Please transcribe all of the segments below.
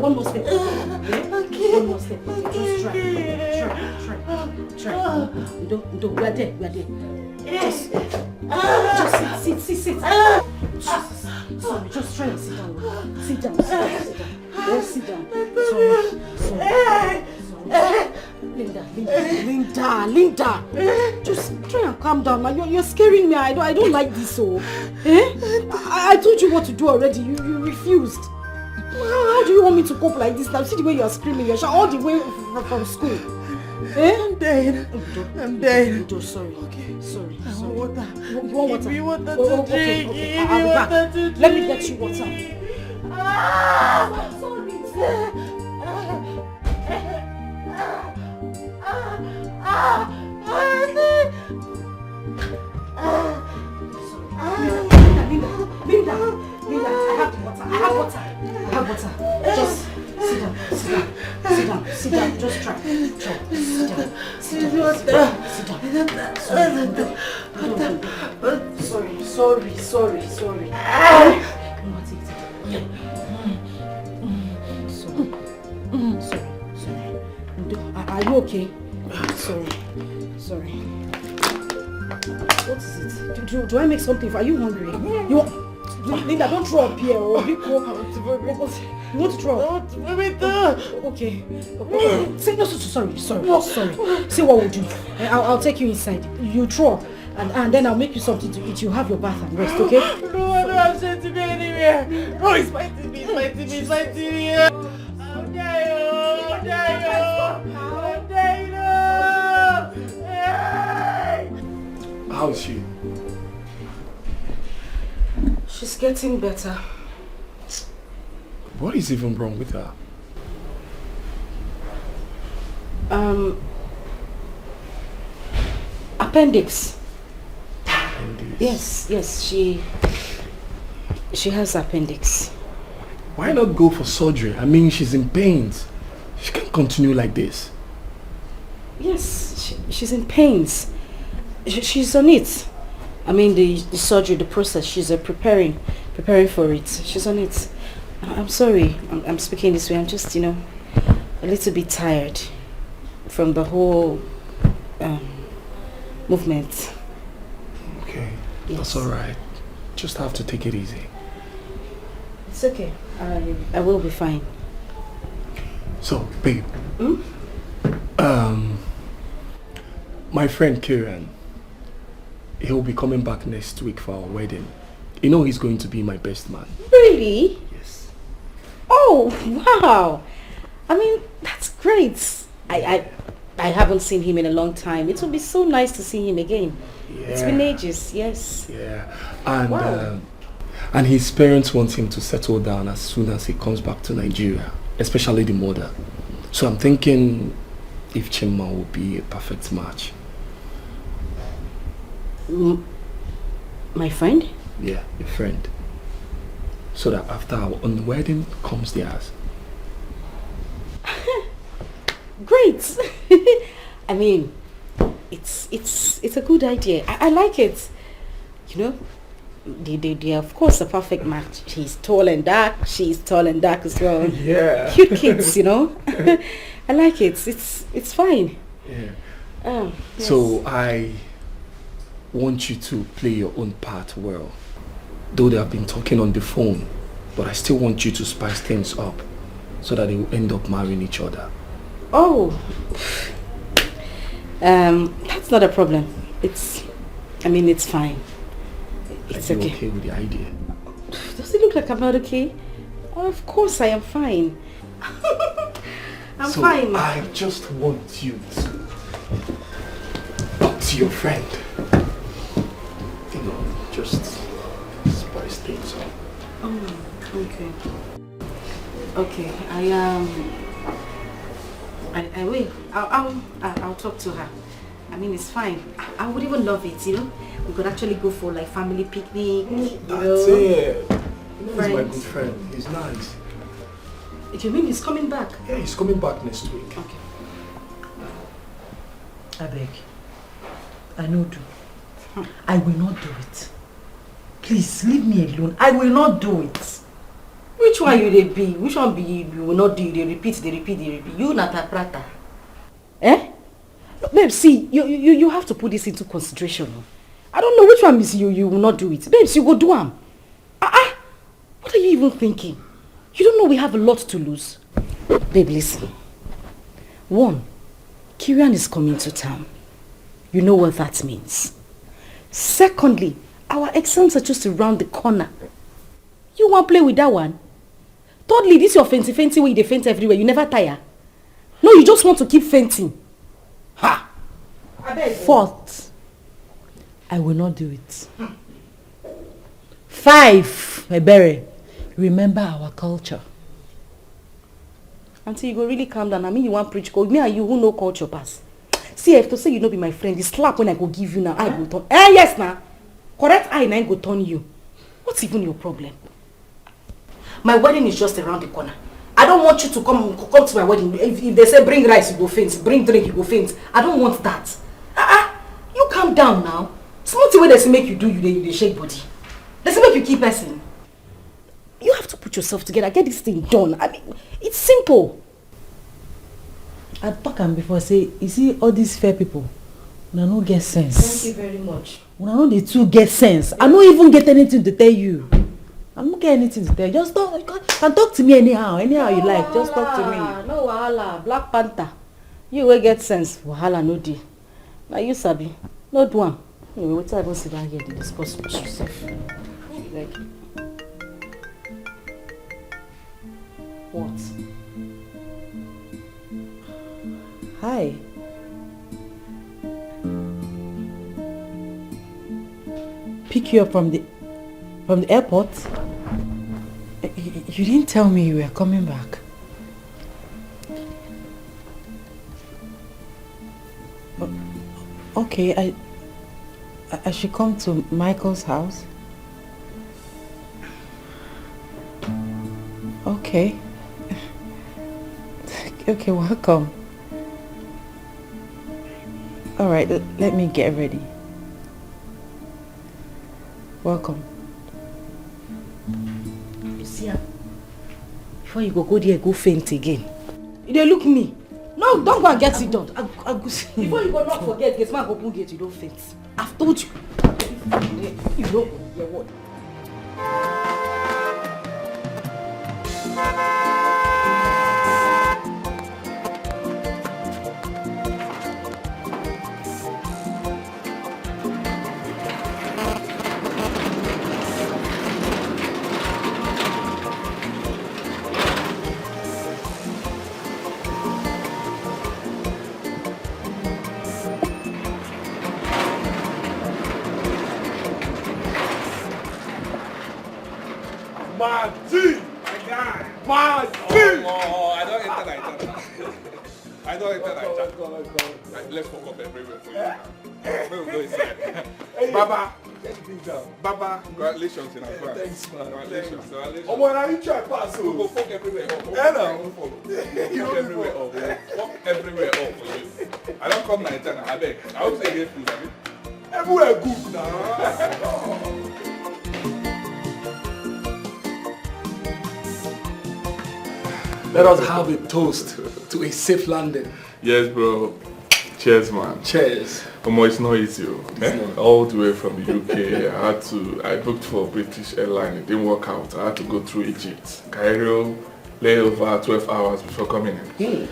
one more step. Yeah? Okay. One more step. Just try. Don't. We are there. Just sit. Jesus. Sorry, just try and sit down. Sit down. Yes, sit down. Sorry. Linda. Just try and calm down. You're scaring me. I don't like this. I told you what to do already. You refused. How do you want me to cope like this now? See the way you're screaming. You're all the way from school. I'm dead. I'm dead. Sorry. Okay. Sorry. I want water. You want water? Give me water to drink. Okay. I'll be back. Let me get you water. Sorry. Linda, I have water. Just sit down. Just try. Sit down. Sorry. Sorry. Are you okay? Sorry. What is it? Do I make something for you? Are you hungry? Linda, don't throw up here. You want to throw up? Okay. Say no. Sorry. Say what we'll do. I'll take you inside. You throw up, and then I'll make you something to eat. You have your bath and rest, okay? No, I don't have shit to be anywhere. Oh, it's my TV. I'll die. How is she? She's getting better. What is even wrong with her? Appendix. Appendix? Yes, she has appendix. Why not go for surgery? I mean, she's in pains. She can't continue like this. Yes, she's in pains. She's on it. I mean, the surgery, the process, she's preparing for it. She's on it. I'm sorry, I'm speaking this way. I'm just, a little bit tired from the whole movement. Okay, yes. That's alright. Just have to take it easy. It's okay. I will be fine. So, babe. My friend Kieran, he'll be coming back next week for our wedding. You know he's going to be my best man. Really? Yes. Oh, wow. I mean, that's great. I haven't seen him in a long time. It will be so nice to see him again. Yeah. It's been ages, yes. Yeah. And, wow. And his parents want him to settle down as soon as he comes back to Nigeria, especially the mother. So I'm thinking if Chima will be a perfect match. My friend? Yeah, your friend. So that after our own wedding comes theirs. Great. I mean, it's a good idea. I like it. They of course a perfect match. He's tall and dark. She's tall and dark as well. Yeah. Cute kids, I like it. It's fine. Yeah. Oh, yes. So I want you to play your own part well. Though they have been talking on the phone, but I still want you to spice things up so that they will end up marrying each other. Oh. That's not a problem. It's fine. It's Are you okay. okay with the idea? Does it look like I'm not okay? Of course I am fine. I'm fine. I just want you to talk to your friend. Just spice things up. Oh, okay. Okay, I will. I'll talk to her. I mean, it's fine. I would even love it, We could actually go for like family picnic. That's it. He's my good friend. He's nice. You mean he's coming back? Yeah, he's coming back next week. Okay. I beg. I know do. I will not do it. Please, leave me alone. I will not do it. Which one you dey be? Which one be you will not do? They repeat. You not a prata. Eh? Babe, see, you have to put this into consideration. I don't know which one is you will not do it. Babes, you go do them. What are you even thinking? You don't know we have a lot to lose. Babe, listen. 1, Kirian is coming to town. You know what that means. Secondly, our exams are just around the corner. You want to play with that one? Thirdly, this your fancy way they faint everywhere. You never tire. No, you just want to keep fainting. Ha! 4th, I will not do it. 5, Ebere, remember our culture. Auntie, you go really calm down. I mean, you want preach code. Me and you who know culture pass. See, if to say you no be my friend, the slap when I go give you now, I go turn. Yes, now. Correct eye, and I go turn you. What's even your problem? My wedding is just around the corner. I don't want you to come to my wedding. If they say bring rice, you go faint. Bring drink, you go faint. I don't want that. You calm down now. Small thing wey they say make you do, you shake body. They say make you keep person. You have to put yourself together, get this thing done. I mean, it's simple. I talk am before, say, you see all these fair people, una no get sense. Thank you very much. Una no dey too get sense. I no even get anything to tell you. I don't get anything to tell you. Just talk. You can talk to me anyhow you like. Just talk to me. No wahala. Black Panther. You will get sense. Wahala no dey. Now you sabi. No do am. Anyway, what I go sit down here to discuss with yourself. Like, what? Hi. Pick you up from the airport? You didn't tell me you were coming back. Okay, I should come to Michael's house. Okay. Okay, welcome. All right, let me get ready. Welcome. You see her? Before you go there, go faint again. You dey look me. No, don't go and get it done. I go see. Before you go not forget, get man open gate, you don't faint. I've told you. You don't hear what? Martin! My guy! Martin! Oh, I don't enter like that. I don't enter like that. Let's walk up everywhere for you. We'll go inside. Baba! Baba, congratulations in advance. Thanks, man. Congratulations. Oh, when are you trying to pass? We'll go fuck everywhere up. Hello. Fuck everywhere up. Fuck everywhere up for you. I don't come like that. I beg. I hope say get food. I mean. Everywhere good now. Let us have a toast to a safe landing. Yes, bro. Cheers, man. Cheers. It's not easy. All the way from the UK, I booked for British Airline. It didn't work out. I had to go through Egypt. Cairo, layover 12 hours before coming in.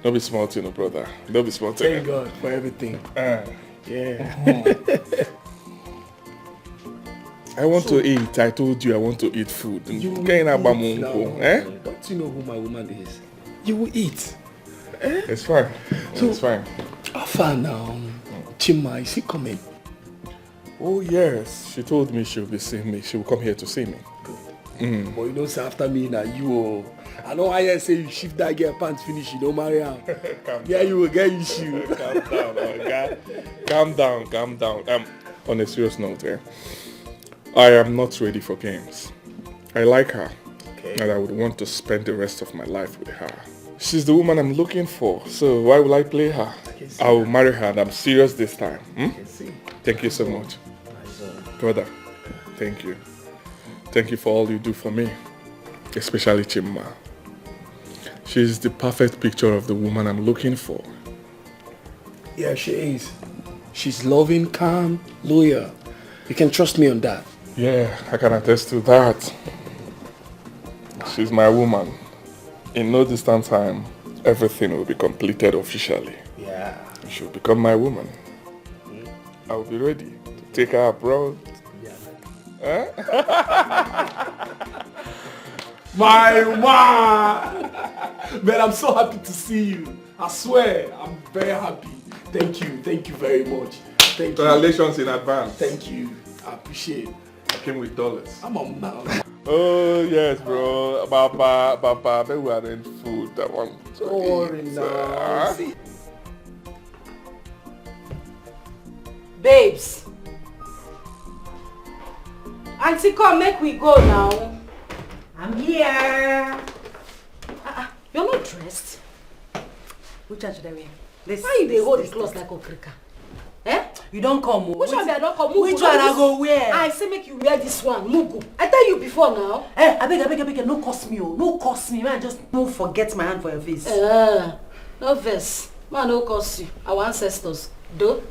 Don't be small thing, brother. Don't be small thing. Thank God for everything. Yeah. I want to eat. I told you I want to eat food. Don't you know who my woman is? You will eat. It's fine. So, it's fine. How far now? Chima, is he coming? Oh yes. She told me she'll be seeing me. She will come here to see me. But you don't say after me now, you I know I say you shift that girl pants finish, you don't marry her. Yeah, you will get issue. Calm down, okay? Calm down. On a serious note, I am not ready for games. I like her. Okay. And I would want to spend the rest of my life with her. She's the woman I'm looking for, so why will I play her? I will marry her and I'm serious this time. Thank you so much. Brother, thank you. Thank you for all you do for me. especially Chimma. She's the perfect picture of the woman I'm looking for. Yeah, she is. She's loving, calm, loyal. You can trust me on that. Yeah, I can attest to that. She's my woman. In no distant time, everything will be completed officially. Yeah. She'll become my woman. I'll be ready to take her abroad. Yeah. My woman! Man, I'm so happy to see you. I swear, I'm very happy. Thank you very much. Thank you. Congratulations in advance. Thank you. I appreciate it. I came with dollars. I'm on now. Oh yes, bro. Papa, maybe we are in food. That one. Don't worry now. Babes. Auntie, come, make we go now. I'm here. You're not dressed. Which one should I wear? This. Why you dey hold the clothes like okrika? Eh? You don't come. Which one I don't come? Which one I go wear? I say make you wear this one. Mugu. I tell you before now. Eh, I beg. No curse me, oh. No curse me. Man, just don't forget my hand for your face. No verse. Man, no curse you. Our ancestors. Though,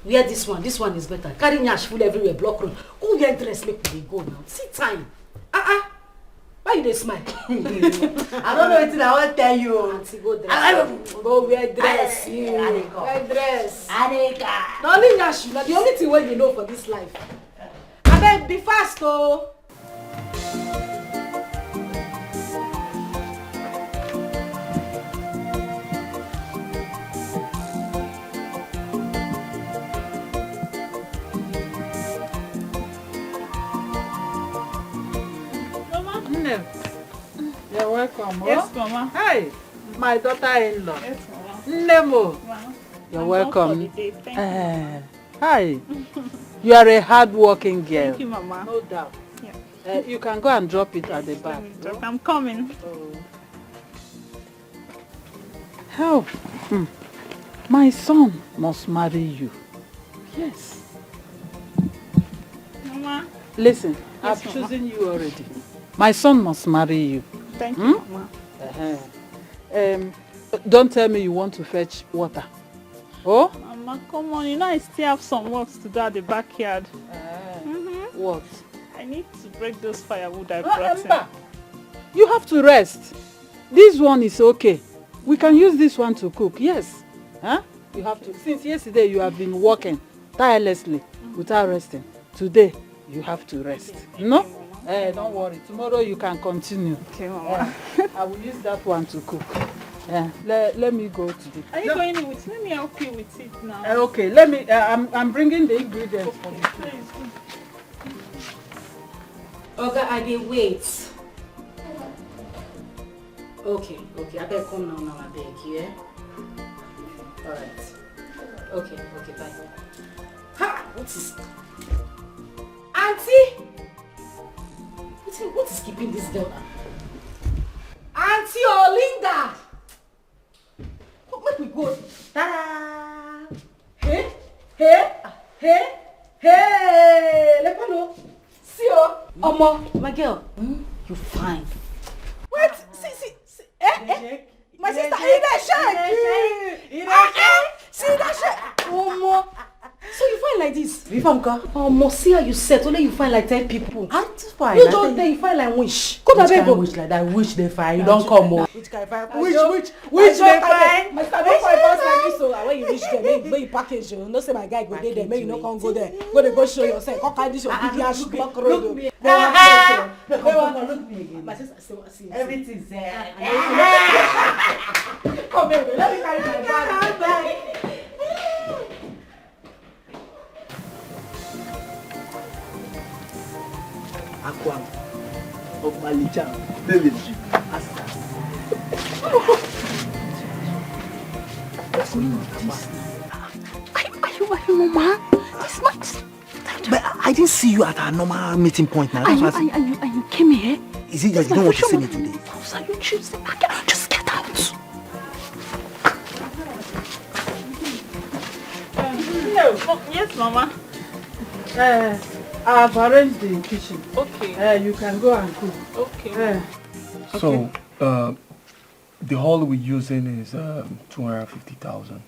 wear this one. This one is better. Carry nyash full everywhere. Block road. Go wear dress. Make we go now. See time. Why you dey smile? I don't know anything I want to tell you. Auntie, go dress. Go wear dress. Wear dress. Adeka. The only nyash, na the only thing wey you know for this life. Abeg, be fast, oh. You're welcome. Yes, Mama. Hi, my daughter-in-law. Yes, Mama. Nemo. Mama. You're I'm welcome. done for the day. Thank you. Hi. You are a hard-working girl. Thank you, Mama. No doubt. Yeah. You can go and drop it at the back. I'm coming. Help. My son must marry you. Yes. Mama. Listen, Yes, I've Mama. chosen you already. My son must marry you. Thank you, Mama. Don't tell me you want to fetch water. Oh? Mama, come on. You know I still have some works to do at the backyard. What? I need to break those firewood I brought in. Emma, you have to rest. This one is okay. We can use this one to cook. Yes. Huh? You have to. Since yesterday you have been working tirelessly without resting. Today you have to rest. No? Don't worry. Tomorrow you can continue. Okay, Mama. I will use that one to cook. Let me go to the. Are you going in with? Let me help you with it now. Okay. Let me. I'm bringing the ingredients for you. Please. Oga, I dey wait. Okay. I better come now, I beg, yeah? Alright. Okay, bye. Ha! What is... Auntie! What is keeping this girl now? Auntie Olinda! Make we go. Ta-da! Hey! Let me know. See you. Omo, my girl, you fine. Wait, see. My sister, see that shake. Omo. So you find like this? Omo, see how you set. Only you find like 10 people. That's fine. You don't think you find like wish. Come on, baby. Wish like that. Wish they fine. You don't come more. Which kind of Which they they fine? My sister, don't find pass like this. So when you reach there, make you package. You no say my guy go there. Make you no come go there. Go show yourself. Come carry this your big ass block road. Look me. Look me again. My sister, see. Everything's there. Come baby, let me carry my bag. Aqua of Malicha, baby. Are you, Mama? This much? But I didn't see you at our normal meeting point now. And you came here? Is it that you don't want to see me today? So you choosing? Just get out. Yes, Mama. I've arranged the kitchen. Okay. You can go and cook. Okay. So, the hall we're using is 250,000.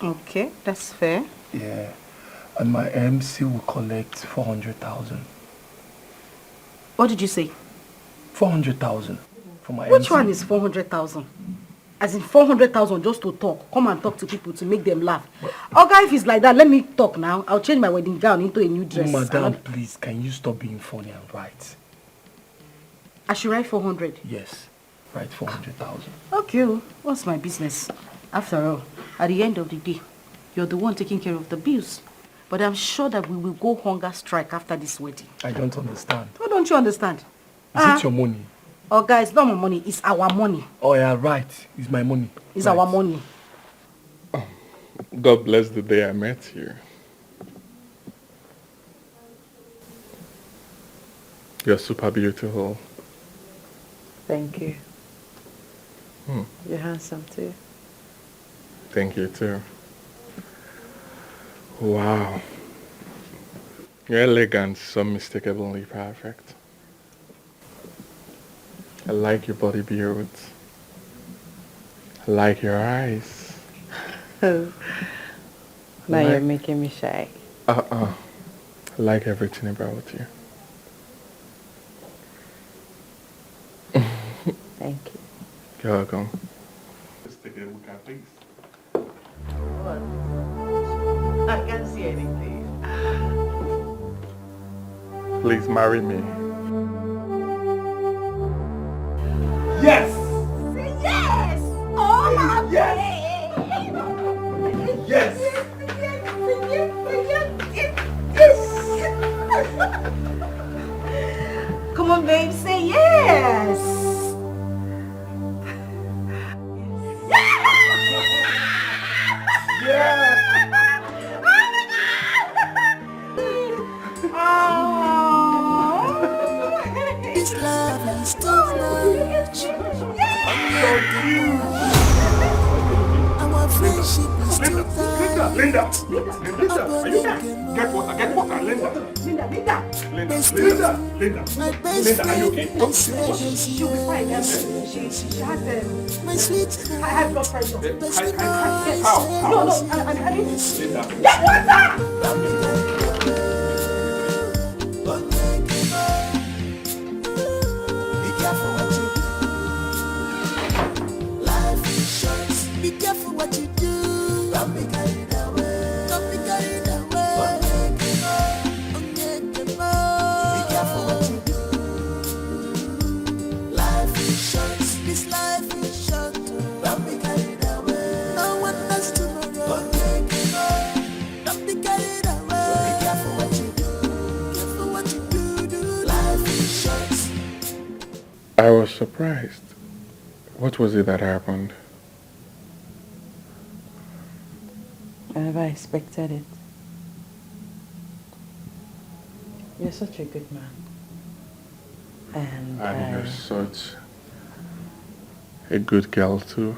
Okay, that's fair. Yeah. And my MC will collect 400,000. What did you say? 400,000 for my Which MC. one is 400,000? As in 400,000 just to talk. Come and talk to people to make them laugh. Okay, if it's like that, let me talk now. I'll change my wedding gown into a new dress. Madam, please, can you stop being funny and write? I should write 400? Yes. Write 400,000. Okay, what's my business? After all, at the end of the day, you're the one taking care of the bills. But I'm sure that we will go hunger strike after this wedding. I don't understand. What don't you understand? Is it your money? Oh, guys, it's not my money. It's our money. Oh, yeah, right. It's my money. It's right. our money. God bless the day I met you. You're super beautiful. Thank you. You're handsome too. Thank you too. Wow. Your elegance is unmistakably perfect. I like your body build. I like your eyes. Now you're making me shy. I like everything about you. Thank you. You're welcome. Let's take a look at things. I can't see anything. Please marry me. Yes! Yes! Oh my Yes! baby! Yes! Come on, babe, say yes. This love is too much. Our friendship is too tight. Linda, are you okay? Get water, Linda. My best are you okay? friend, I swear she'll be fine. She has My sweet I have blood pressure. best friend, I need Be careful what you do. Life is short. Be careful what you do. Don't be carried away. Don't be carried away. Be careful what you do. Life is short. This life is short. Don't be carried away. No one knows tomorrow. Don't be carried away. Be careful what you do. Careful what you do. Life is short. I was surprised. What was it that happened? I never expected it. You're such a good man. And And you're such a good girl too.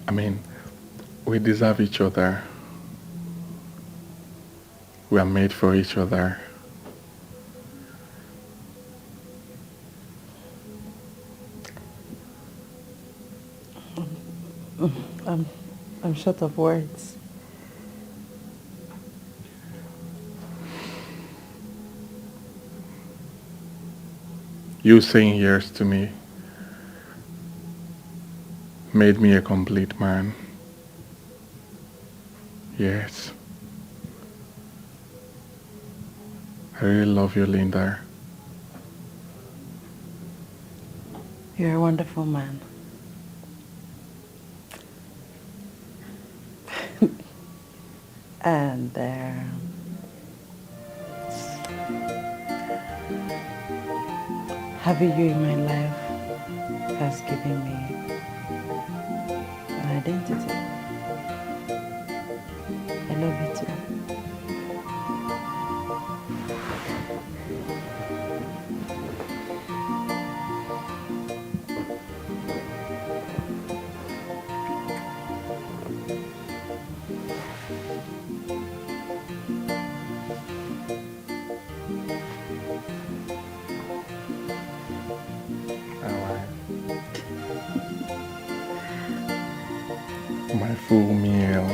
I mean, we deserve each other. We are made for each other. I'm short of words. You saying yes to me made me a complete man. Yes. I really love you, Linda. You're a wonderful man. And having you in my life has given me an identity. I love you too. My full meal.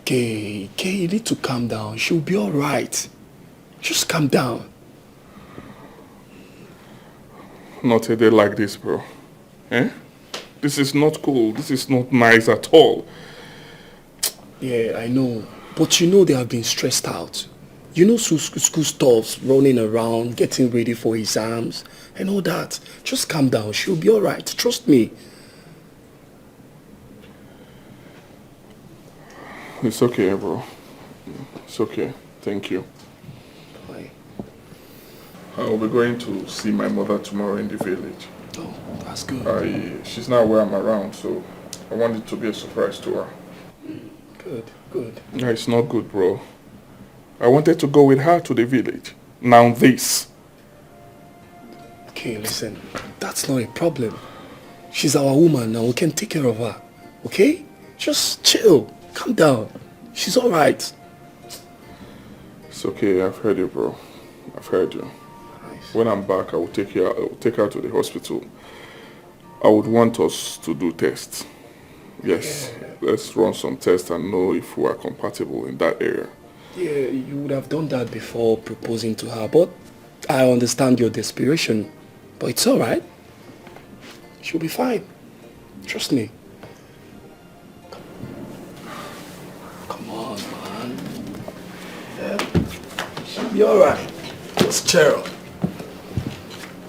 Kay, you need to calm down. She'll be alright. Just calm down. Not a day like this, bro. Eh? This is not cool. This is not nice at all. Yeah, I know. But you know they have been stressed out. You know school stuffs, running around, getting ready for exams, and all that. Just calm down. She'll be alright. Trust me. It's okay, bro. It's okay. Thank you. Bye. I'll be going to see my mother tomorrow in the village. Oh, that's good. She's not where I'm around, so I want it to be a surprise to her. Good. No, it's not good, bro. I wanted to go with her to the village. Now this. Okay, listen. That's not a problem. She's our woman now. We can take care of her. Okay? Just chill. Calm down. She's alright. It's okay. I've heard you, bro. I've heard you. Nice. When I'm back, I will take her to the hospital. I would want us to do tests. Yes, let's run some tests and know if we are compatible in that area. Yeah, you would have done that before proposing to her, but I understand your desperation. But it's alright. She'll be fine. Trust me. Come on, man. Yeah. She'll be alright. Just cheer up.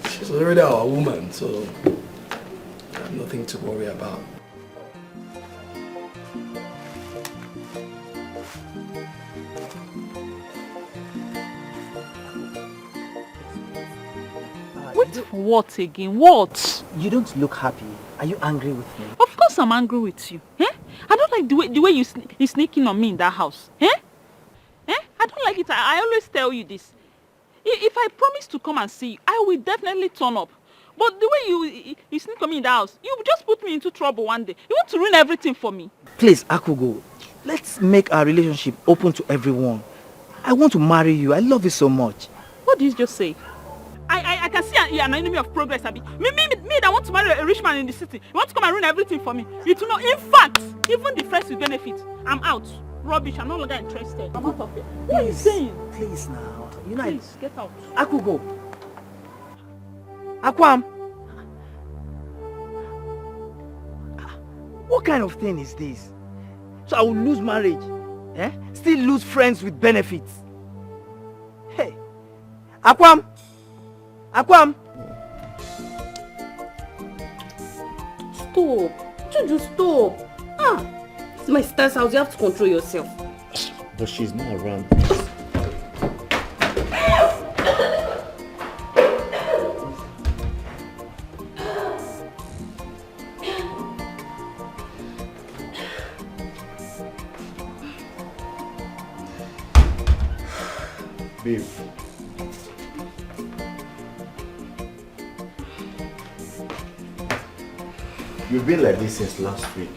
She's already our woman, so I have nothing to worry about. What again? What? You don't look happy. Are you angry with me? Of course I'm angry with you. Eh? I don't like the way you sneaking on me in that house. Eh? Eh? I don't like it. I always tell you this. If I promise to come and see you, I will definitely turn up. But the way you sneak on me in the house, you just put me into trouble one day. You want to ruin everything for me. Please, Akugo, let's make our relationship open to everyone. I want to marry you. I love you so much. What did you just say? I can see you're an enemy of progress, Abi. Me that want to marry a rich man in the city. You want to come and ruin everything for me. You do not. In fact, even the friends will benefit. I'm out. Rubbish. I'm no longer interested. I'm out of here. What are you saying? Please now. You know, Please, get out. Akugo. Akwam. What kind of thing is this? So I will lose marriage. Eh? Still lose friends with benefits. Hey. Akwam. Akwam. Stop. Juju, stop. It's my sister's house. You have to control yourself. But she's not around. Babe. You've been like this since last week.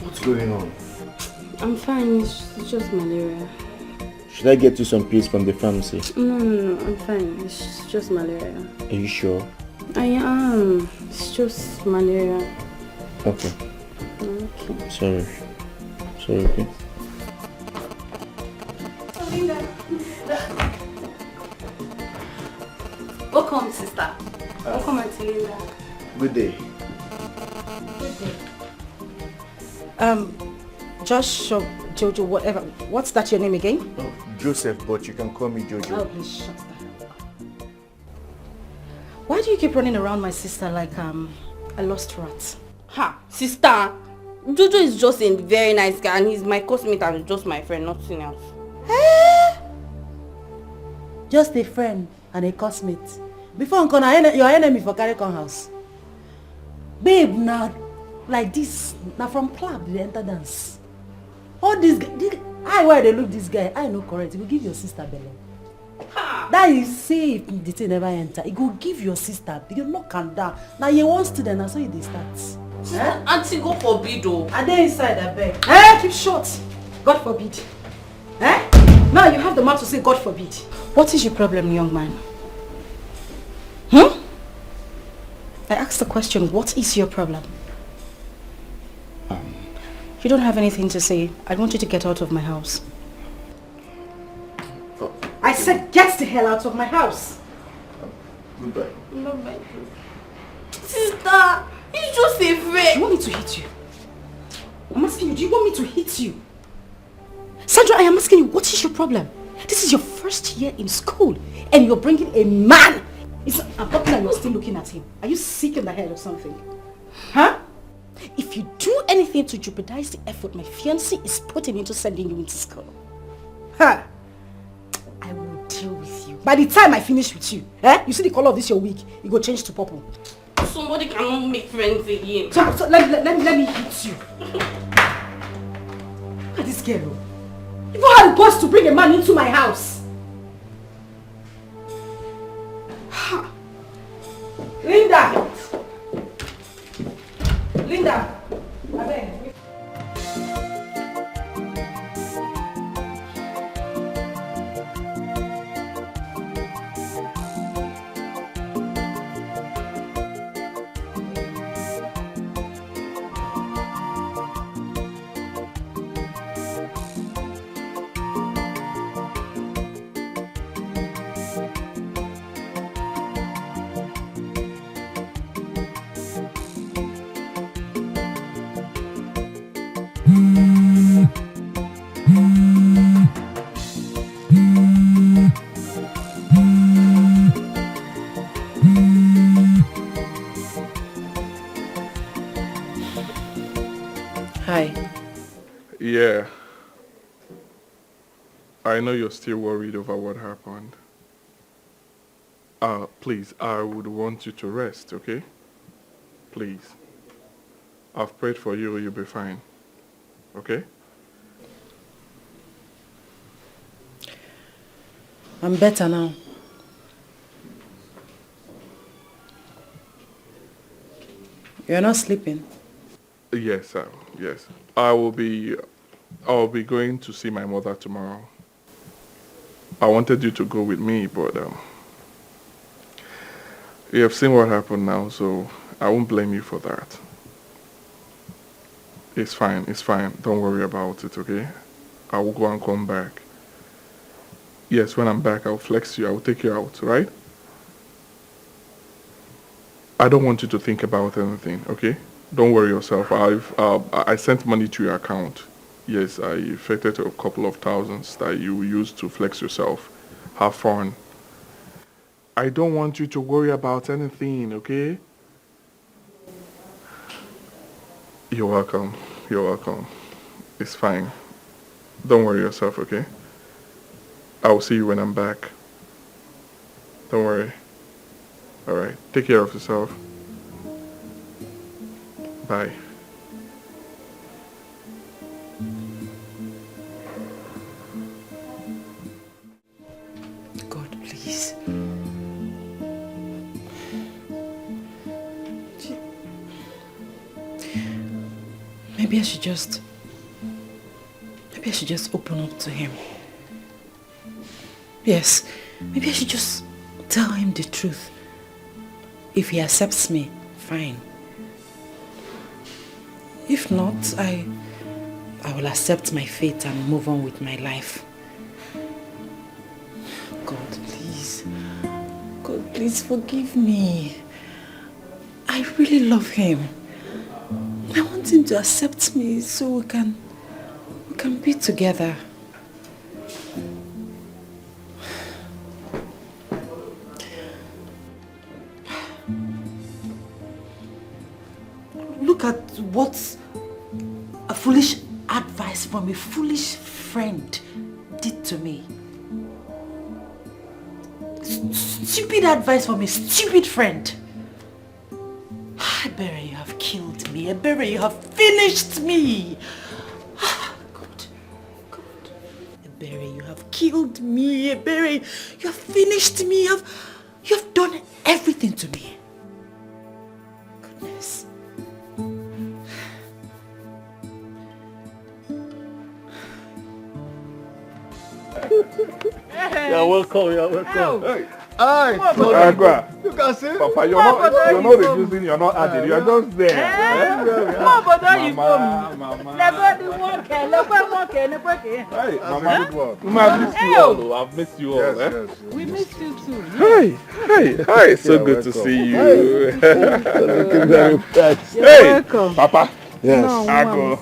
What's going on? I'm fine. It's just malaria. Should I get you some pills from the pharmacy? No. I'm fine. It's just malaria. Are you sure? I am. It's just malaria. Okay. Okay. Sorry, okay? Welcome, sister. Welcome, Auntie Linda. Good day. Josh or Jojo, whatever. What's that your name again? Oh, Joseph, but you can call me Jojo. Oh, please shut the hell up. Why do you keep running around my sister like a lost rat? Ha, sister. Jojo is just a very nice guy and he's my classmate and just my friend, nothing else. Just a friend and a classmate. Before your enemy for Caricon house. Babe, now like this, now from club they enter dance. All this guy, why they look this guy, I know correct. He will give your sister belly. That you see if the thing never enter, it go give your sister, you knock am down. Now you want student, now so you dey start. Auntie, God forbid, oh. And they inside, I beg. Keep short. God forbid. Now you have the mouth to say God forbid. What is your problem, young man? I asked the question, what is your problem? You don't have anything to say. I want you to get out of my house. I said get the hell out of my house. Goodbye. Bye-bye. Sister, it's just a friend. You want me to hit you? I'm asking you, do you want me to hit you? Sandra, I am asking you, what is your problem? This is your first year in school and you're bringing a man. I'm talking and you're still looking at him. Are you sick in the head or something? Huh? If you do anything to jeopardize the effort my fiancé is putting into sending you into school, I will deal with you. By the time I finish with you, you see the color of this your wig, it will change to purple. Somebody cannot make friends again. So let me hit you. Look at this girl. You don't have the guts to bring a man into my house. Linda! Linda! I beg. Yeah. I know you're still worried over what happened. Please, I would want you to rest, okay? Please. I've prayed for you, you'll be fine. Okay? I'm better now. You're not sleeping? Yes, yes. I'll be going to see my mother tomorrow. I wanted you to go with me, but you have seen what happened now, so I won't blame you for that. It's fine, it's fine. Don't worry about it, okay? I will go and come back. Yes, when I'm back, I'll flex you. I'll take you out, right? I don't want you to think about anything, okay? Don't worry yourself. I sent money to your account. Yes, I effected a couple of thousands that you use to flex yourself. Have fun. I don't want you to worry about anything, okay? You're welcome. You're welcome. It's fine. Don't worry yourself, okay? I'll see you when I'm back. Don't worry. Alright. Take care of yourself. Bye. God, please. Maybe I should just open up to him. Yes, maybe I should just tell him the truth. If he accepts me, fine. If not, I will accept my fate and move on with my life. God, please. God, please forgive me. I really love him. I want him to accept me so we can be together. Look at what a foolish advice from a foolish friend did to me. Stupid advice from a stupid friend. Ebere, you have killed me. Ebere, you have finished me. God. Ebere, you have killed me. Ebere, you have finished me. You have done everything to me. Goodness. You're welcome, you're welcome. Hey. Hi. Agua. You can see. Papa, you're not reducing, you're not adding, you're just there. Mama. Hey, Mama, good work. I've missed you all. I've missed you all. Yes. we missed you too. Hi. So You're good to welcome. see you. Looking very nice. You're Hey, welcome. Papa. Yes. No, Agua.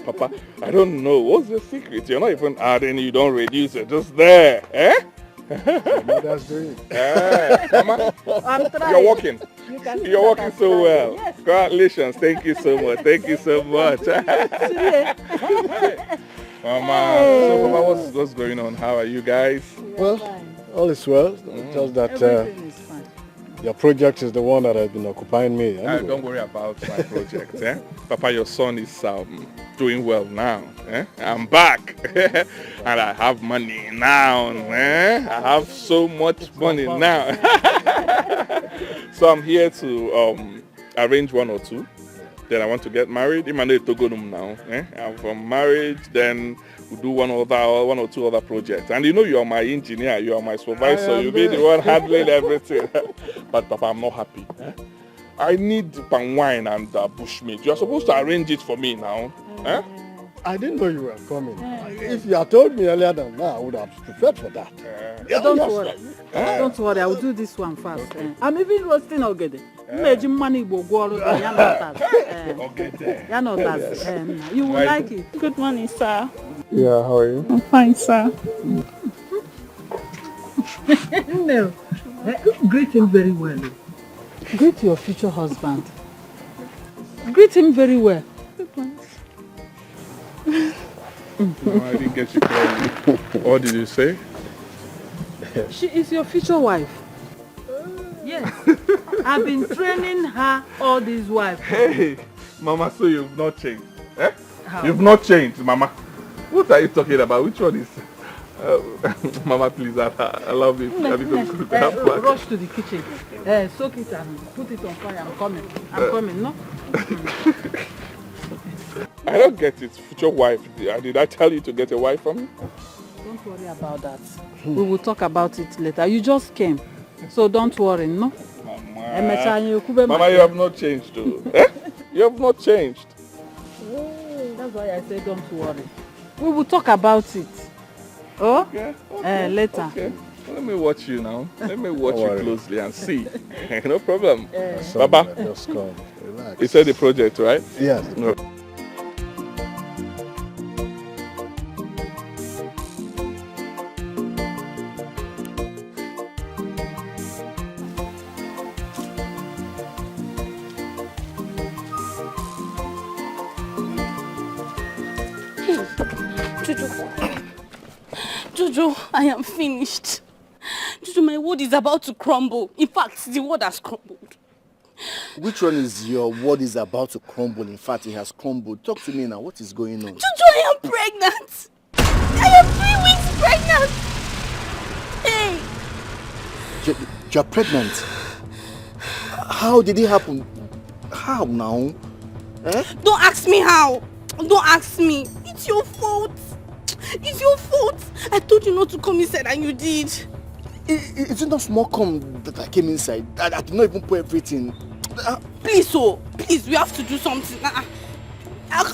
Papa, I don't know. What's the secret? You're not even adding, you don't reduce, you're just there. Eh? Mother's doing. Mama, I'm trying. you're walking. You can see You're that walking I'm so trying. well. Yes. Congratulations. Thank you so much. Thank you so much. Mama, so Mama, what's going on? How are you guys? Well, all is well. Just that Everything is fine. your project is the one that has been occupying me. Anyway. Don't worry about my project. Papa, your son is doing well now. I'm back. And I have money now. I have so much money now. So I'm here to arrange one or two. Then I want to get married. I'm now. From marriage, then we'll do one or two other projects. And you know you are my engineer, you are my supervisor, you'll be the one handling everything. But Papa, I'm not happy. I need palm wine and bushmeat. You're supposed to arrange it for me now. I didn't know you were coming. If you had told me earlier than now, I would have prepared for that. Don't worry. Don't worry, I will do this one first. I'm even roasting ogede. Imagine money will go all over. You will like it. Good morning, sir. Yeah, how are you? I'm fine, sir. No. Greet him very well. Greet your future husband. Greet him very well. No, I didn't get you clearly. What did you say? She is your future wife. Yes. I've been training her all this while. Hey, Mama, so you've not changed. You've not changed, Mama. What are you talking about? Which one is... Mama, please, I love it. Rush to the kitchen. Soak it and put it on fire. I'm coming, no? I don't get it. Future wife. Did I tell you to get a wife from me? Don't worry about that. We will talk about it later. You just came. So don't worry, no? Mama, you have not changed, though. You have not changed. That's why I said don't worry. We will talk about it. Oh? Okay. Later. Okay. Well, let me watch you now. Let me watch you closely and see. No problem. Baba, just come. Relax. You said the project, right? Yes. No. Jojo, I am finished. Jojo, my world is about to crumble. In fact, the world has crumbled. Which one is your word is about to crumble? In fact, it has crumbled. Talk to me now. What is going on? Jojo, I am pregnant. I am 3 weeks pregnant. Hey. You're pregnant. How did it happen? How now? Don't ask me how. Don't ask me. It's your fault. It's your fault. I told you not to come inside and you did. It's not small come that I came inside. I did not even put everything. Please, please, we have to do something. I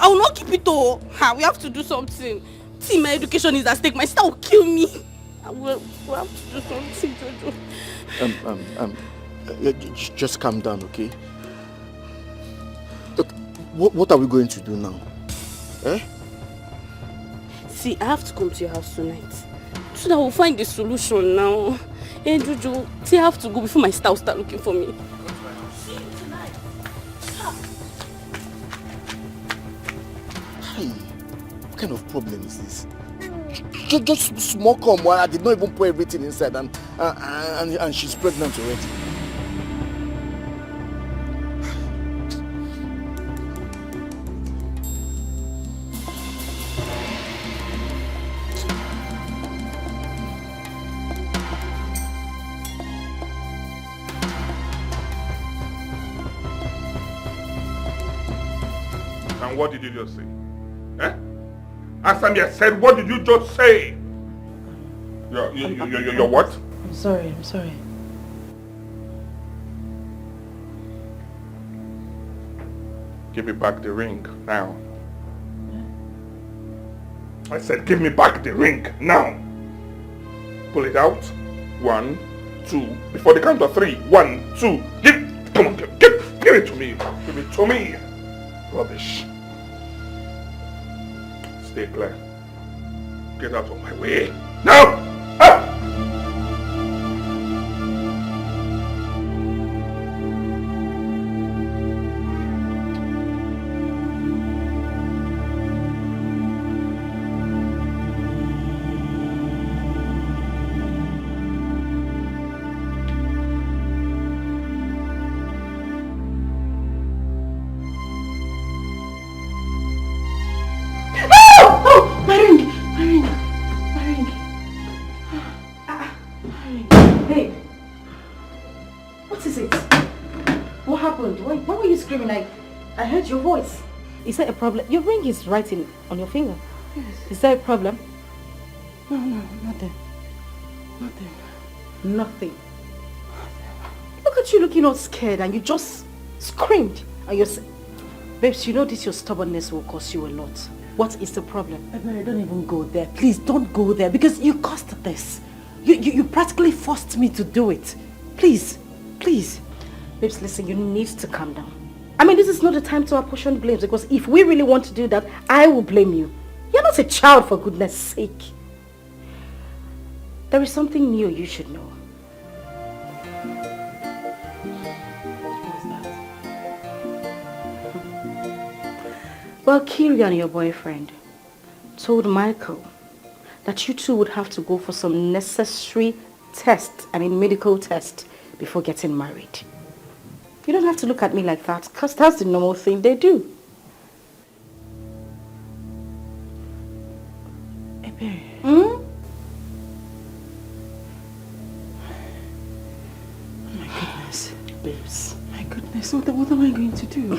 will not keep it all. We have to do something. See, my education is at stake. My sister will kill me. We have to do something, Jojo. Just calm down, okay? Look, what are we going to do now? See, I have to come to your house tonight. So that we'll find the solution now. Hey, Jojo, see, I have to go before my sister will start looking for me. Hey, what kind of problem is this? Just small come while I did not even put everything inside and she's pregnant already. And what did you just say? Answer me, I said, what did you just say? You're what? I'm sorry. Give me back the ring now. I said give me back the ring now. Pull it out. 1, 2. Before the count of 3. 1, 2. Come on, give it to me. Give it to me. Rubbish. Stay clear. Get out of my way. Now! Ah! Why were you screaming? I heard your voice. Is there a problem? Your ring is right on your finger. Yes. Is there a problem? No, nothing. Nothing. Look at you looking all scared and you just screamed. And you're babes, you know this your stubbornness will cost you a lot. What is the problem? Mary, don't even go there. Please don't go there because you caused this. You practically forced me to do it. Please. Babes, listen, you need to calm down. I mean, this is not the time to apportion blames because if we really want to do that, I will blame you. You're not a child, for goodness sake. There is something new you should know. Well, Kirian, your boyfriend, told Michael that you two would have to go for some necessary tests, medical tests, before getting married. You don't have to look at me like that, because that's the normal thing they do. Ebere. Hmm? Oh my goodness. Babes. My goodness, what am I going to do?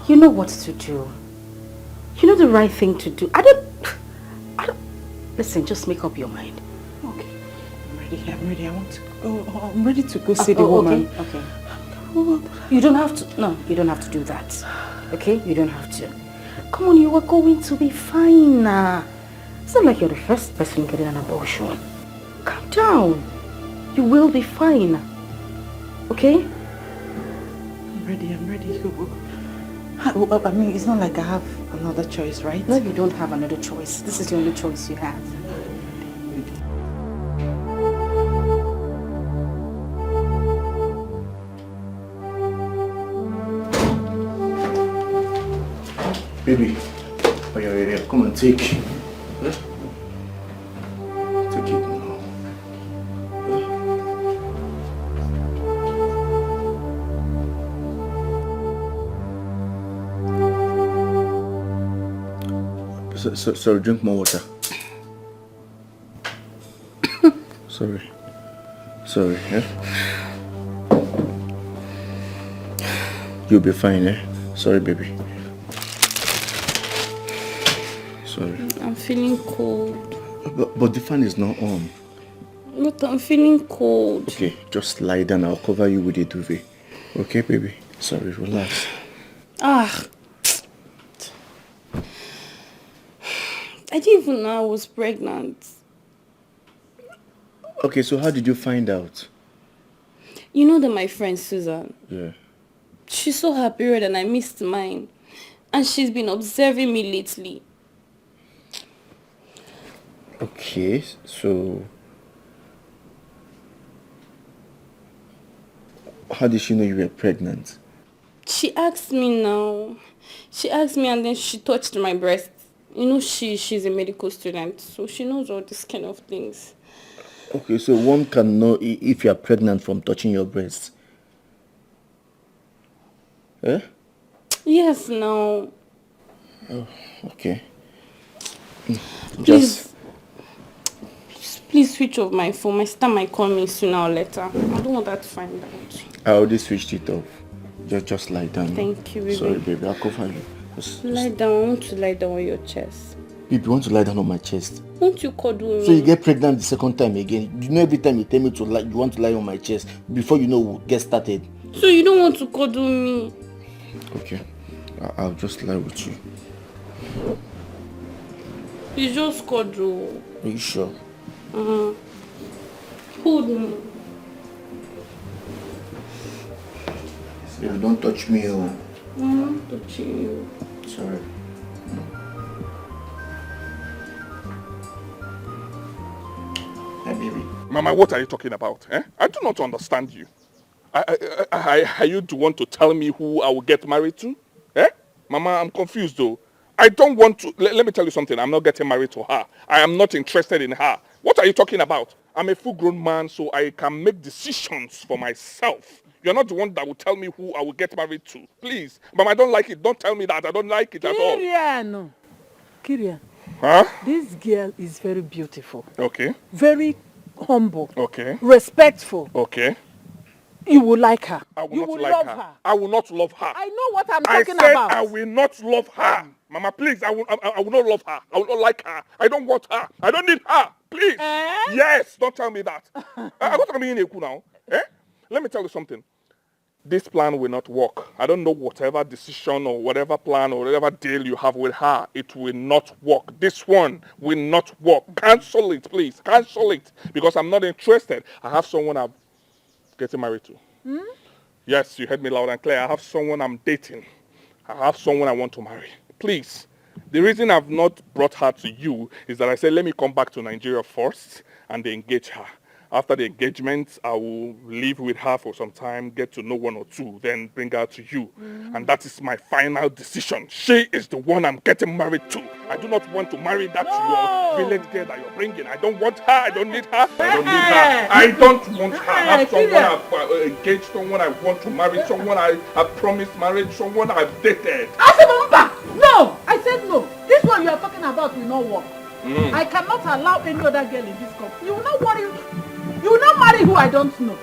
You know what to do. You know the right thing to do. I don't... Listen, just make up your mind. Okay. I'm ready. I want to go. I'm ready to go see the woman. Okay. You don't have to... No, you don't have to do that. Okay? You don't have to. Come on, you are going to be fine. It's not like you're the first person getting an abortion. Calm down. You will be fine. Okay? I'm ready. I mean, it's not like I have another choice, right? No, you don't have another choice. This is the only choice you have. Baby, are you ready? Come and take. Huh? Take it now. So drink more water. Sorry, yeah? You'll be fine, eh? Sorry, baby. Sorry. I'm feeling cold. But the fan is not on. But I'm feeling cold. Okay, just lie down. I'll cover you with a duvet. Okay, baby? Sorry, relax. I didn't even know I was pregnant. Okay, so how did you find out? You know that my friend Susan? Yeah. She saw her period and I missed mine. And she's been observing me lately. Okay, so... How did she know you were pregnant? She asked me now. She asked me and then she touched my breast. You know, she's a medical student, so she knows all these kind of things. Okay, so one can know if you are pregnant from touching your breast. Eh? Yes, no. Oh, okay. Please switch off my phone. My sister might call me sooner or later. I don't want that to find out. I already switched it off. Just lie down. Thank you, baby. Sorry, baby. I'll cover you. Lie down. I want to lie down on your chest. Babe, you want to lie down on my chest? Won't you cuddle me? So you get pregnant the second time again. You know every time you tell me to lie, you want to lie on my chest. Before you know we'll get started. So you don't want to cuddle me? Okay. I'll just lie with you. It's just cuddle. Are you sure? Hold me. Baby, don't touch me. Oh. I'm not touching you. Sorry. Hi, baby. Mama, what are you talking about? Eh? I do not understand you. Are you the one to tell me who I will get married to? Eh? Mama, I'm confused though. I don't want to... Let me tell you something. I'm not getting married to her. I am not interested in her. What are you talking about? I'm a full-grown man, so I can make decisions for myself. You're not the one that will tell me who I will get married to. Please. Mama, I don't like it. Don't tell me that. I don't like it at all. Kirian. Huh? This girl is very beautiful. Okay. Very humble. Okay. Respectful. Okay. You will like her. I will you not will like love her. her. I will not love her. I know what I'm talking about. I said I will not love her. Mama, please, I will not love her. I will not like her. I don't want her. I don't need her. Please. Yes, don't tell me that. I got to be in a now. Eh? Let me tell you something. This plan will not work. I don't know whatever decision or whatever plan or whatever deal you have with her. It will not work. This one will not work. Cancel it, please. Cancel it. Because I'm not interested. I have someone I'm getting married to. Yes, you heard me loud and clear. I have someone I'm dating. I have someone I want to marry. Please. The reason I've not brought her to you is that I said, let me come back to Nigeria first and engage her. After the engagement, I will live with her for some time, get to know one or two, then bring her to you. And that is my final decision. She is the one I'm getting married to. I do not want to marry that your village girl that you're bringing. I don't want her. I don't need her. I don't need her. I don't want her. I have someone I've engaged, someone I want to marry, someone I have promised marriage, someone I've dated. No! I said no. This one you are talking about will not work. I cannot allow any other girl in this country. You will not worry. You will not marry who I don't know.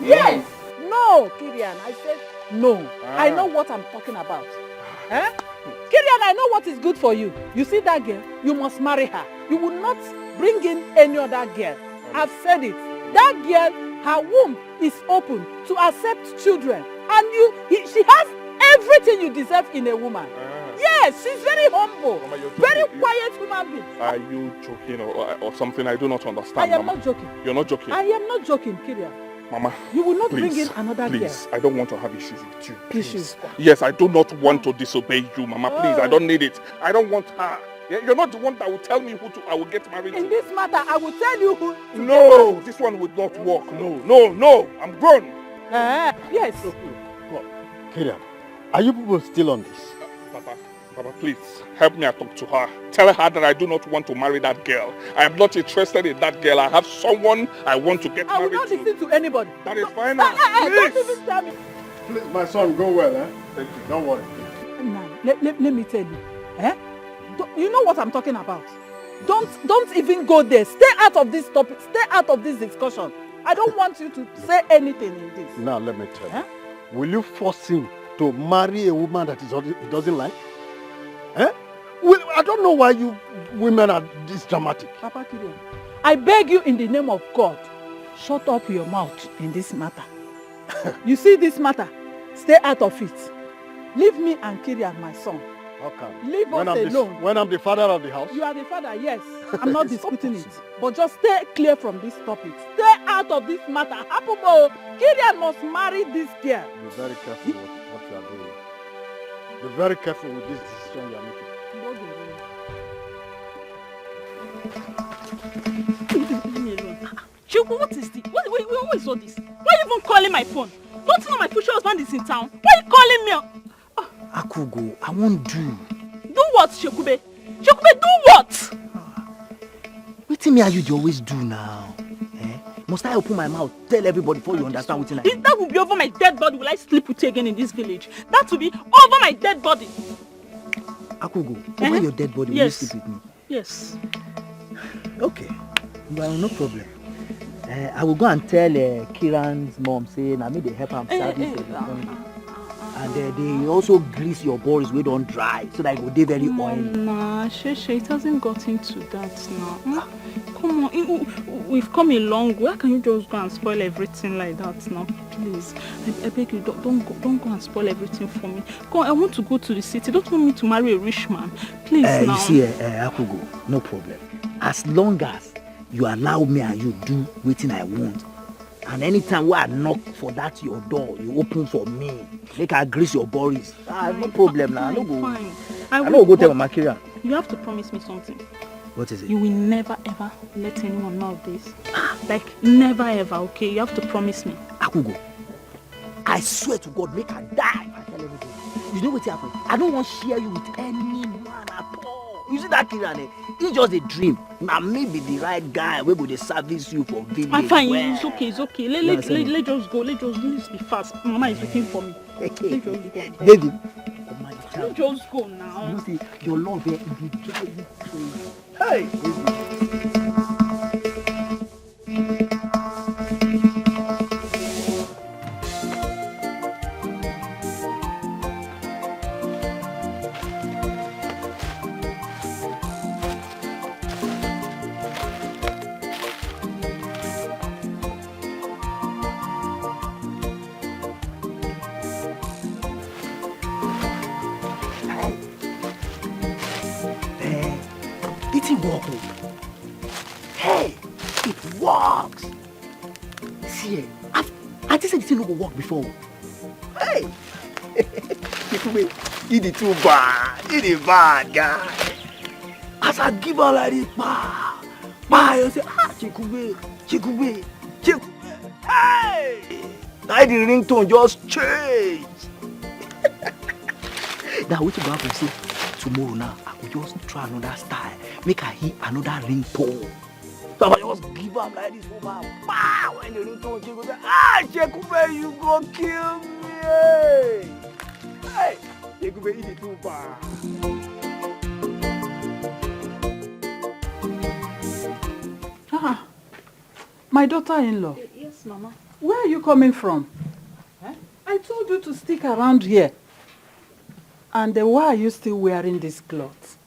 Yes. No, Kirian. I said no. I know what I'm talking about. Eh? Kirian, I know what is good for you. You see that girl? You must marry her. You will not bring in any other girl. I've said it. That girl, her womb is open to accept children. And she has everything you deserve in a woman. Yes, she's very humble. Mama, very quiet human being. Are you joking or something? I do not understand. I am Mama. not joking. You're not joking? I am not joking, Kirian. Mama, you will not please, bring in another please, girl. I don't want to have issues with you. Please. Issues? Yes, I do not want to disobey you, Mama. Please, I don't need it. I don't want her. You're not the one that will tell me who I will get married to. In this matter, I will tell you who. No, this one will not work. No. I'm grown. Yes. Look, Kirian, are you people still on this? Papa, please, help me talk to her. Tell her that I do not want to marry that girl. I am not interested in that girl. I have someone I want to get married to. I will not listen to anybody. That is fine. Don't even tell me. Please, my son, go well, eh? Thank you. Don't worry. Now, let me tell you. Eh? You know what I'm talking about. Don't even go there. Stay out of this topic. Stay out of this discussion. I don't want you to say anything in this. Now, let me tell you. Will you force him to marry a woman that he doesn't like? Eh? Well, I don't know why you women are this dramatic. Papa Kirian, I beg you in the name of God, shut up your mouth in this matter. You see this matter? Stay out of it. Leave me and Kirian, my son. How come? Leave us alone. When I'm the father of the house? You are the father, yes. I'm not disputing it. But just stay clear from this topic. Stay out of this matter. Apumo, Kirian must marry this girl. Be very careful what you are doing. Be very careful with this decision you are making. Leave me alone. Chuku, what is this? What is all this? Why are you even calling my phone? Don't you know my future husband is in town? Why are you calling me? Akugo, I won't do. Do what, Shekube? Shekube, do what? What me are you dey always do now? Must I open my mouth, tell everybody before you understand what I mean? That will be over my dead body. Will I sleep with you again in this village? That will be over my dead body. Akugo, over your dead body, will you sleep with me? Yes. Okay. Well, no problem. I will go and tell Kiran's mom, say, I made the help him service. And they also grease your balls wey don dry so that it go dey very oily. Nah, Sheshe, it hasn't got into that now. Come on, we've come a long way. Why can you just go and spoil everything like that now? Please, I beg you, don't go and spoil everything for me. Come on, I want to go to the city. Don't want me to marry a rich man. Please now. You see, Akugo, no problem. As long as you allow me and you do wetin I want, and anytime when I knock for that your door, you open for me. Make I grease your bodies. No problem now. Fine. I no go tell my Makiria. You have to promise me something. What is it? You will never ever let anyone know of this. Like never ever, okay? You have to promise me. Akugo, I swear to God, make her die if I tell everything. You know what happened? I don't want to share you with any man at all. You see that Kiran, it's just a dream. Now maybe the right guy we go to service you for village. I'm fine. It's okay. Let's just go. Let's be fast. Mama is looking for me. Let's just go. Baby. Let's just go now. You see, your love here is driving crazy. Hey, baby. Hey, it works. See, I just said it didn't work before. Hey, he the too bad. He the bad guy. As I give her like this, you say, Chikube. Hey, now the ringtone just changed. Now what you go happen say tomorrow now? I will just try another style. Make her hear another ringtone. So I just give her like this woman. When the ringtone she go say, Chekube, you go kill me. Hey, Chekube, eat it too bad. My daughter-in-law. Yes, Mama. Where are you coming from? I told you to stick around here. And why are you still wearing this cloth?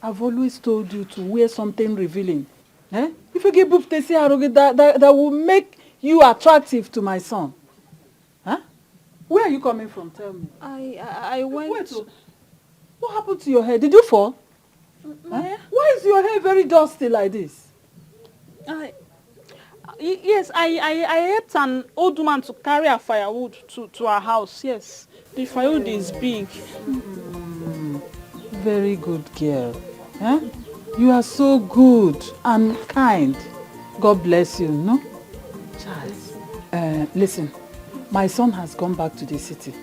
I've always told you to wear something revealing. If you give that will make you attractive to my son. Where are you coming from? Tell me. I went. What happened to your hair? Did you fall? Why is your hair very dusty like this? Yes, I helped an old woman to carry her firewood to her house. Yes, the firewood is big. Very good girl. You are so good and kind. God bless you, no? Child. Listen, my son has gone back to the city.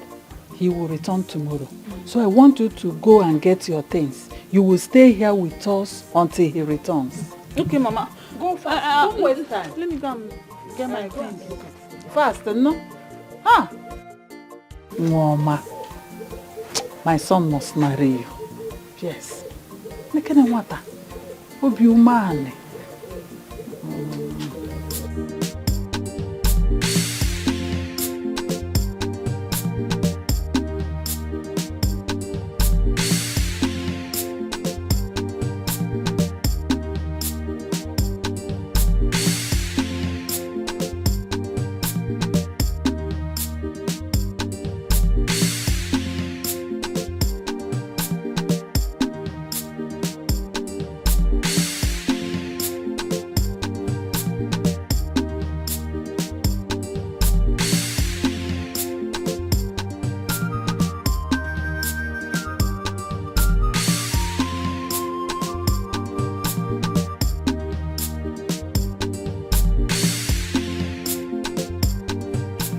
He will return tomorrow. So I want you to go and get your things. You will stay here with us until he returns. Okay, Mama. Go fast. Don't waste time. Let me go and get my things. Fast, no? Mama, my son must marry you. Yes. Nekene nwata. Obi umane.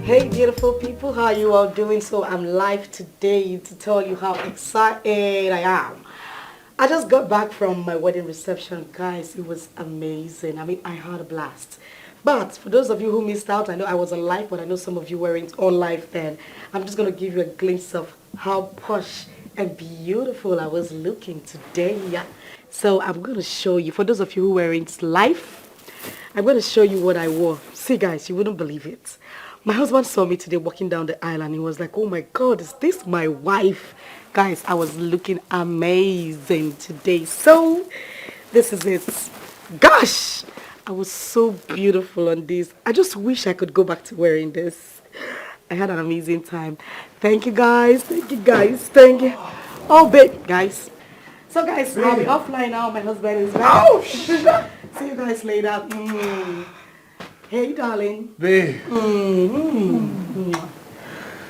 Hey beautiful people, how you all doing? So I'm live today to tell you how excited I am. I just got back from my wedding reception, guys. It was amazing. I mean, I had a blast. But for those of you who missed out, I know I was on live, but I know some of you weren't on live then. I'm just going to give you a glimpse of how posh and beautiful I was looking today. So I'm going to show you, for those of you who weren't live, I'm going to show you what I wore. See guys, you wouldn't believe it. My husband saw me today walking down the aisle and he was like, oh my God, is this my wife? Guys, I was looking amazing today. So, this is it. Gosh, I was so beautiful on this. I just wish I could go back to wearing this. I had an amazing time. Thank you guys. Thank you guys. Thank you. Oh, babe, guys. So guys, I'll be offline now. My husband is back. Ouch. See you guys later. Hey, darling. Babe.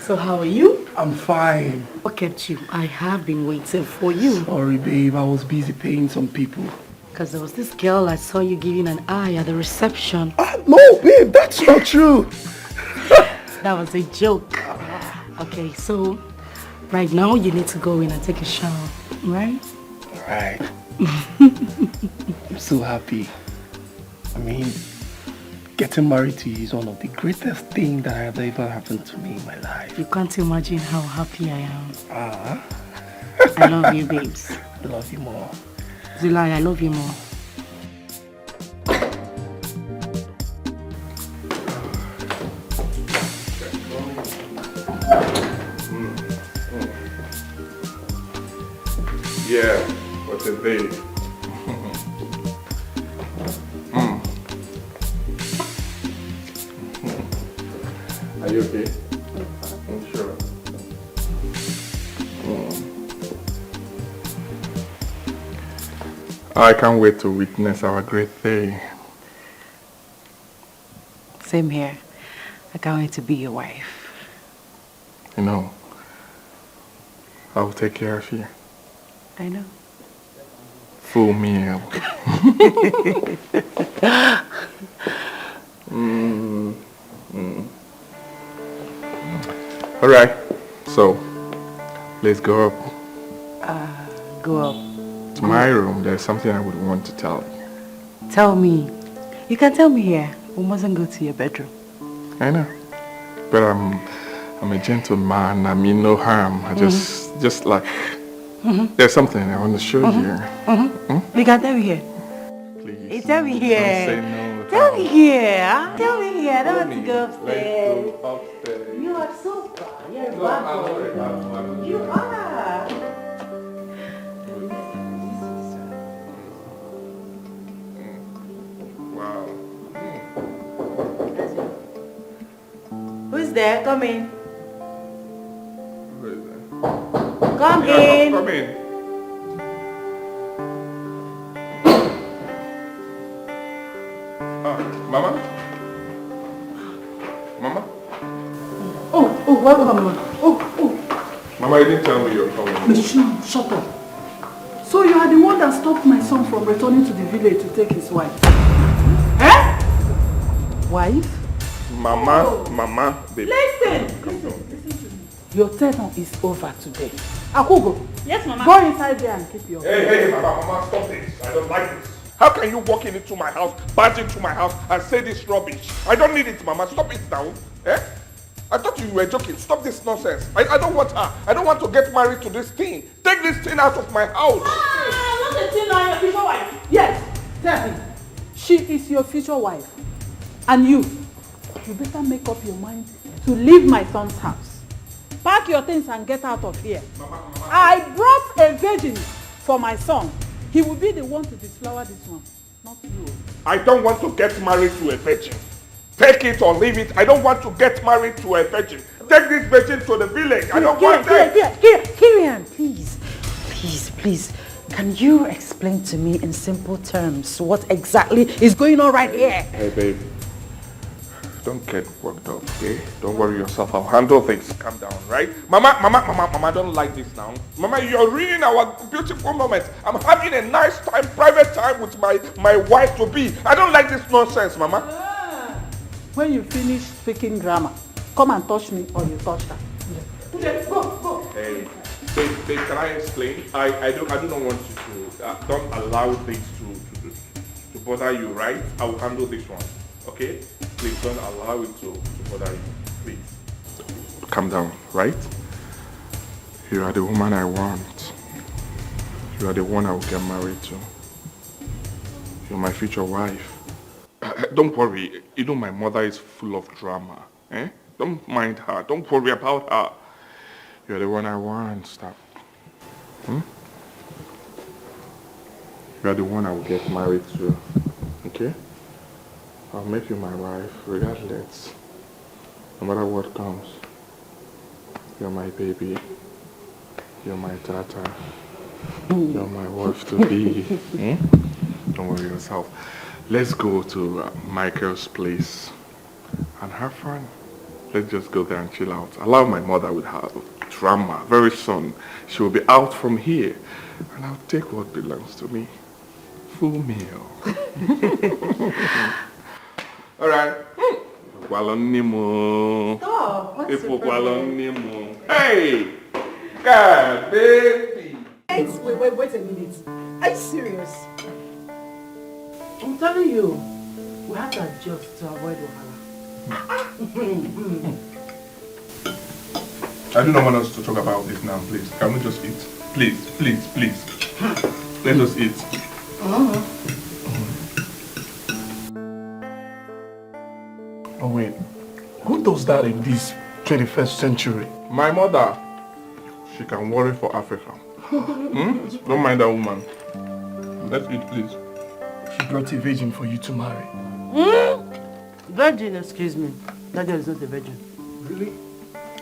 So how are you? I'm fine. What kept you? I have been waiting for you. Sorry, babe. I was busy paying some people. Because there was this girl I saw you giving an eye at the reception. No, babe. That's not true. That was a joke. Okay, so right now you need to go in and take a shower, right? Right. I'm so happy. I mean, getting married to you is one of the greatest things that have ever happened to me in my life. You can't imagine how happy I am. Ah. I love you, babes. I love you more. Zulai, I love you more. Yeah, what a day. Are you okay? I'm sure. I can't wait to witness our great day. Same here. I can't wait to be your wife. You know, I'll take care of you. I know. Fool me up. All right, so let's go up. Go up. To my room. There's something I would want to tell you. Tell me. You can tell me here. We mustn't go to your bedroom. I know, but I'm a gentleman. I mean no harm. I just like there's something I want to show you. You can tell me here. Please. Hey, tell me here. Don't say no. Tell me here. Huh? Tell me here. I don't want to go upstairs. Let's go upstairs. You are so bad. You're a No, bad I'm boy. not. You are. Wow. Who's there? Come in. Who is that? Come Yeah, in. come in. Mama? Mama? Oh, welcome, ma. Oh. Mama, you didn't tell me you're coming. Michelle, shut up. So you are the one that stopped my son from returning to the village to take his wife? Eh? Wife? Mama, baby. Listen to me. Your tenure is over today. Akugo. Yes, Mama. Go inside there and keep your... Hey, Mama, stop this. I don't like this. How can you walk into my house, barge into my house, and say this rubbish? I don't need it, Mama. Stop it now. Eh? I thought you were joking. Stop this nonsense. I don't want her. I don't want to get married to this thing. Take this thing out of my house. Ah, not a thing now, your future wife. Yes, tell him. She is your future wife. And you better make up your mind to leave my son's house. Pack your things and get out of here. Mama. I brought a virgin for my son. He will be the one to disflower this one, not you. I don't want to get married to a virgin. Take it or leave it. I don't want to get married to a virgin. Take this virgin to the village. I don't want that. Kirian, please. Can you explain to me in simple terms what exactly is going on right here? Hey, babe. Don't get worked up, okay? Don't worry yourself. I'll handle things. Calm down, right? Mama, I don't like this now. Mama, you're ruining our beautiful moment. I'm having a nice time, private time with my wife-to-be. I don't like this nonsense, Mama. When you finish speaking grammar, come and touch me or you touch her. Go. Hey, babe, can I explain? I do not want you to, don't allow things to bother you, right? I will handle this one, okay? Please don't allow it to bother you, please. Calm down, right? You are the woman I want. You are the one I will get married to. You're my future wife. Don't worry, you know my mother is full of drama, eh? Don't mind her. Don't worry about her. You're the one I want. Stop. You're the one I will get married to. Okay? I'll make you my wife regardless. No matter what comes. You're my baby. You're my daughter. You're my wife to be. Don't worry yourself. Let's go to Michael's place and have fun. Let's just go there and chill out. Allow my mother with her drama. Very soon, she will be out from here. And I'll take what belongs to me. Full meal. Alright. Stop. What's the problem? Hey! God, baby! Wait a minute. Are you serious? I'm telling you, we have to adjust to avoid wahala. I do not want us to talk about this now, please. Can we just eat? Please, please, please. Let us eat. Oh wait, who does that in this 21st century? My mother. She can worry for Africa. Don't mind that woman. Let's eat, please. She brought a virgin for you to marry. Virgin, excuse me. That girl is not a virgin. Really?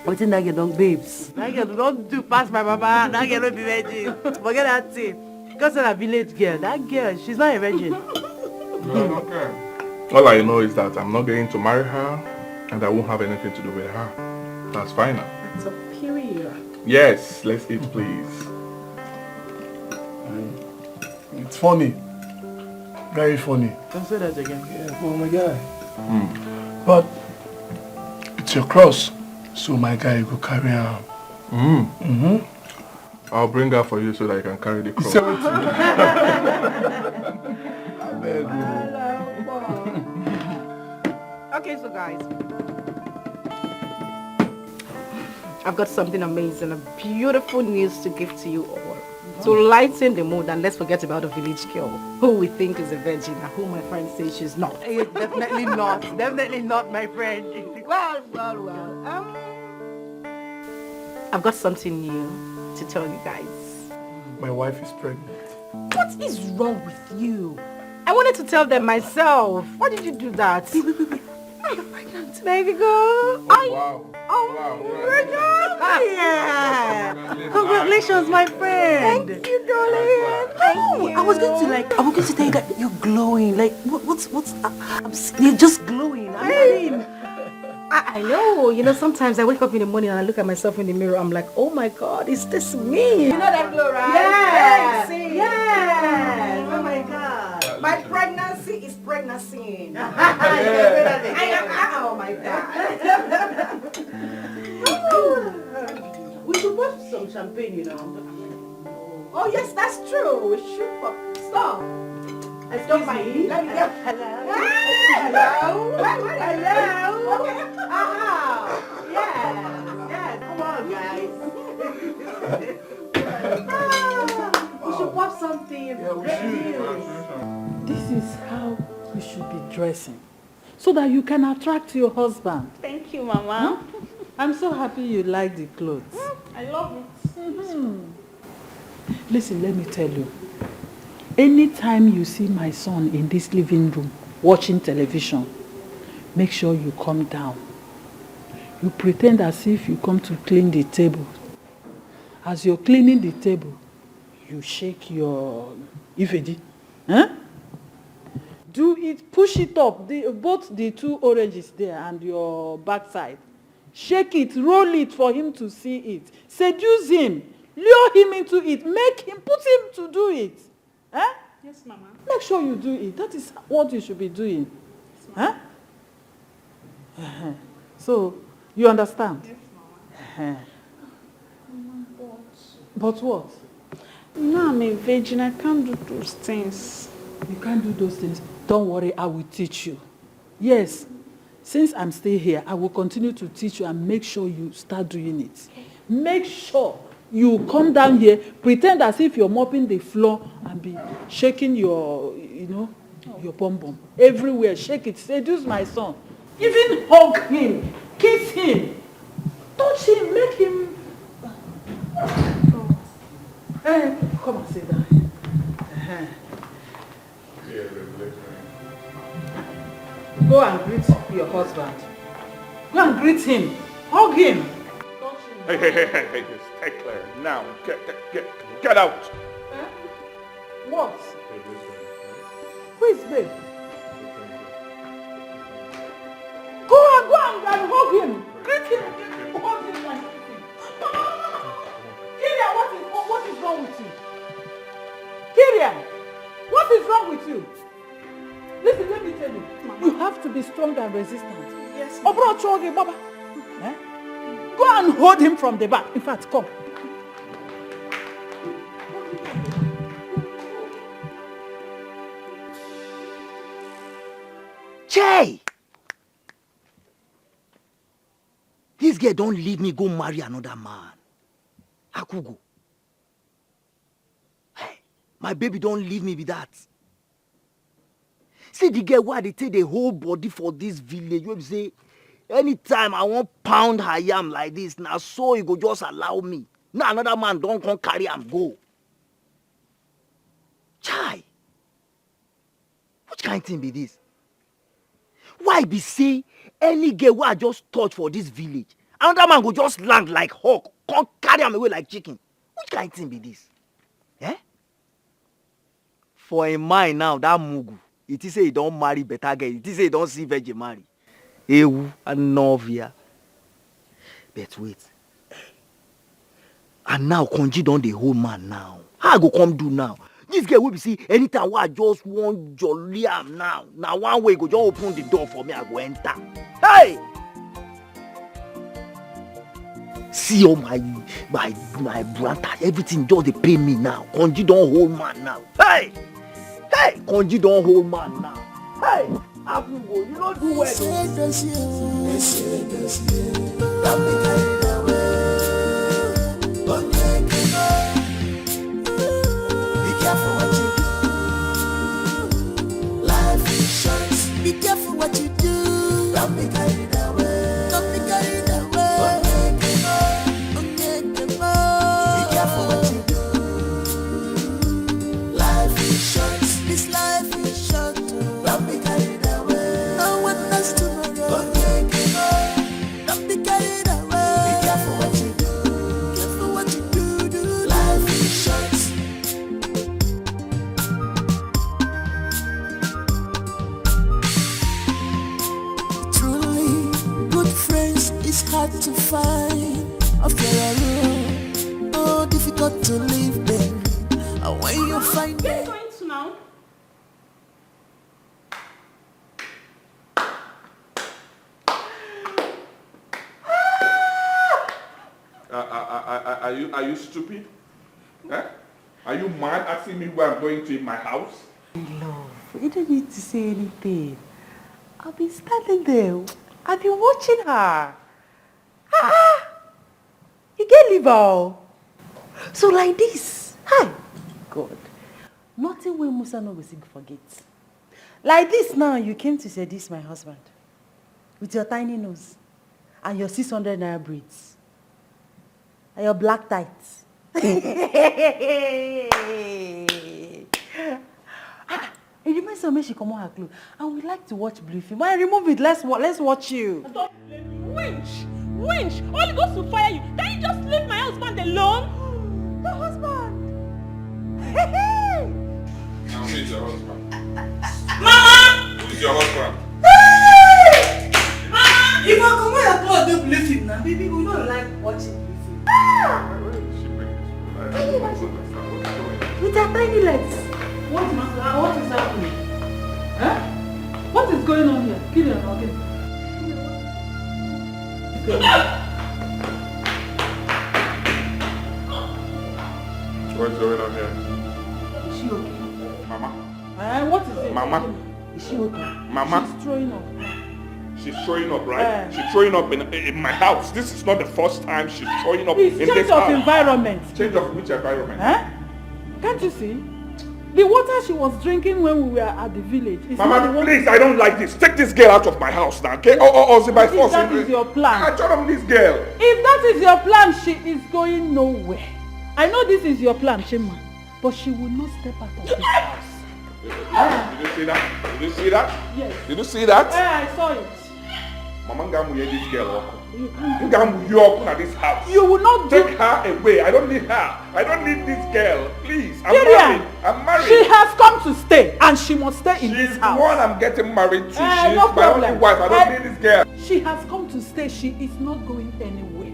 What in that girl don't babes? That girl don't do pass my papa. That girl don't be virgin. Forget that thing. Because of a village girl. That girl, she's not a virgin. No, I don't care. All I know is that I'm not going to marry her and I won't have anything to do with her. That's fine now. That's a period. Yes, let's eat, please. It's funny. Very funny. Don't say that again. Yeah, oh my guy. But it's your cross, so my guy will carry her. I'll bring her for you so that I can carry the cross. Okay, so guys, I've got something amazing, a beautiful news to give to you all. To lighten the mood, and let's forget about the village girl who we think is a virgin and who my friend says she's not. Definitely not. Definitely not, my friend. Well. I've got something new to tell you guys. My wife is pregnant. What is wrong with you? I wanted to tell them myself. Why did you do that? Wait. You're pregnant. Baby girl. Wow. Yeah. Congratulations, my friend. Thank you, darling. Thank you. I was going to tell you that you're glowing. Like, what's you're just glowing. I know. You know, sometimes I wake up in the morning and I look at myself in the mirror. I'm like, oh my God, is this me? You know that glow, right? Yes. Yes. Oh my God. My pregnancy is pregnancy. Oh my God. We should put some champagne, you know. Oh yes, that's true. We should stop. Excuse me. Let me get. Hello. Hello. Okay. Yes. Come on, guys. We should pop something. Yeah, we should. This is how you should be dressing, so that you can attract your husband. Thank you, Mama. I'm so happy you like the clothes. I love it. Listen, let me tell you. Anytime you see my son in this living room watching television, make sure you come down. You pretend as if you come to clean the table. As you're cleaning the table, you shake your ifedi. Huh? Do it, push it up, both the two oranges there and your backside. Shake it, roll it for him to see it. Seduce him, lure him into it, put him to do it. Huh? Yes, Mama. Make sure you do it. That is what you should be doing. Yes, Mama. Huh? So, you understand? Yes, Mama. But what? No, I'm a virgin. I can't do those things. You can't do those things. Don't worry, I will teach you. Yes, since I'm still here, I will continue to teach you and make sure you start doing it. Make sure you come down here, pretend as if you're mopping the floor and be shaking your, your bum bum. Everywhere, shake it. Seduce my son. Even hug him, kiss him. Touch him, make him... Hey, come and sit down. Go and greet your husband. Go and greet him. Hug him. Hey, stay clear. Now, get out. What? Who is babe? Go and hug him. Greet him. Hug him and greet him. Kyrian, what is wrong with you? Kyrian, what is wrong with you? Listen, let me tell you. You have to be strong and resistant. Yes. Baba. Go and hold him from the back. In fact, come. Che! This girl don't leave me go marry another man. Akugo. Hey, my baby don't leave me with that. See the girl why they take the whole body for this village. You say, anytime I want pound her yam like this, now so you go just allow me. Now another man don't come carry and go. Chai! Which kind of thing be this? Why be say any girl who I just touch for this village, another man go just land like hawk, come carry him away like chicken? Which kind of thing be this? Eh? For a mind now, that mugu, it is say he don't marry better girl, it is say he don't see virgin marry. Ewu and Novia. But wait. And now Konji don the whole man now. How I go come do now? This girl will be see anytime I just want jolly am now. Now one way go just open the door for me, I go enter. Hey! See all my brother, everything just they pay me now. Konji don hold man now. Hey! Hey! Konji don hold man now. Hey! Abugo, you don't do well. Be careful what you do. Life is short. Be careful what you do. Don't be carried away. Don't be carried away. Be careful what you do. Life is short. This life is short. Don't be carried away. No one knows tomorrow. Don't be carried away. Be careful what you do. Careful what you do. Life is short. Truly, good friends is hard to find. After a road, oh, difficult to live them. And when you find them. Going to now? Are you stupid? Eh? Are you mad asking me where I'm going to in my house? Love, you don't need to say anything. I've been standing there. I've been watching her. You can't leave her. So like this. Hi. God. Nothing will Musa no go forget. Like this now, you came to seduce my husband. With your tiny nose. And your 600 naira braids. And your black tights. It reminds me when she come on her clothes. And we like to watch blue film. Why remove it? Let's watch you. Don't blame me. Winch! All goes to fire you. Can you just leave my husband alone? Your husband! Now who is your husband? Mama! Who is your husband? Mama! If I come on your clothes, don't blue film now. Baby, we don't like watching blue film. With her tiny legs. What is happening? Huh? What is going on here? Kyrian, okay. What's going on here? Is she okay? Mama? What is it? Mama? Is she okay? Mama? She's throwing up. She's throwing up, right? She's throwing up in my house. This is not the first time she's throwing up It's in change this of house. environment. Change of which environment? Huh? Can't you see? The water she was drinking when we were at the village is not the Mama, water. please, I don't like this. Take this girl out of my house now, okay? Or is it by force? If that is your plan. I told him this girl. If that is your plan, she is going nowhere. I know this is your plan, Chima, but she will not step out of this house. Did you see that? Did you see that? Yes. Did you see that? Yeah, I saw it. Mama, I'm going to this girl. I'm going to this house. You will not take her away. I don't need her. I don't need this girl. Please. I'm Vivian, married. I'm married. She has come to stay and she must stay in this house. She's the one I'm getting married to. She's no my only wife. I don't need this girl. She has come to stay. She is not going anywhere.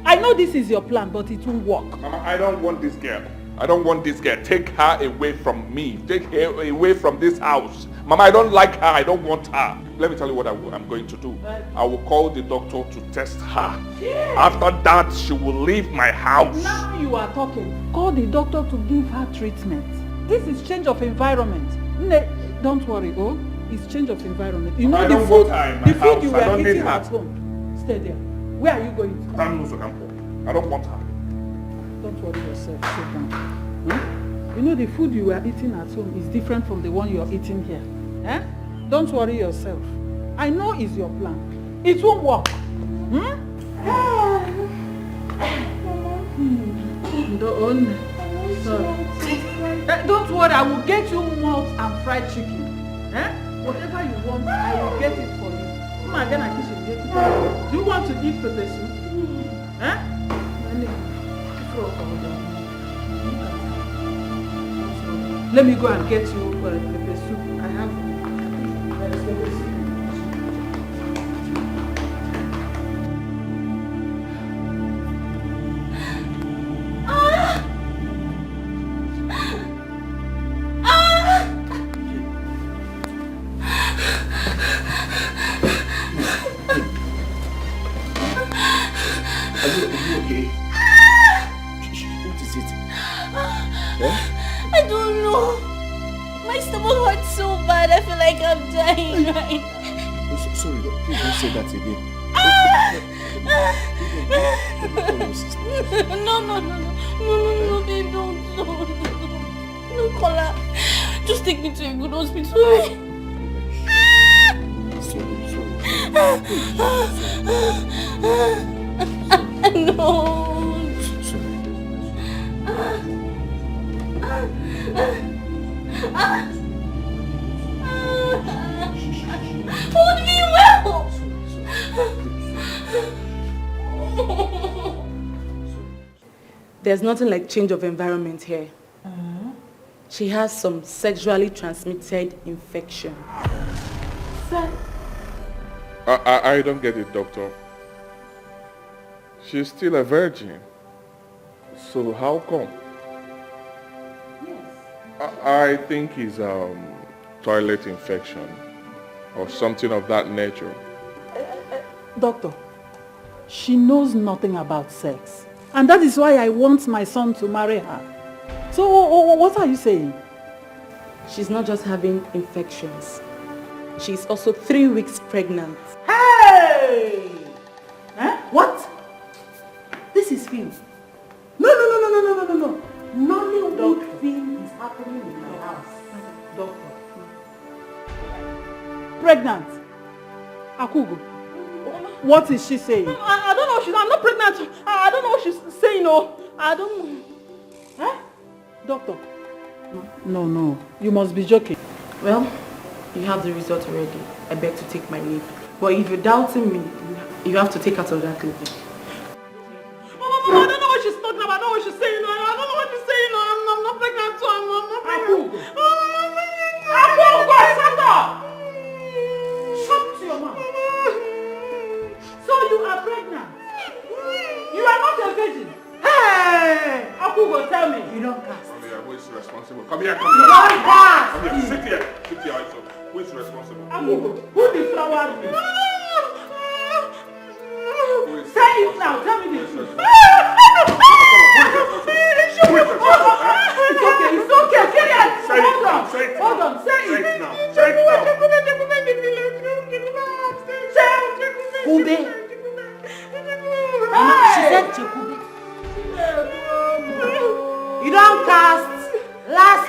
I know this is your plan, but it won't work. Mama, I don't want this girl. I don't want this girl. Take her away from me. Take her away from this house. Mama, I don't like her. I don't want her. Let me tell you what I'm going to do. I will call the doctor to test her. Yes. After that, she will leave my house. Now you are talking. Call the doctor to give her treatment. This is change of environment. Don't worry, oh. It's change of environment. You know I the don't food, want her in my the food house. you I don't were need eating her. at home. Stay there. Where are you going to? I don't want her. Don't worry yourself. Sit down. You know the food you were eating at home is different from the one you are eating here. Eh? Don't worry yourself. I know it's your plan. It won't work. Don't worry, I will get you malt and fried chicken. Eh? Whatever you want, I will get it for you. Come again, I kitchen get it for you. Do you want to eat pepper soup? Eh? Let me go and get you pepper soup. I have pepper soup. I don't know. My stomach hurts so bad. I feel like I'm dying right now. Sorry, please don't say that again. No, babe, don't. No, Kola. Just take me to a good hospital. No. Hold me well. There's nothing like change of environment here. She has some sexually transmitted infection. I don't get it, doctor. She's still a virgin. So how come? I think it's toilet infection or something of that nature. Doctor, she knows nothing about sex. And that is why I want my son to marry her. So what are you saying? She's not just having infections. She's also 3 weeks pregnant. Hey! What? This is film. No. Nollywood film is happening in my house. Doctor. Pregnant. Akugo. What is she saying? I don't know. I'm not pregnant. I don't know what she's saying. No, I don't know. Doctor. No. You must be joking. Well, you have the result already. I beg to take my leave. But if you're doubting me, you have to take out of that clip. Mama, I don't know what she's talking about. I don't know what she's saying. I don't know what she's saying. I'm not pregnant too. I'm not pregnant. Akugo, shut up! Shut your mouth. So you are pregnant? You are not a virgin? Hey! Akugo, tell me. You don't cast. Who is responsible? Come here. You don't cast. Come here, sit here. Who is responsible? Akugo, who deflowered me? Say it now, tell me the truth. It's okay, say it. Hold on, say it. Now. Say it now. Kube. She said Chekube. You don't cast. Last.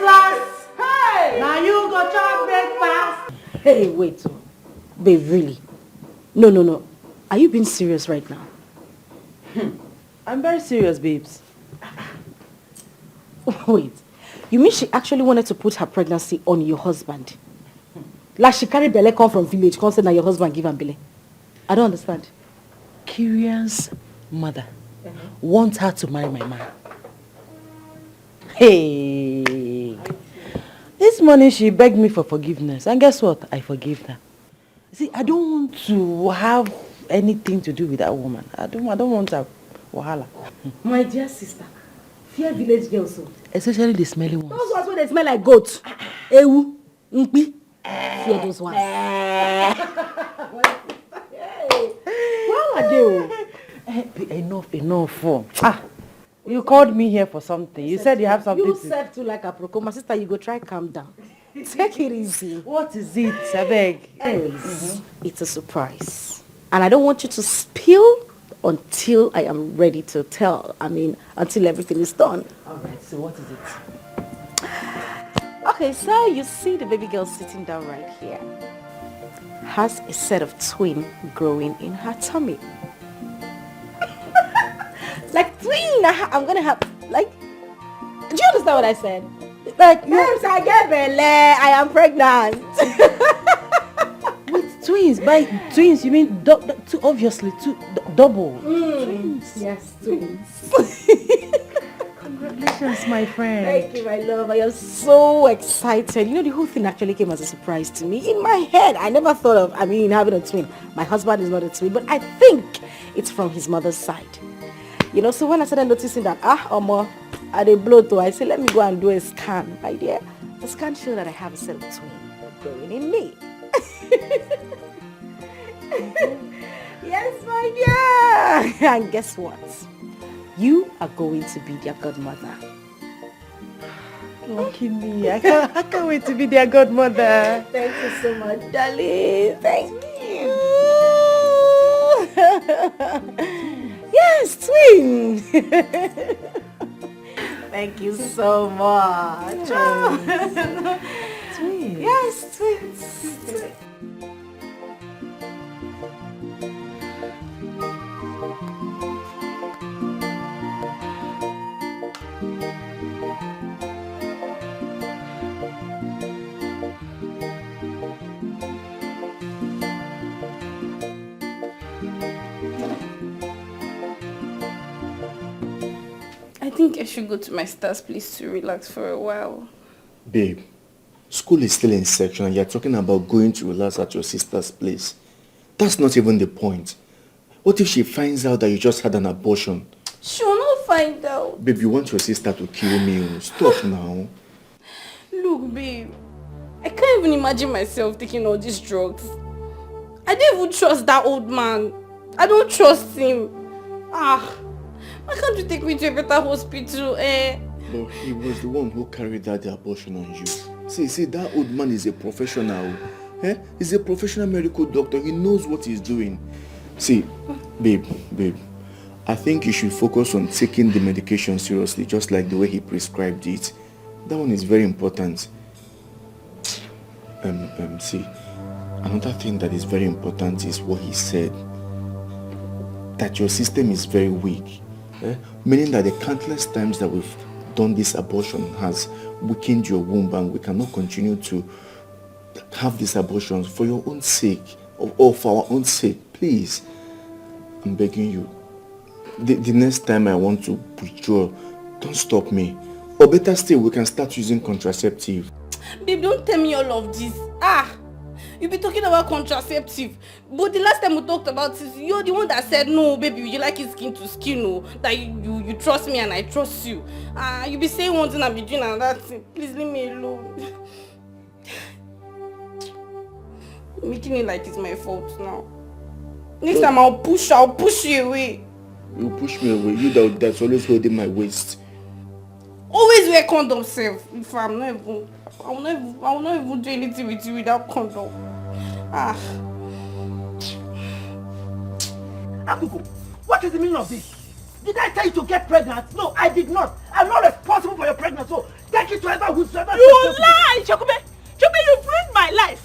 Hey, wait. Babe, really? No. Are you being serious right now? I'm very serious, babes. Wait. You mean she actually wanted to put her pregnancy on your husband? Like she carried belle come from village, come say that your husband give her belle. I don't understand. Kirian's mother wants her to marry my man. Hey. This morning she begged me for forgiveness. And guess what? I forgave her. See, I don't want to have anything to do with that woman. I don't want her wahala. My dear sister, fear village girls. So. Especially the smelly ones. Those ones where they smell like goat. Ewu, nkpi. Fear those ones. How are they? Enough. You called me here for something. You said you have something you to... You said to like a proco. My sister, you go try calm down. Take it easy. What is it, Sabeg? It's a surprise. And I don't want you to spill until I am ready to tell. I mean, until everything is done. Alright, so what is it? Okay, so you see the baby girl sitting down right here. Has a set of twins growing in her tummy. Like twin, I'm gonna have, like, do you understand what I said? Like, yes, I get belle, I am pregnant. With twins, by twins you mean obviously double. Twins. Yes, twins. Congratulations, my friend. Thank you, my love. I am so excited. You know, the whole thing actually came as a surprise to me. In my head, I never thought of, having a twin. My husband is not a twin, but I think it's from his mother's side. You know, so when I started noticing that, Omo, I did blow too, I said, let me go and do a scan, my dear. The scan showed that I have a set of twins growing in me. Yes, my dear. And guess what? You are going to be their godmother. Lucky me. I can't wait to be their godmother. Thank you so much, darling. Thank you. Yes, twin. Thank you so much. Twins. Yes, twins. I think I should go to my sister's place to relax for a while. Babe, school is still in section and you're talking about going to relax at your sister's place. That's not even the point. What if she finds out that you just had an abortion? She will not find out. Babe, you want your sister to kill me. Stop now. Look, babe. I can't even imagine myself taking all these drugs. I don't even trust that old man. I don't trust him. Why can't you take me to a better hospital, But he was the one who carried out the abortion on you. See, that old man is a professional. He's a professional medical doctor. He knows what he's doing. See, babe, I think you should focus on taking the medication seriously, just like the way he prescribed it. That one is very important. See, another thing that is very important is what he said. That your system is very weak. Meaning that the countless times that we've done this abortion has weakened your womb and we cannot continue to have these abortions for your own sake or for our own sake. Please, I'm begging you. The next time I want to withdraw, don't stop me. Or better still, we can start using contraceptive. Babe, don't tell me all of this. You've been talking about contraceptive. But the last time we talked about it, you're the one that said, no, baby, you like it skin to skin, no. That you trust me and I trust you. You be saying one thing and be doing another thing. Please leave me alone. Making it like it's my fault now. Next time I'll push you away. You push me away. You that's always holding my waist. Always wear condom, self. If I will not even do anything with you without condom. Akuku, what is the meaning of this? Did I tell you to get pregnant? No, I did not. I'm not responsible for your pregnancy, so take it to whosoever. You lie, Chokube! Chokube, you've ruined my life!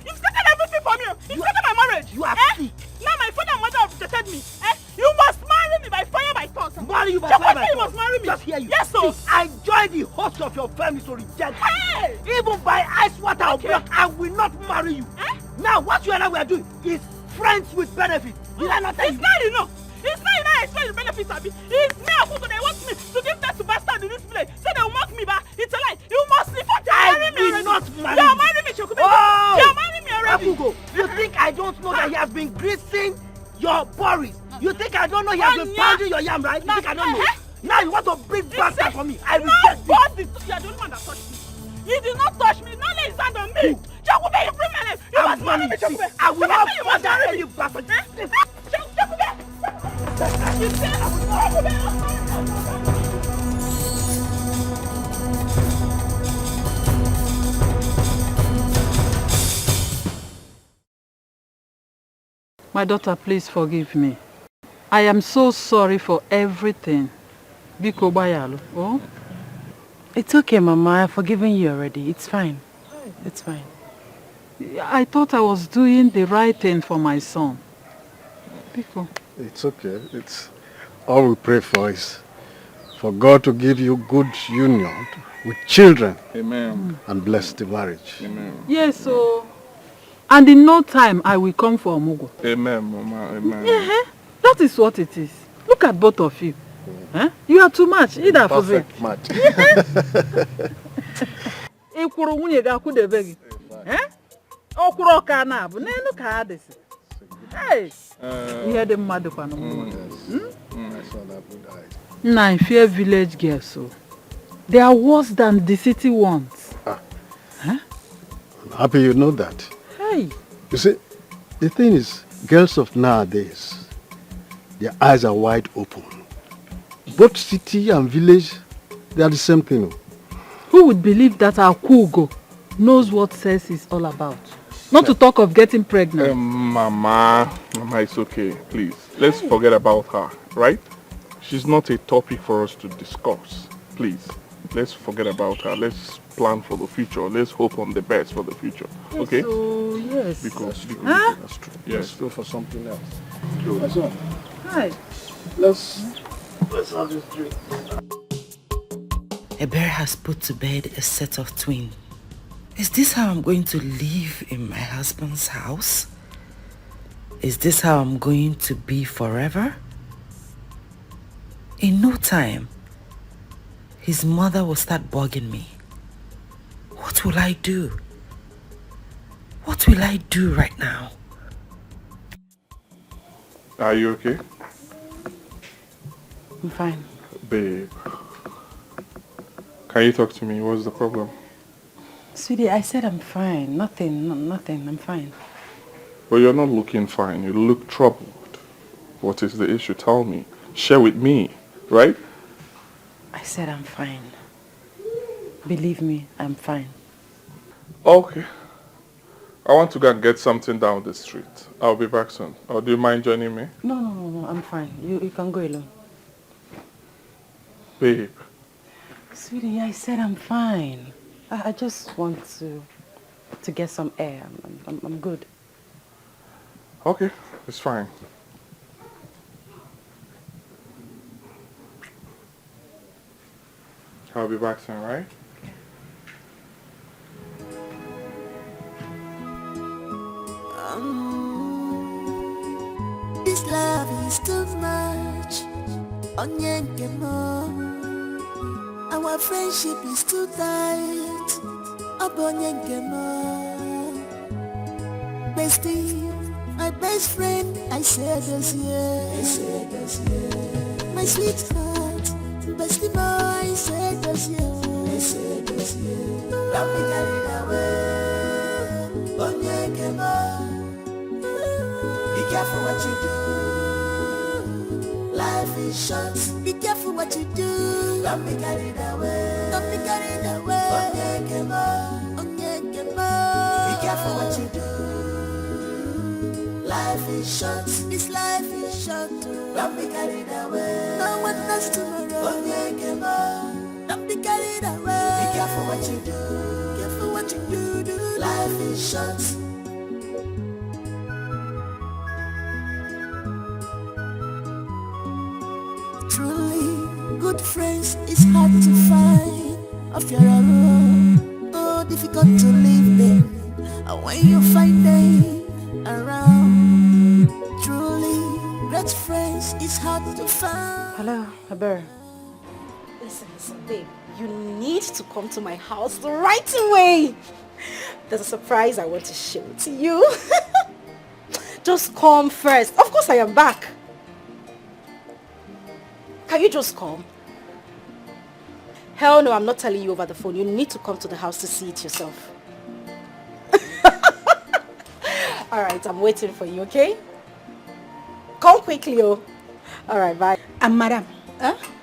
You've of your family to reject you. Even by ice water or block, I will not marry you. Now, what you and I were doing is friends with benefit. Did I not tell you? It's not enough. It's not enough to explain the benefits of it. It's me who they want me to give birth to bastard in this place. So they will mock me back. It's a lie. You must leave for marry me already. Not marry you. You're marrying me, Shokube. Oh! You're marrying me already. Akugo, you think I don't know that he has been greasing your porridge? You think I don't know he has been pounding your yam, right? You think I don't know? Now you want to bring bastard for me. I reject this. You are the only one that touched me. You did not touch me. None is hand on me. Shokube, you bring my name. You must marry me, Shokube. I will not further any bastard. Shokube. You said I will not. My daughter, please forgive me. I am so sorry for everything. Biko bayalo. Oh? It's okay, Mama. I've forgiven you already. It's fine. It's fine. I thought I was doing the right thing for my son. Biko. It's okay. It's all we pray for is for God to give you good union with children. Amen. And bless the marriage. Amen. Yes, so... And in no time, I will come for Omugo. Amen, Mama. Amen. Yeah, that is what it is. Look at both of you. Huh? You are too much. Perfect match. Now, I fear village girls, so they are worse than the city ones. Huh? I'm happy you know that. Hey. You see, the thing is, girls of nowadays, their eyes are wide open. Both city and village, they are the same thing. Who would believe that our Kugo knows what sex is all about? Not to talk of getting pregnant. Mama, it's okay, please. Let's forget about her, right? She's not a topic for us to discuss. Please, let's forget about her. Let's plan for the future. Let's hope on the best for the future. Okay? So, yes. Because huh? That's true. Yes. Let's go for something else. Good. Hi. Let's have this drink. A bear has put to bed a set of twins. Is this how I'm going to live in my husband's house? Is this how I'm going to be forever? In no time, his mother will start bugging me. What will I do? What will I do right now? Are you okay? I'm fine. Babe, can you talk to me? What's the problem? Sweetie, I said I'm fine. Nothing. I'm fine. Well, you're not looking fine. You look troubled. What is the issue? Tell me. Share with me, right? I said I'm fine. Believe me, I'm fine. Okay. I want to go and get something down the street. I'll be back soon. Or do you mind joining me? No. I'm fine. You can go alone. Babe. Sweetie, I said I'm fine. I just want to get some air. I'm good. Okay, it's fine. I'll be back soon, right? This love is too much. Our friendship is too tight. Bestie, my best friend, I said this year. My sweetheart, bestie boy, I said this year. Don't be carried away. Be careful what you do. Life is short. Be careful what you do. Don't be carried away. Don't be carried away. Be careful what you do. Life is short. This life is short. Don't be carried away. No one knows tomorrow. Don't be carried away. Be careful what you do. Careful what you do. Life is short. Truly, good friends is hard to find. of your own. Oh, difficult to live them. And when you find them around, truly, great friends is hard to find. Hello, Haber. Listen, babe. You need to come to my house right away. There's a surprise I want to show to you. Just come first. Of course I am back. Can you just come? Hell no, I'm not telling you over the phone. You need to come to the house to see it yourself. Alright, I'm waiting for you, okay? Come quickly, oh. Alright, bye. Madam,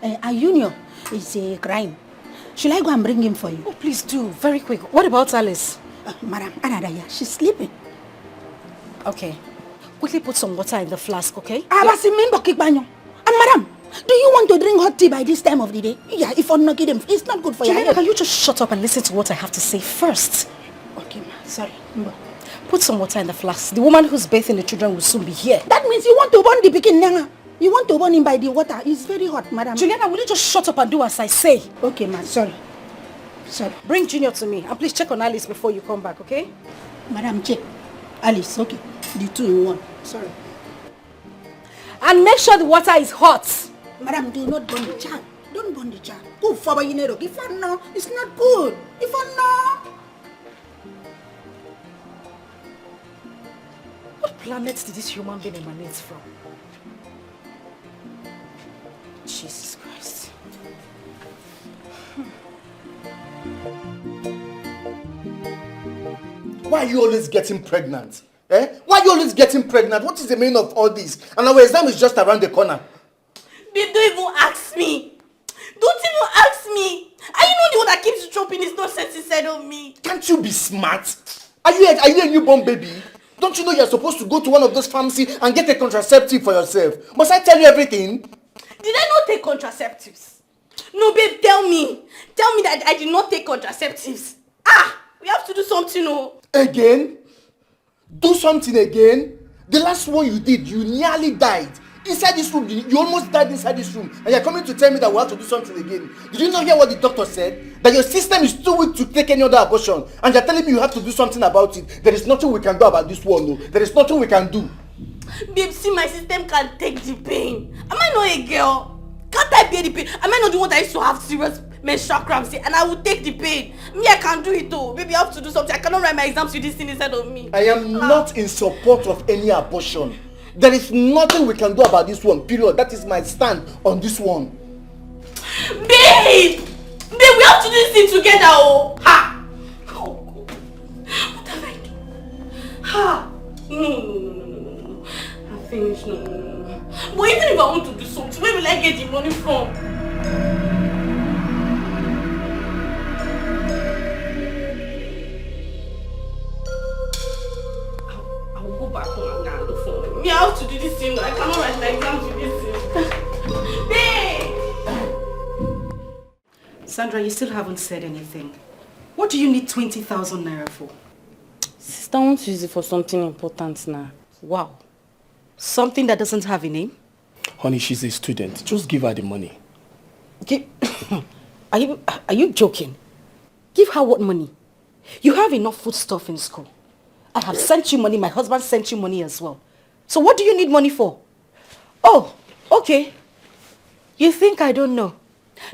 a union is a crime. Should I go and bring him for you? Oh, please do. Very quick. What about Alice? Madam, Anadaya, she's sleeping. Okay. Quickly put some water in the flask, okay? And madam, do you want to drink hot tea by this time of the day? Yeah, if I'm not kidding, it's not good for you. Can you just shut up and listen to what I have to say first? Okay, ma. Sorry. Put some water in the flask. The woman who's bathing the children will soon be here. That means you want to burn the pikin nanga. You want to burn him by the water. It's very hot, madam. Juliana, will you just shut up and do as I say? Okay, ma. Sorry. Bring Junior to me. And please check on Alice before you come back, okay? Madam, check. Alice, okay. The 2 in 1. Sorry. And make sure the water is hot. Madam, do not burn the child. Don't burn the child. Go forward, you know. If I know, it's not good. If I know. What planet did this human being emanate from? Jesus Christ. Why are you always getting pregnant? Why are you always getting pregnant? What is the meaning of all this? And our exam is just around the corner. Babe, don't even ask me. Don't even ask me. Are you not the one that keeps dropping his nonsense inside of me? Can't you be smart? Are you a newborn baby? Don't you know you're supposed to go to one of those pharmacies and get a contraceptive for yourself? Must I tell you everything? Did I not take contraceptives? No, babe, tell me. Tell me that I did not take contraceptives. We have to do something, oh. Again? Do something again? The last one you did, you nearly died. Inside this room, you almost died inside this room. And you're coming to tell me that we have to do something again. Did you not hear what the doctor said? That your system is too weak to take any other abortion. And you're telling me you have to do something about it. There is nothing we can do about this one, no. There is nothing we can do. Babe, see, my system can take the pain. Am I not a girl? Can't I bear the pain? Am I not the one that used to have serious menstrual cramps? And I will take the pain. Me, I can do it though. Baby, I have to do something. I cannot write my exams with this thing inside of me. I am not in support of any abortion. There is nothing we can do about this one, period. That is my stand on this one. Babe! Babe, we have to do this thing together, oh! Ha! Oh, God. What have I done? Ha! No. I'm finished, no. But even if I want to do something, where will I get the money from? I will go back home and get the phone. Me, I have to do this thing. I cannot write my exams with this thing. Babe! Sandra, you still haven't said anything. What do you need 20,000 naira for? Sister, I want to use it for something important now. Wow. Something that doesn't have a name? Honey, she's a student. Just give her the money. Are you joking? Give her what money? You have enough food stuff in school. I have sent you money. My husband sent you money as well. So what do you need money for? Oh, okay. You think I don't know?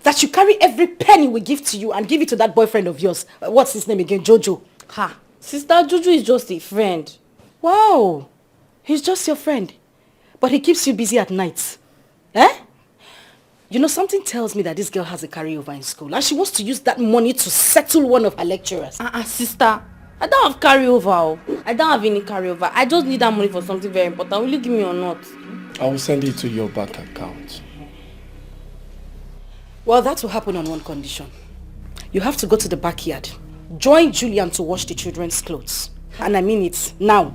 That you carry every penny we give to you and give it to that boyfriend of yours. What's his name again? Jojo. Ha! Sister, Jojo is just a friend. Wow. He's just your friend. But he keeps you busy at night. Eh? You know, something tells me that this girl has a carryover in school. And she wants to use that money to settle one of her lecturers. Sister, I don't have carryover. I don't have any carryover. I just need that money for something very important. Will you give me or not? I will send it to your bank account. Well, that will happen on one condition. You have to go to the backyard. Join Julian to wash the children's clothes. And I mean it now.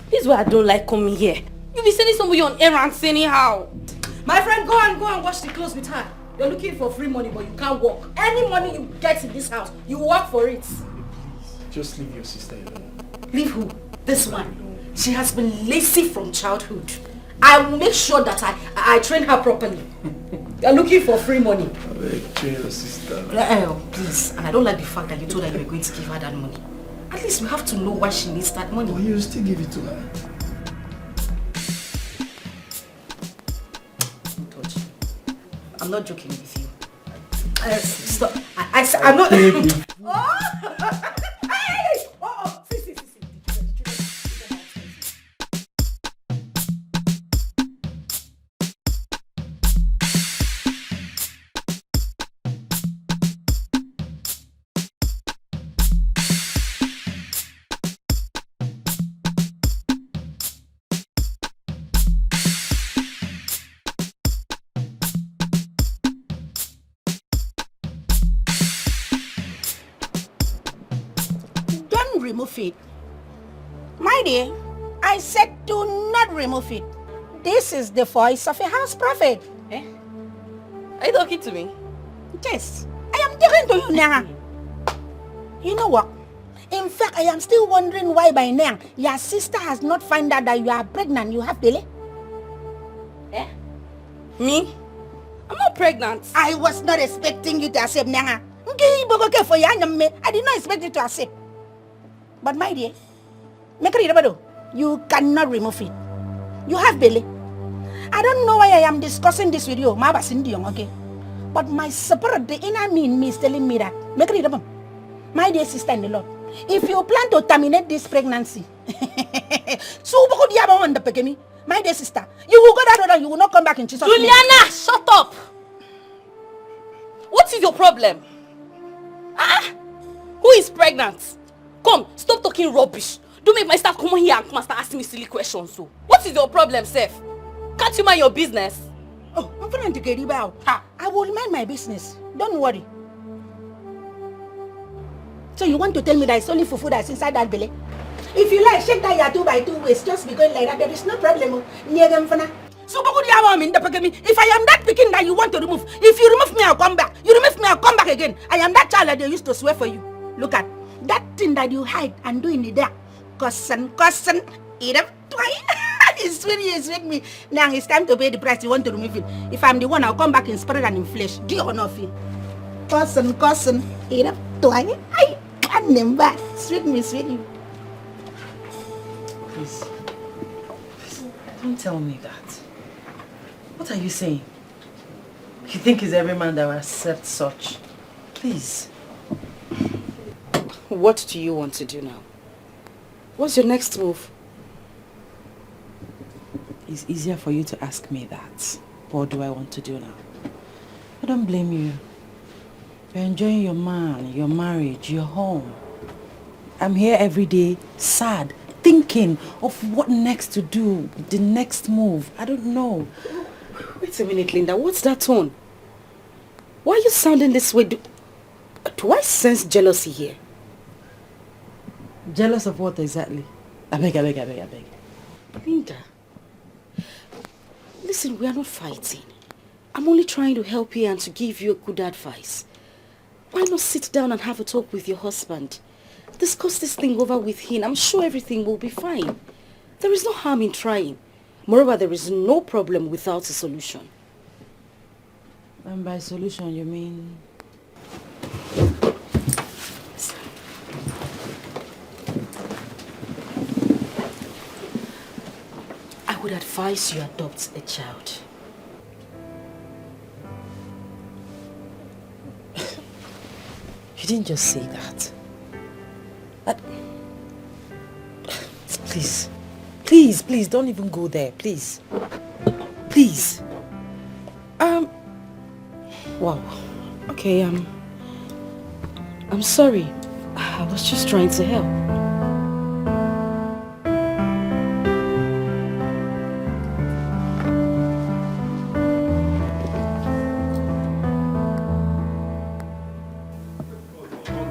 This is why I don't like coming here. You'll be sending somebody on errands anyhow. My friend, go and wash the clothes with her. You're looking for free money, but you can't work. Any money you get in this house, you work for it. Just leave your sister alone. Leave who? This one. She has been lazy from childhood. I will make sure that I train her properly. You're looking for free money. Sister. Please. And I don't like the fact that you told her you were going to give her that money. At least we have to know why she needs that money. Well, you still give it to her. Don't touch me. I'm not joking with you. Stop. I'm not... Remove it. My dear, I said do not remove it. This is the voice of a house prophet. Eh? Are you talking to me? Yes, I am talking to you now. You know what? In fact, I am still wondering why by now your sister has not found out that you are pregnant. You have belly. Eh? Me? I'm not pregnant. I was not expecting you to accept now. I did not expect you to accept. But my dear, you cannot remove it. You have belly. I don't know why I am discussing this with you, okay? But my spirit, the inner me is telling me that. My dear sister in the Lord, if you plan to terminate this pregnancy, my dear sister, you will go that road and you will not come back in Jesus' name. Juliana, shut up! What is your problem? Who is pregnant? Come, stop talking rubbish. Don't make my staff come here and come and start asking me silly questions. So, what is your problem, Seth? Can't you mind your business? Oh, I'm going to get it out. I will mind my business. Don't worry. So you want to tell me that it's only fufu that's inside that belly? If you like, shake that your 2 by 2 waist, just be going like that. There is no problem. So if I am that picking that you want to remove, if you remove me, I'll come back. You remove me, I'll come back again. I am that child that they used to swear for you. Look at that thing that you hide and do in the dark. Cousin, eat up twice. It's with me. Now it's time to pay the price. You want to remove it. If I'm the one, I'll come back in spirit and in flesh. Do you or not feel? Cousin, eat up twice. I can't remember. Sweet me. Please, don't tell me that. What are you saying? You think it's every man that will accept such? Please. What do you want to do now? What's your next move? It's easier for you to ask me that. What do I want to do now? I don't blame you. You're enjoying your man, your marriage, your home. I'm here every day, sad, thinking of what next to do, the next move. I don't know. Wait a minute, Linda. What's that tone? Why are you sounding this way? Do I sense jealousy here? Jealous of what exactly? I beg. Linda, listen, we are not fighting. I'm only trying to help you and to give you a good advice. Why not sit down and have a talk with your husband? Discuss this thing over with him. I'm sure everything will be fine. There is no harm in trying. Moreover, there is no problem without a solution. And by solution, you mean... I would advise you adopt a child. You didn't just say that. Please, don't even go there, please. Please. Wow. Okay, I'm sorry. I was just trying to help.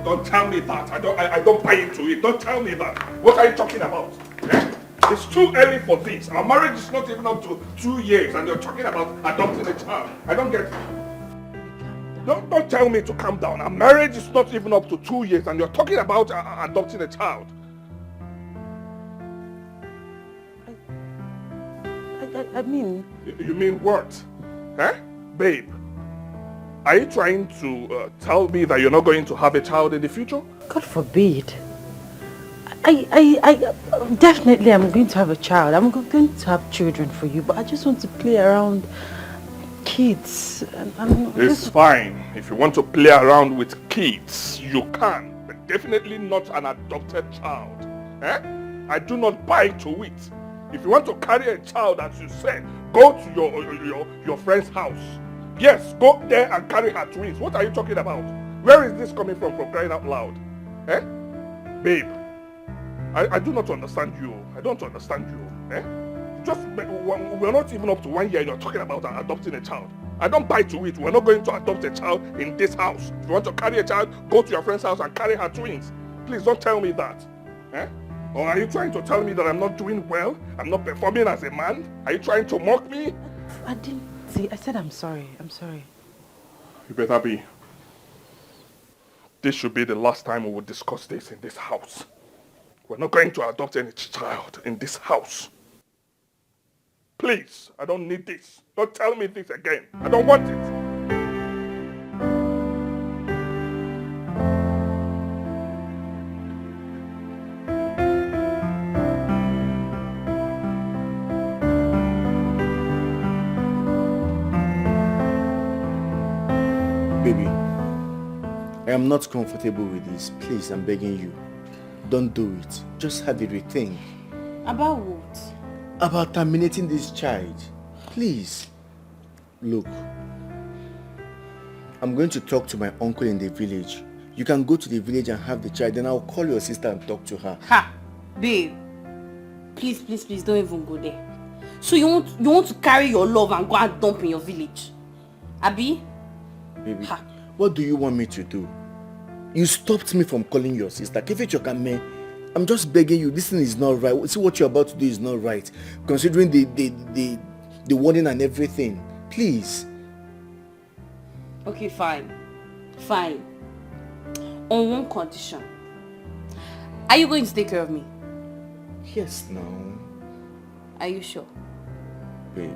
Don't tell me that. I don't buy into it. Don't tell me that. What are you talking about? Eh? It's too early for this. Our marriage is not even up to 2 years and you're talking about adopting a child. I don't get it. Don't tell me to calm down. Our marriage is not even up to 2 years and you're talking about adopting a child. I mean... You mean what? Eh? Babe, Are you trying to tell me that you're not going to have a child in the future? God forbid. I definitely am going to have a child. I'm going to have children for you, but I just want to play around kids. It's fine. If you want to play around with kids, you can, but definitely not an adopted child. Eh? I do not buy to it. If you want to carry a child, as you said, go to your friend's house. Yes, go there and carry her twins. What are you talking about? Where is this coming from crying out loud? Eh? Babe, I do not understand you. I don't understand you. Eh? We're not even up to 1 year. You're talking about adopting a child. I don't buy to it. We're not going to adopt a child in this house. If you want to carry a child, go to your friend's house and carry her twins. Please don't tell me that. Eh? Or are you trying to tell me that I'm not doing well? I'm not performing as a man? Are you trying to mock me? I didn't see. I said I'm sorry. I'm sorry. You better be. This should be the last time we will discuss this in this house. We're not going to adopt any child in this house. Please, I don't need this. Don't tell me this again. I don't want it. Baby, I am not comfortable with this. Please, I'm begging you. Don't do it. Just have a rethink. About what? About terminating this child. Please. Look, I'm going to talk to my uncle in the village. You can go to the village and have the child, then I'll call your sister and talk to her. Ha! Babe, please don't even go there. So you want to carry your love and go and dump in your village? Abi? Baby, what do you want me to do? You stopped me from calling your sister. I'm just begging you. This thing is not right. See, what you're about to do is not right. Considering the warning and everything. Please. Okay, fine. On one condition. Are you going to take care of me? Yes, now. Are you sure? Babe.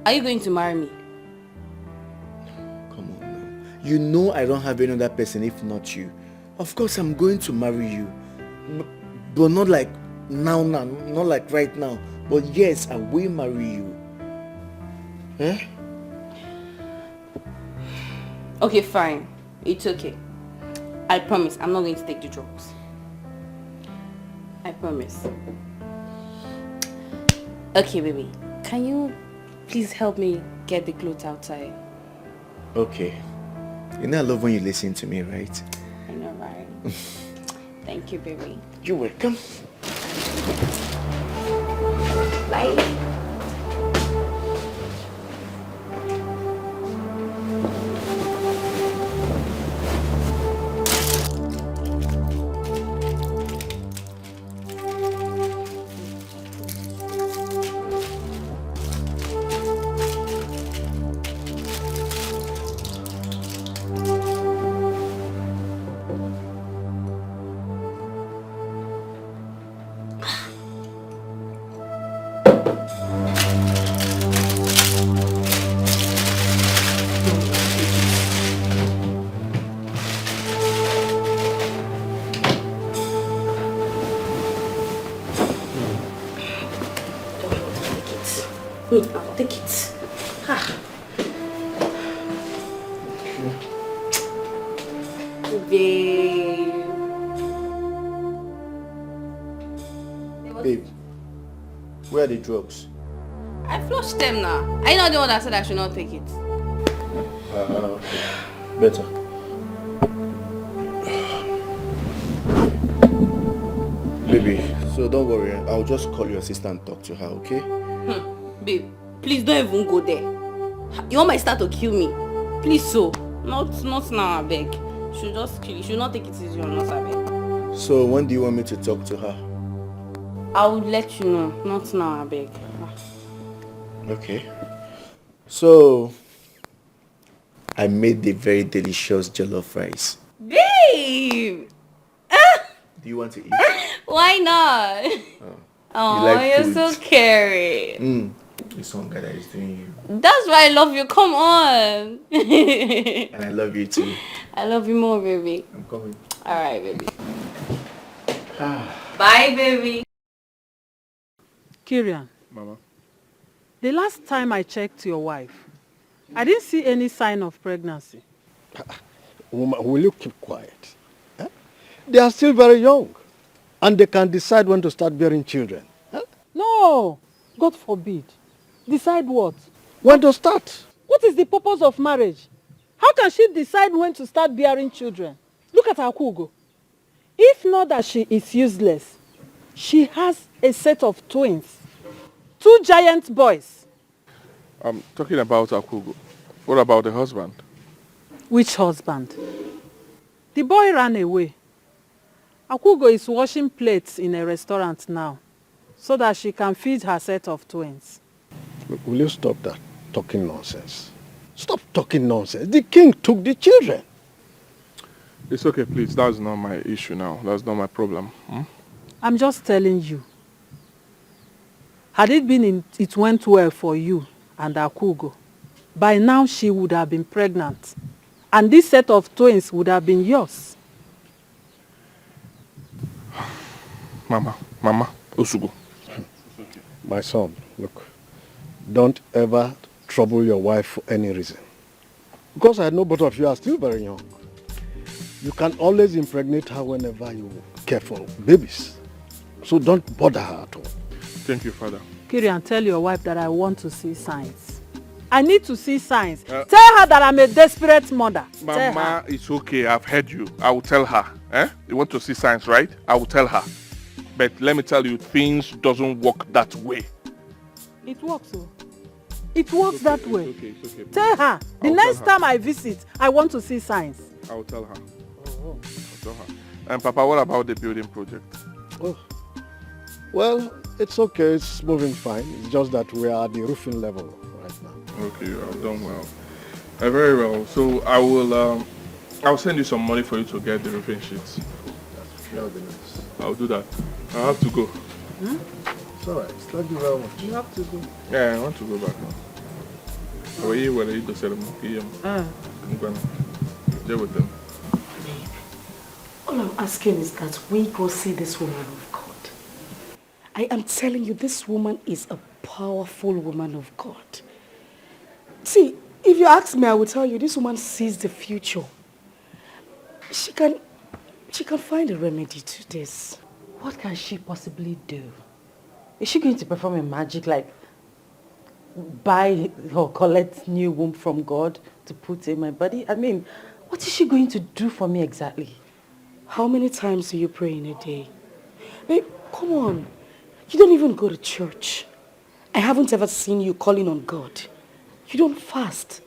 Are you going to marry me? Come on now. You know I don't have any other person if not you. Of course I'm going to marry you. But not like now, not like right now. But yes, I will marry you. Eh? Okay, fine. It's okay. I promise I'm not going to take the drugs. I promise. Okay, baby. Can you please help me get the clothes outside? Okay. You know I love when you listen to me, right? I know, right? Thank you, baby. You're welcome. Bye. I'll take it. Babe, where are the drugs? I flushed them now. Are you not the one that said I should not take it? Okay. Better. Baby, so don't worry. I'll just call your sister and talk to her, okay? Babe, please don't even go there. You want my sister to kill me? Please, so. Not now, I beg. She'll just kill you. She'll not take it easy on us, I beg. So when do you want me to talk to her? I will let you know. Not now, I beg. Okay. So, I made the very delicious jollof rice. Babe! Do you want to eat? Why not? Oh, Oh, you like you're food. so caring. the song that is doing you. That's why I love you. Come on. And I love you too. I love you more, baby. I'm coming. Alright, baby. Bye, baby. Kirian, Mama. the last time I checked your wife, I didn't see any sign of pregnancy. Woman, will you keep quiet? Huh? They are still very young. And they can decide when to start bearing children. Huh? No, God forbid. Decide what? When to start? What is the purpose of marriage? How can she decide when to start bearing children? Look at Akugo. If not that she is useless, she has a set of twins. 2 giant boys. I'm talking about Akugo. What about the husband? Which husband? The boy ran away. Akugo is washing plates in a restaurant now so that she can feed her set of twins. Look, will you stop that talking nonsense? Stop talking nonsense. The king took the children. It's okay, please. That's not my issue now. That's not my problem. I'm just telling you. Had it went well for you and Akugo, by now she would have been pregnant. And this set of twins would have been yours. Mama, Osugo. My son, look, don't ever trouble your wife for any reason. Because I know both of you are still very young. You can always impregnate her whenever you care for babies. So don't bother her at all. Thank you, Father. Kirian, tell your wife that I want to see signs. I need to see signs. Tell her that I'm a desperate mother. Mama, it's okay. I've heard you. I will tell her. You want to see signs, right? I will tell her. But let me tell you, things doesn't work that way. It works, oh. It works that way. It's okay. Tell her. The next time I visit, I want to see signs. I will tell her. I'll tell her. And Papa, what about the building project? Oh, well, it's okay. It's moving fine. It's just that we are at the roofing level right now. Okay, you have done well. Very well. So I will I'll send you some money for you to get the roofing sheets. That would be nice. I'll do that. I have to go. It's alright. Thank you very much. You have to go. Yeah, I want to go back now. Are you ready to sell them? I'm going to deal with them. Babe, all I'm asking is that we go see this woman of God. I am telling you, this woman is a powerful woman of God. See, if you ask me, I will tell you, this woman sees the future. She can find a remedy to this. What can she possibly do? Is she going to perform a magic like buy or collect new womb from God to put in my body? I mean, what is she going to do for me exactly? How many times do you pray in a day? Babe, come on. You don't even go to church. I haven't ever seen you calling on God. You don't fast.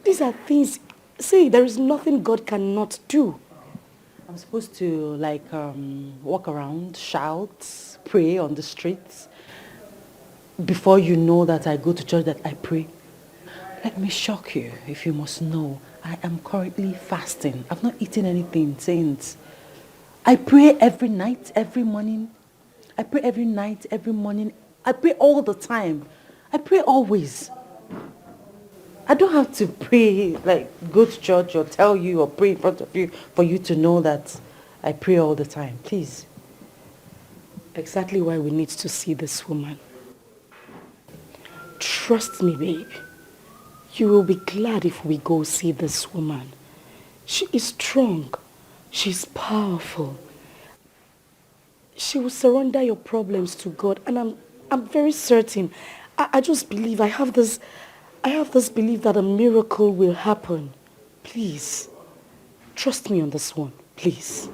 These are things, see, there is nothing God cannot do. I'm supposed to like walk around, shout, pray on the streets. Before you know that I go to church, that I pray. Let me shock you, if you must know. I am currently fasting. I've not eaten anything since. I pray every night, every morning. I pray every night, every morning. I pray all the time. I pray always. I don't have to pray, like go to church or tell you or pray in front of you for you to know that I pray all the time. Please. Exactly why we need to see this woman. Trust me, babe. You will be glad if we go see this woman. She is strong. She's powerful. She will surrender your problems to God. And I'm very certain. I just believe, I have this belief that a miracle will happen. Please, trust me on this one, please.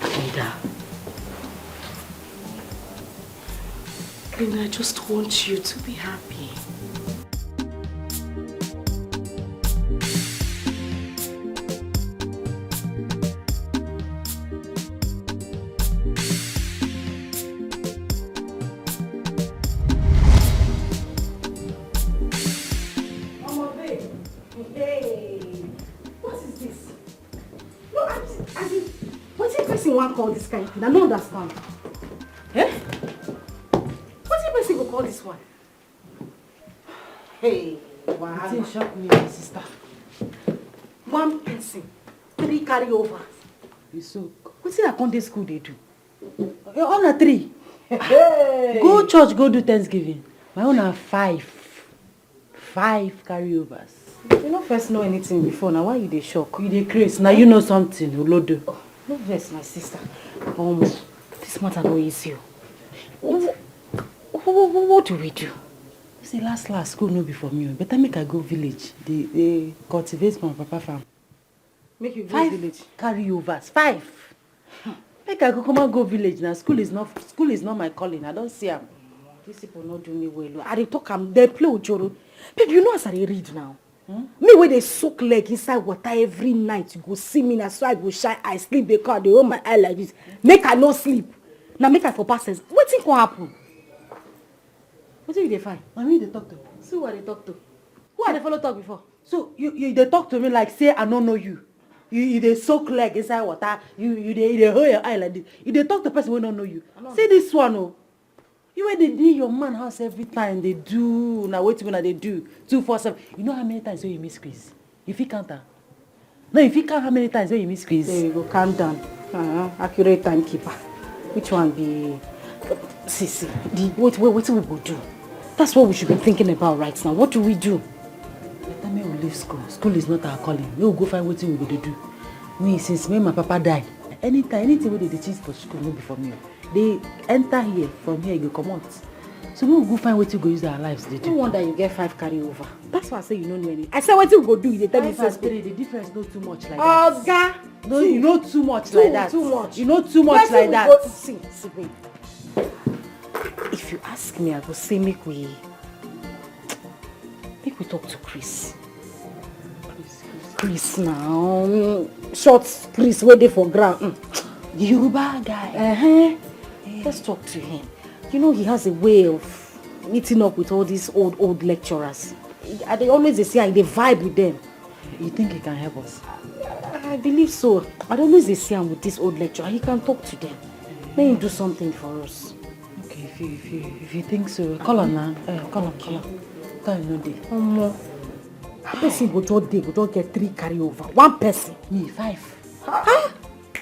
Linda, I just want you to be happy. One call this kind of thing. I don't understand. all this one? Hey, wow. It didn't shock me, my sister. One person, 3 carryovers. You so. What see that Sunday school they do? Your own are 3. Hey. Go church, go do Thanksgiving. My own are 5. 5 carryovers. You don't first know anything before. Now why you dey shock? You dey craze. Now you know something, Olodo. Oh, no vex, my sister. This matter no easy. What do we do? See, last school no be for me. Better make I go village. They cultivate my papa farm. Make you go 5 village. carryovers. 5. Make I go village now. School is not my calling. I don't see them. These people not do me well. I dey talk am, they play Ojoro. Babe, you know as I dey read now. Me where they soak leg inside water every night. You go see me now, so I go shine. I sleep the car, they hold my eye like this. Make I no sleep. Now make I for passes. What thing can happen? What do you dey find? Na me dey talk to. See what they talk to. Who I dey follow talk before? So you dey talk to me like say I don't know you. You dey soak leg inside water. You dey hold your eye like this. You dey talk to person who don't know you. See this one, oh. You wey dey dey your man house every time they do. Now wait when they do 247. You know how many times when you miss quiz? You fit count am? No, you fit count how many times when you miss quiz? There you go, calm down. Accurate timekeeper. Which one be? See. What we go do? That's what we should be thinking about right now. What do we do? Better me we leave school. School is not our calling. We will go find what we go to do. Me, since me my papa died, anything wey they teach for school no be for me. They enter here, from here you go come out. So we will go find what we go use our lives to do. No wonder you get 5 carryover. That's why I say you don't know anything. I said what you go do, you tell me 5 and 3, the difference not too much like that. Oga! No, you know too much like that. Too much. You know too much like that. See, wait. If you ask me, I go say make we talk to Chris. Chris now. Short Chris where they for ground. The Yoruba guy. Let's talk to him. You know he has a way of meeting up with all these old lecturers. They always say they vibe with them. You think he can help us? I believe so. I always see him with this old lecturer. He can talk to them. May he do something for us. Okay, if you think so, call on now. Call on. Time no day. Person go just get 3 carryover. 1 person. Me 5. Huh?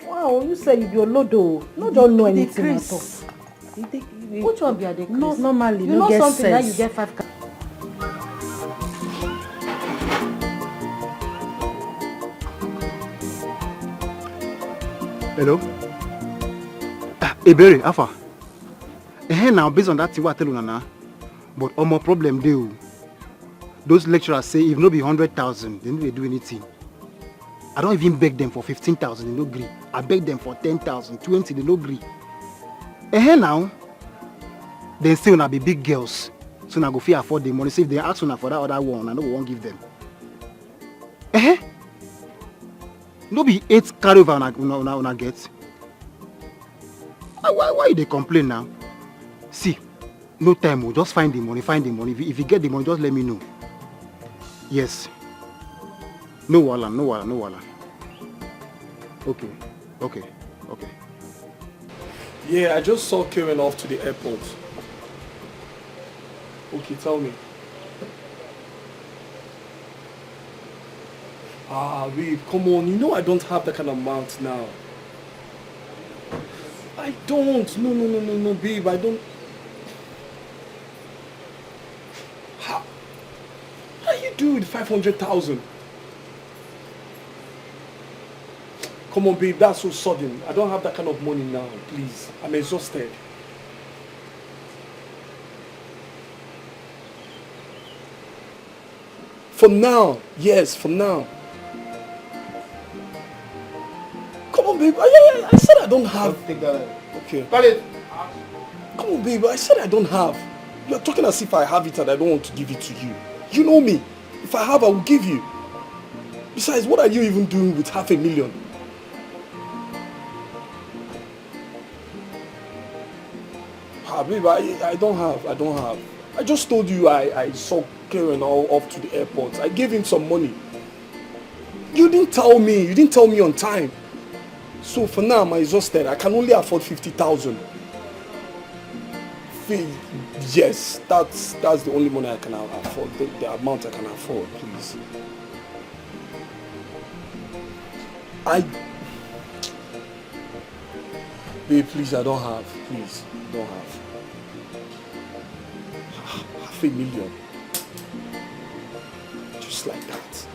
Wow, you say you be a lodo. No, don't know anything at all. Which one be a decrease? No, normally, you no know get something sense. that you get 5 Hello? Ebere, Alpha. Now, based on that thing, what I tell you now, but all my problem do. Those lecturers say if no be 100,000, they don't do anything. I don't even beg them for 15,000, they no agree. I beg them for 10,000, 20, they no agree. Now, they say when I be big girls, so I go fit afford the money. So if they ask for that other one, I know we won't give them. No be 8 carryover when I get. Why they complain now? See, no time, we'll just find the money. If you get the money, just let me know. Yes. No wala. Okay. Yeah, I just saw Karen off to the airport. Okay, tell me. Babe, come on. You know I don't have that kind of amount now. I don't. No, babe, I don't. How you do with 500,000? Come on, babe, that's so sudden. I don't have that kind of money now, please. I'm exhausted. For now, yes, for now. Come on, babe. I said I don't have. Okay. Come on, babe. I said I don't have. You're talking as if I have it and I don't want to give it to you. You know me. If I have, I will give you. Besides, what are you even doing with 500,000? Babe, I don't have. I just told you I saw Karen off to the airport. I gave him some money. You didn't tell me on time. So for now, I'm exhausted. I can only afford 50,000. Yes, that's the only money I can afford. The amount I can afford, please. Babe, please, I don't have. Please, don't have. $500,000. Just like that.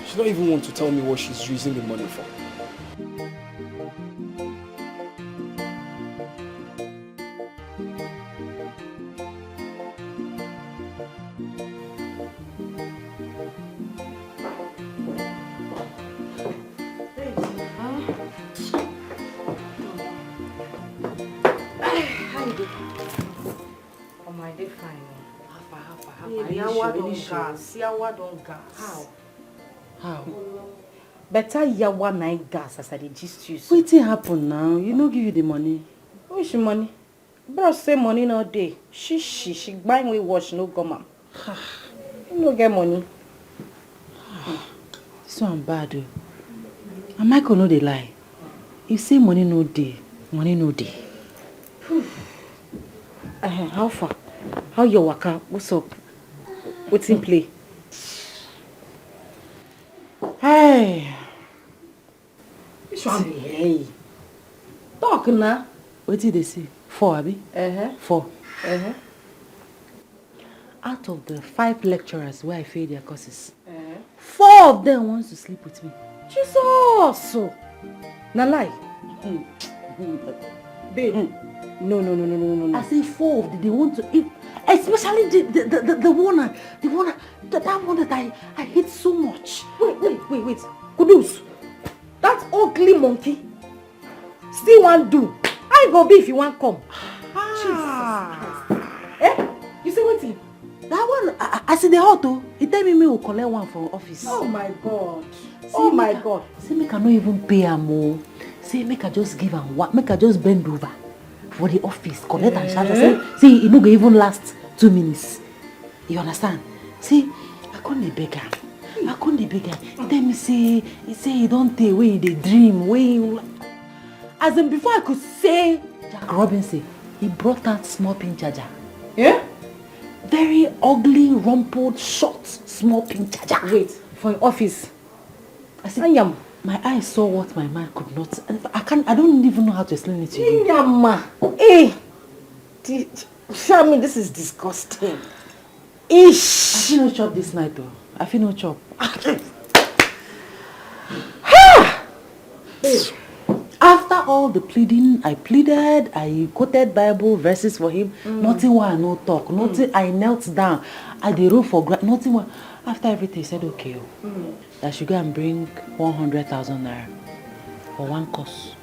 She don't even want to tell me what she's using the money for. How? Better yawa 9 gas as I dey gist you. Wetin happen now? You no give you the money. Which money? Bro say money no dey. She buying we wash no come am. You no get money. This one bad o. And Michael no dey lie. He say money no dey. Money no dey. How far? How your waka? What's up? Wetin play? Hey. Which one be hey? Talk na. Wetin dey say? 4 abi? 4. Out of the 5 lecturers where I failed their courses, 4 of them wants to sleep with me. Jesus! Na lie. Babe. No. I say 4 of them, they want to eat, especially the one that I hate so much. Wait. Kudus. That ugly monkey still want do. How you go be if you want come? Jesus. You say wetin? That one, I see the hot though. He tell me will collect one from office. Oh my God. My God. Say make I no even pay am o. Say make I just give am one. Make I just bend over for the office, collect and charge. See, it no go even last 2 minutes. You understand? See, I can't dey beg am. Tell me say he don't take where they dream, as in before I could say Jack Robinson, he brought out small pin charger. Yeah? Very ugly, rumpled, short, small pin charger. Wait, for your office. I said, my eyes saw what my mind could not. I don't even know how to explain it to you. Yama. Hey. Show me, this is disgusting. Ish. I feel no chop this night though. I feel no chop. After all the pleading, I pleaded, I quoted Bible verses for him. Nothing why I no talk. Nothing. I knelt down. I did roll for nothing. Why. After everything, he said, okay, that should go and bring 100,000 naira for one course.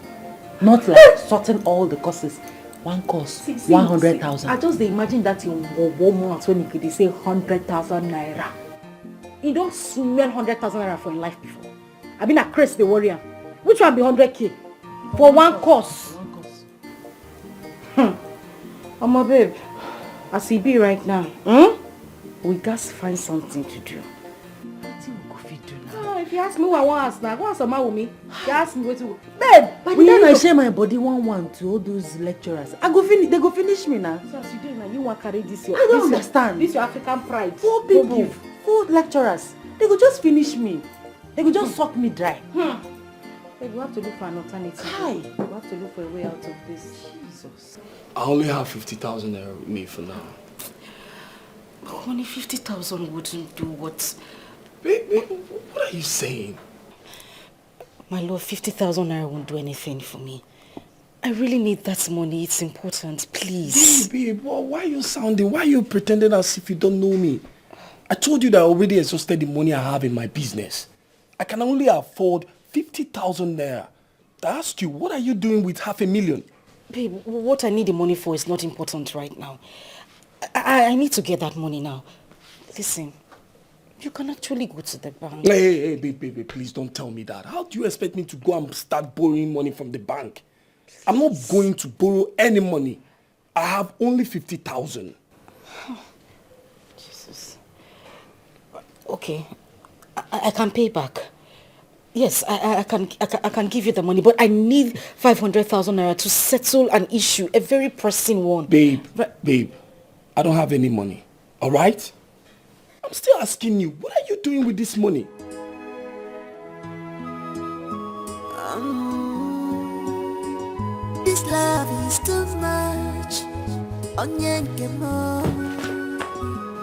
Not like sorting all the courses. One course, 100,000. I just imagine that in 1 month when he could say 100,000 naira. He don't smell 100,000 naira for his life before. I been a crazy the warrior. Which one be 100K? For one course. My babe, as he be right now, we got to find something to do. If you ask me what I want to ask now, go ask my with me. You ask me what to. Babe, by the time I share my body one to all those lecturers, they go finish me now. So as you do now, you want to carry this your. I don't understand. This your African pride. 4 people, 4 lecturers, they go just finish me. They go just suck me dry. Babe, we have to look for an alternative. Hi. We have to look for a way out of this. Jesus. I only have 50,000 naira with me for now. Only 50,000 wouldn't do what? Babe, what are you saying? My lord, 50,000 naira won't do anything for me. I really need that money. It's important, please. Babe, why are you sounding? Why are you pretending as if you don't know me? I told you that I already exhausted the money I have in my business. I can only afford 50,000 naira. I asked you, what are you doing with 500,000? Babe, what I need the money for is not important right now. I need to get that money now. Listen, you can actually go to the bank. Hey, babe, please don't tell me that. How do you expect me to go and start borrowing money from the bank? Please. I'm not going to borrow any money. I have only 50,000. Jesus. Okay, I can pay back. Yes, I can give you the money, but I need 500,000 naira to settle an issue, a very pressing one. Babe, I don't have any money. All right? I'm still asking you, what are you doing with this money? This love is too much.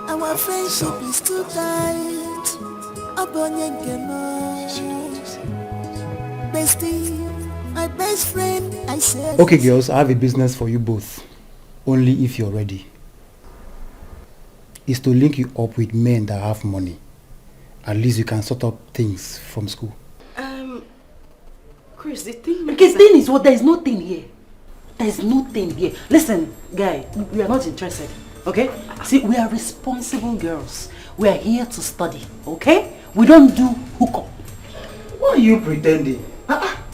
Our friendship is too tight. Bestie, my best friend, I said. Okay, girls, I have a business for you both. Only if you're ready. Is to link you up with men that have money. At least you can sort up things from school. Chris, the thing Okay, the thing is what? There is no thing here. There is nothing here. Listen, guy, we are not interested. Okay? See, we are responsible girls. We are here to study. Okay? We don't do hookup. Why are you pretending?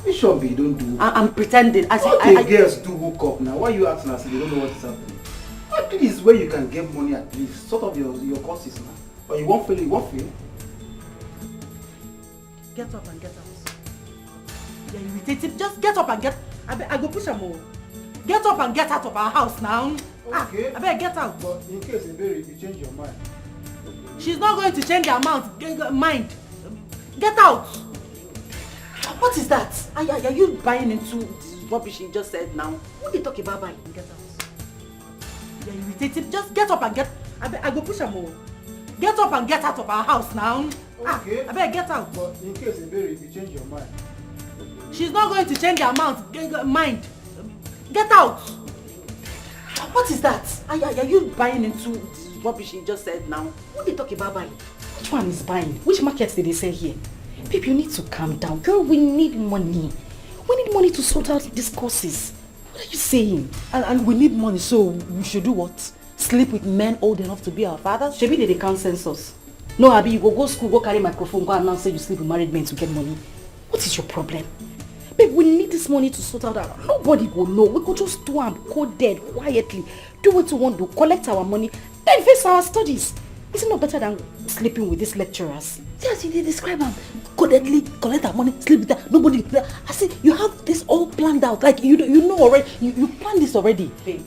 You sure you don't do hookup? I'm pretending. I girls do hookup now. Why are you acting as if you don't know what is happening? At least where you can get money at least. Sort of your courses now. But you won't fail, Get up and get out. You're irritated. Just get up and get... I go push them all. Get up and get out of our house now. Okay. I better get out. But in case if you change your mind. She's not going to change her mind. Get out. What is that? Are you buying into this rubbish you just said now? What are you talking about buying? Get out. You're irritated. Just get up and get... I go push them all. Get up and get out of our house now. Okay. I better get out. But in case if you change your mind. She's not going to change her mind. Get out. What is that? Are you buying into this rubbish you just said now? What are you talking about buying? Which one is buying? Which markets did they say here? Babe, you need to calm down. Girl, we need money. We need money to sort out these courses. What are you saying? And we need money, so we should do what? Sleep with men old enough to be our fathers? Shebi they count census. No, Abi, you go school, go carry microphone, go announce say you sleep with married men to get money. What is your problem? Babe, we need this money to sort out our... Nobody will know. We could just do am, go dead, quietly. Do what we want to, collect our money, then face our studies. Is it not better than sleeping with these lecturers? Yes, you did describe them. Codedly collect our money, sleep with that. Nobody... I see, you have this all planned out. Like, you know already. You planned this already. Babe,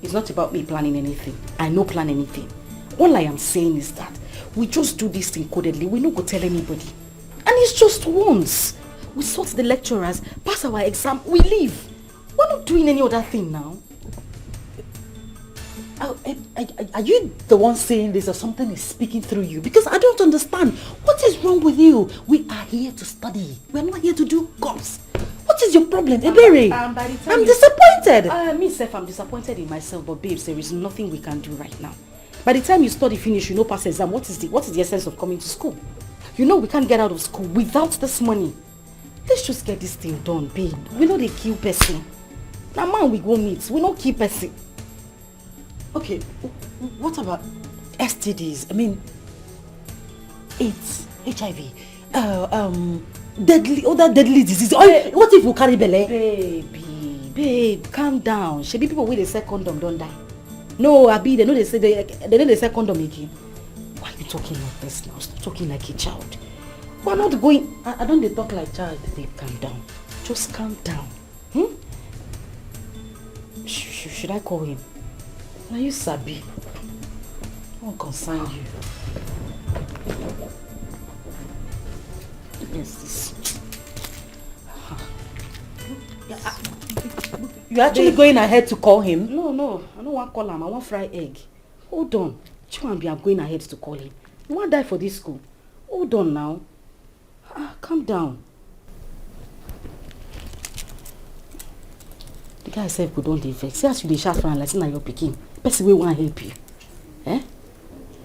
it's not about me planning anything. I no plan anything. All I am saying is that we just do this thing codedly. We no go tell anybody. And it's just once. We sort the lecturers, pass our exam, we leave. We're not doing any other thing now. Are you the one saying this or something is speaking through you? Because I don't understand. What is wrong with you? We are here to study. We're not here to do course. What is your problem, Ebere? I'm disappointed. Me self, I'm disappointed in myself, but babes, there is nothing we can do right now. By the time you study finish, you know pass exam, what is the essence of coming to school? You know we can't get out of school without this money. Let's just get this thing done, babe. We know they kill person. Now man we go meet, we don't kill person. Okay, what about STDs? I mean, AIDS, HIV, other deadly diseases. What if we carry belle? Babe, calm down. Should be people with a second condom don't die. No, Abi, they know they know they say condom again. Why are you talking like this now? Stop talking like a child. We're not going... I don't talk like child. Babe, calm down. Just calm down. Should I call him? Now you sabi. I won't concern you. Yes, this. You're actually going ahead to call him? No. I don't want to call him. I want fried egg. Hold on. Chimambi, I'm going ahead to call him. You want to die for this school? Hold on now. Calm down. The guy said we don't vex. See as you dey shout for am like say na your pikin. Person wey wan help you.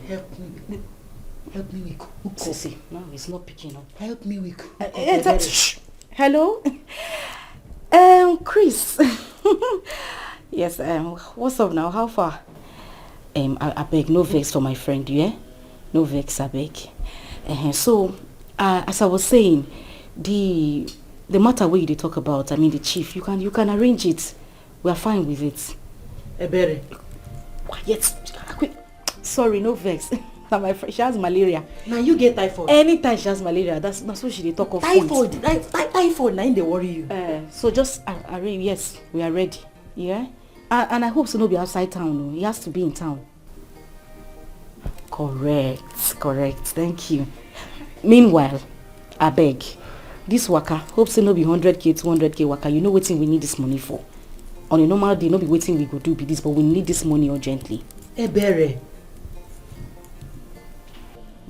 Help me with cook. See, no, it's not picking up. Help me with cook. Hello? Chris. Yes, what's up now? How far? I beg, no vex for my friend, yeah? No vex, I beg. So, as I was saying, the matter where you talk about, I mean the chief, you can arrange it. We are fine with it. Ebere. Quiet. Sorry, no vex. Now my friend, she has malaria. Now you get typhoid. Anytime she has malaria, that's what she dey talk of. Typhoid. Typhoid. Now they worry you. So just yes, we are ready. Yeah. And I hope so no be outside town. No, he has to be in town. Correct. Thank you. Meanwhile, I beg, this waka, hope so no be 100k, 200k waka. You know wetin we need this money for. On a normal day, no be wetin we go do be this, but we need this money urgently. Ebere.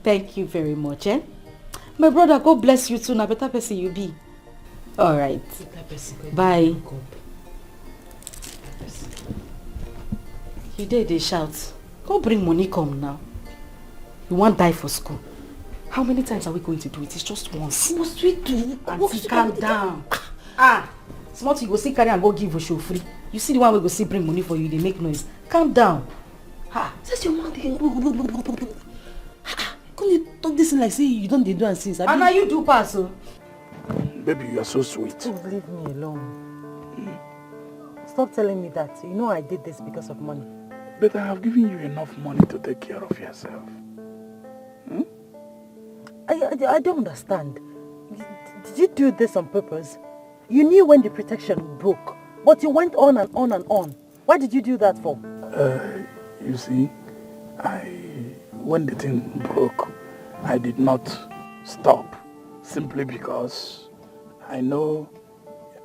Thank you very much, eh? My brother, God bless you too. Na better person you be. All right. Bye. You did they shout. Go bring money come now. You won't die for school. How many times are we going to do it? It's just once. What we do? Auntie, calm down. Small you go see carry and go give a show free. You see the one we go see bring money for you, they make noise. Calm down. Says your mouth again. Come you talk this like say you don't do and since. And now you do pass, so. Baby, you are so sweet. Please leave me alone. Stop telling me that. You know I did this because of money. But I have given you enough money to take care of yourself. I don't understand. Did you do this on purpose? You knew when the protection broke, but you went on and on and on. Why did you do that for? You see, when the thing broke, I did not stop simply because I know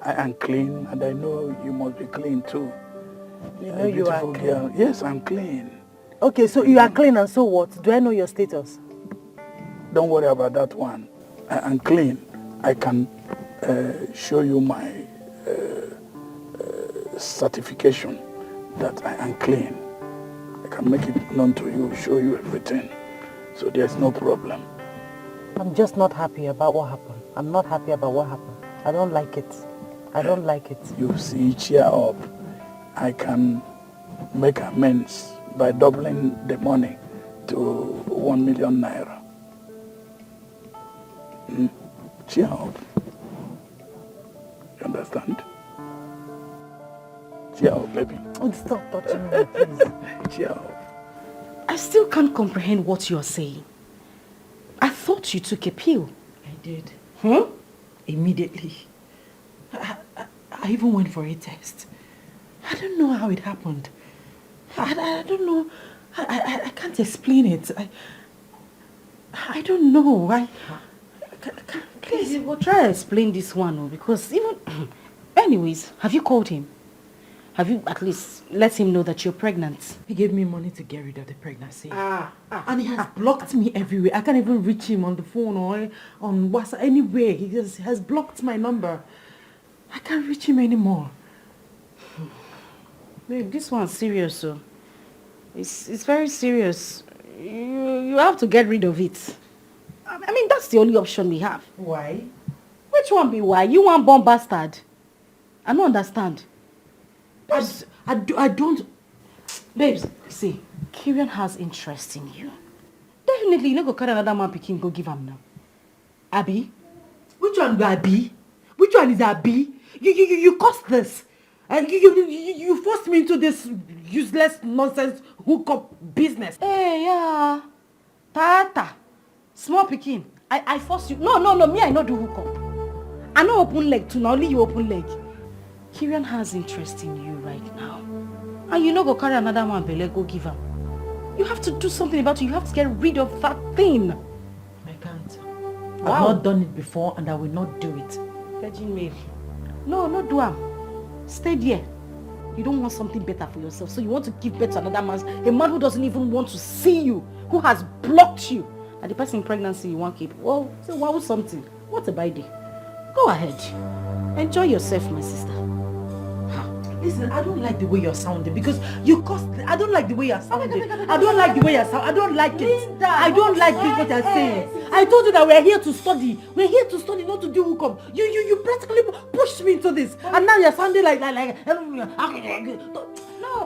I am clean and I know you must be clean too. You know you are clean. Girl. Yes, I'm clean. Okay, so you are clean and so what? Do I know your status? Don't worry about that one. I am clean. I can show you my certification that I am clean. I can make it known to you, show you everything. So there's no problem. I'm just not happy about what happened. I'm not happy about what happened. I don't like it. I don't like it. You see, cheer up. I can make amends by doubling the money to 1 million naira. Cheer up. You understand? Cheer up, baby. Oh, stop touching me, please. Cheer up. I still can't comprehend what you're saying. I thought you took a pill. I did. Immediately. I even went for a test. I don't know how it happened. I don't know. I can't explain it. I don't know. Please, we'll try to explain this one, because even... Anyways, have you called him? Have you at least let him know that you're pregnant? He gave me money to get rid of the pregnancy. And he has blocked me everywhere. I can't even reach him on the phone or on WhatsApp, anywhere. He has blocked my number. I can't reach him anymore. Babe, this one's serious, so. It's very serious. You have to get rid of it. I mean, that's the only option we have. Why? Which one be why? You want born bastard? I don't understand. I don't... Babes, see, Kieran has interest in you. Definitely, you no go carry another man picking, go give him now. Abby? Which one be Abby? Which one is Abby? You caused this. You forced me into this useless nonsense hookup business. Hey, yeah. Tata. Small picking. I forced you. No. Me, I not do hookup. I no open leg too. Now only you open leg. Kieran has interest in you right now. And you no go carry another man belle, go give him. You have to do something about it. You have to get rid of that thing. I can't. Wow. I've not done it before and I will not do it. Virgin Mary. No do am. Stay there. You don't want something better for yourself. So you want to give birth to another man. A man who doesn't even want to see you. Who has blocked you. And the person in pregnancy you want to keep. Well, say wow something. What a bad day. Go ahead. Enjoy yourself, my sister. Listen, I don't like the way you're sounding because you caused... I don't like the way you're sounding. I don't like the way you're sounding. I don't like it. Linda, I don't like this what you're saying. I told you that we're here to study. We're here to study, not to do hookup. You practically pushed me into this. And now you're sounding like... No,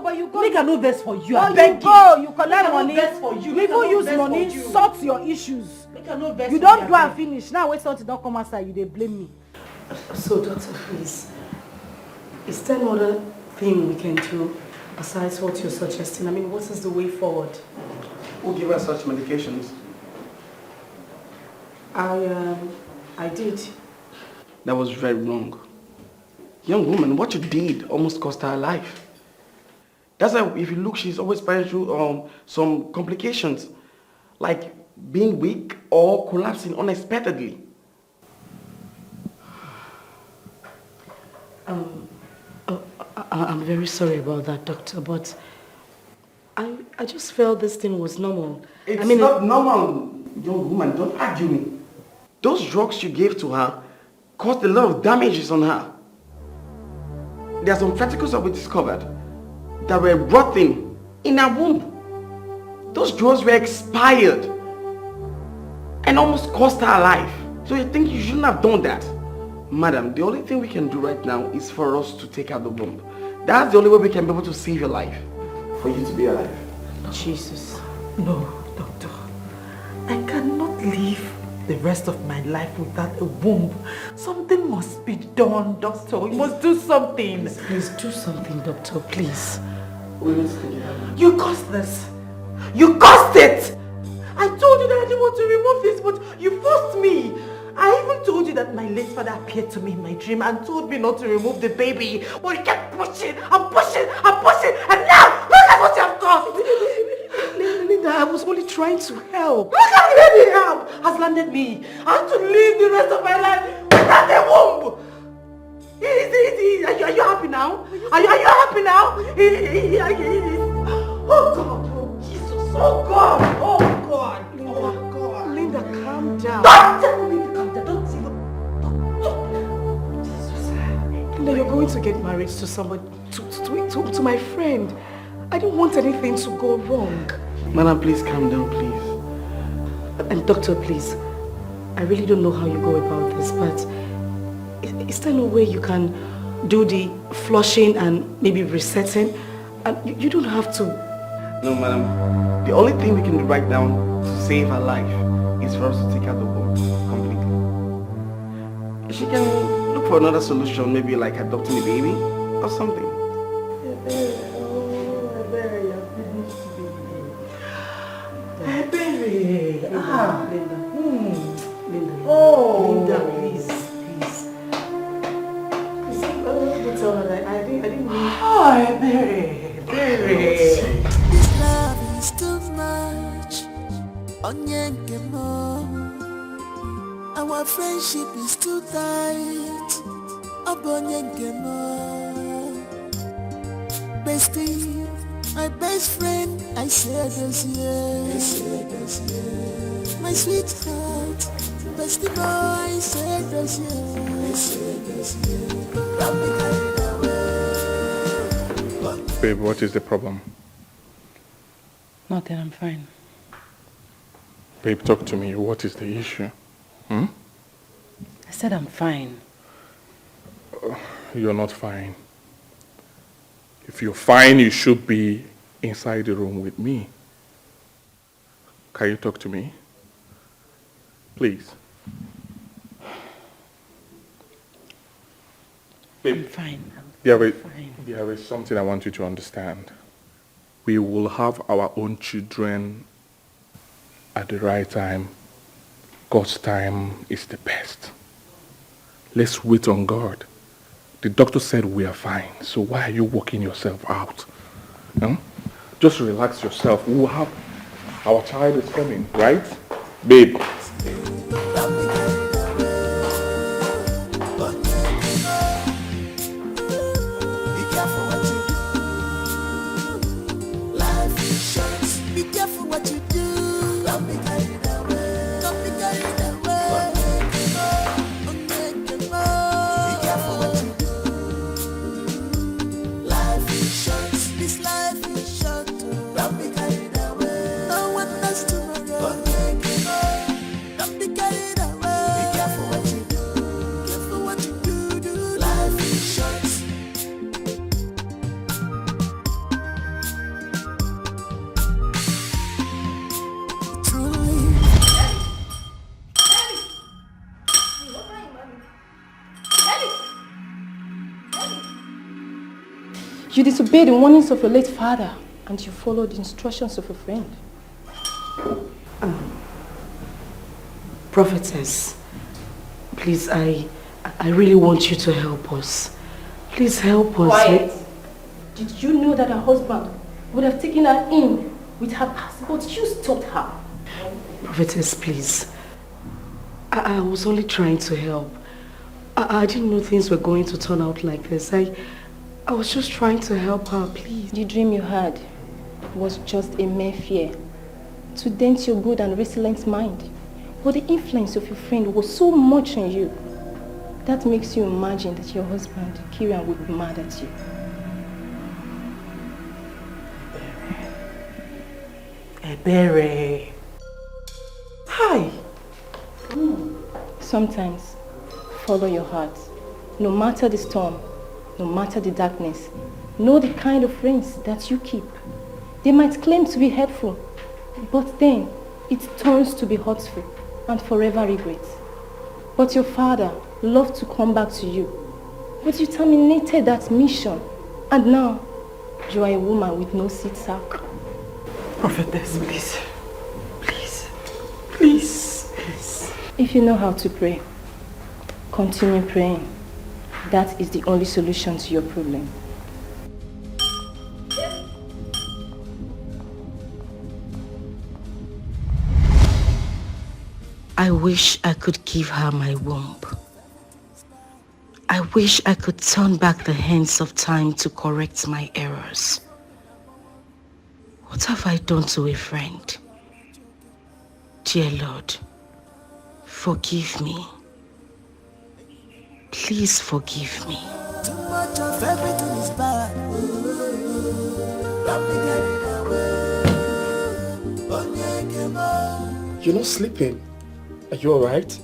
but you go... Make a no verse for you. I beg you. You collect money. For you. You even use money, sort your issues. Make a no verse you don't do and finish. Now when something don't come outside, you they blame me. So, doctor, please. Is there no other thing we can do besides what you're suggesting? I mean, what is the way forward? Who gave her such medications? I did. That was very wrong. Young woman, what you did almost cost her life. That's why if you look, she's always passing through some complications, like being weak or collapsing unexpectedly. I'm very sorry about that, doctor, but I just felt this thing was normal. It's not normal, young woman. Don't argue me. Those drugs you gave to her caused a lot of damages on her. There are some particles that we discovered that were rotting in her womb. Those drugs were expired and almost cost her life. So you think you shouldn't have done that? Madam, the only thing we can do right now is for us to take out the womb. That's the only way we can be able to save your life. For you to be alive. Jesus. No, doctor. I cannot live the rest of my life without a womb. Something must be done, doctor. You must do something. Please do something, doctor, please. You caused this. You caused it. I told you that I didn't want to remove this, but you forced me. I even told you that my late father appeared to me in my dream and told me not to remove the baby. But you kept pushing and pushing and pushing, and now look at what you have done. Linda, I was only trying to help. Look at where the help has landed me. I have to live the rest of my life without a womb. Are you happy now? Are you happy now? Oh God, oh Jesus, oh God, oh God, oh God. Linda, calm down. Don't tell me to calm down. Don't even. Linda, you're going to get married to somebody, to my friend. I don't want anything to go wrong. Madam, please calm down, please. And doctor, please, I really don't know how you go about this, but is there no way you can do the flushing and maybe resetting? And you don't have to. No, madam. The only thing we can do right now to save her life is for us to take out the womb completely. She can look for another solution, maybe like adopting a baby or something. Linda, please. Don't tell her that I didn't mean. Hi, Mary. This love is too much. Onyenkemo. Our friendship is too tight. Onyenkemo. Bestie, my best friend, I said this year. My sweetheart, bestie boy, I said this year. Babe, what is the problem? Nothing, I'm fine. Babe, talk to me. What is the issue? I said I'm fine. You're not fine. If you're fine, you should be inside the room with me. Can you talk to me? Please. Babe, I'm fine. There is something I want you to understand. We will have our own children at the right time. God's time is the best. Let's wait on God. The doctor said we are fine, so why are you working yourself out? No? Just relax yourself. We'll have our child is coming, right? Babe. You disobeyed the warnings of your late father and you followed the instructions of a friend. Prophetess, please, I really want you to help us. Please help us. Quiet. Did you know that her husband would have taken her in with her passport? You stopped her. Prophetess, please. I was only trying to help. I didn't know things were going to turn out like this. I was just trying to help her, please. The dream you had was just a mere fear to dent your good and resilient mind. But the influence of your friend was so much on you. That makes you imagine that your husband, Kieran, would be mad at you. Ebere. Hi. Sometimes, follow your heart. No matter the storm, no matter the darkness, know the kind of friends that you keep. They might claim to be helpful, but then it turns to be hurtful and forever regret. But your father loved to come back to you, but you terminated that mission, and now you are a woman with no seed sack. Prophetess, please. Please. Please. Please. If you know how to pray, continue praying. That is the only solution to your problem. I wish I could give her my womb. I wish I could turn back the hands of time to correct my errors. What have I done to a friend? Dear Lord, forgive me. Please forgive me. Too much of everything is bad. Let me get it away. You're not sleeping. Are you alright?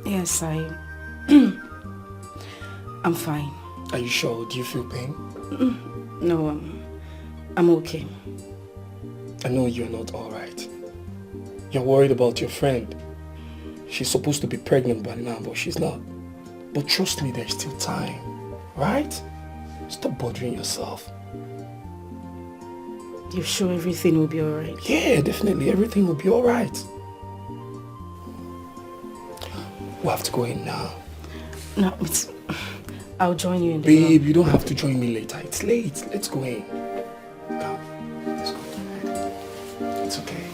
Yes, I'm fine. Are you sure? Do you feel pain? No, I'm okay. I know you're not alright. You're worried about your friend. She's supposed to be pregnant by now, but she's not. But trust me, there's still time. Right? Stop bothering yourself. You're sure everything will be alright? Yeah, definitely. Everything will be alright. We have to go in now. No, I'll join you in the Babe, you don't have to join me later. It's late. Let's go in. Come. Let's go. It's okay.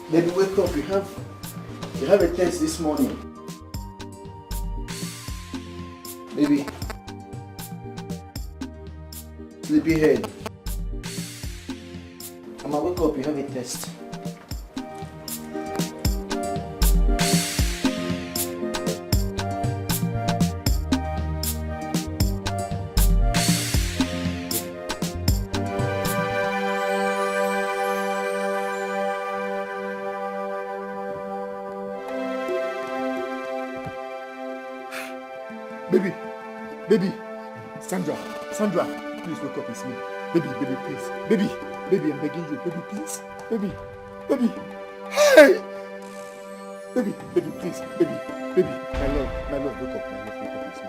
Baby, wake up. You have a test this morning. Baby. Sleepyhead. Mama, wake up. You have a test. Baby, Sandra, please wake up, it's me. Baby, please. Baby, I'm begging you. Baby, please. Baby. Hey! Baby, please. Baby, my love, wake up, it's me.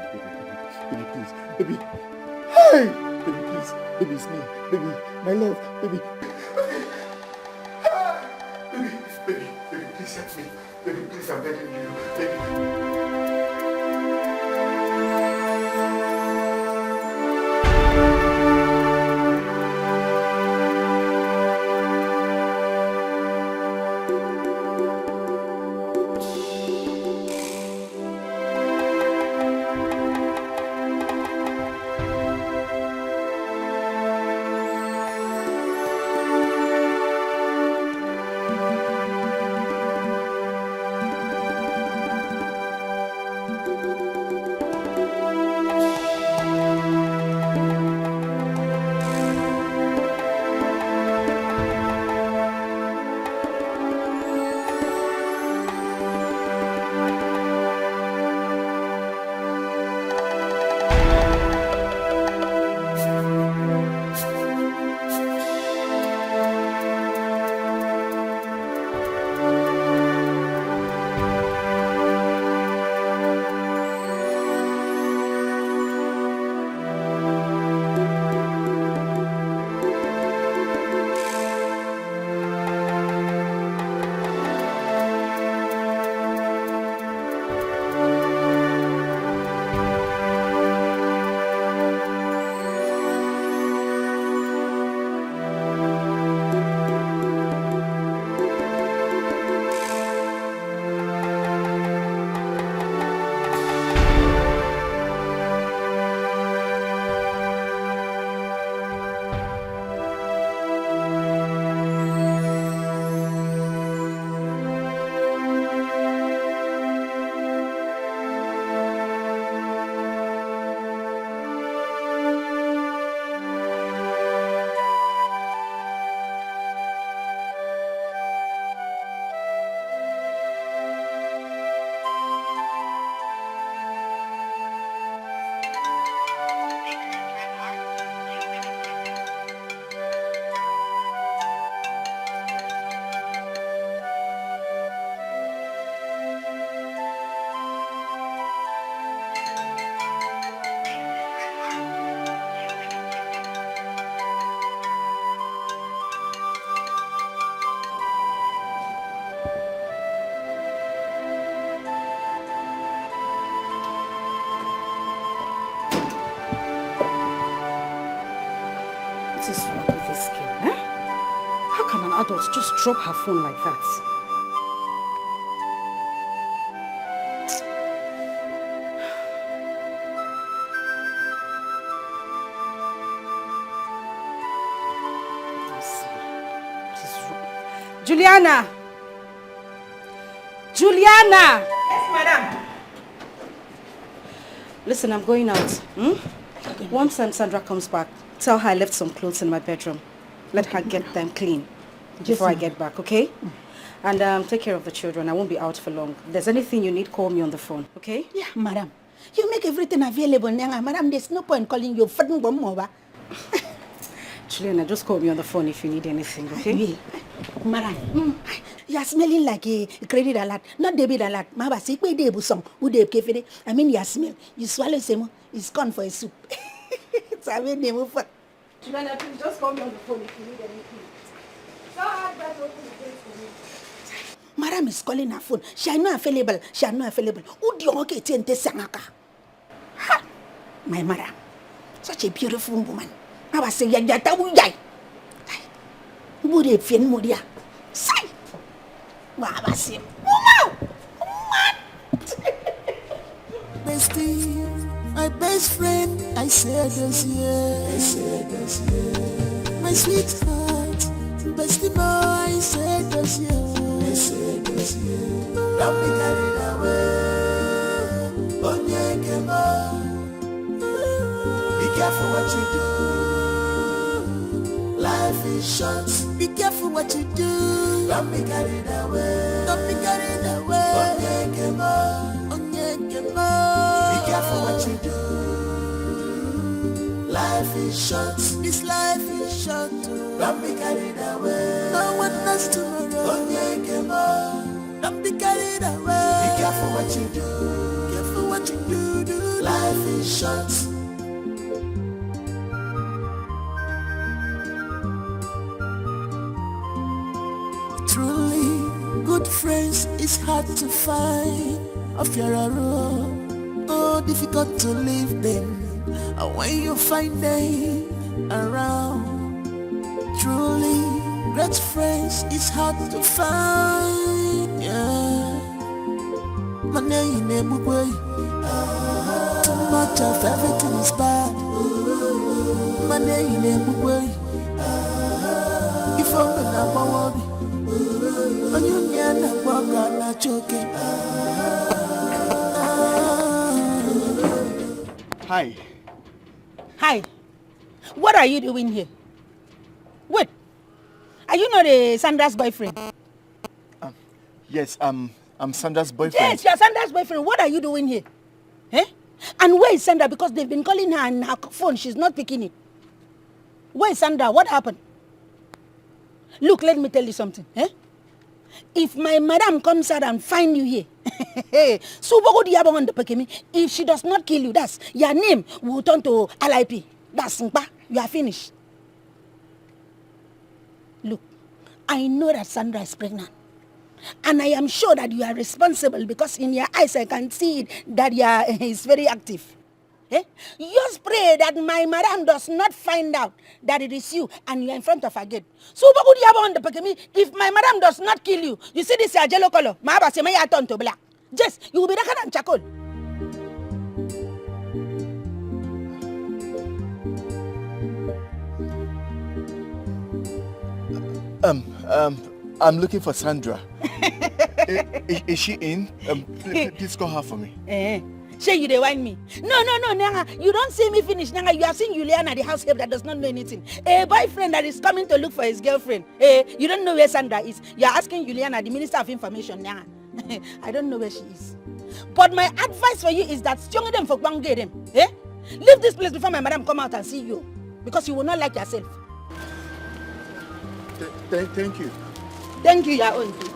Baby, please. Baby, hey! Baby, please. Baby, it's me. Baby, my love, baby. Baby, please help me. Baby, please, I'm begging you. Baby. adult just drop her phone like that? Juliana! Juliana! Yes, madam. Listen, I'm going out. Once Sandra comes back, tell her I left some clothes in my bedroom. Let her get them clean before I get back, okay? And take care of the children. I won't be out for long. If there's anything you need, call me on the phone, okay? Yeah, madam. You make everything available, Nyanga. Madam, there's no point calling you. Juliana, just call me on the phone if you need anything, okay? Madam, you are smelling like a credit alert, not debit alert. Maba, see, we debu song, we debu kefede. I mean, you smell. You swallow some. It's gone for a soup. It's a very name for. Juliana, please just call me on the phone if you need anything. So hard that open the gate for me. Madam is calling her phone. She are not available. She are not available. Who do you want to tell Sangaka? Ha! My madam, such a beautiful woman. I was saying, Yata Wujai. Would it feel Mudia? Say, Wabasi. Bestie, my best friend, I said this year. My sweetheart, bestie boy, I said this year. Don't be carried away. Be careful what you do. Life is short. Be careful what you do. Don't be carried away. Don't be carried away. Be careful what you do. Life is short. This life is short. Don't be carried away. No one knows tomorrow. Don't be carried away. Be careful what you do. Careful what you do. Life is short. Truly, good friends is hard to find. Of your own, oh, difficult to leave them. And when you find them around, truly, great friends is hard to find. Yeah, my name is Mugwe. Too much of everything is bad. My name is Mugwe. If I'm not worried. Hi. Hi. What are you doing here? Wait. Are you not Sandra's boyfriend? Yes, I'm Sandra's boyfriend. Yes, you're Sandra's boyfriend. What are you doing here? Eh? And where is Sandra? Because they've been calling her on her phone. She's not picking it. Where is Sandra? What happened? Look, let me tell you something. Eh? If my madam comes out and find you here, if she does not kill you, that's your name will turn to LIP. That's you are finished. Look, I know that Sandra is pregnant. And I am sure that you are responsible because in your eyes I can see it, that you are is very active. Eh? Just pray that my madam does not find out that it is you and you are in front of her gate. So if my madam does not kill you, you see this yellow color, my turn to black. Yes, you will be darker than charcoal. I'm looking for Sandra. Is she in? Please call her for me. Say you they whine me. No, Nanga. You don't see me finish, Nanga. You have seen Juliana, the house help that does not know anything. A boyfriend that is coming to look for his girlfriend. You don't know where Sandra is. You are asking Juliana, the Minister of Information, Nanga. I don't know where she is. But my advice for you is that strong them for one get them. Leave this place before my madam come out and see you. Because you will not like yourself. Thank you. Thank you, your own too.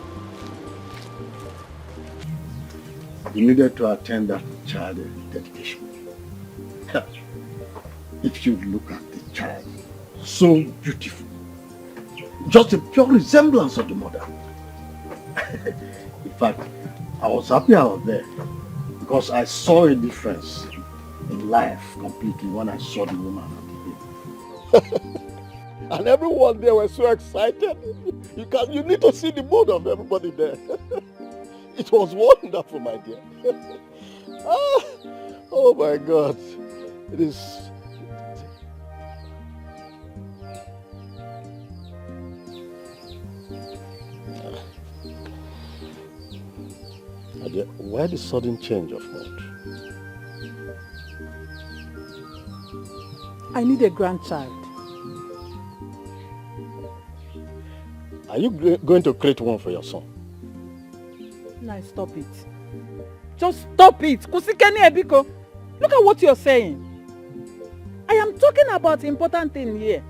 You needed to attend that child dedication. If you look at the child, so beautiful. Just a pure resemblance of the mother. In fact, I was happy I was there because I saw a difference in life completely when I saw the woman at the baby. And everyone there was so excited. You need to see the mood of everybody there. It was wonderful, my dear. Oh my God. It is... My dear, why the sudden change of mood? I need a grandchild. Are you going to create one for your son? Now stop it. Just stop it. Kusikeni Ebiko. Look at what you're saying. I am talking about important thing here.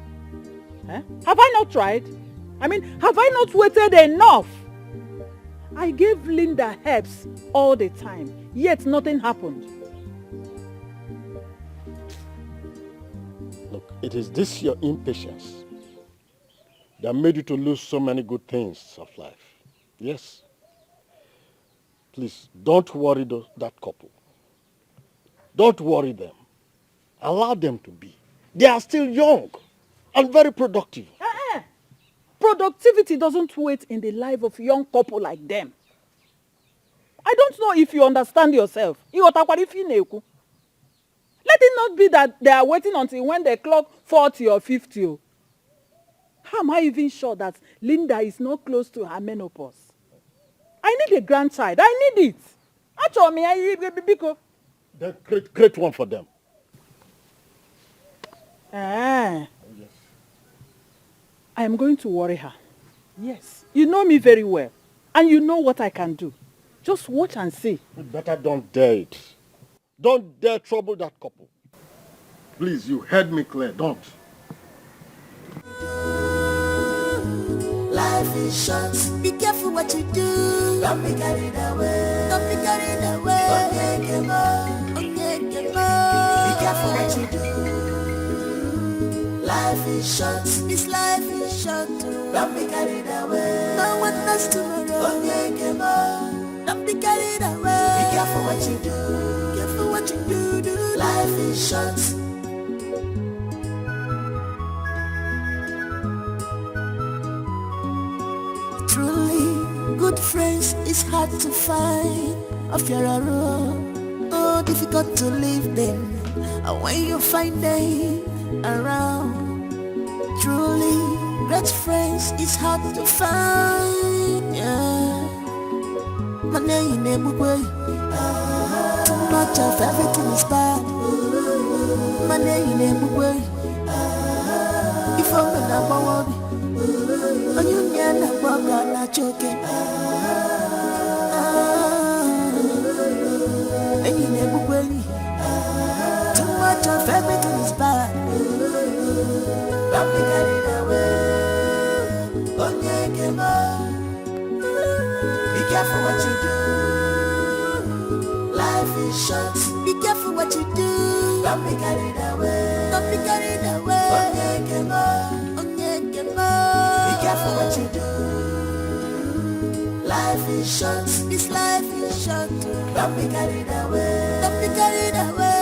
Have I not tried? I mean, have I not waited enough? I gave Linda herbs all the time, yet nothing happened. Look, it is this your impatience that made you to lose so many good things of life. Yes. Please, don't worry that couple. Don't worry them. Allow them to be. They are still young and very productive. Productivity doesn't wait in the life of a young couple like them. I don't know if you understand yourself. Let it not be that they are waiting until when they clock 40 or 50. How am I even sure that Linda is not close to her menopause? I need a grandchild. I need it. Then create one for them. Yes. I am going to worry her. Yes. You know me very well. And you know what I can do. Just watch and see. You better don't dare it. Don't dare trouble that couple. Please, you heard me clear. Don't. Life is short. Be careful what you do. Don't be carried away. Don't be carried away. Be careful what you do. Life is short. This life is short. Don't be carried away. No one knows tomorrow. Don't be carried away. Be careful what you do. Careful what you do. Life is short. Truly, good friends is hard to find. Of your own, oh, difficult to leave them. And when you find them around, truly, great friends is hard to find. Yeah. My name is Mugwe. Too much of everything is bad. My name is Mugwe. If I'm number one, and you never walk on a choking. And you never will. Too much of everything is bad. Don't be carried away. Be careful what you do. Life is short. Be careful what you do. Don't be carried away. Don't be carried away. Be careful what you do. Life is short. This life is short. Don't be carried away. Don't be carried away.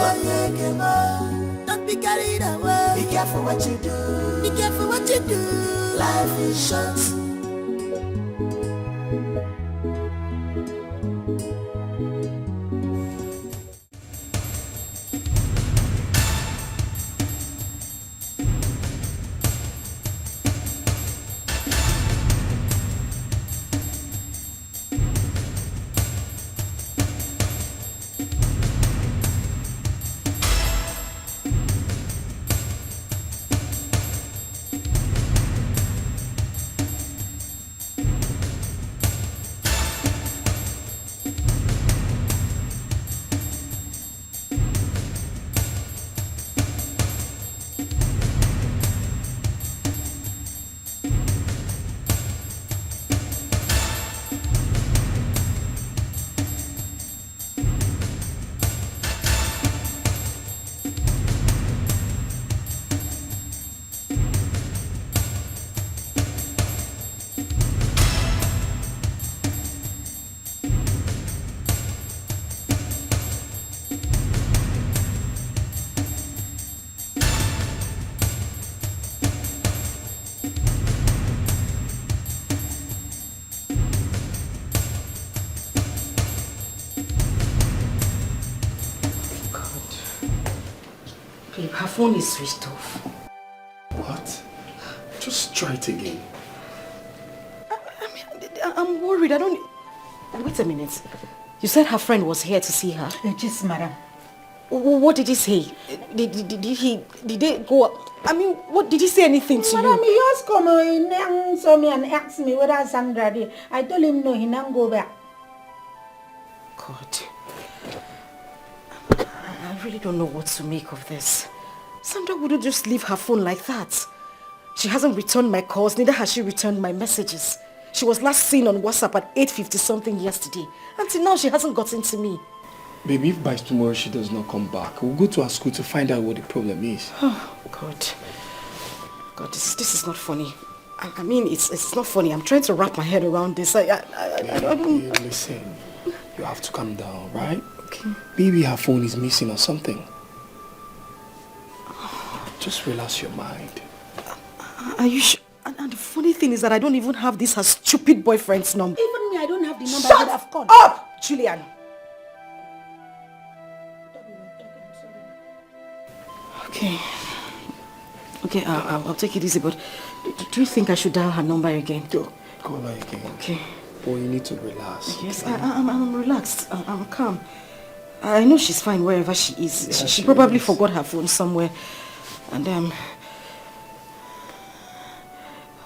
Don't be carried away. Be careful what you do. Be careful what you do. Life is short. Babe, her phone is switched off. What? Just try it again. I'm worried. I don't... Wait a minute. You said her friend was here to see her? Yes, madam. What did he say? Did they go up? I mean, what did he say anything to Madam, you? he just come and saw me and asked me whether Sandra did. I told him no, he not go back. God. I really don't know what to make of this. Sandra wouldn't just leave her phone like that. She hasn't returned my calls, neither has she returned my messages. She was last seen on WhatsApp at 8:50 something yesterday. Until now, she hasn't gotten to me. Baby, if by tomorrow she does not come back, we'll go to her school to find out what the problem is. Oh, God. God, this is not funny. I mean, it's not funny. I'm trying to wrap my head around this. I don't... Listen, you have to calm down, right? Okay. Maybe her phone is missing or something. Just relax your mind. Are you sure? And the funny thing is that I don't even have this her stupid boyfriend's number. Even me, I don't have the number. Shut I have called. up, Julian. Okay, I'll take it easy, but do you think I should dial her number again? Call her again. Okay. Boy, you need to relax. Yes, okay? I'm relaxed. I'm calm. I know she's fine wherever she is. Yeah, she probably forgot her phone somewhere. And,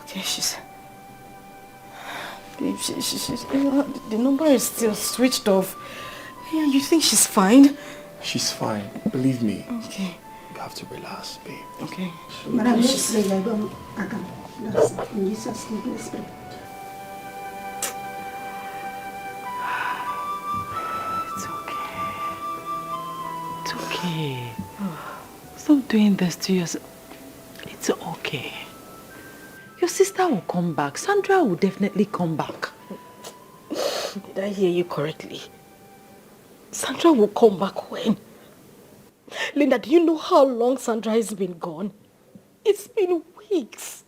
okay, the number is still switched off. Yeah, you think she's fine? She's fine. Believe me. Okay. You have to relax, babe. Okay. Madam, let's pray. I can. In Jesus' name, let's pray. It's okay. Stop doing this to yourself. It's okay. Your sister will come back. Sandra will definitely come back. Did I hear you correctly? Sandra will come back when? Linda, do you know how long Sandra has been gone? It's been weeks.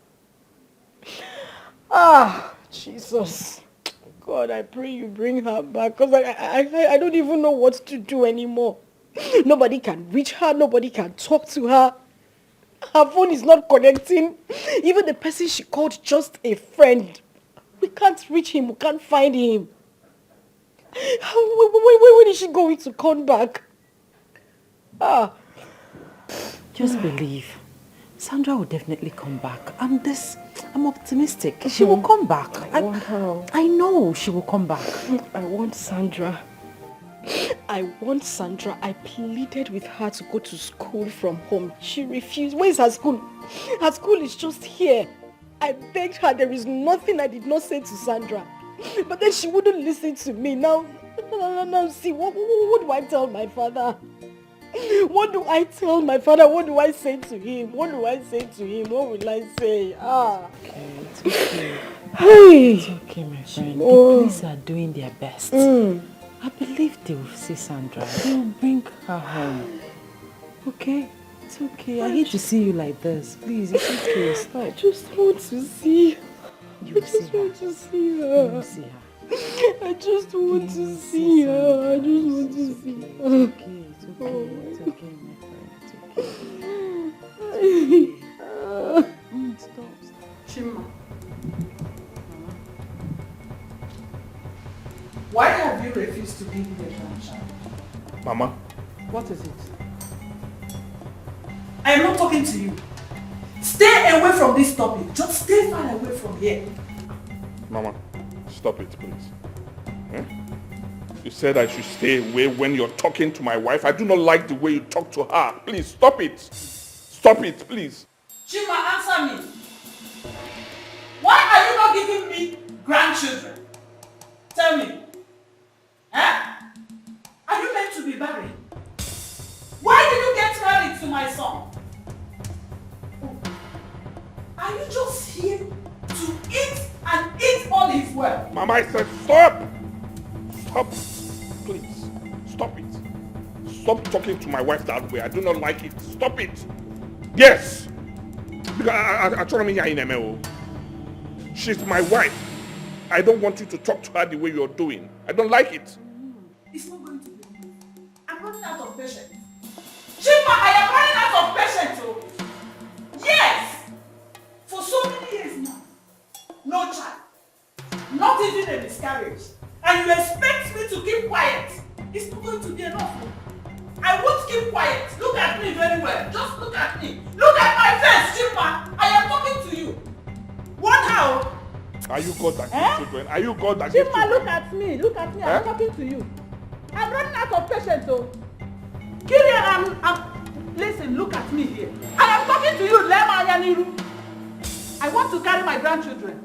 Ah, Jesus. God, I pray you bring her back, because I don't even know what to do anymore. Nobody can reach her. Nobody can talk to her. Her phone is not connecting. Even the person she called just a friend. We can't reach him. We can't find him. When is she going to come back? Just believe. Sandra will definitely come back. I'm optimistic. She will come back. I want her. I know she will come back. I want Sandra. I want Sandra. I pleaded with her to go to school from home. She refused. Where is her school? Her school is just here. I begged her. There is nothing I did not say to Sandra. But then she wouldn't listen to me. Now see, what do I tell my father? What do I tell my father? What do I say to him? What do I say to him? What will I say? Okay, it's okay. Hey. It's okay, my friend. The police are doing their best. I believe they will see Sandra. They will bring her home. Okay? It's okay. I hate to see you like this. Please, it's okay. Stop. I just want to see her. You will see her. I just want to see her. You will see her. I just want to see her. I just want to see her. It's okay. It's okay, my friend. It's okay. Stop. Chima. Why have you refused to give me the transaction? Mama. What is it? I am not talking to you. Stay away from this topic. Just stay far away from here. Mama, stop it, please. You said I should stay away when you're talking to my wife. I do not like the way you talk to her. Please, stop it. Stop it, please. Chima, answer me. Why are you not giving me grandchildren? Tell me. Are you meant to be married? Why did you get married to my son? Are you just here to eat and eat all his wealth? Mama, I said stop. Stop. Please, stop it. Stop talking to my wife that way. I do not like it. Stop it. Yes. Because I told me here in ML. She's my wife. I don't want you to talk to her the way you're doing. I don't like it. It's not going to be. I'm running out of patience. Chima, I am running out of patient, oh. Yes! For so many years now. No child. Not even a miscarriage. And you expect me to keep quiet. It's not going to be enough. I won't keep quiet. Look at me very well. Just look at me. Look at my face, Chima. I am talking to you. What how? Are you God that gives children? Are you God that gives Chima, children? look at me. Look at me. I'm talking to you. I'm running out of patience, oh. Kirian, listen, look at me here. I am talking to you, Lema Yaniru. I want to carry my grandchildren.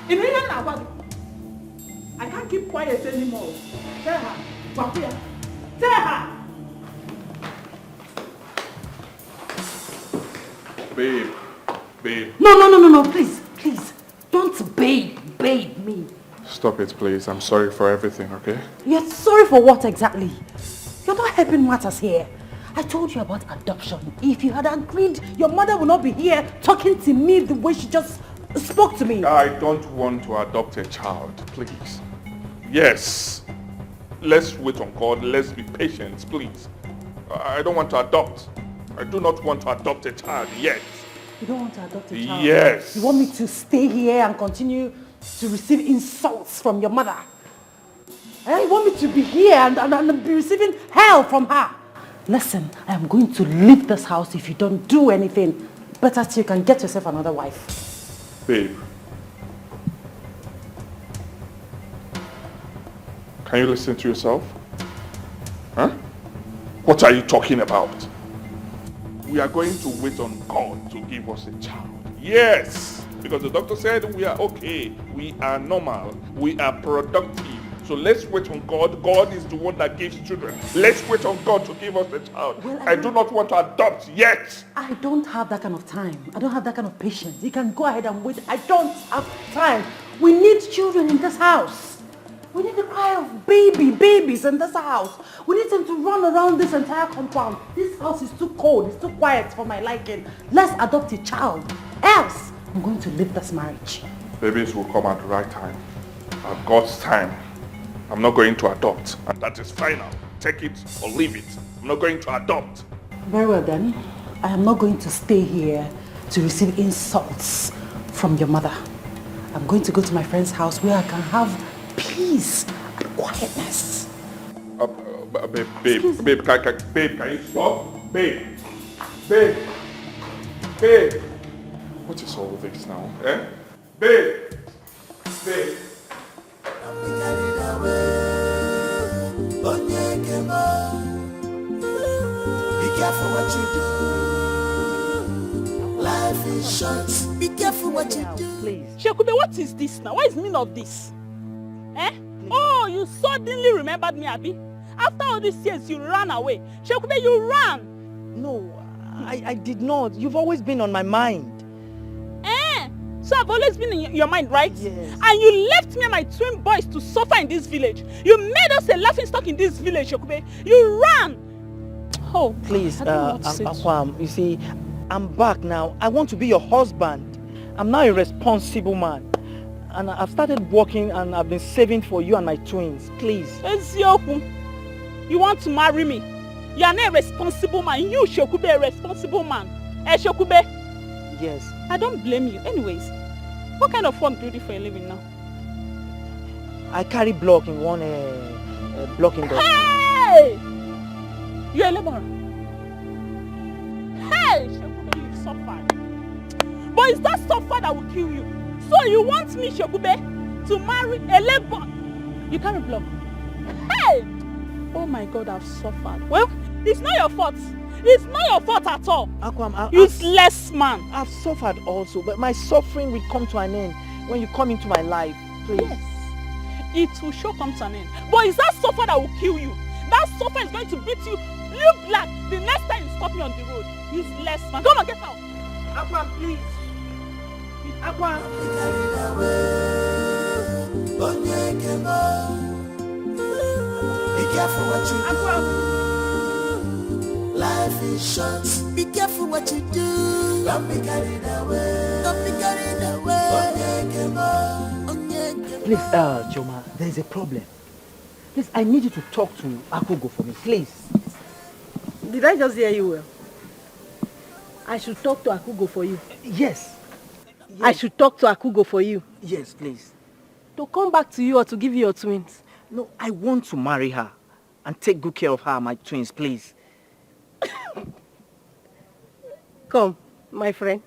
In reason now, I can't keep quiet anymore. Tell her. Papiya. Tell her. Babe. No, please. Don't babe me. Stop it, please. I'm sorry for everything, okay? You're sorry for what exactly? You're not helping matters here. I told you about adoption. If you had agreed, your mother would not be here talking to me the way she just spoke to me. I don't want to adopt a child, please. Yes. Let's wait on God. Let's be patient, please. I don't want to adopt. I do not want to adopt a child yet. You don't want to adopt a child? Yes. You want me to stay here and continue to receive insults from your mother? You want me to be here and be receiving hell from her? Listen, I am going to leave this house if you don't do anything. Better so you can get yourself another wife. Babe. Can you listen to yourself? Huh? What are you talking about? We are going to wait on God to give us a child. Yes! Because the doctor said we are okay. We are normal. We are productive. So let's wait on God. God is the one that gives children. Let's wait on God to give us a child. Well, I do not want to adopt yet. I don't have that kind of time. I don't have that kind of patience. You can go ahead and wait. I don't have time. We need children in this house. We need the cry of babies in this house. We need them to run around this entire compound. This house is too cold. It's too quiet for my liking. Let's adopt a child. Else, I'm going to leave this marriage. Babies will come at the right time. At God's time. I'm not going to adopt. And that is final. Take it or leave it. I'm not going to adopt. Very well then. I am not going to stay here to receive insults from your mother. I'm going to go to my friend's house where I can have peace and quietness. Babe, can you stop? Babe. What is all this now? Babe. Be careful what you do. Life is short. Be careful what you do. Please. Shekube, what is this now? What is the meaning of this? Oh, you suddenly remembered me, Abi? After all these years, you ran away. Shekube, you ran. No, I did not. You've always been on my mind. So I've always been in your mind, right? Yes. And you left me and my twin boys to suffer in this village. You made us a laughingstock in this village, Shekube. You ran. Oh, please, Akwam, you see, I'm back now. I want to be your husband. I'm now a responsible man. And I've started working and I've been saving for you and my twins. Please. Ezioku, you want to marry me? You are not a responsible man. You, Shekube, a responsible man. Shekube? Yes. I don't blame you. Anyways, what kind of work do you do for a living now? I carry block in one blocking dog. Hey! You're a laborer. Hey! Shekube, you've suffered. But it's that suffer that will kill you. So you want me, Shekube, to marry a laborer? You carry block. Hey! Oh my God, I've suffered. Well, it's not your fault. It's not your fault at all. Akwam, useless man. I've suffered also, but my suffering will come to an end when you come into my life. Please. Yes. It will sure come to an end. But it's that suffer that will kill you. That suffer is going to beat you blue black the next time you stop me on the road. Useless man. Come on, get out. Akwam, please. Akwam. Be careful what you do. Life is short. Be careful what you do. Don't be carried away. Don't be carried away. Please, Choma, there is a problem. Please, I need you to talk to Akugo for me, please. Did I just hear you well? I should talk to Akugo for you. Yes. I should talk to Akugo for you. Yes, please. To come back to you or to give you your twins? No, I want to marry her and take good care of her, my twins, please. Come, my friend.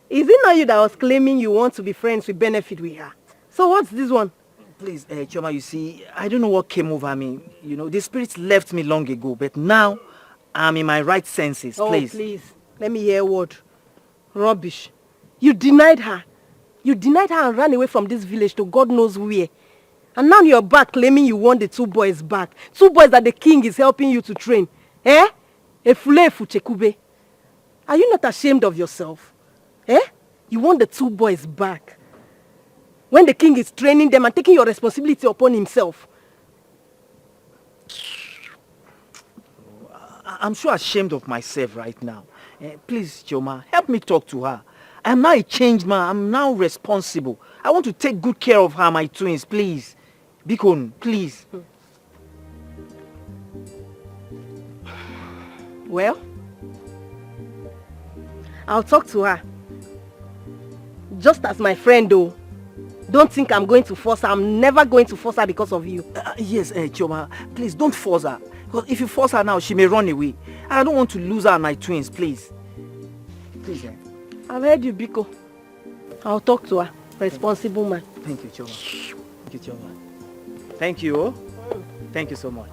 Is it not you that was claiming you want to be friends with Benefit with her? So what's this one? Please, Chioma, you see, I don't know what came over me. You know, the spirit left me long ago, but now I'm in my right senses, please. Oh, please. Let me hear a word. Rubbish. You denied her. You denied her and ran away from this village to God knows where. And now you're back claiming you want the 2 boys back. 2 boys that the king is helping you to train. Eh? Efulefu Chekube. Are you not ashamed of yourself? Eh? You want the 2 boys back. When the king is training them and taking your responsibility upon himself. I'm so ashamed of myself right now. Please, Chioma, help me talk to her. I'm now a changed man. I'm now responsible. I want to take good care of her, my twins, please. Bikon, please. Well, I'll talk to her. Just as my friend though. Don't think I'm going to force her. I'm never going to force her because of you. Yes, Chioma, please don't force her. Because if you force her now, she may run away. I don't want to lose her and my twins, please. Please, I've heard you, Biko. I'll talk to her. Responsible man. Thank you, Chioma. Thank you, Chioma. Thank you. Oh. Thank you so much.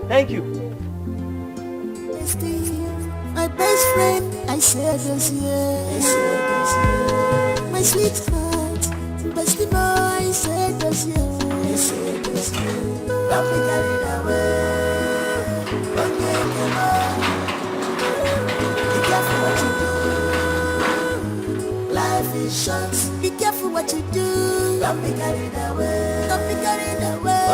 Thank you. My best friend, I said this year. My sweetheart, bestie boy, I said this year. Don't be carried away. Be careful what you do. Life is short. Be careful what you do. Don't be carried away. Don't be carried away.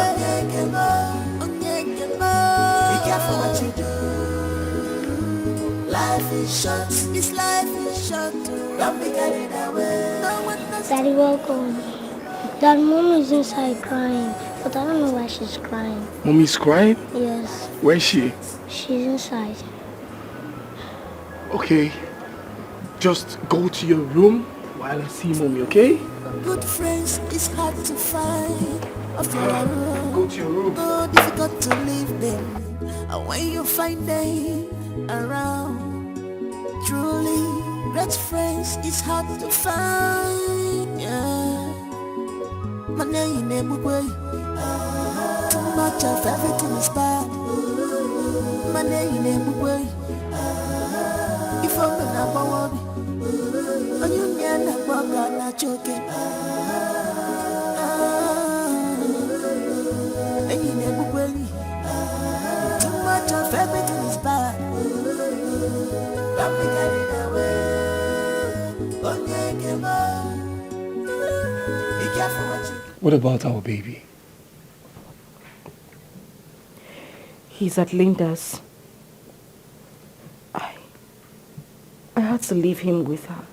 Be careful what you do. Life is short, this life is short. Don't be carried away. Daddy, welcome. Dad, Mom is inside crying, but I don't know why she's crying. Mommy's crying? Yes. Where is she? She's inside. Okay. Just go to your room while I see Mommy, okay? Good friends is hard to find. Go to your room. Oh, difficult to leave them. And when you find them around, truly great friends is hard to find. Yeah. My name is Mugwe. Too much of everything is bad. My name is Mugwe. If I'm not worried, and you never walk out not joking. Too much of everything is bad. Don't be carried away. Be careful what you do. What about our baby? He's at Linda's. I had to leave him with her.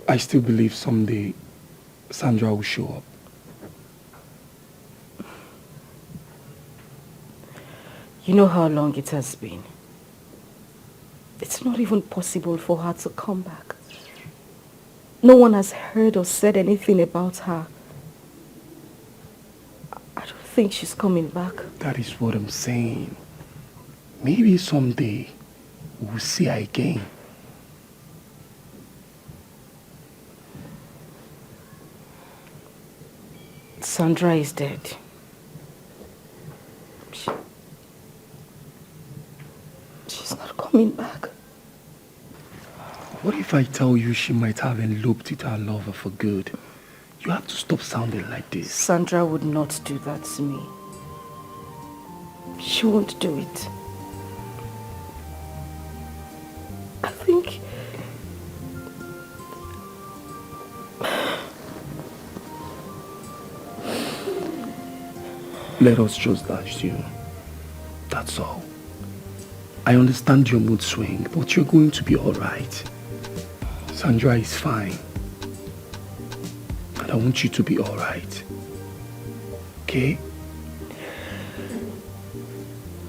I still believe someday Sandra will show up. You know how long it has been. It's not even possible for her to come back. No one has heard or said anything about her. I don't think she's coming back. That is what I'm saying. Maybe someday we'll see her again. Sandra is dead. She's not coming back. What if I tell you she might have eloped with her lover for good? You have to stop sounding like this. Sandra would not do that to me. She won't do it. I think... Let us just assume. That's all. I understand your mood swing, but you're going to be alright. Sandra is fine. And I want you to be alright. Okay?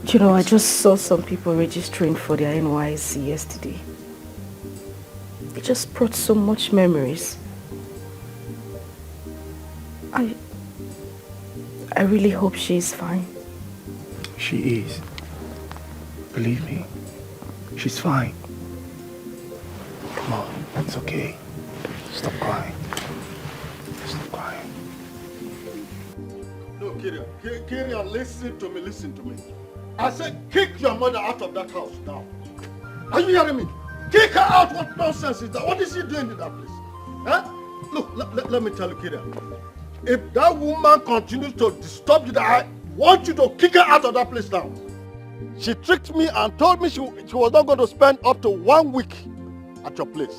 You know, I just saw some people registering for their NYC yesterday. It just brought so much memories. I really hope she's fine. She is. Believe me, she's fine. Come on, it's okay. Stop crying. Stop crying. No, Kirian, listen to me. I said kick your mother out of that house now. Are you hearing me? Kick her out. What nonsense is that? What is she doing in that place? Huh? Look, let me tell you, Kirian. If that woman continues to disturb you, I want you to kick her out of that place now. She tricked me and told me she was not going to spend up to 1 week at your place.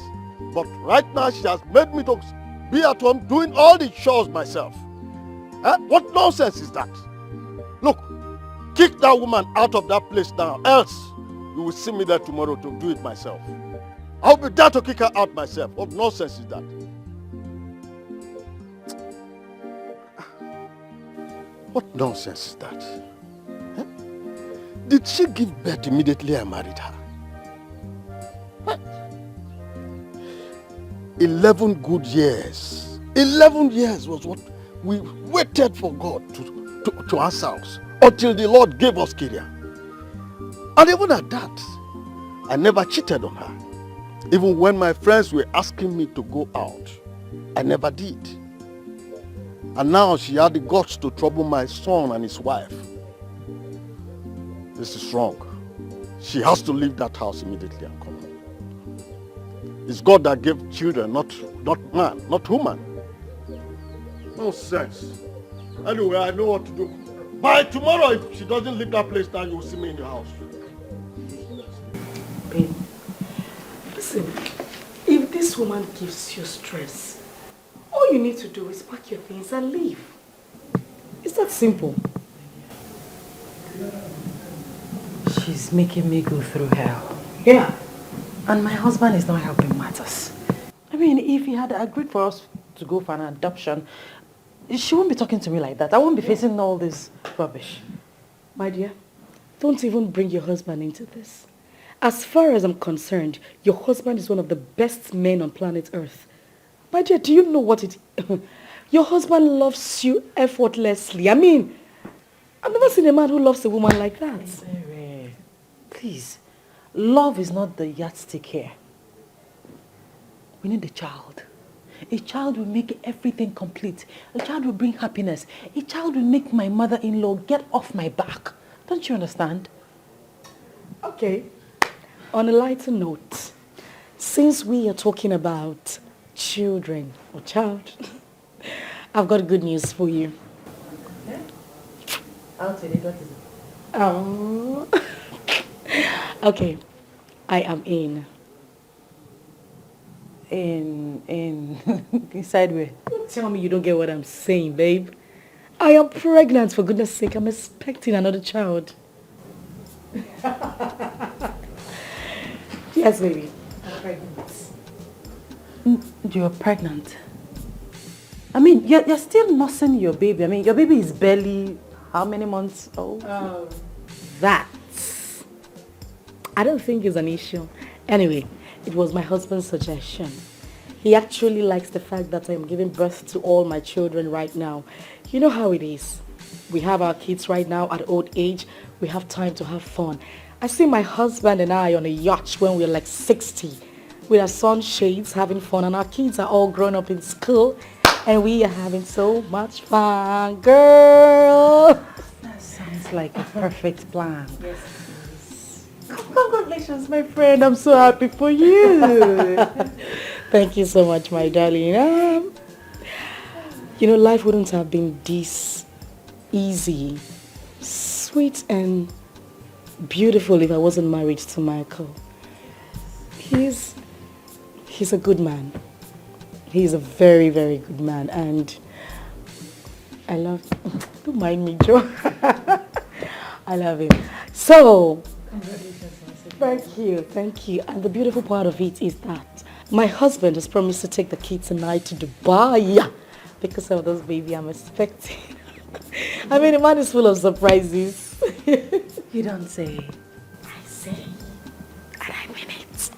But right now she has made me to be at home doing all the chores myself. Huh? What nonsense is that? Look, kick that woman out of that place now, else you will see me there tomorrow to do it myself. I'll be there to kick her out myself. What nonsense is that? What nonsense is that? Huh? Did she give birth immediately I married her? What? 11 good years. 11 years was what we waited for God to answer us until the Lord gave us Kirian. And even at that, I never cheated on her. Even when my friends were asking me to go out, I never did. And now she had the guts to trouble my son and his wife. This is wrong. She has to leave that house immediately and come home. It's God that gave children, not man, not woman. No sense. Anyway, I know what to do. By tomorrow, if she doesn't leave that place now, you will see me in your house. Babe, listen, if this woman gives you stress, all you need to do is pack your things and leave. It's that simple. She's making me go through hell. Yeah. And my husband is not helping matters. I mean, if he had agreed for us to go for an adoption, she won't be talking to me like that. I won't be facing all this rubbish. My dear, don't even bring your husband into this. As far as I'm concerned, your husband is one of the best men on planet Earth. My dear, do you know what it... Your husband loves you effortlessly. I mean, I've never seen a man who loves a woman like that. Please, love is not the yardstick here. We need a child. A child will make everything complete. A child will bring happiness. A child will make my mother-in-law get off my back. Don't you understand? Okay. On a lighter note, since we are talking about children or child, I've got good news for you. Yeah? I'll tell you what is it. Oh. Okay. I am in. Inside where? Don't tell me you don't get what I'm saying, babe. I am pregnant, for goodness sake. I'm expecting another child. Yes, baby. I'm pregnant. You're pregnant? I mean, you're still nursing your baby. I mean, your baby is barely how many months old? That I don't think is an issue. Anyway, it was my husband's suggestion. He actually likes the fact that I'm giving birth to all my children right now. You know how it is. We have our kids right now at old age. We have time to have fun. I see my husband and I on a yacht when we're like 60 with our sunshades having fun, and our kids are all grown up in school and we are having so much fun, girl. That sounds like a perfect plan. Yes. Congratulations, my friend. I'm so happy for you. Thank you so much, my darling. You know, life wouldn't have been this easy, sweet, and beautiful if I wasn't married to Michael. He's a good man. He's a very, very good man, and I love him. Don't mind me, Joe. I love him. So, thank you. And the beautiful part of it is that my husband has promised to take the kids and I to Dubai because of this baby I'm expecting. I mean, the man is full of surprises. You don't say. I say, and I mean it.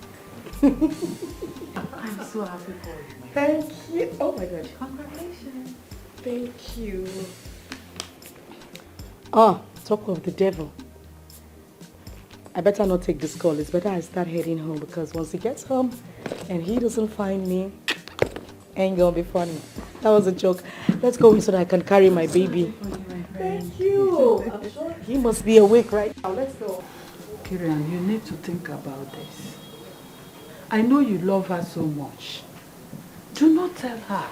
I'm so happy for you. Thank you. Oh my God. Congratulations. Thank you. Oh, talk of the devil. I better not take this call. It's better I start heading home because once he gets home and he doesn't find me, ain't gonna be funny. That was a joke. Let's go in so that I can carry my baby. Thank you. I'm sure he must be awake right now. Let's go. Kirian, you need to think about this. I know you love her so much. Do not tell her.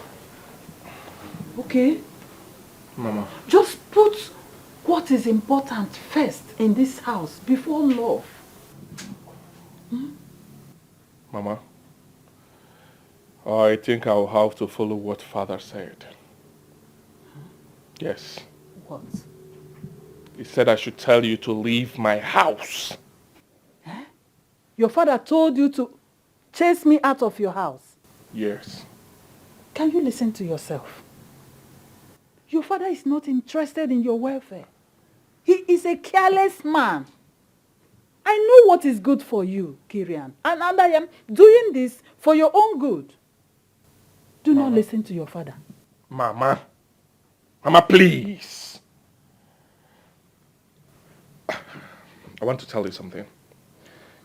Okay? Mama. Just put what is important first in this house before love. Mama, I think I'll have to follow what Father said. Yes. What? He said I should tell you to leave my house. Your father told you to chase me out of your house. Yes. Can you listen to yourself? Your father is not interested in your welfare. He is a careless man. I know what is good for you, Kirian. And I am doing this for your own good. Do not listen to your father. Mama. Mama, please. I want to tell you something.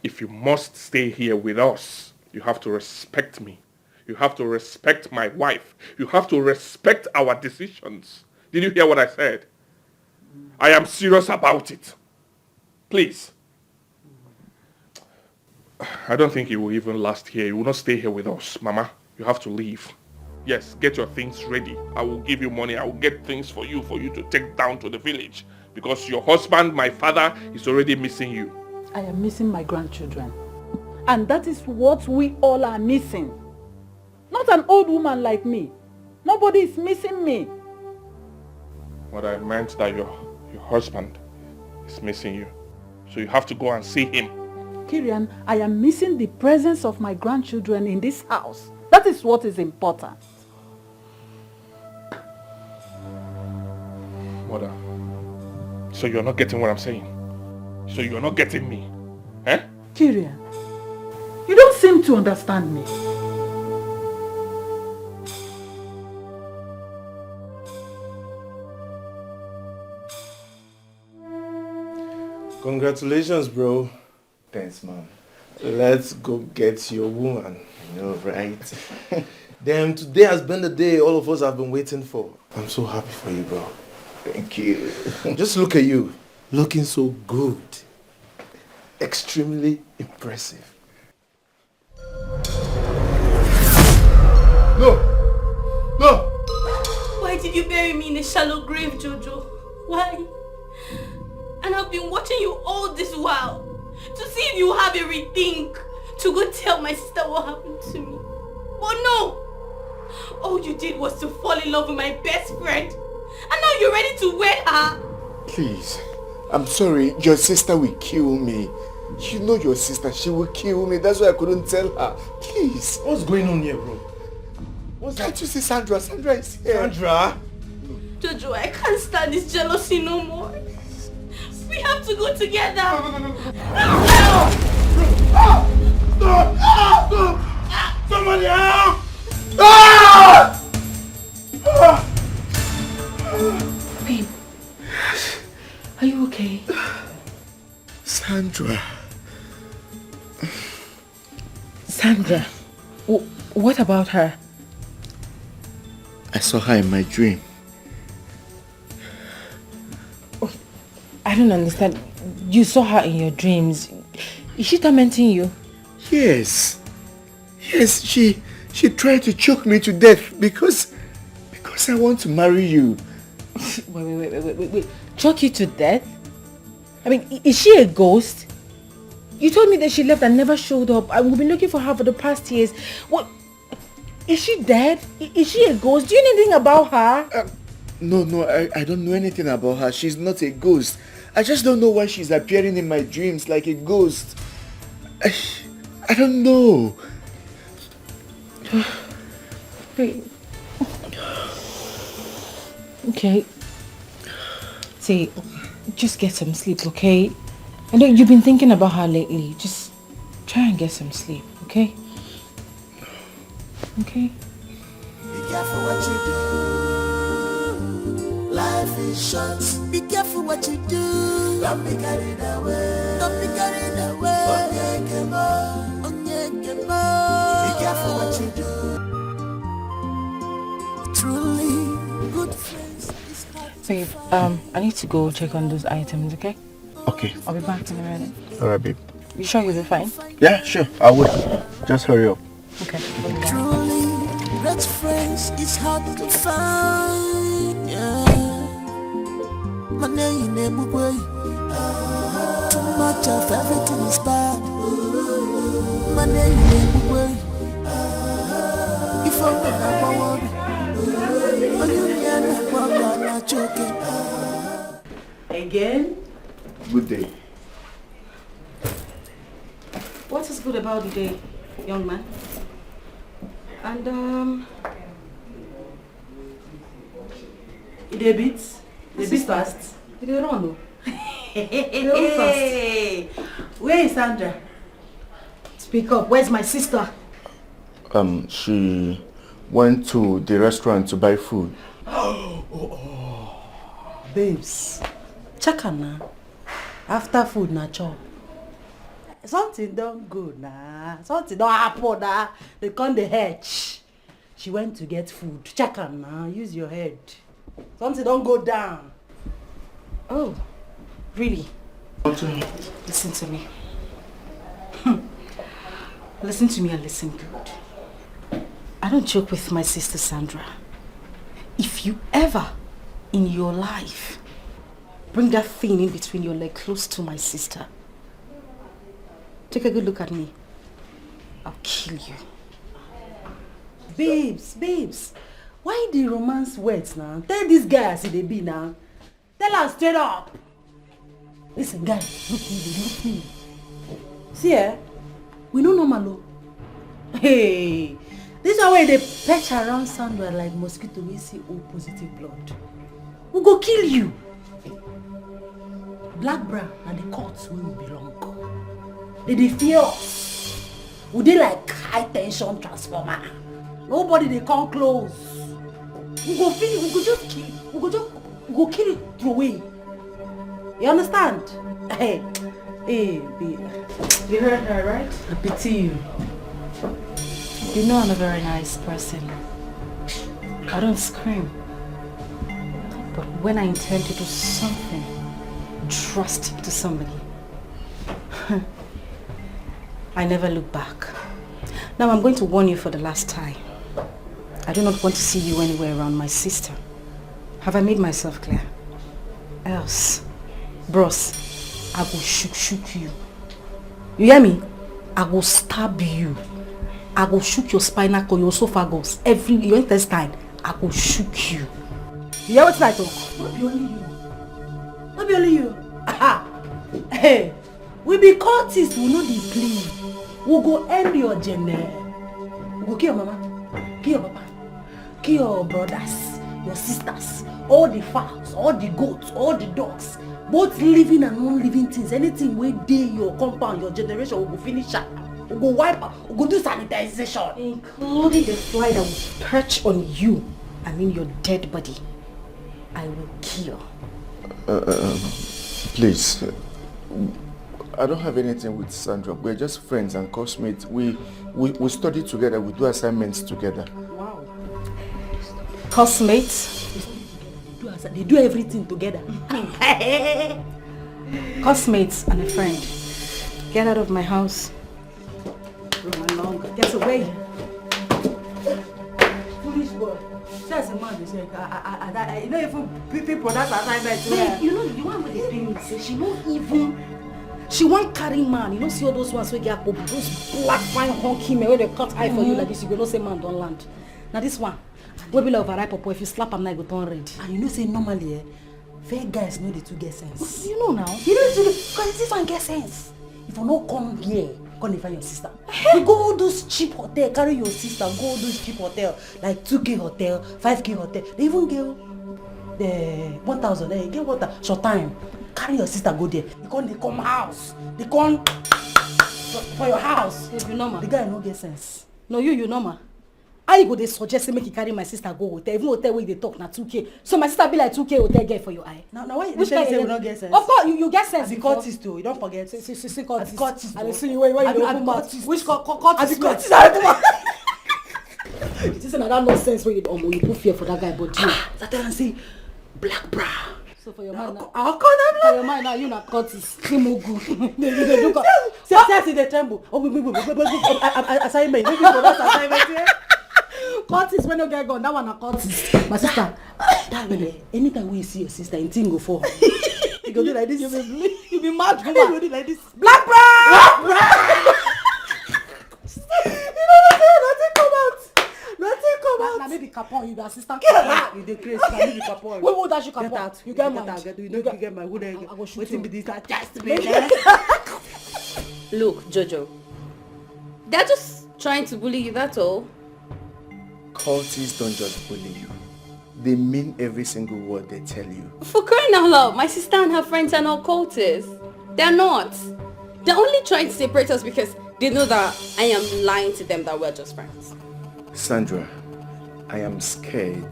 If you must stay here with us, you have to respect me. You have to respect my wife. You have to respect our decisions. Did you hear what I said? I am serious about it. Please. I don't think you will even last here. You will not stay here with us, Mama. You have to leave. Yes, get your things ready. I will give you money. I will get things for you to take down to the village. Because your husband, my father, is already missing you. I am missing my grandchildren. And that is what we all are missing. Not an old woman like me. Nobody is missing me. What I meant that your husband is missing you. So you have to go and see him. Kirian, I am missing the presence of my grandchildren in this house. That is what is important. Mother, so you're not getting what I'm saying? So you're not getting me? Eh? Kirian, you don't seem to understand me. Congratulations, bro. Thanks, man. Let's go get your woman. I know, right? Damn, today has been the day all of us have been waiting for. I'm so happy for you, bro. Thank you. Just look at you. Looking so good. Extremely impressive. No! No! Why did you bury me in a shallow grave, Jojo? Why? And I've been watching you all this while to see if you have a rethink, to go tell my sister what happened to me. But no! All you did was to fall in love with my best friend. And now you're ready to wed her. Please, I'm sorry. Your sister will kill me. You know your sister, she will kill me. That's why I couldn't tell her. Please. What's going on here, bro? Can't you see Sandra? Sandra is here. Sandra? Jojo, I can't stand this jealousy no more. We have to go together. Somebody help! Ah! Babe, are you okay? Sandra. Sandra, what about her? I saw her in my dream. I don't understand. You saw her in your dreams. Is she tormenting you? Yes. Yes, she tried to choke me to death because I want to marry you. Wait. Choke you to death? I mean, is she a ghost? You told me that she left and never showed up. We've been looking for her for the past years. What? Is she dead? Is she a ghost? Do you know anything about her? No, I don't know anything about her. She's not a ghost. I just don't know why she's appearing in my dreams like a ghost. I don't know. Wait. Okay. See, just get some sleep, okay? I know you've been thinking about her lately. Just try and get some sleep, okay? Okay? Be careful what you do. Life is short. Be careful what you do. Don't be carried away. Don't be carried away. Be careful what you do. Truly, good friends is hard to Babe, I need to go check on those items, okay? Okay. I'll be back in a minute. Alright, babe. You sure you'll be fine? Yeah, sure. I will. Just hurry up. Okay. Truly, great friends is hard to find. Yeah. My name is Mugwe. Too much of everything is bad. My name is Mugwe. If I'm not joking. Again? Good day. What is good about the day, young man? And They beat fast. They run. Hey, where is Sandra? Speak up. Where's my sister? She went to the restaurant to buy food. Babes, check her now. After food, na chop. Something don't go now. Something don't happen now. They come the hedge. She went to get food. Check her now. Use your head. Something don't go down. Oh, really? Listen to me. Listen to me and listen good. I don't joke with my sister Sandra. If you ever in your life bring that thing in between your leg close to my sister, take a good look at me. I'll kill you. Babes, why the romance words now? Tell this guy as he dey be now. Tell her straight up. Listen, guy, look me. See, we no normal. Hey, this is why they perch around Sandra like mosquito. We see O positive blood. We go kill you. Black bra and the courts where we belong. They fear us. We dey like high tension transformer. Nobody they come close. We go feel. We go just kill. We go kill it through away. You understand? Hey, babe. You heard her, right? I pity you. You know I'm a very nice person. I don't scream. But when I intend to do something drastic to somebody, I never look back. Now I'm going to warn you for the last time. I do not want to see you anywhere around my sister. Have I made myself clear? Else, bros, I will shoot you. You hear me? I will stab you. I will shoot your spinal cord, your esophagus, your intestine. I will shoot you. You hear what I talk? Not be only you. Not be only you. Hey, we be cultists, we know the play. We go end your journey. We go kill your mama, kill your papa, kill your brothers, your sisters, all the fowls, all the goats, all the dogs, both living and non-living things. Anything wey dey your compound, your generation, we go finish up. We go wipe out, we go do sanitization. Including the fly that will perch on you, I mean your dead body. I will kill. Please. I don't have anything with Sandra. We're just friends and classmates. We study together. We do assignments together. Wow. Classmates? They do everything together. Classmates and a friend. Get out of my house. Run along. Get away. Foolish boy. Says a man. They say, you know, even people that's assignment. Babe, you know, the one with the pain say she won't even. She won't carry man. You don't see all those ones where get those black fine honky men where they cut eye for you like this. You go not say man don't land. Now this one, will be like overripe papa. If you slap him now, go turn red. And you know, say normally, fair guys know they two get sense. You know now. You know because this one get sense. If you no come here, come find your sister. You go all those cheap hotel, carry your sister, go all those cheap hotel like 2K hotel, 5K hotel. They even get the 1,000, get water, short time. Carry your sister, go there. They come house. They come for your house. You normal. The guy no get sense. No, you normal. How you go dey suggest say make you carry my sister go hotel? Even hotel where they talk na 2K. So my sister be like 2K hotel girl for your eye. Now why Which you say we don't get sense? Of course, you get sense. I be Curtis too. You don't forget. See Curtis. Curtis. I see you where you open mouth. Which Curtis? I be Curtis. It is another nonsense where you put fear for that guy, but you. That time I say black bra. So for your mind now. I'll call them. For your mind now, you not Curtis. Kimogu. See the tremble. Oh, assignment. Maybe for that assignment. Curtis when you get gone, that one a Curtis. My sister. That way, anytime we see your sister, in thing go for her. You go do like this. You be mad, woman. You go do like this. Black bra. Nothing come out. Now maybe Capone, you the assistant. Get out. You decrease. Now maybe Capone. Who dash you Capone? Get out. You get mad. You get mad. Who there? I go shoot Waiting you. be this. Just Look, Jojo, they're just trying to bully you, that's all. Cultists don't just bully you. They mean every single word they tell you. For crying out loud, my sister and her friends are not cultists. They're not. They're only trying to separate us because they know that I am lying to them that we're just friends. Sandra, I am scared.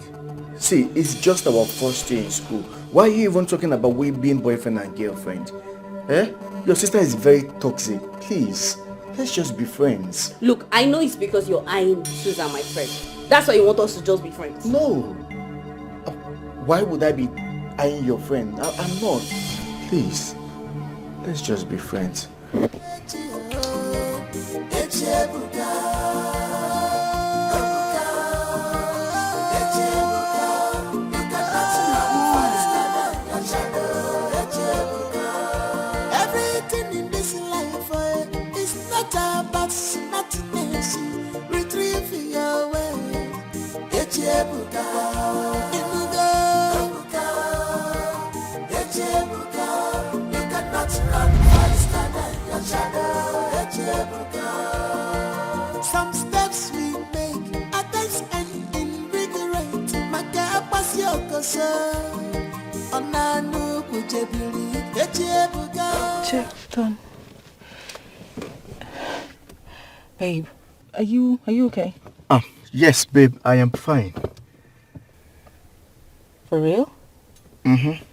See, it's just our first year in school. Why are you even talking about we being boyfriend and girlfriend? Your sister is very toxic. Please, let's just be friends. Look, I know it's because you're eyeing Susan, my friend. That's why you want us to just be friends. No. Why would I be eyeing your friend? I'm not. Please, let's just be friends. Everything in this life is not about smartness. Retrieve your way. Echebuka, Imuga, Echebuka. You cannot run faster than your shadow. Echebuka. Some steps we make at times end invigorate. Makapasyokoso. Onanu kujebili. Echebuka. Check, done. Babe, are you okay? Yes, babe, I am fine. For real? Mm-hmm.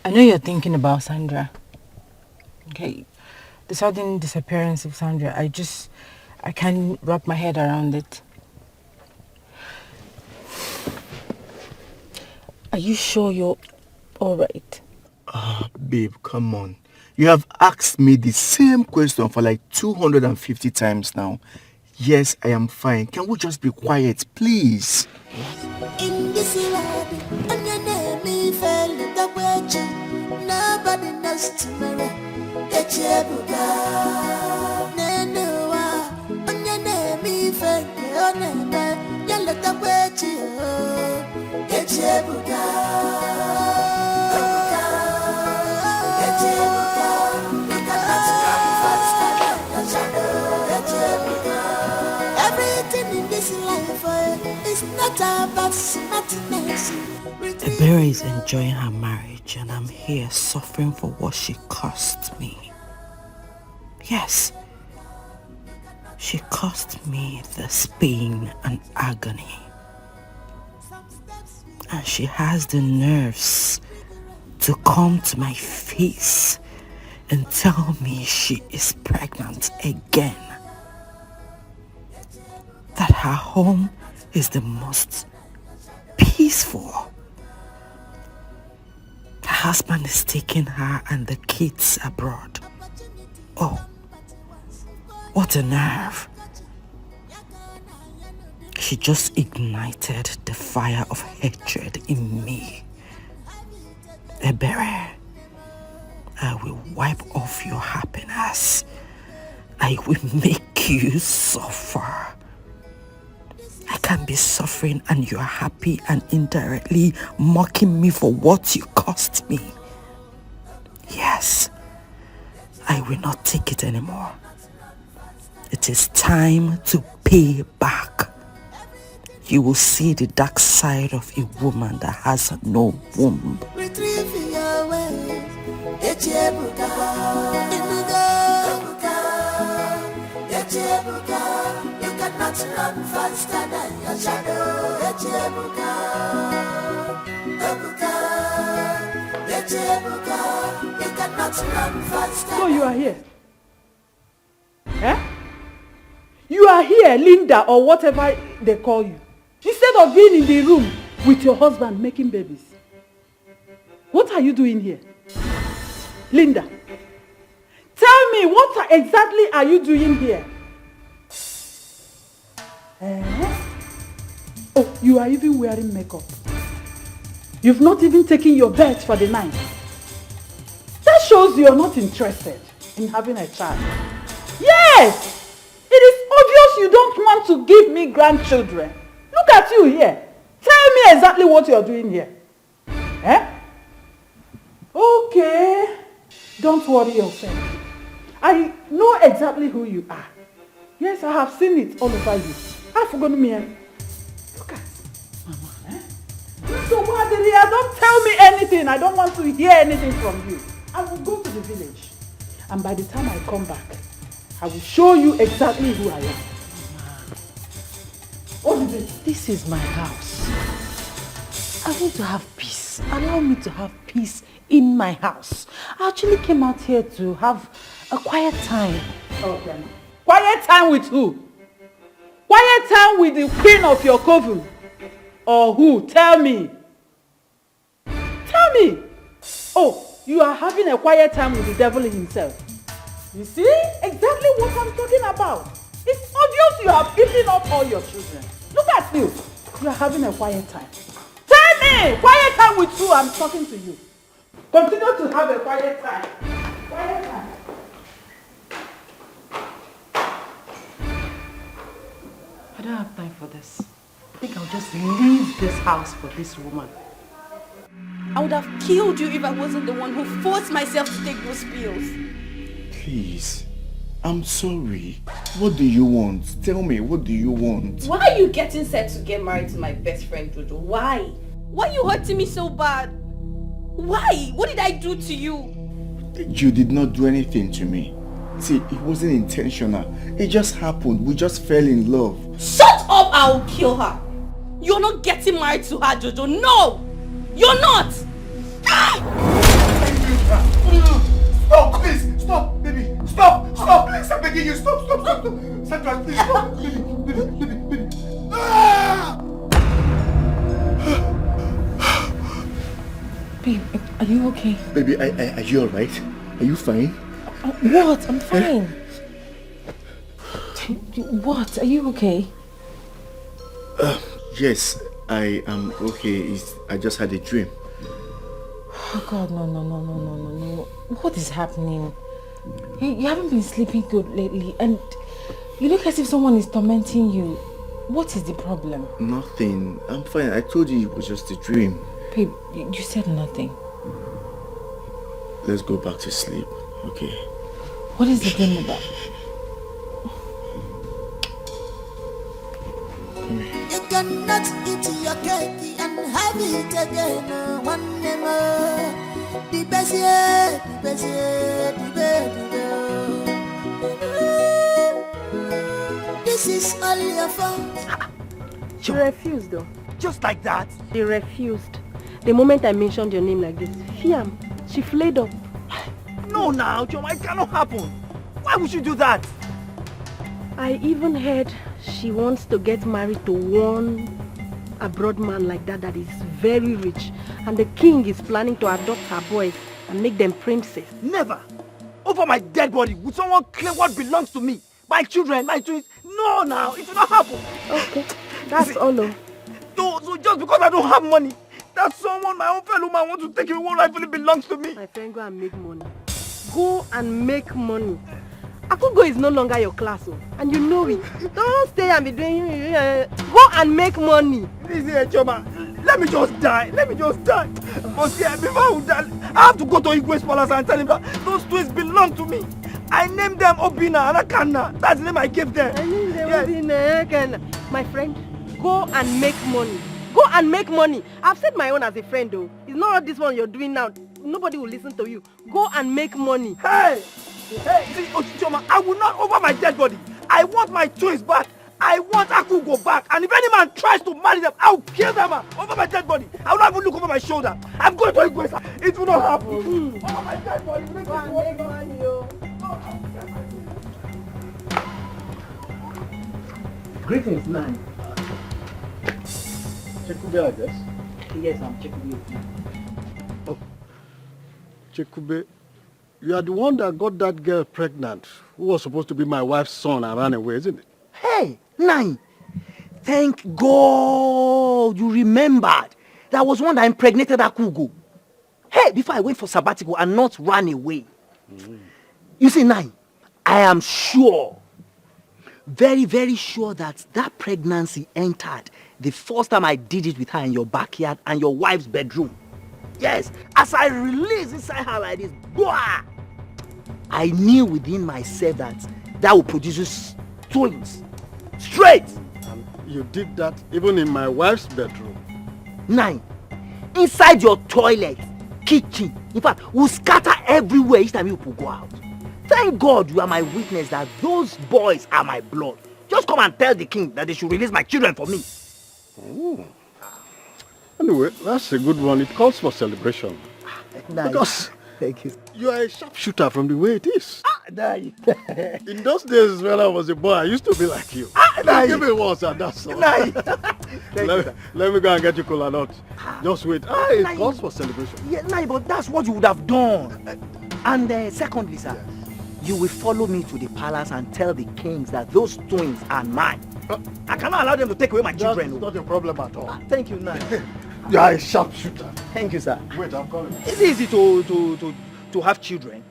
I know you're thinking about Sandra. Okay, the sudden disappearance of Sandra, I can't wrap my head around it. Are you sure you're alright? Babe, come on. You have asked me the same question for like 250 times now. Yes, I am fine. Can we just be quiet, please? In this world, on your name, me fell the way. Nobody knows tomorrow. Echebuka, Nenua, on your name, me fell your name. You let the way. Echebuka, Echebuka, you cannot run faster than your shadow. Echebuka, everything in this life is not about smartness. Ebere is enjoying her marriage and I'm here suffering for what she cost me. Yes, she cost me this pain and agony. And she has the nerves to come to my face and tell me she is pregnant again. That her home is the most peaceful. Her husband is taking her and the kids abroad. Oh, what a nerve. She just ignited the fire of hatred in me. Ebere, I will wipe off your happiness. I will make you suffer. I can't be suffering and you're happy and indirectly mocking me for what you cost me. Yes, I will not take it anymore. It is time to pay back. you will see the dark side of a woman that has no womb. Retrieve your ways. Echebuka. Inuga. Echebuka. You cannot run faster than your shadow. Echebuka. Ebuka. Echebuka. You cannot run faster. So you are here? Eh? You are here, Linda, or whatever they call you. Instead of being in the room with your husband making babies. What are you doing here? Linda, tell me, what exactly are you doing here? Eh? Oh, you are even wearing makeup. You've not even taken your bed for the night. That shows you're not interested in having a child. Yes! It is obvious you don't want to give me grandchildren. Look at you here. Tell me exactly what you're doing here. Eh? Okay. Don't worry yourself. I know exactly who you are. Yes, I have seen it all over you. I've forgotten me. Look at Mama. Eh? So Madelia, don't tell me anything. I don't want to hear anything from you. I will go to the village. And by the time I come back, I will show you exactly who I am. What is it? This is my house. I want to have peace. Allow me to have peace in my house. I actually came out here to have a quiet time. Okay. Quiet time with who? Quiet time with the queen of your coven? Or who? Tell me. Tell me. Oh, you are having a quiet time with the devil himself. You see? Exactly what I'm talking about. It's obvious you have eaten up all your children. Look at you. You are having a quiet time. Tell me! Quiet time with who? I'm talking to you. Continue to have a quiet time. Quiet time. I don't have time for this. I think I'll just leave this house for this woman. I would have killed you if I wasn't the one who forced myself to take those pills. Please, I'm sorry. What do you want? Tell me, what do you want? Why are you getting set to get married to my best friend, Jojo? Why? Why are you hurting me so bad? Why? What did I do to you? You did not do anything to me. See, it wasn't intentional. It just happened. We just fell in love. Shut up! I'll kill her. You're not getting married to her, Jojo. No! You're not! Stop, please! Stop, baby! Stop! Stop, please! I'm begging you! Stop, stop, stop, stop! Sandra, please stop! Baby, baby, baby, baby! Ah! Babe, are you okay? Baby, are you alright? Are you fine? What? I'm fine. What? Are you okay? Yes, I am okay. I just had a dream. Oh God, no. What is happening? You haven't been sleeping good lately and you look as if someone is tormenting you. What is the problem? Nothing. I'm fine. I told you it was just a dream. Babe, you said nothing. Let's go back to sleep, okay? What is the dream about? You cannot eat your cake and have it again. One day more. The best year, the best year, the best year. This is all your fault. She refused though. Just like that? She refused. The moment I mentioned your name like this, Fiam, she flayed up. No now, Choma, it cannot happen. Why would you do that? I even heard she wants to get married to one abroad man like that is very rich. And the king is planning to adopt her boys and make them princes. Never! Over my dead body, would someone claim what belongs to me? My children, my twins? No now, it will not happen. Okay, that's all. So just because I don't have money, that someone, my own fellow man, wants to take away what rightfully belongs to me. My friend, go and make money. Go and make money. Akugo is no longer your class, and you know it. Don't stay and be doing... Go and make money. Listen, Choma, let me just die. But see, before I would die, I have to go to Igwe's palace and tell him that those twins belong to me. I named them Obina and Akanna. That's the name I gave them. I named them Obina and Akanna. My friend, Go and make money. Go and make money. I've said my own as a friend though. It's not this one you're doing now. Nobody will listen to you. Go and make money. Hey! Hey, see, Ochichoma, I will not over my dead body. I want my twins back. I want Akugo back. And if any man tries to marry them, I'll kill them over my dead body. I will not even look over my shoulder. I'm going to Igwesa. It will not happen. Over my dead body. Go and make money, yo. Greetings, man. Chekube, I guess. Yes, I'm Chekube. Oh, Chekube, you are the one that got that girl pregnant, who was supposed to be my wife's son and ran away, isn't it? Hey, Nai. Thank God you remembered. That was one that impregnated Akugo. Hey, before I went for sabbatical and not ran away. You see, Nai, I am sure, very, very sure that that pregnancy entered the first time I did it with her in your backyard and your wife's bedroom. Yes, as I released inside her like this, boah, I knew within myself that will produce twins. Straight! And you did that even in my wife's bedroom? 9. Inside your toilet, kitchen. In fact, we'll scatter everywhere each time you go out. Thank God you are my witness that those boys are my blood. Just come and tell the king that they should release my children for me. Oh. Anyway, that's a good one. It calls for celebration. Nice. Because thank you. You are a sharpshooter from the way it is. Nice. In those days when I was a boy, I used to be like you. Nice. Give me one, sir. That's all. Nice. Let me go and get you cola nut. Just wait. It calls for celebration. Yeah, nah, but that's what you would have done. And secondly, sir, you will follow me to the palace and tell the kings that those twins are mine. I cannot allow them to take away my children. That's not a problem at all. Thank you, Nai. You are a sharpshooter. Thank you, sir. Wait, I'm calling. It's easy to have children.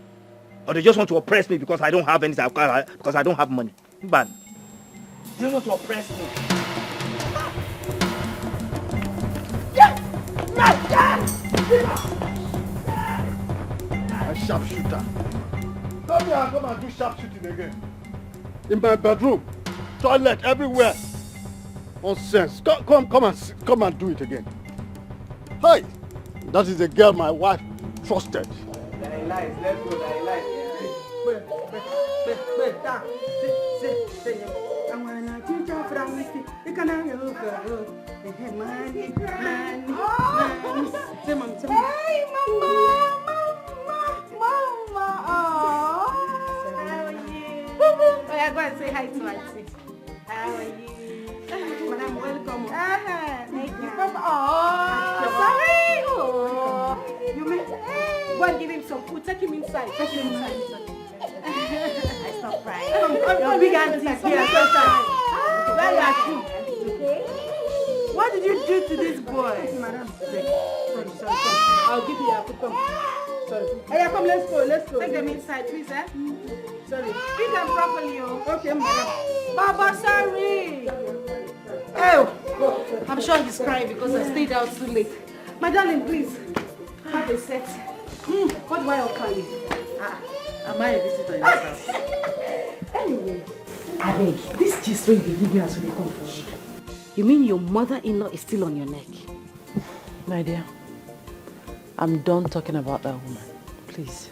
Or they just want to oppress me because I don't have anything, because I don't have money. But they want to oppress me. A sharpshooter. Come here and come and do sharpshooting again. In my bedroom, toilet, everywhere. Nonsense. Come and do it again. Hi, that is the girl my wife trusted. Very nice. Let's go. Very nice. Hey, Mama. Oh, how are you? Oh, yeah, go and say hi to Auntie. How are you? Madam, welcome. Thank you. Oh, sorry. Oh, you may go and give him some food. Take him inside. Take him inside. I stop crying. Your big auntie is here. Where are you? What did you do to this boy? Madam, sorry. I'll give you a food. Come. Sorry. Hey, come, let's go. Take them inside, please, eh? Sorry. Feed them properly, oh. Okay, madam. Baba, sorry. Oh, I'm sure he's crying because I stayed out too late. My darling, please, have a set. What do I offer you? Am I a visitor in this house? Anyway, I beg, this gist when you give me as we come for you. You mean your mother-in-law is still on your neck? My dear, I'm done talking about that woman. Please.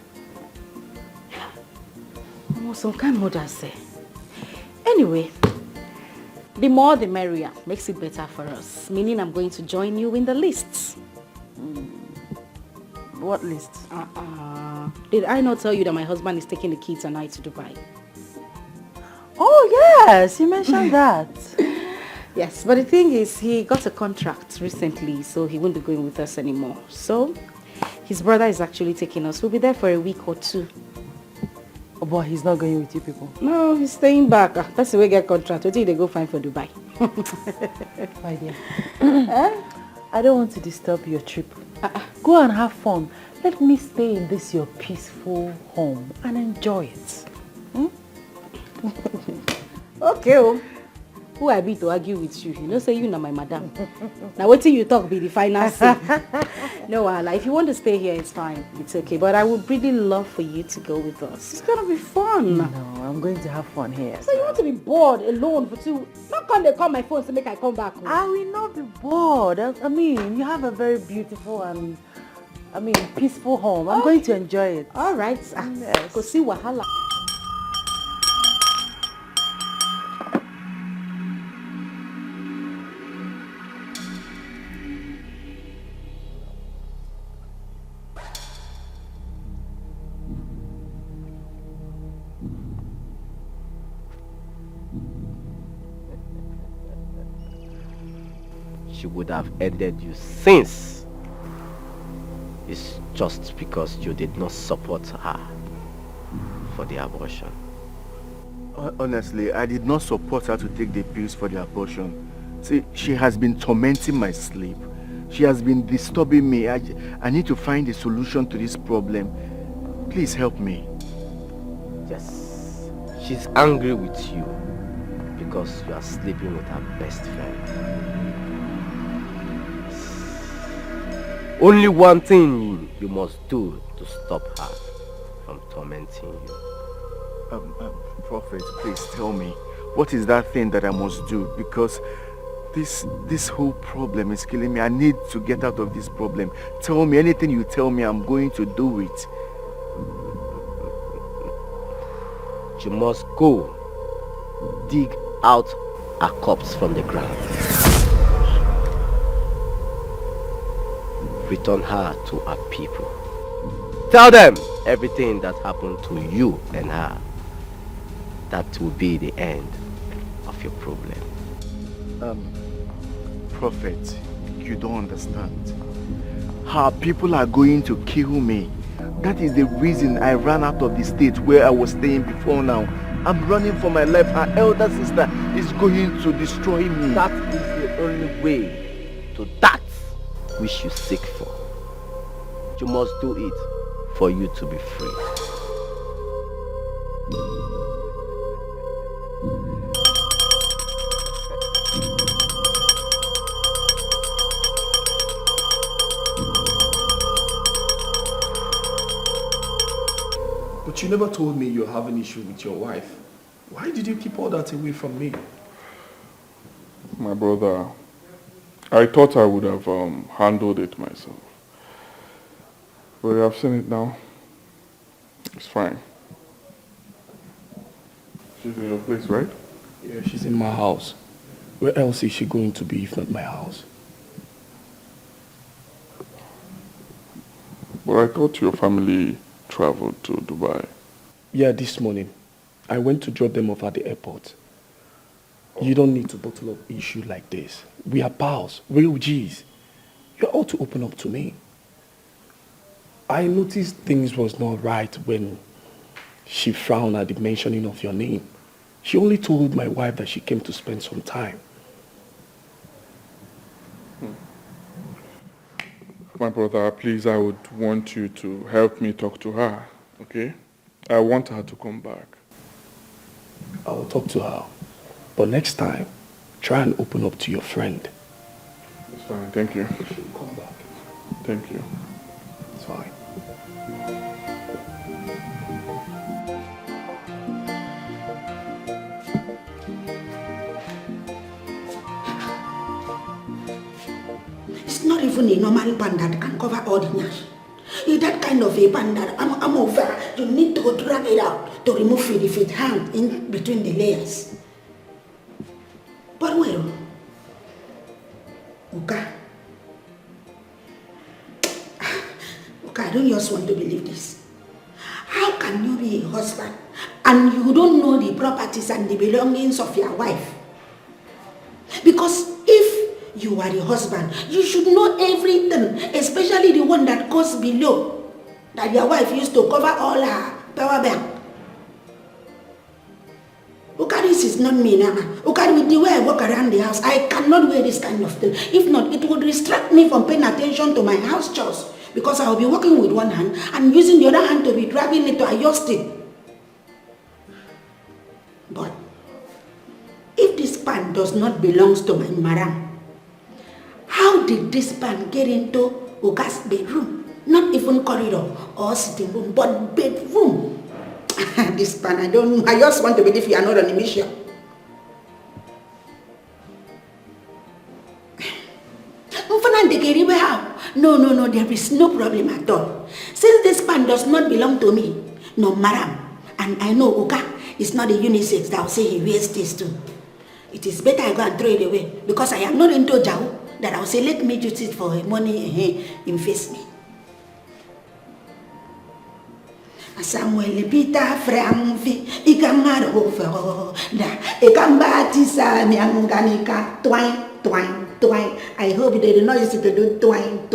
Some kind mothers say. Anyway, the more the merrier. Makes it better for us. Meaning I'm going to join you in the lists. What list? Did I not tell you that my husband is taking the kids and I to Dubai? Oh yes, you mentioned that. Yes, but the thing is, he got a contract recently, so he won't be going with us anymore. So, his brother is actually taking us. We'll be there for a week or two. Oh boy, he's not going with you people. No, he's staying back. That's the way get contract. What do they go find for Dubai? My dear, I don't want to disturb your trip. Go and have fun. Let me stay in this your peaceful home and enjoy it. Okay. Who I be to argue with you? You know, say you na my madam. Now what till you talk be the final say. No, Allah, if you want to stay here, it's fine. It's okay. But I would really love for you to go with us. It's gonna be fun. No, I'm going to have fun here. So you want to be bored alone for 2? Not come they call my phone to make I come back home. I will not be bored. I mean, you have a very beautiful and peaceful home. I'm going to enjoy it. All right. Yes. Go see wahala. She would have ended you since. It's just because you did not support her for the abortion. Honestly, I did not support her to take the pills for the abortion. See, she has been tormenting my sleep. She has been disturbing me. I need to find a solution to this problem. Please help me. Yes, she's angry with you because you are sleeping with her best friend. Only one thing you must do to stop her from tormenting you. Prophet, please tell me, what is that thing that I must do? Because this whole problem is killing me. I need to get out of this problem. Tell me, anything you tell me, I'm going to do it. You must go dig out a corpse from the ground. Return her to her people. Tell them everything that happened to you and her. That will be the end of your problem. Prophet, you don't understand. Her people are going to kill me. That is the reason I ran out of the state where I was staying before now. I'm running for my life. Her elder sister is going to destroy me. That is the only way to that which you seek for. You must do it for you to be free. But you never told me you have an issue with your wife. Why did you keep all that away from me? My brother, I thought I would have handled it myself. But you have seen it now. It's fine. She's in your place, right? Yeah, she's in my house. Where else is she going to be if not my house? But I thought your family traveled to Dubai. Yeah, this morning. I went to drop them off at the airport. You don't need to bottle up issue like this. We are pals, real G's. You ought to open up to me. I noticed things was not right when she frowned at the mentioning of your name. She only told my wife that she came to spend some time. My brother, please, I would want you to help me talk to her, okay? I want her to come back. I will talk to her. But next time, try and open up to your friend. It's fine, thank you. She'll come back. Thank you. It's fine. It's not even a normal pan that can cover all the nash. It's that kind of a pan that I'm over. You need to drag it out to remove it if it hangs in between the layers. But well, okay, I don't just want to believe this. How can you be a husband and you don't know the properties and the belongings of your wife? Because if you are the husband, you should know everything, especially the one that goes below, that your wife used to cover all her power bank. This is not me now. With the way I walk around the house, I cannot wear this kind of thing. If not, it would distract me from paying attention to my house chores. Because I will be working with one hand and using the other hand to be dragging it to adjust it. But if this pan does not belong to my madam. How did this pan get into Oga's bedroom? Not even corridor or sitting room, but bedroom. This pan, I just want to believe you are not on a mission. No, there is no problem at all. Since this pan does not belong to me, no madam, and I know Oga is not a unisex that will say he wears this too. It is better I go and throw it away because I am not into Jao that I will say let me use it for money investment. Samuel Peter Franfi Ikamaro da Ikambati Mianganika twine. I hope they did not use it to do twine.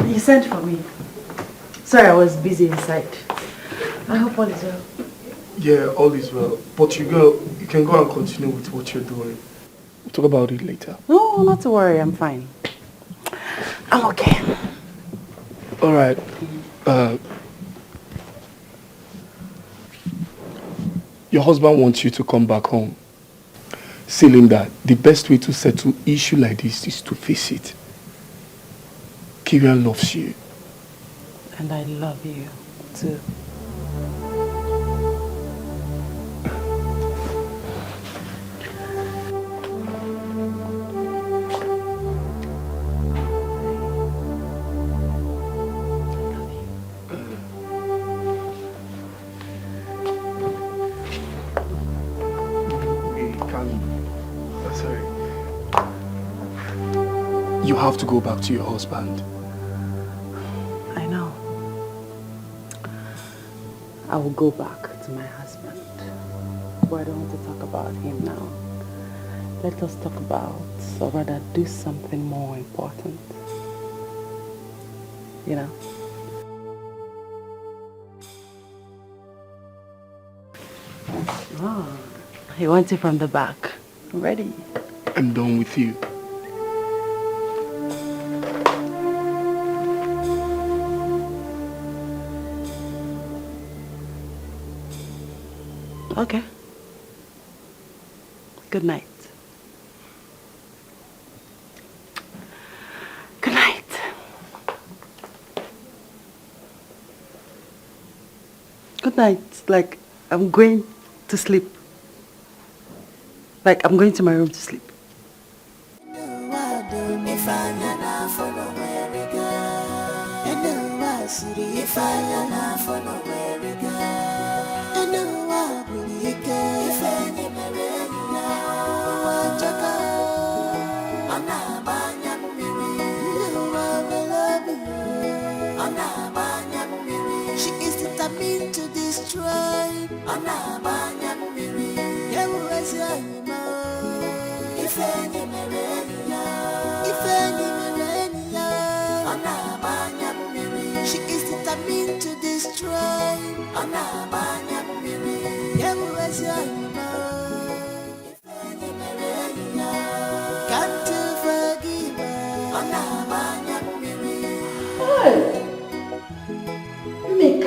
You sent for me. Sorry, I was busy inside. I hope all is well. Yeah, all is well. But you can go and continue with what you're doing. We'll talk about it later. No, not to worry. I'm fine. I'm okay. All right. Your husband wants you to come back home. Tell him that the best way to settle issue like this is to face it. Kirian loves you. And I love you too. You have to go back to your husband. I know. I will go back to my husband. But I don't want to talk about him now. Let us talk about, or rather do something more important. You know? Oh, he wants it from the back. I'm ready. I'm done with you. Okay. Good night. Good night. Good night. Like, I'm going to sleep. Like, I'm going to my room to sleep. She is determined to destroy. She is determined to destroy. Can't you forgive her? Make.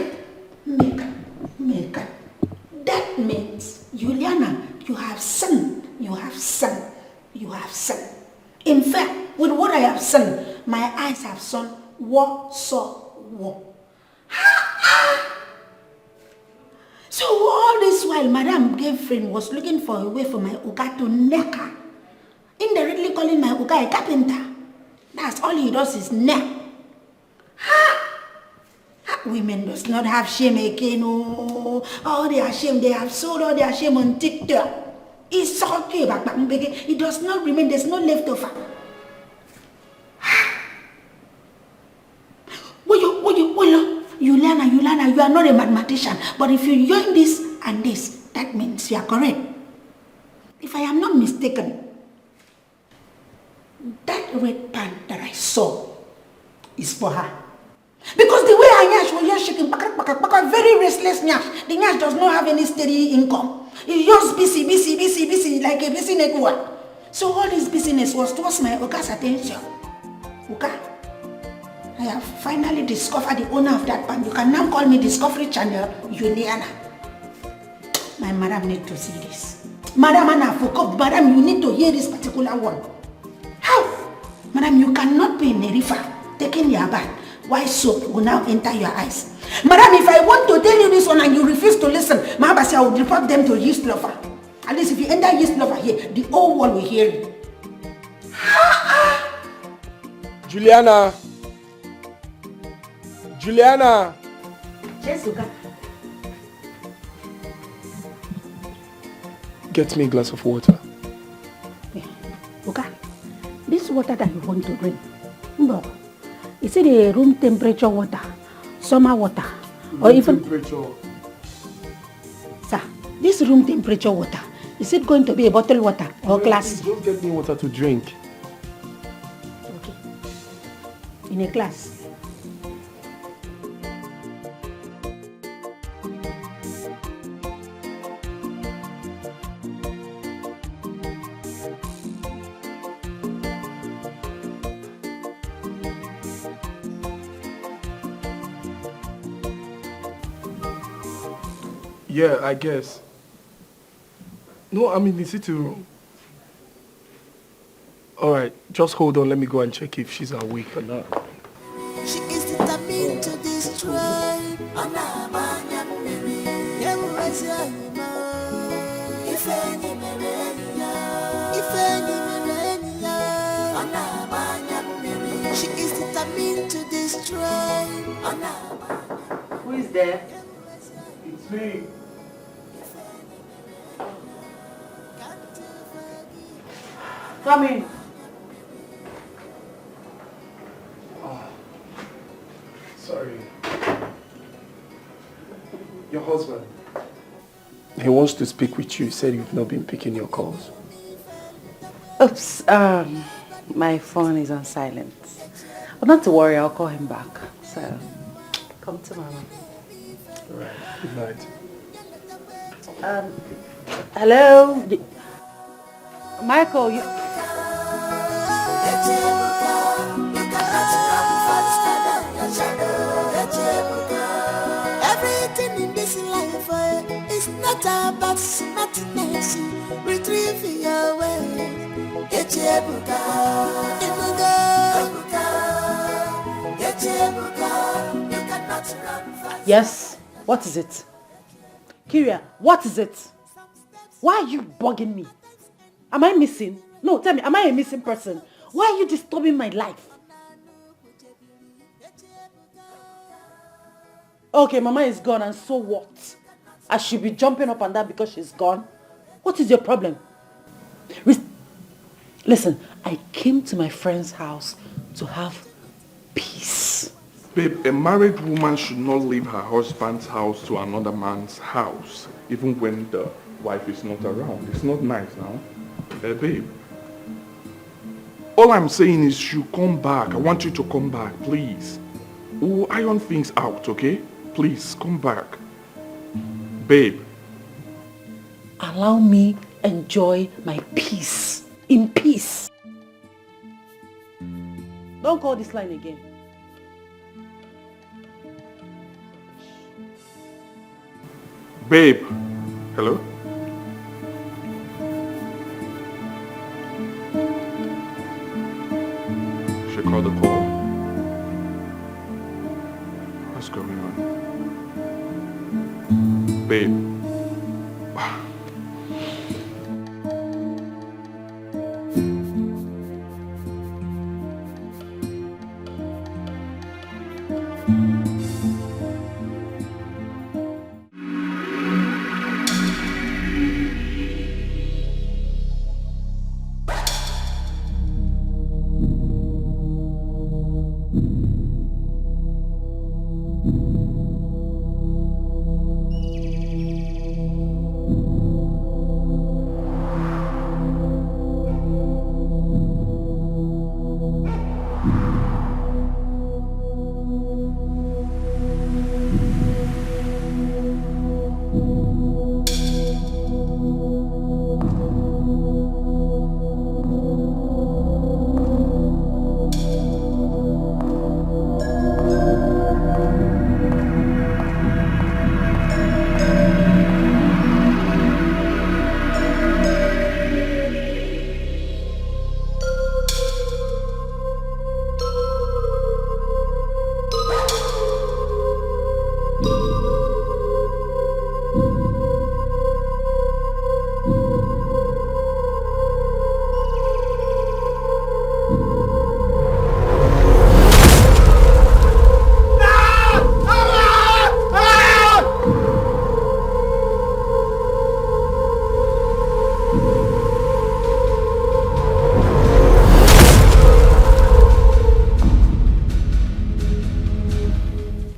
That means, Juliana, you have sinned. In fact, with what I have seen, my eyes have seen what saw what. So all this while, Madam Girlfriend was looking for a way for my Uga to neck her, indirectly calling my Uga a carpenter. That's all he does is neck. Women does not have shame again. Oh, all their shame, they have sold all their shame on TikTok. It's okay, but it does not remain, there's no leftover. Will you you are not a mathematician, but if you join this and this, that means you are correct. If I am not mistaken, that red pant that I saw is for her. Because the way her nyash was just shaking, very restless nyash. The nyash does not have any steady income. It's just busy, like a busy network. So all this business was towards my Oka's attention. Oka, I have finally discovered the owner of that pant. You can now call me Discovery Channel, Juliana. My madam need to see this. Madam, Madam, you need to hear this particular one. How? Madam, you cannot be in a river taking your bath. Why soap will now enter your eyes? Madam, if I want to tell you this one and you refuse to listen, Mahabasi, I will report them to Yeast Lover. At least if you enter Yeast Lover here, the whole world will hear you. Juliana! Juliana! Yes, Oga. Get me a glass of water. Yeah. Oga, this water that you want to drink, no. Is it a room temperature water, summer water, or even temperature? Sir, this room temperature water, is it going to be a bottled water or glass? Just get me water to drink. Okay. In a glass. Yeah, I guess. No, I mean, is it to... Alright, just hold on. Let me go and check if she's awake or not. She is determined to destroy. She is determined to destroy. Who is there? It's me. Come in. Oh, sorry. Your husband. He wants to speak with you. He said you've not been picking your calls. Oops, my phone is on silent. But not to worry, I'll call him back. So, come tomorrow. All right, good night. Hello? Michael, you... Everything in this life is not about smartness. Retrieve your way. Yes? What is it? Kyria, what is it? Why are you bugging me? Am I missing? No, tell me, am I a missing person? Why are you disturbing my life? Okay, Mama is gone, and so what? I should be jumping up and down because she's gone? What is your problem? Listen, I came to my friend's house to have peace. Babe, a married woman should not leave her husband's house to another man's house, even when the wife is not around. It's not nice now. Babe. All I'm saying is you come back. I want you to come back, please. We'll iron things out, okay? Please, come back. Babe. Allow me enjoy my peace. In peace. Don't call this line again. Babe. Hello? She called the call. What's going on? Babe.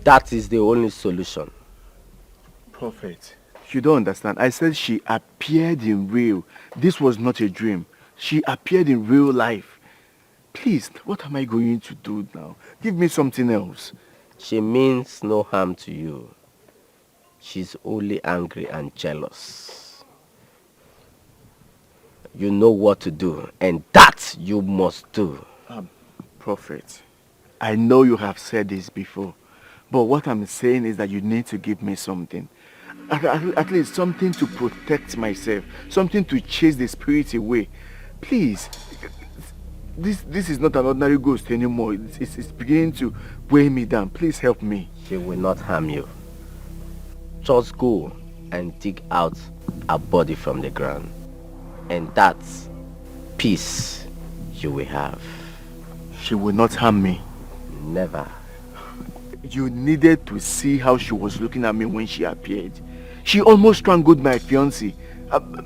That is the only solution. Prophet, you don't understand. I said she appeared in real. This was not a dream. She appeared in real life. Please, what am I going to do now? Give me something else. She means no harm to you. She's only angry and jealous. You know what to do, and that you must do. Prophet, I know you have said this before, but what I'm saying is that you need to give me something. At least something to protect myself, something to chase the spirit away. Please, this is not an ordinary ghost anymore. It's beginning to weigh me down. Please help me. She will not harm you. Just go and dig out a body from the ground, and that's peace you will have. She will not harm me. Never. You needed to see how she was looking at me when she appeared. She almost strangled my fiancé.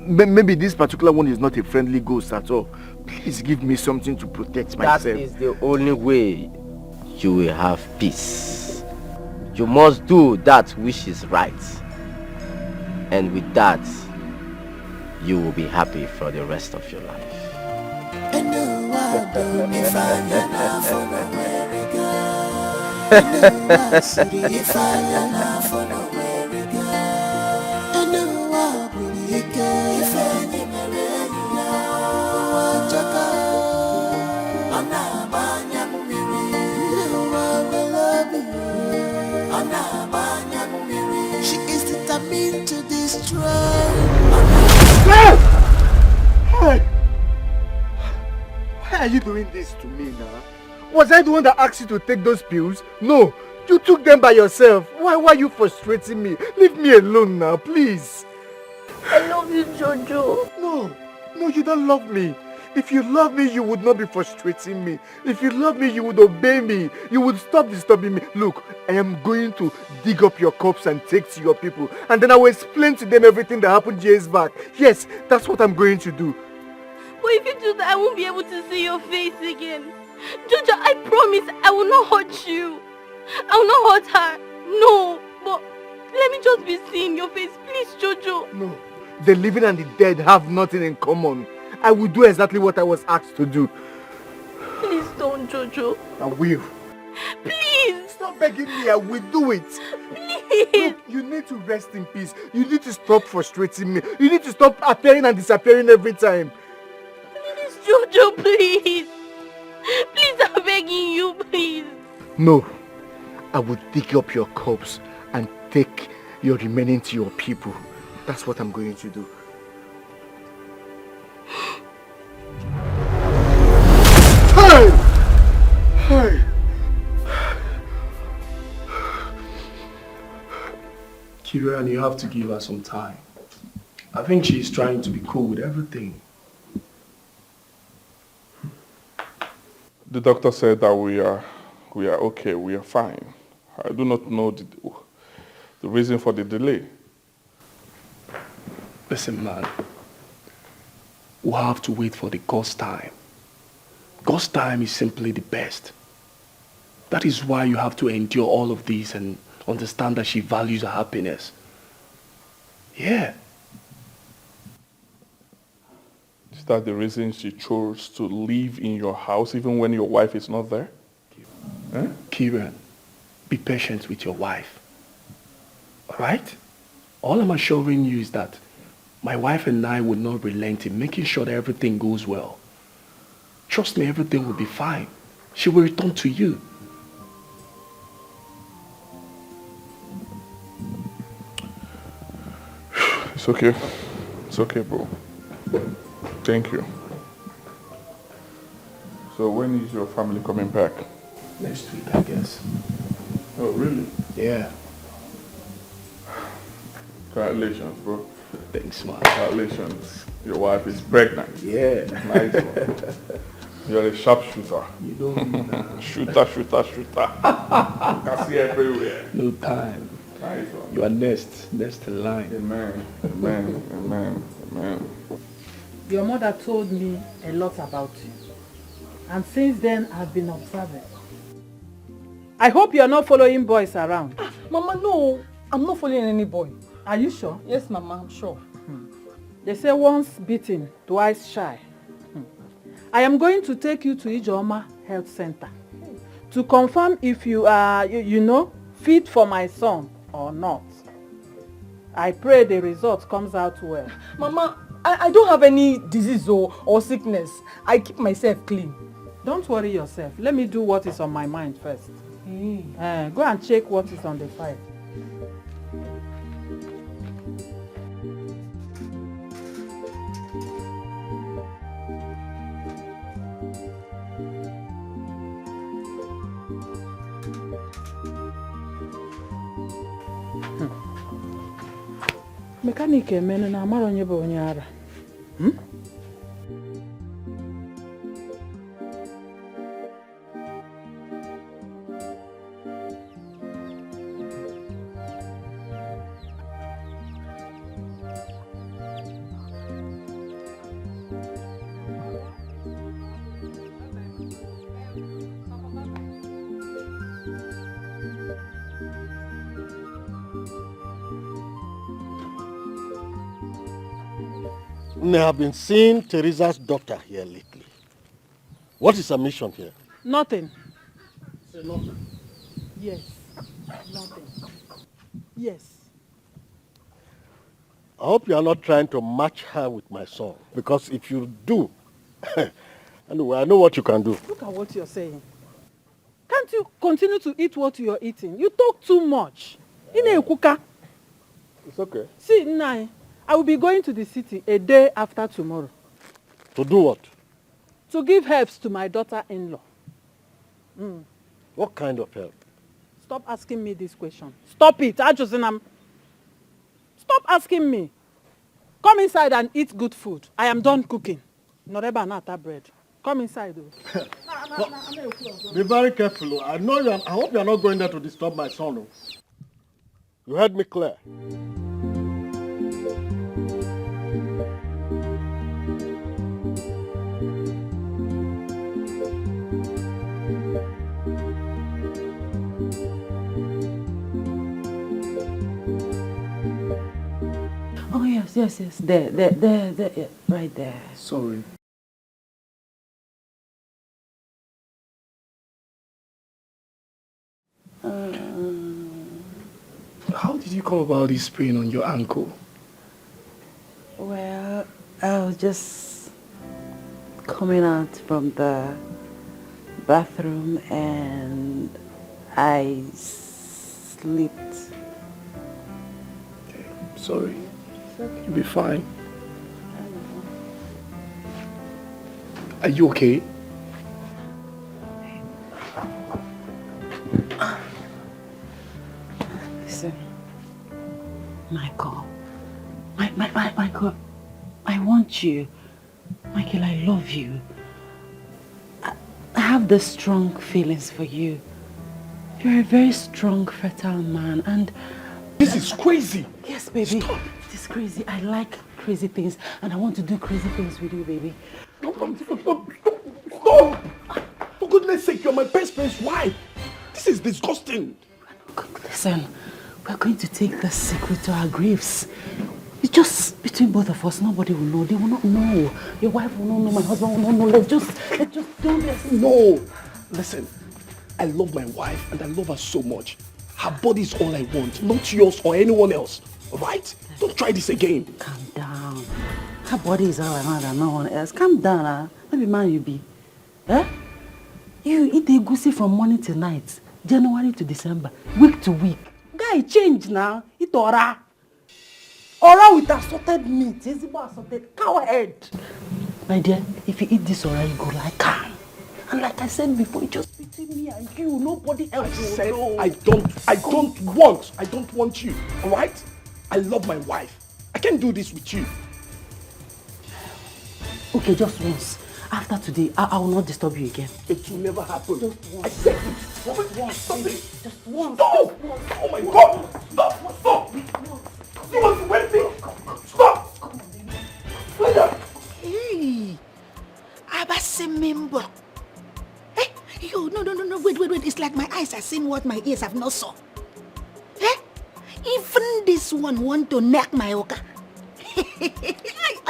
Maybe this particular one is not a friendly ghost at all. Please give me something to protect myself. That is the only way you will have peace. You must do that which is right. And with that, you will be happy for the rest of your life. I know I do if I am for nowhere to go. I know I see if I am for nowhere to go. I know I will go if I am she is determined to destroy. Hey! Why are you doing this to me now? Was I the one that asked you to take those pills? No, you took them by yourself. Why are you frustrating me? Leave me alone now, please. I love you, Jojo. No, you don't love me. If you love me, you would not be frustrating me. If you love me, you would obey me. You would stop disturbing me. Look, I am going to dig up your corpse and take to your people. And then I will explain to them everything that happened years back. Yes, that's what I'm going to do. But if you do that, I won't be able to see your face again. Jojo, I promise I will not hurt you. I will not hurt her. No, but let me just be seeing your face. Please, Jojo. No, the living and the dead have nothing in common. I will do exactly what I was asked to do. Please don't, Jojo. I will. Please. Stop begging me, I will do it. Please. Look, you need to rest in peace. You need to stop frustrating me. You need to stop appearing and disappearing every time. Please, Jojo, please. Please, I'm begging you, please. No, I will dig up your corpse and take your remaining to your people. That's what I'm going to do. Hey! Hey! Kieran, you have to give her some time. I think she's trying to be cool with everything. The doctor said that we are okay, we are fine. I do not know the reason for the delay. Listen, man. We'll have to wait for the God's time. God's time is simply the best. That is why you have to endure all of this and understand that she values her happiness. Yeah. Is that the reason she chose to live in your house even when your wife is not there? Kieran, be patient with your wife. Alright? All I'm assuring you is that my wife and I will not relent in making sure that everything goes well. Trust me, everything will be fine. She will return to you. It's okay. It's okay, bro. Thank you. So when is your family coming back? Next week, I guess. Oh, really? Yeah. Congratulations, bro. Thanks, man. Congratulations. Your wife is pregnant. Yeah. Nice one. You're a sharpshooter. You know. Shooter. Can see everywhere. No time. Nice one. You are next in line. Amen. Your mother told me a lot about you. And since then, I've been observing. I hope you're not following boys around. Mama, no. I'm not following any boy. Are you sure? Yes, Mama, I'm sure. They say once bitten, twice shy. I am going to take you to Ijeoma Health Center to confirm if you are, fit for my son or not. I pray the result comes out well. Mama, I don't have any disease or sickness. I keep myself clean. Don't worry yourself. Let me do what is on my mind first. Go and check what is on the file. Mechanic emene na amara onye bụ onye ara. I have been seeing Teresa's doctor here lately. What is her mission here? Nothing. Nothing. Yes. Nothing. Yes. I hope you are not trying to match her with my son. Because if you do, anyway, I know what you can do. Look at what you're saying. Can't you continue to eat what you're eating? You talk too much. It's okay. See, Nai, I will be going to the city a day after tomorrow. To do what? To give helps to my daughter-in-law. What kind of help? Stop asking me this question. Stop it, Ajosinam. Stop asking me. Come inside and eat good food. I am done cooking. Noreba nata bread. Come inside. Be very careful. I hope you are not going there to disturb my son. You heard me clear. Oh, yes. There, yeah, right there. Sorry. How did you come about this sprain on your ankle? Well, I was just coming out from the bathroom and I slipped. Sorry. You'll be fine. Are you okay? Listen, Michael. Michael, I want you. Michael, I love you. I have the strong feelings for you. You're a very strong, fertile man, and... This is crazy! Yes, baby. Stop. It is crazy. I like crazy things, and I want to do crazy things with you, baby. Stop! For goodness sake, you're my best friend's wife. This is disgusting. Listen, we're going to take this secret to our graves. It's just between both of us. Nobody will know. They will not know. Your wife will not know. My husband will not know. Let's just do this. No! Listen, I love my wife and I love her so much. Her body is all I want, not yours or anyone else. Alright? Don't try this again. Calm down. Her body is all I want and no one else. Calm down, huh? Maybe man you be. Eh? You eat a goosey from morning till night. January to December. Week to week. Guy, change now. Eat ora. Ora with assorted meat. Assorted cow head. My dear, if you eat this ora, you go like calm. And like I said before, it's just between me and you. Nobody else will know. I don't want you. Alright? I love my wife. I can't do this with you. Okay, just once. After today, I will not disturb you again. It will never happen. Just once. I said it. Just once. Stop it. Just once. Stop! Oh my God! Stop! You want to wait me? Stop! Hey! Abasimimbo. Yo, no, wait. It's like my eyes have seen what my ears have not saw. Eh? Even this one want to knock my oka.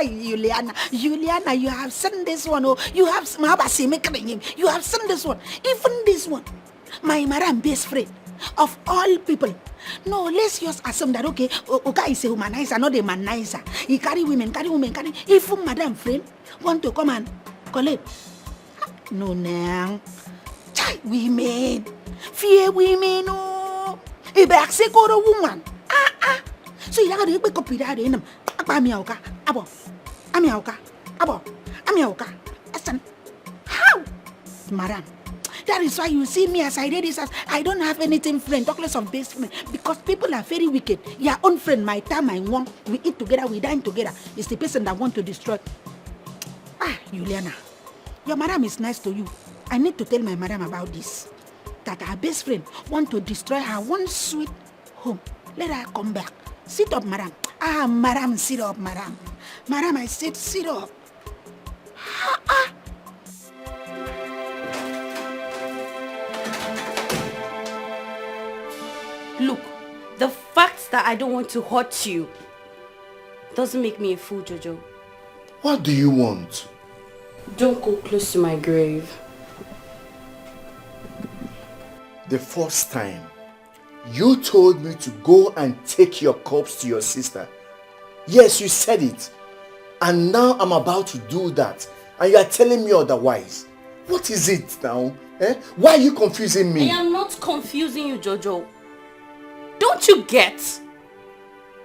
Juliana, you have seen this one. Oh, you have seen this one. Even this one, my madam best friend of all people. No, let's just assume that okay, Oka is a humanizer, not a manizer. He carry women. If madam friend want to come and collect, no, nang. Chai, women, fear women, no. A back sick or a woman. So you got to be copied out in them. Amiauka, abo, how? Madam, that is why you see me as I did this as I don't have anything friend, talk less of best friend, because people are very wicked. Your own friend, my time, my one, we eat together, we dine together. It's the person that want to destroy. Juliana, your madam is nice to you. I need to tell my madam about this. That her best friend want to destroy her one sweet home. Let her come back. Sit up, madam. Madam, sit up, madam. Madam, I said sit up. Look, the fact that I don't want to hurt you doesn't make me a fool, Jojo. What do you want? Don't go close to my grave. The first time, you told me to go and take your corpse to your sister. Yes, you said it. And now I'm about to do that. And you are telling me otherwise. What is it now? Why are you confusing me? I am not confusing you, Jojo. Don't you get?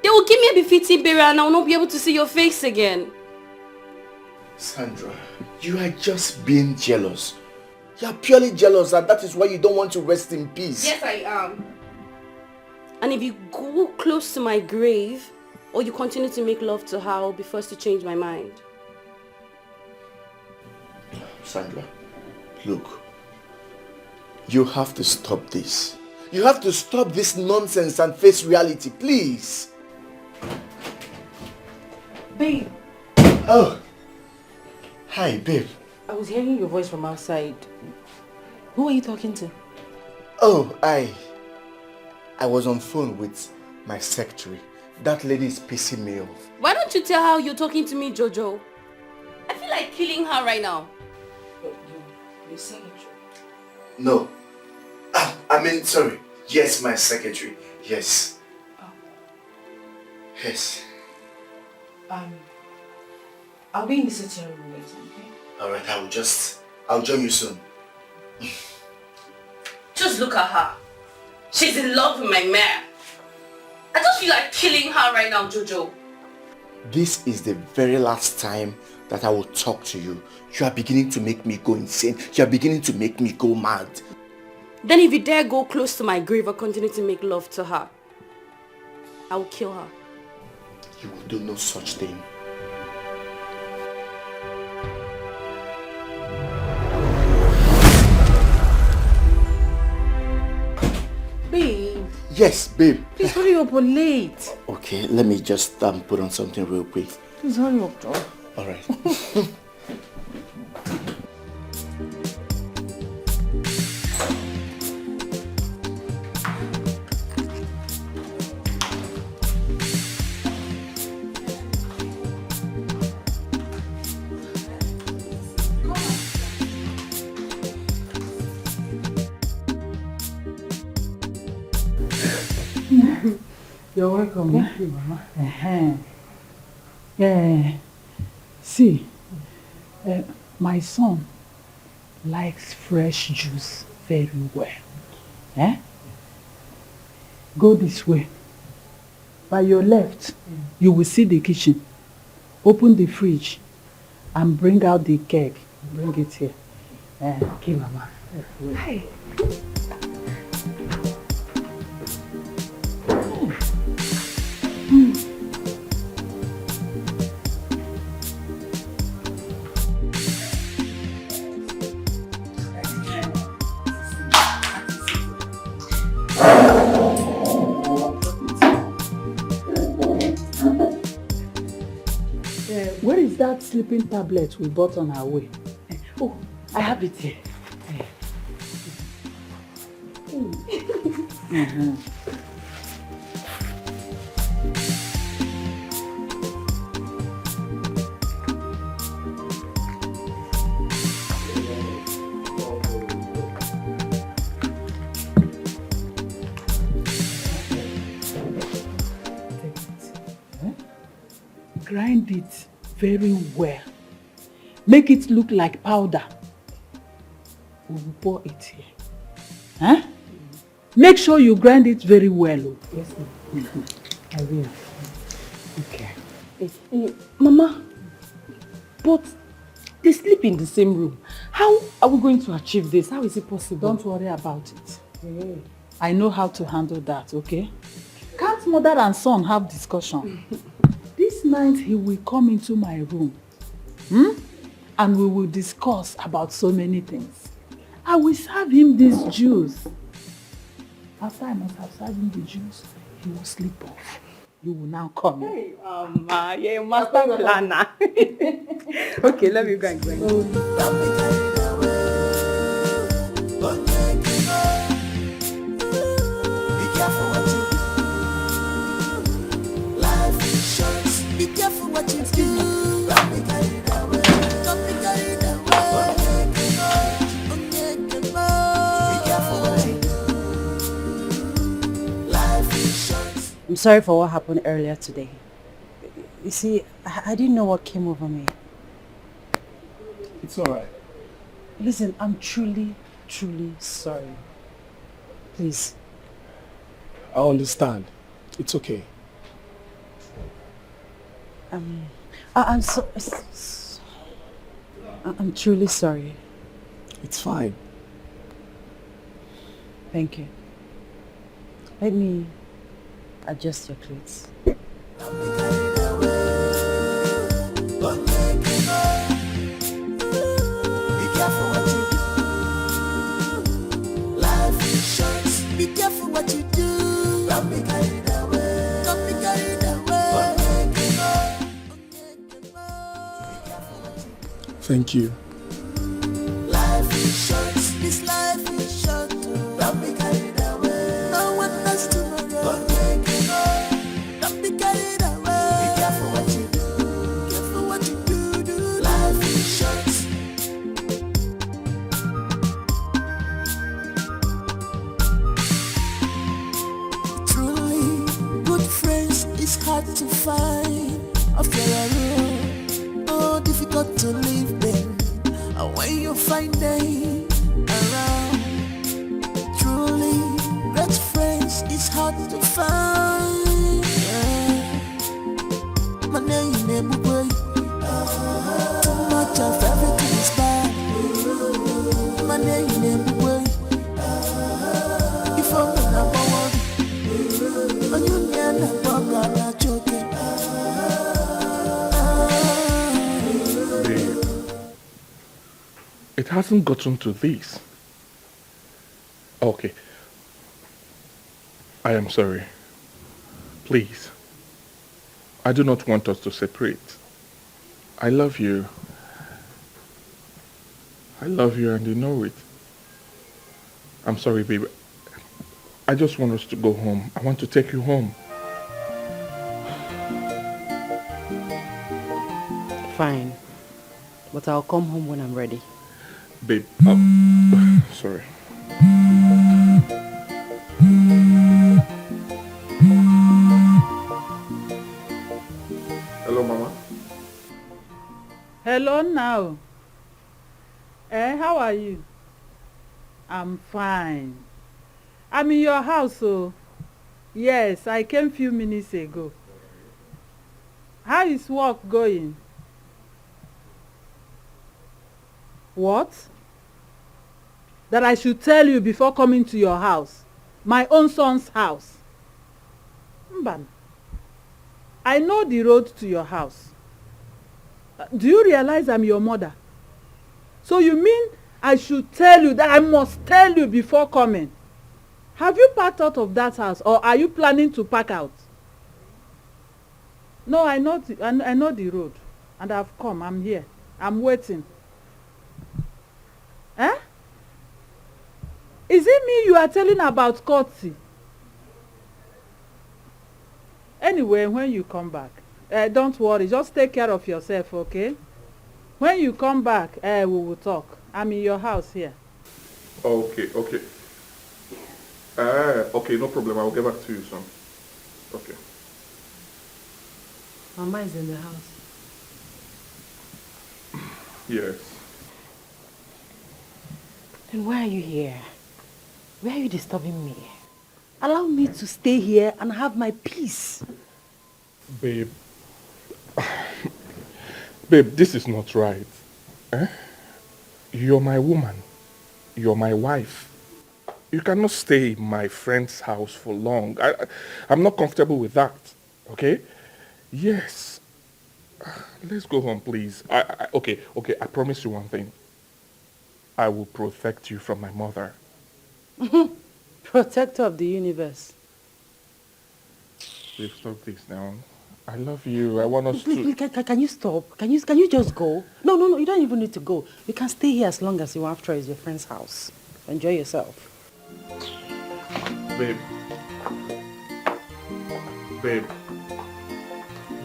They will give me a befitting burial and I will not be able to see your face again. Sandra, you are just being jealous. You are purely jealous and that is why you don't want to rest in peace. Yes, I am. And if you go close to my grave or you continue to make love to her, I'll be forced to change my mind. Sandra, look. You have to stop this. You have to stop this nonsense and face reality, please. Babe. Oh. Hi, babe. I was hearing your voice from outside. Who are you talking to? Oh, I was on phone with my secretary. That lady is pissing me off. Why don't you tell her you're talking to me, Jojo? I feel like killing her right now. Your secretary? No. Sorry. Yes, my secretary. Yes. Oh. Yes. I'll be in the sitting room waiting, okay? Alright, I'll join you soon. Just look at her. She's in love with my man. I just feel like killing her right now, Jojo. This is the very last time that I will talk to you. You are beginning to make me go insane. You are beginning to make me go mad. Then if you dare go close to my grave or continue to make love to her, I will kill her. You will do no such thing. Babe. Yes, babe. Please hurry up, we're late. Okay, let me just put on something real quick. Please hurry up, Joe. Alright. You're welcome. Thank you, Mama. Yeah. See, my son likes fresh juice very well. Go this way. By your left, you will see the kitchen. Open the fridge and bring out the keg. Bring it here. Okay, Mama. Hi. Where is that sleeping tablet we bought on our way? Oh, I have it here. Mm-hmm. Grind it very well. Make it look like powder. We will pour it here. Huh? Make sure you grind it very well. Yes, ma'am. I will. Okay. Mama, but they sleep in the same room. How are we going to achieve this? How is it possible? Don't worry about it. I know how to handle that, okay? Can't mother and son have discussion? This night he will come into my room. And we will discuss about so many things. I will serve him this juice. After I must have served him the juice, he will sleep off. You will now come in. Hey, Mama, you're a master planner. Okay, let me go and grind. Be careful what you do. Don't be carried away. Don't be carried away. Be careful what you do. Life is short. I'm sorry for what happened earlier today. You see, I didn't know what came over me. It's alright. Listen, I'm truly, truly sorry. Please. I understand. It's okay. I'm truly sorry. It's fine. Thank you. Let me adjust your clothes. Be careful what you do. Don't be carried away. Don't be carried away. Thank you. Life is short. This life is short. Don't be carried away. No one knows tomorrow. Don't be carried away. Be careful what you do. Careful what you do. Life is short. It's hard to find a Ferrari, oh difficult to live them. And when you find them around, truly great friends is hard to find. My name is Boy. Too much of everything is bad. My name is Boy. If I'm number one. It hasn't gotten to this. Okay. I am sorry. Please. I do not want us to separate. I love you. I love you and you know it. I'm sorry, baby. I just want us to go home. I want to take you home. Fine. But I'll come home when I'm ready. Babe, sorry. Hello, Mama. Hello now. How are you? I'm fine. I'm in your house, so yes, I came few minutes ago. How is work going? What? That I should tell you before coming to your house, my own son's house. Mban, I know the road to your house. Do you realize I'm your mother? So you mean I should tell you that I must tell you before coming? Have you packed out of that house or are you planning to pack out? No, I know the road and I've come. I'm here. I'm waiting. Is it me you are telling about courtesy? Anyway, when you come back, don't worry, just take care of yourself, okay? When you come back, we will talk. I'm in your house here. Okay. Okay, no problem. I'll get back to you soon. Okay. Mama is in the house. Yes. Then why are you here? Why are you disturbing me? Allow me to stay here and have my peace. Babe. Babe, this is not right. You're my woman. You're my wife. You cannot stay in my friend's house for long. I'm not comfortable with that. Okay? Yes. Let's go home, please. Okay. I promise you one thing. I will protect you from my mother. Protector of the universe. Babe, stop this now. I love you. I want us Please, to... can you stop? Can you just go? No, you don't even need to go. You can stay here as long as you want. After it's your friend's house. Enjoy yourself. Babe. Babe.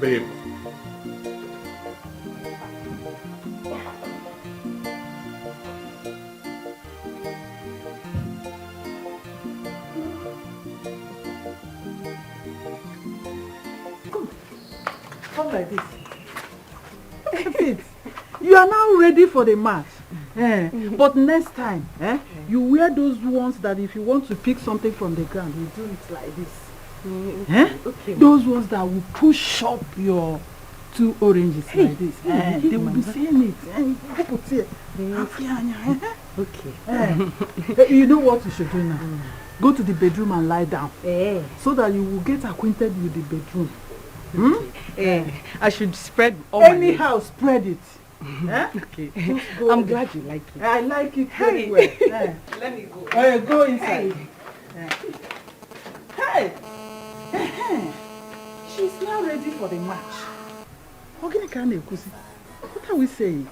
Babe. Come like this. Faith, you are now ready for the match. But next time, you wear those ones that if you want to pick something from the ground, you do it like this. Okay. Those ones that will push up your 2 oranges like this. They will be seeing it. Okay. You know what you should do now? Go to the bedroom and lie down. So that you will get acquainted with the bedroom. I should spread all Anyhow, spread it. Okay. I'm glad you like it. I like it very well. Let me go. Go inside. Hey. She's now ready for the match. What are we saying?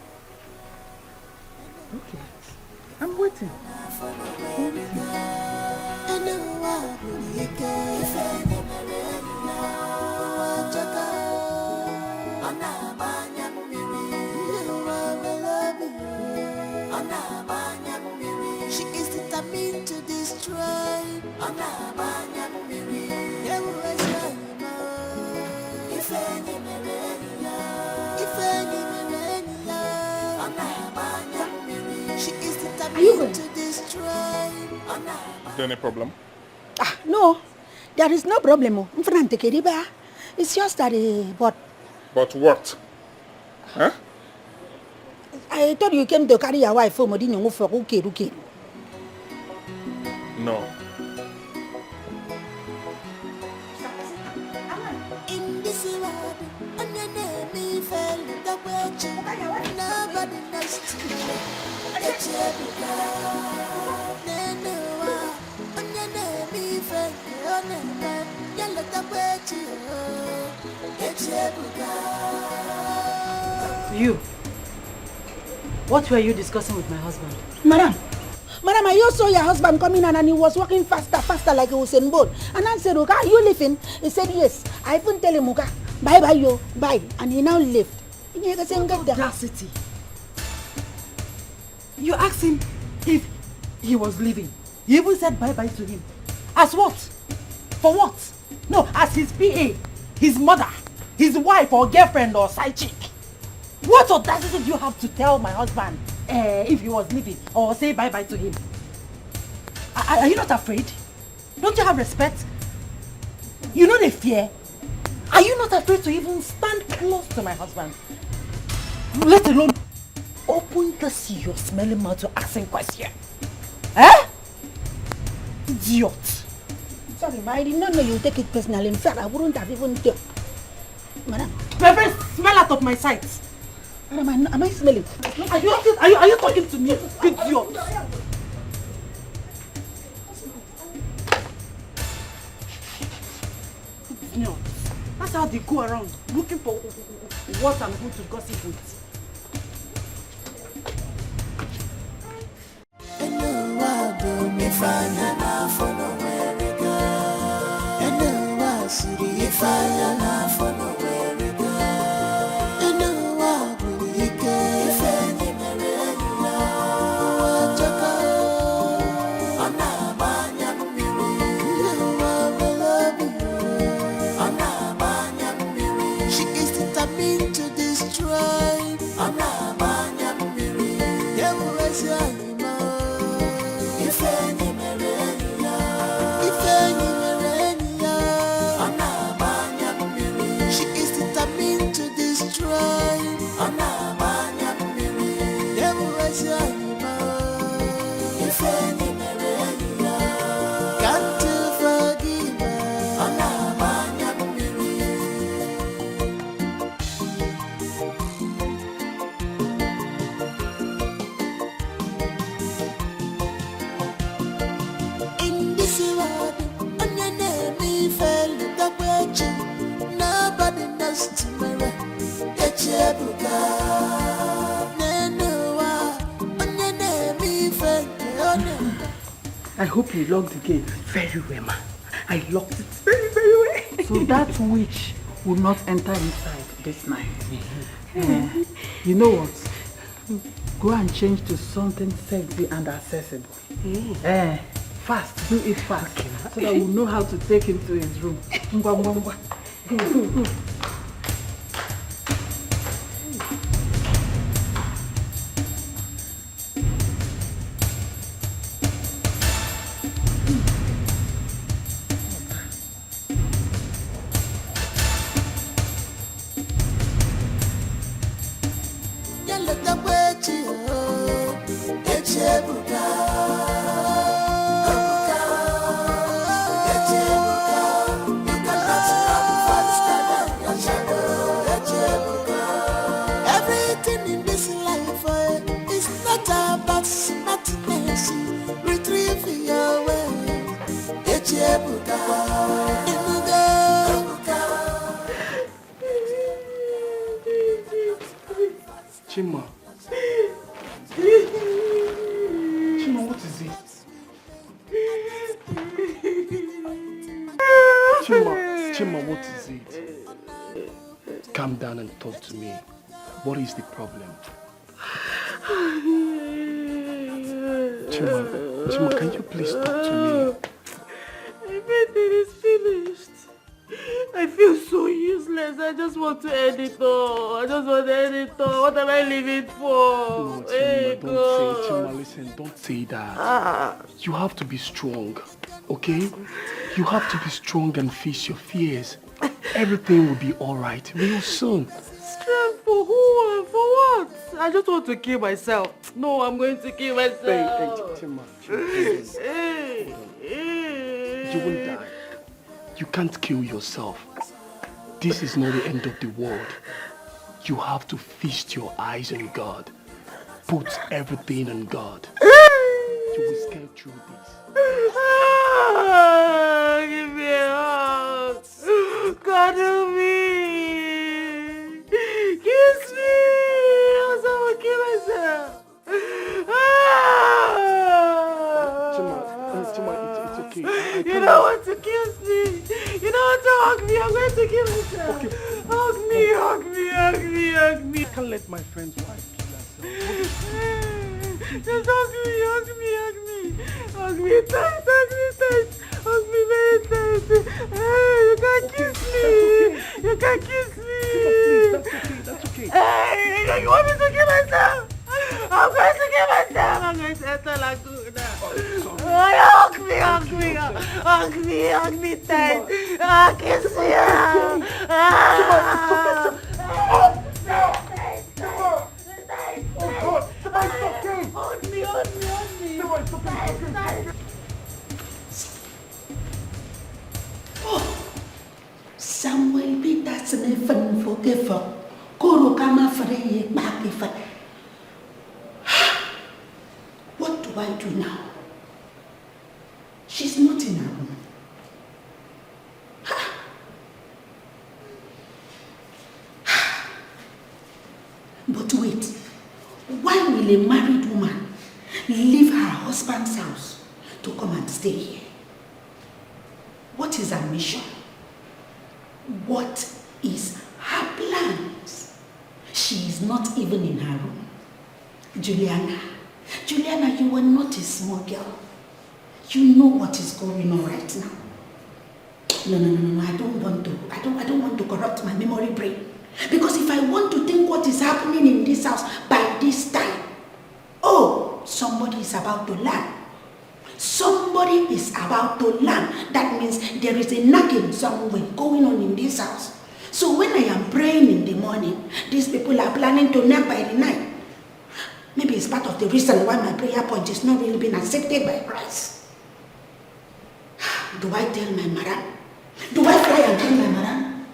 Okay. I'm waiting. She is determined to destroy. She is determined to destroy. Is there any problem? No, there is no problem. It's just that, but what? Huh? I thought you came to carry your wife home. No. In this world, me fell the way nobody knows to You. What were you discussing with my husband? Madam, I just saw your husband coming in and he was walking faster like he was in boat. And I said, Uga, you leaving? He said, yes. I even tell him, Uga, bye, yo, bye. And he now left. Audacity. You asked him if he was leaving. You even said bye-bye to him. As what? For what? No, as his PA, his mother, his wife or girlfriend or side chick. What audacity do you have to tell my husband if he was leaving or say bye-bye to him? Are you not afraid? Don't you have respect? You know the fear? Are you not afraid to even stand close to my husband? Let alone open your smelling mouth to ask him question. Idiot. Sorry, ma, I did not know you take it personally. In fact, I wouldn't have even told. Madam. My friend, smell out of my sight. Madam, am I smelling? Are you talking to me? Idiot. No. That's how they go around looking for what and who to gossip with. I know I'll do me Ifanya na fono weriga. Eno wasuri ifanya na fono weriga. Eno wabulike ifeni merenya. Wachaka ana banya miri. Eno wabelabu ana banya miri. She is determined to destroy ana banya miri. Yeweza I hope you locked the gate. Very well, ma. I locked it very, very well. So that witch will not enter inside this night. You know what? Go and change to something sexy and accessible. Fast. Do it fast. Okay, so that we'll know how to take him to his room. Go, go, go. Go, go, go. Chima. Chima, what is it? Chima, what is it? Calm down and talk to me. What is the problem? Chima, can you please talk to me? Everything is finished. I feel so useless. I just want to end it all. What am I living for? No, Chima, listen, don't say that. You have to be strong, okay? You have to be strong and face your fears. Everything will be alright real soon. Strength for who and for what? I just want to kill myself. No, I'm going to kill myself. Hey, Chima. You won't die. You can't kill yourself. This is not the end of the world. You have to feast your eyes on God. Put everything on God. You will scale through this. Give me a hug. Cuddle me. Kiss me. Else I will kill myself. Chima, it's okay. You don't want to kiss me. You don't want to hug me. I'm going to kill myself. Okay. Hug me. I can't let my friend's wife kill herself. Just hug me. Hug me tight. Hug me very tight. Hey, you can kiss me. You can kiss me. That's okay. Hey, you want me to kill myself? I'm going to kill myself. I'm going to enter Laguna. Hug me tight. Kiss me. Hold me. Samuel Peterson even forgive her. Koro kama free back if what do I do now? She's not in her room. But wait, why will a married woman leave her husband's house to come and stay here? What is her mission? What is her plans? She is not even in her room. Juliana, you are not a small girl. You know what is going on right now. No, I don't want to corrupt my memory brain. Because if I want to think what is happening in this house by this time, oh, somebody is about to land. Somebody is about to land. That means there is a nagging somewhere going on in this house. So when I am praying in the morning, these people are planning to nag by the night. Maybe it's part of the reason why my prayer point is not really being accepted by Christ. Do I tell my madam? Do I fly and tell my madam?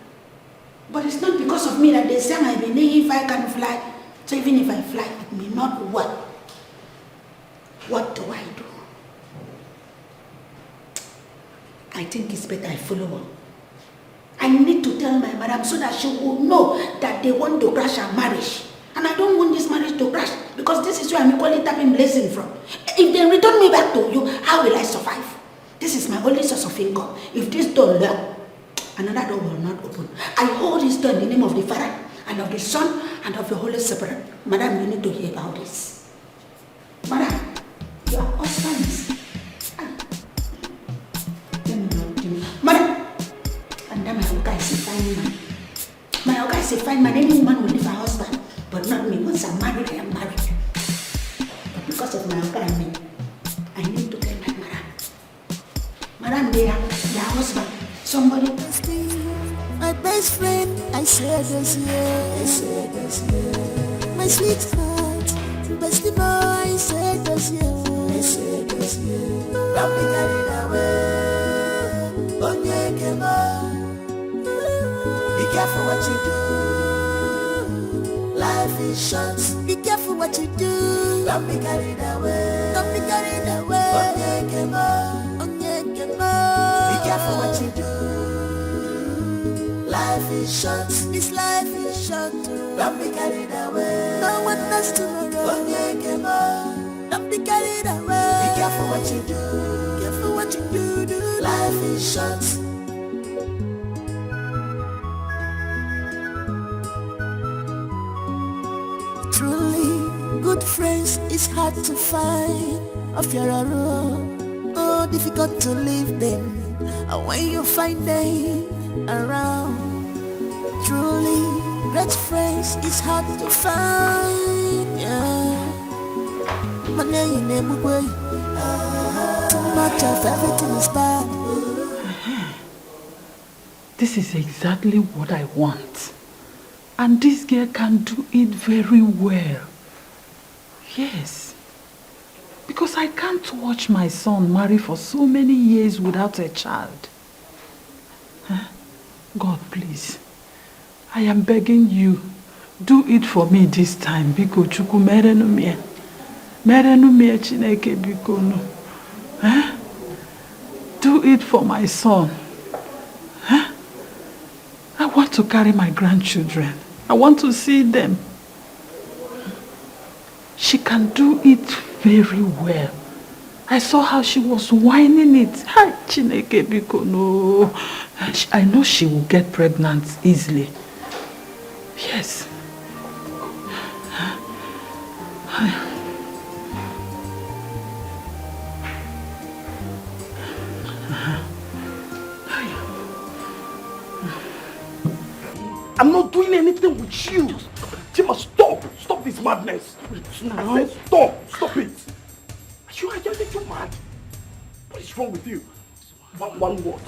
But it's not because of me that they say I believe I can fly. So even if I fly, it may not work. What do I do? I think it's better I follow her. I need to tell my madam so that she will know that they want to crash our marriage. And I don't want this marriage to crash because this is where I'm equally tapping blessing from. If they return me back to you, how will I survive? This is my only source of income. If this door lock, another door will not open. I hold this door in the name of the Father and of the Son and of the Holy Spirit. Madam, you need to hear about this. Madam, your husband is... Madam, and then my Oga is a fine man. My Oga is a fine man. Any woman will leave her husband, but not me. Once I'm married, I am married. But because of my Oga and me, I need to tell my madam. Madam, their husband, somebody. My best friend, I said this year. My sweetheart, bestie boy, I said this year. Don't be carried away. Be careful what you do. Life is short. Be careful what you do. Don't be carried away. Don't be carried away. Be careful what you do. Life is short. This life is short. Don't be carried away. No one knows tomorrow. Don't be carried away. Be careful what you do. Careful what you do. Life is short. Truly, good friends is hard to find. Of your own, oh, difficult to leave them. And when you find them around, truly, great friends is hard to find. Yeah, my name is way. Too much of everything is bad. This is exactly what I want. And this girl can do it very well. Yes. Because I can't watch my son marry for so many years without a child. God, please. I am begging you. Do it for me this time. Biko chuku merenu mie. Merenu mie chineke biko no. Do it for my son. I want to carry my grandchildren. I want to see them. She can do it very well. I saw how she was whining it. Hi, Chineke biko no. I know she will get pregnant easily. Yes. I'm not doing anything with you. Chima, stop. Stop this madness. No. I said stop it. Are you mad? What is wrong with you? One word.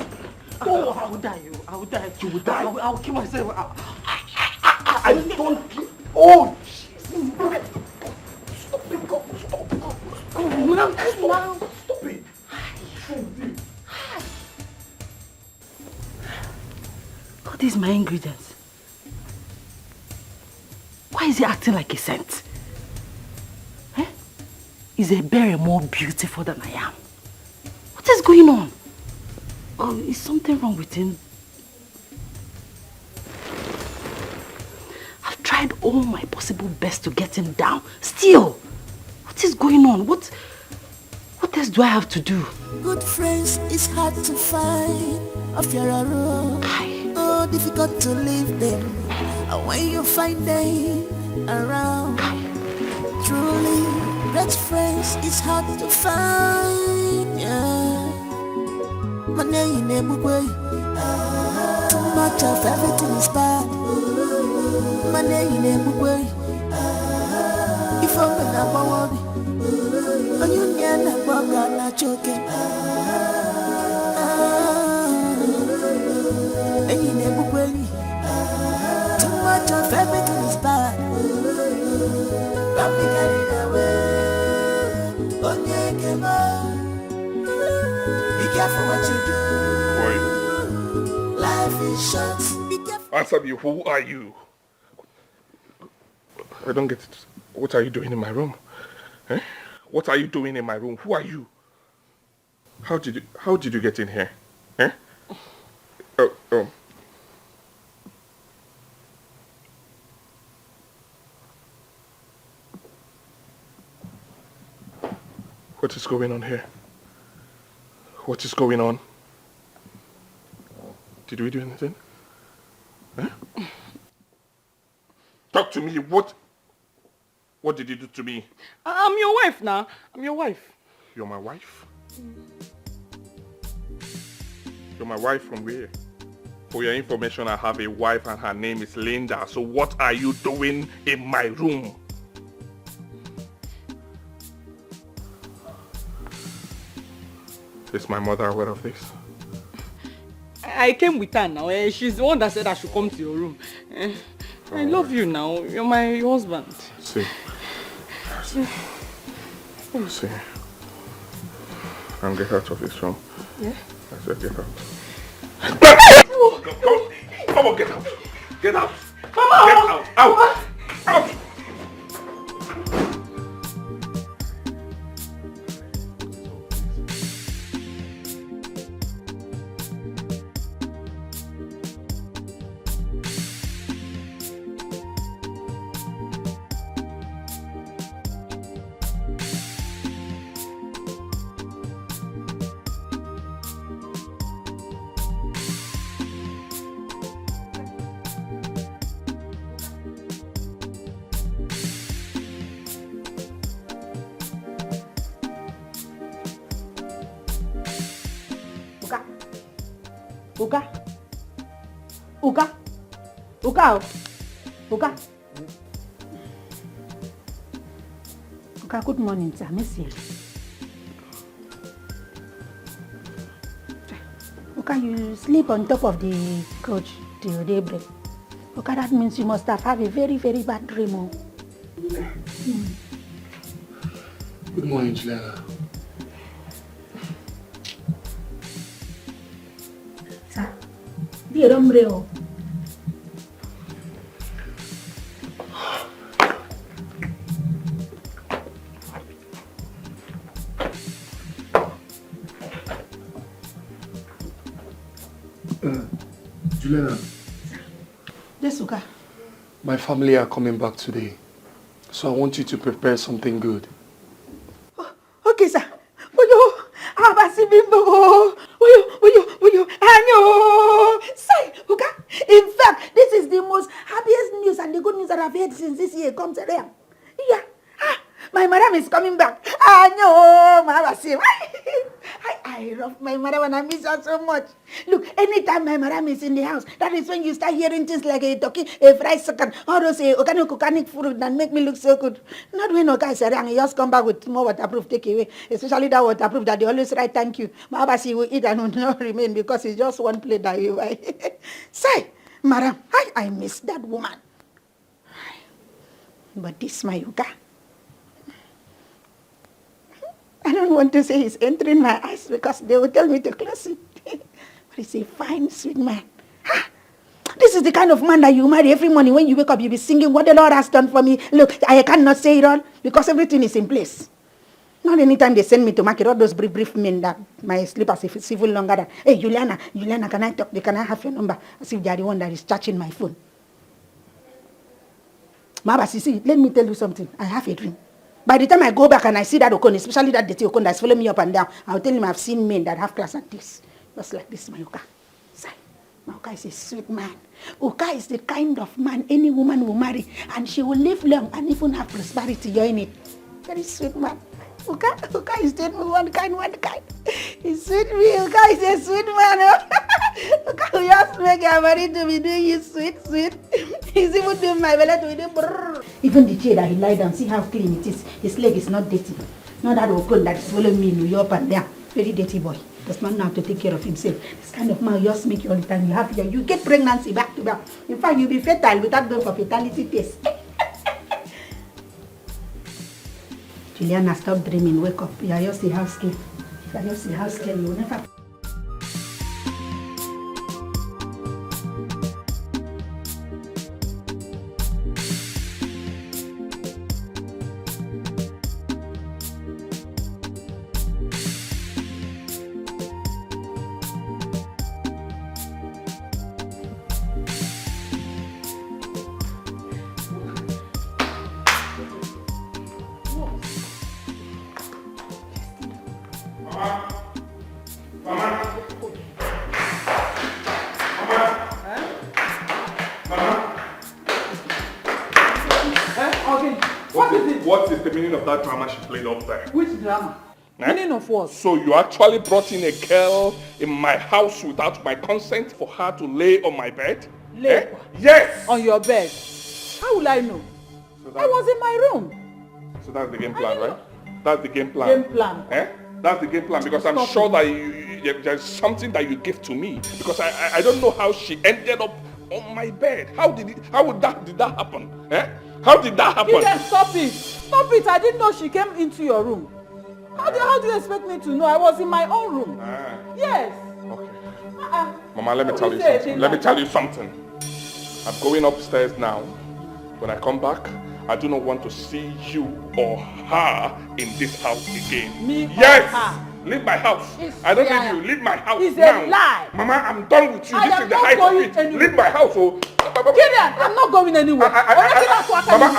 Oh, I will die. I will die. You will die? I will kill myself. I don't care. Oh, Jesus. Stop it. Go. Stop. Stop it. What's wrong with you? What is my ingredients? Why is he acting like a saint? Is a berry more beautiful than I am? What is going on? Oh, is something wrong with him? I've tried all my possible best to get him down. Still, what is going on? What What else do I have to do? Good friends is hard to find. If you're alone, oh, difficult to leave them. And when you find them around, truly, best friends is hard to find. Yeah. My name is Mugwe. Too much of everything is bad. My name is Mugwe. If I'm not worried, and you never not joking. Too much of everything is bad. Don't be carried away. Be careful what you do. Life is short. Be careful. Answer me, who are you? I don't get it. What are you doing in my room? Eh? What are you doing in my room? Who are you? How did you get in here? Eh? Oh. What is going on here? What is going on? Did we do anything? Huh? Talk to me. What did you do to me? I'm your wife now. I'm your wife. You're my wife? You're my wife from where? For your information, I have a wife and her name is Linda. So what are you doing in my room? Is my mother aware of this? I came with her now. She's the one that said I should come to your room. I love you now. You're my husband. See. And get out of this room. Yeah? I said get out. Come on, get out. Get out. Mama! Get out. Out. Out. Uka, good morning, sir. Miss you. Uka, you sleep on top of the couch till daybreak. Uka, that means you must have had a very, very bad dream. Oh. Good morning, Juliana. Sir, dear hombre. Juliana. Yes, Uka. My family are coming back today, so I want you to prepare something good. Okay, sir. Say, Uka. In fact, this is the most happiest news and the good news that I've heard since this year comes around. Yeah. My madam is coming back. I love my madam and I miss her so much. Look, anytime my madam is in the house, that is when you start hearing things like a talking, a fried chicken, or those organic food that make me look so good. Not when Oka is around, he just come back with more waterproof takeaway, especially that waterproof that they always write thank you. My Abasi will eat and will not remain because it's just one plate that you buy. Say, madam, I miss that woman. But this my Uka. I don't want to say he's entering my eyes because they will tell me to close it. But he's a fine, sweet man. This is the kind of man that you marry every morning. When you wake up, you'll be singing what the Lord has done for me. Look, I cannot say it all because everything is in place. Not anytime they send me to market, all those brief men that my slippers if it's even longer than, hey, Juliana, can I talk? Can I have your number? As if they are the one that is charging my phone. Mama, see, let me tell you something. I have a dream. By the time I go back and I see that Okon, especially that dirty Okon that's following me up and down, I'll tell him I've seen men that have class like this. Just like this, my Uka. My Uka is a sweet man. Uka is the kind of man any woman will marry, and she will live long and even have prosperity. You're in it. Very sweet man. Uka is doing me one kind. He's sweet me. Uka is a sweet man. Uka will just make your married to be doing you sweet. He's even doing my belly to be doing brrr. Even the chair that he lied on, see how clean it is. His leg is not dirty. Not that Okon that is following me in New York and there. Very dirty boy. Does not know how to take care of himself. This kind of man just make you all the time. You get pregnancy back to back. In fact, you'll be fertile without going for fertility test. Juliana, stop dreaming. Wake up. You are just a house girl. You are just a house girl. You will never... What is the meaning of that drama she played up there? Which drama? Meaning of what? So you actually brought in a girl in my house without my consent for her to lay on my bed? Lay? Yes! On your bed? How will I know? I was in my room. So that's the game plan, right? That's the game plan. Game plan. That's the game plan, because I'm sure that there's something that you give to me, because I don't know how she ended up on my bed. How did that happen? How did that happen? Then stop it. Stop it. I didn't know she came into your room. How do you expect me to know? I was in my own room. Yes. Okay. Mama, let me tell you something. Let me tell you something. I'm going upstairs now. When I come back, I do not want to see you or her in this house again. Me yes! or her? Leave my house. I don't need you. Leave my house It's now. a lie. Mama, I'm done with you. I This am is the not height of going it. anywhere. Leave my house. Oh. Gideon, I'm not going anywhere. Mama,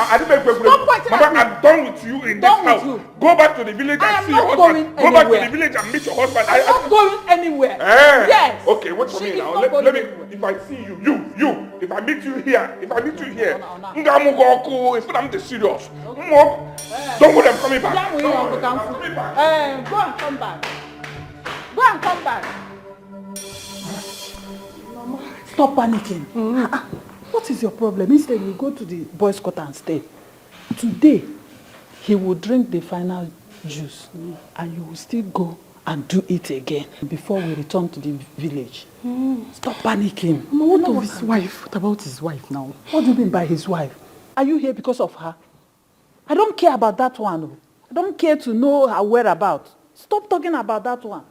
I'm done with you in this house. Go back to the village and see your husband. Go back to the village and meet your husband. I'm not going anywhere. Yes. Okay, wait for me now. Let me. If I see you. If I meet you here. If I'm the serious. Don't want them coming back. Go and come back. Go and come back. Stop panicking. What is your problem? Instead, we go to the boys' quarter and stay. Today, he will drink the final juice, and you will still go and do it again before we return to the village. Stop panicking. What of his wife? What about his wife now? What do you mean by his wife? Are you here because of her? I don't care about that one. I don't care to know her whereabouts. Stop talking about that one.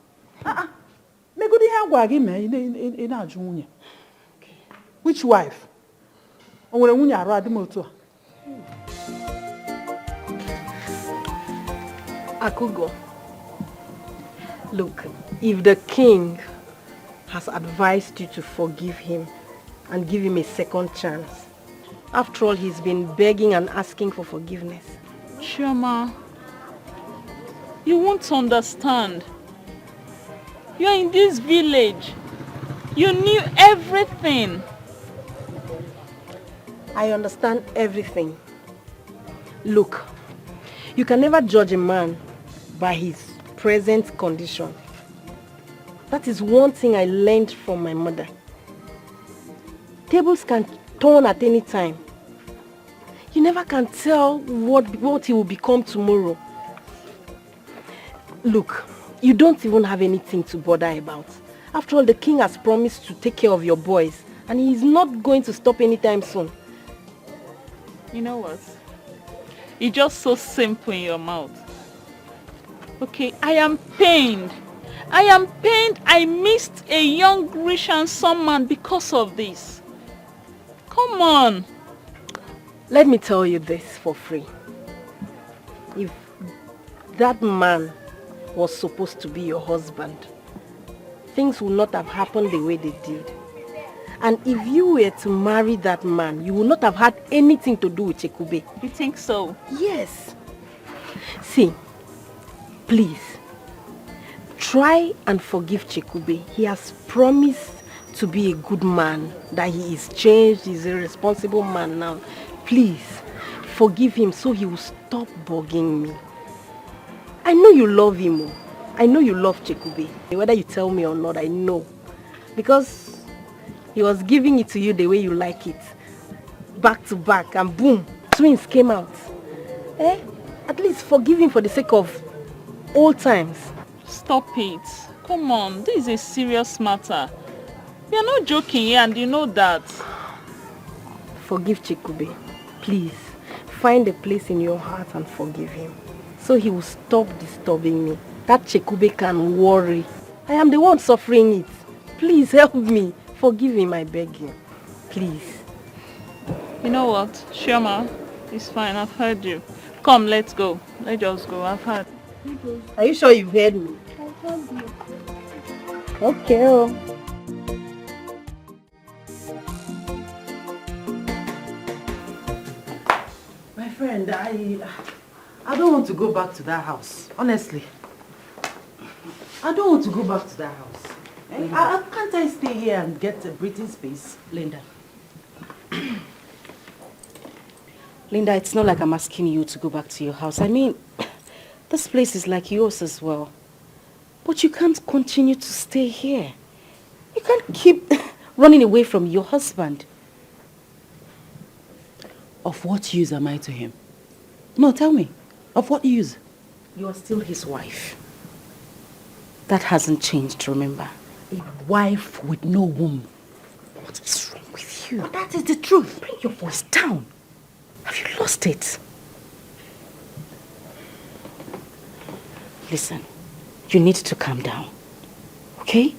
Which wife? Akugo, look, if the king has advised you to forgive him and give him a second chance, after all, he's been begging and asking for forgiveness. Chioma, you won't understand. You're in this village. You knew everything. I understand everything. Look, you can never judge a man by his present condition. That is one thing I learned from my mother. Tables can turn at any time. You never can tell what he will become tomorrow. Look, you don't even have anything to bother about. After all, the king has promised to take care of your boys, and he is not going to stop anytime soon. You know what? You're just so simple in your mouth. Okay, I am pained. I missed a young, rich and some man because of this. Come on. Let me tell you this for free. If that man was supposed to be your husband, things would not have happened the way they did. And if you were to marry that man, you would not have had anything to do with Chekube. You think so? Yes. See, please, try and forgive Chekube. He has promised to be a good man, that he is changed, he's a responsible man now. Please, forgive him so he will stop bugging me. I know you love him. Oh. I know you love Chekube. Whether you tell me or not, I know. Because he was giving it to you the way you like it. Back to back, and boom, twins came out. Eh? At least forgive him for the sake of old times. Stop it. Come on, this is a serious matter. We are not joking here, and you know that. Forgive Chekube. Please, find a place in your heart and forgive him. So he will stop disturbing me. That Chekube can worry. I am the one suffering it. Please help me. Forgive him, I beg you. Please. You know what, Chioma? It's fine, I've heard you. Come, let's go. Let's just go, I've heard. Are you sure you've heard me? I heard you. Okay. My friend, I don't want to go back to that house. Honestly. I don't want to go back to that house. Can't I stay here and get a breathing space? Linda. Linda, it's not like I'm asking you to go back to your house. I mean, this place is like yours as well. But you can't continue to stay here. You can't keep running away from your husband. Of what use am I to him? No, tell me. Of what use? You are still his wife. That hasn't changed, remember? A wife with no womb. What is wrong with you? But that is the truth. Bring your voice down. Have you lost it? Listen, you need to calm down, okay?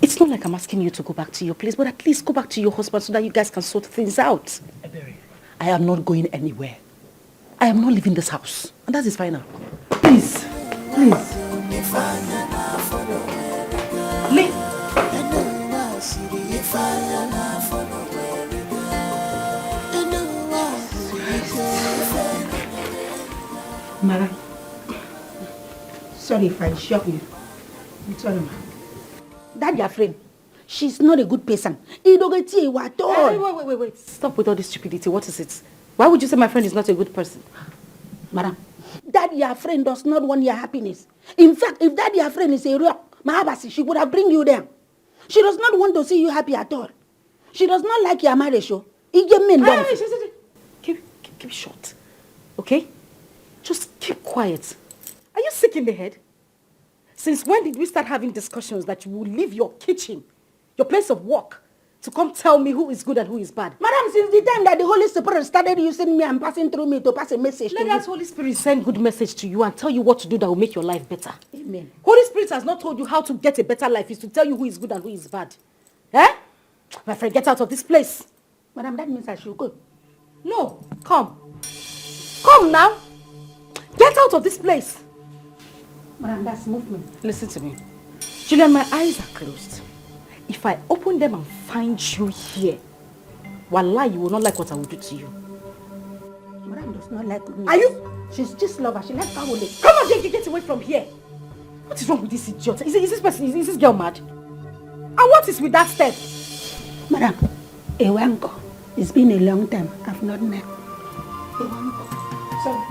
It's not like I'm asking you to go back to your place, but at least go back to your husband so that you guys can sort things out. I am not going anywhere. I am not leaving this house. And that is final. Please, please. Mara, sorry if I shock you. I'm sorry, ma. That your friend, she's not a good person. He don't get you at all. Wait. Stop with all this stupidity. What is it? Why would you say my friend is not a good person? Madam, that your friend does not want your happiness. In fact, if that your friend is a rock, Mahabasi, she would have bring you there. She does not want to see you happy at all. She does not like your marriage, show. Keep short, okay? Just keep quiet. Are you sick in the head? Since when did we start having discussions that you will leave your kitchen, your place of work, to come tell me who is good and who is bad? Madam, since the time that the Holy Spirit started using me and passing through me to pass a message to you. Let that Holy Spirit send good message to you and tell you what to do that will make your life better. Amen. Holy Spirit has not told you how to get a better life. It's to tell you who is good and who is bad. Eh? My friend, get out of this place. Madam, that means I should go. No, come. Come now. Get out of this place. Madam, that's movement. Listen to me. Julian, my eyes are closed. If I open them and find you here, wallah, you will not like what I will do to you. Madam does not like me. Are you? She's just lover. She likes Kawole. Come on, Jake, get away from here. What is wrong with this idiot? Is this girl mad? And what is with that step? Madam, Ewanko. It's been a long time. I've not met Ewanko. Sorry.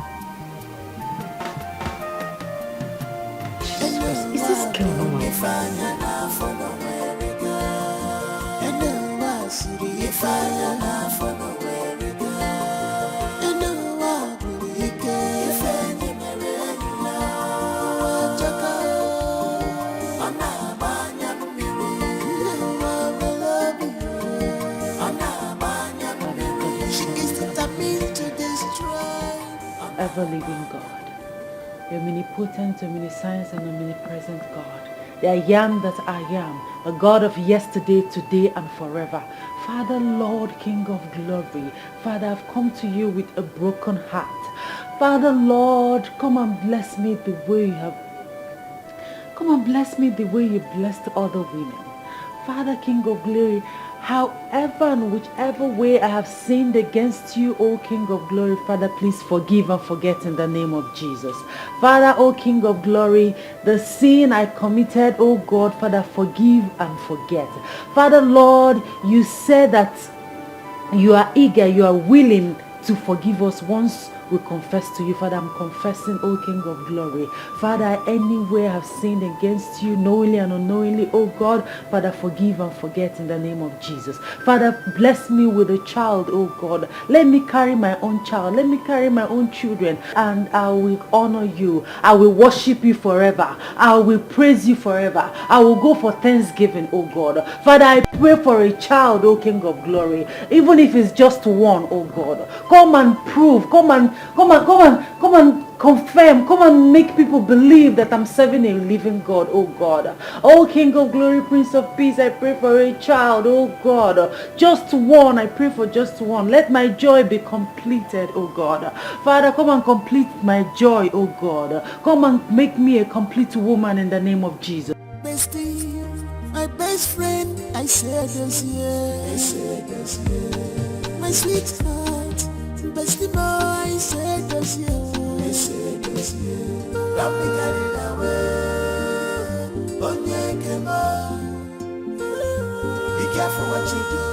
Is this girl normal? Ever-living God, the omnipotent, omniscience, and omnipresent God, the I am that I am, the God of yesterday, today, and forever. Father, Lord, King of glory, Father, I've come to you with a broken heart. Father, Lord, come and bless me the way you have. Come and bless me the way you blessed other women. Father, King of glory, However and whichever way I have sinned against you, O King of Glory, Father, please forgive and forget in the name of Jesus. Father, O King of Glory, the sin I committed, O God, Father, forgive and forget. Father, Lord, you said that you are eager, you are willing to forgive us once we confess to you. Father, I'm confessing, O King of Glory. Father, anywhere I've sinned against you, knowingly and unknowingly, O God, Father, forgive and forget in the name of Jesus. Father, bless me with a child, O God. Let me carry my own child. Let me carry my own children, and I will honor you. I will worship you forever. I will praise you forever. I will go for thanksgiving, O God. Father, I pray for a child, O King of Glory, even if it's just one, O God. Come and prove, come and confirm, come and make people believe that I'm serving a living God, oh God. Oh King of Glory, Prince of Peace, I pray for a child, oh God. Just one, I pray for just one. Let my joy be completed, oh God. Father, come and complete my joy, oh God. Come and make me a complete woman in the name of Jesus. Bestie, my best friend, I said this year. My sweetheart, bestie boy, I said this year. Don't be carried away. Onyekema, be careful what you do.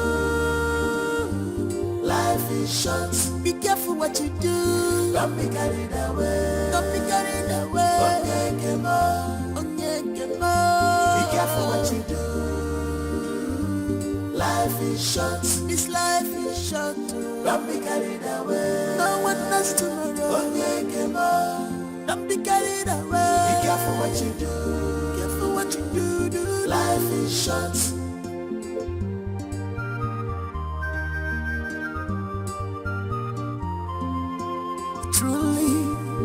Life is short. Be careful what you do. Don't be carried away. Don't be carried away. Onyekema, be careful what you do. Life is short. This life is short. Don't be carried away. No one knows tomorrow. Onyekema, don't be carried away. Be careful what you do. Be careful what you do. Life is short. Truly,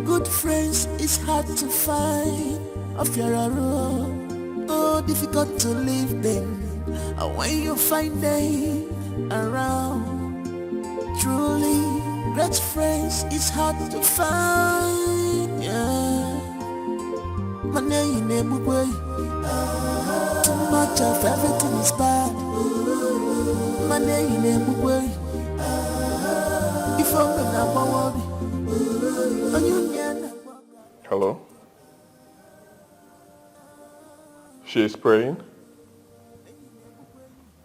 good friends is hard to find. Of your own, oh, difficult to leave them. And when you find them around, truly, great friends is hard to find. Yeah, money in a way. Too much of everything is bad. Money in a way. If I'm gonna worry, hello? She is praying?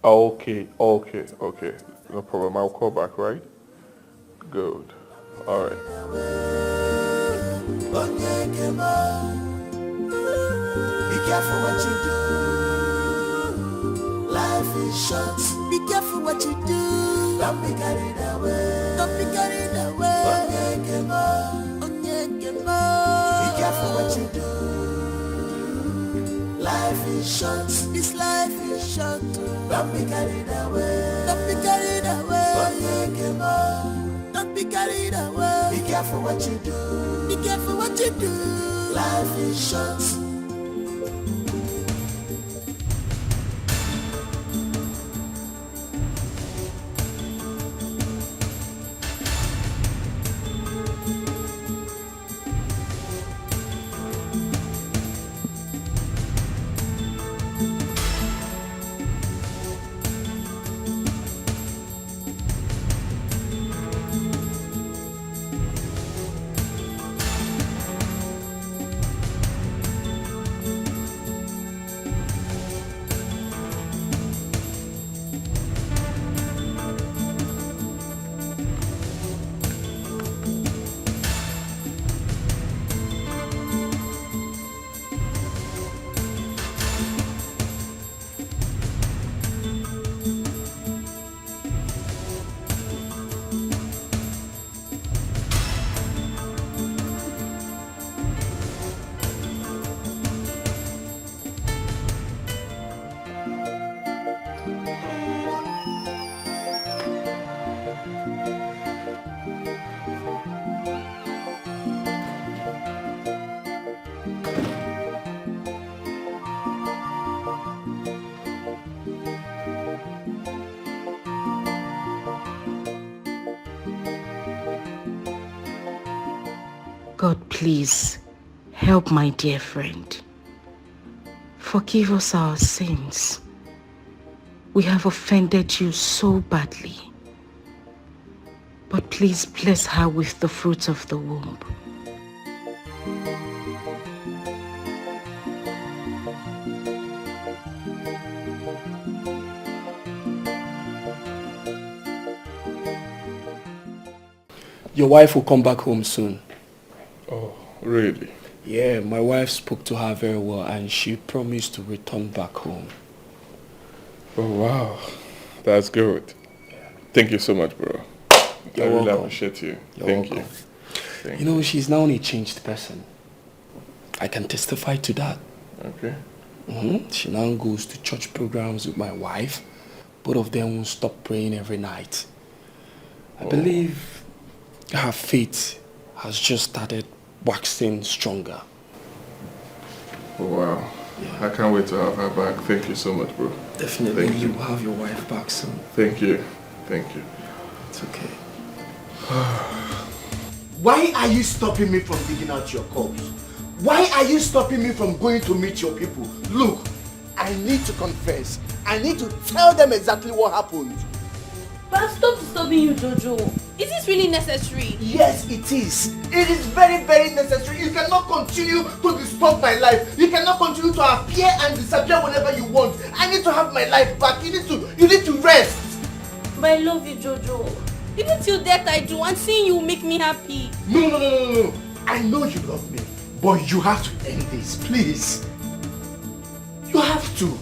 Okay. No problem. I'll call back, right? Good. All right. Be careful what you do. Life is short. Be careful what you do. Don't be carried away. Don't be carried away. Be careful what you do. Life is short. This life is short. Don't be carried away. Don't be carried away. Don't be carried away. Be careful what you do. Be careful what you do. Life is short. God, please help my dear friend. Forgive us our sins. We have offended you so badly. But please bless her with the fruits of the womb. Your wife will come back home soon. Oh, really? Yeah, my wife spoke to her very well and she promised to return back home. Oh, wow. That's good. Thank you so much, bro. You're I really welcome. appreciate you. You're Thank welcome. you. You know, she's now a changed person. I can testify to that. Okay. She now goes to church programs with my wife. Both of them won't stop praying every night. I believe her faith has just started waxing stronger. Oh, wow. I can't wait to have her back. Thank you so much, bro. Definitely, Thank you you. will have your wife back soon. Thank you. Thank you. It's okay. Why are you stopping me from digging out your corpse? Why are you stopping me from going to meet your people? Look, I need to confess. I need to tell them exactly what happened. But stop disturbing you, Jojo. Is this really necessary? Yes, it is. It is very, very necessary. You cannot continue to disturb my life. You cannot continue to appear and disappear whenever you want. I need to have my life back. You need to rest. But I love you, Jojo. Even till death I do, and seeing you will make me happy. No. I know you love me, but you have to end this, please. You have to.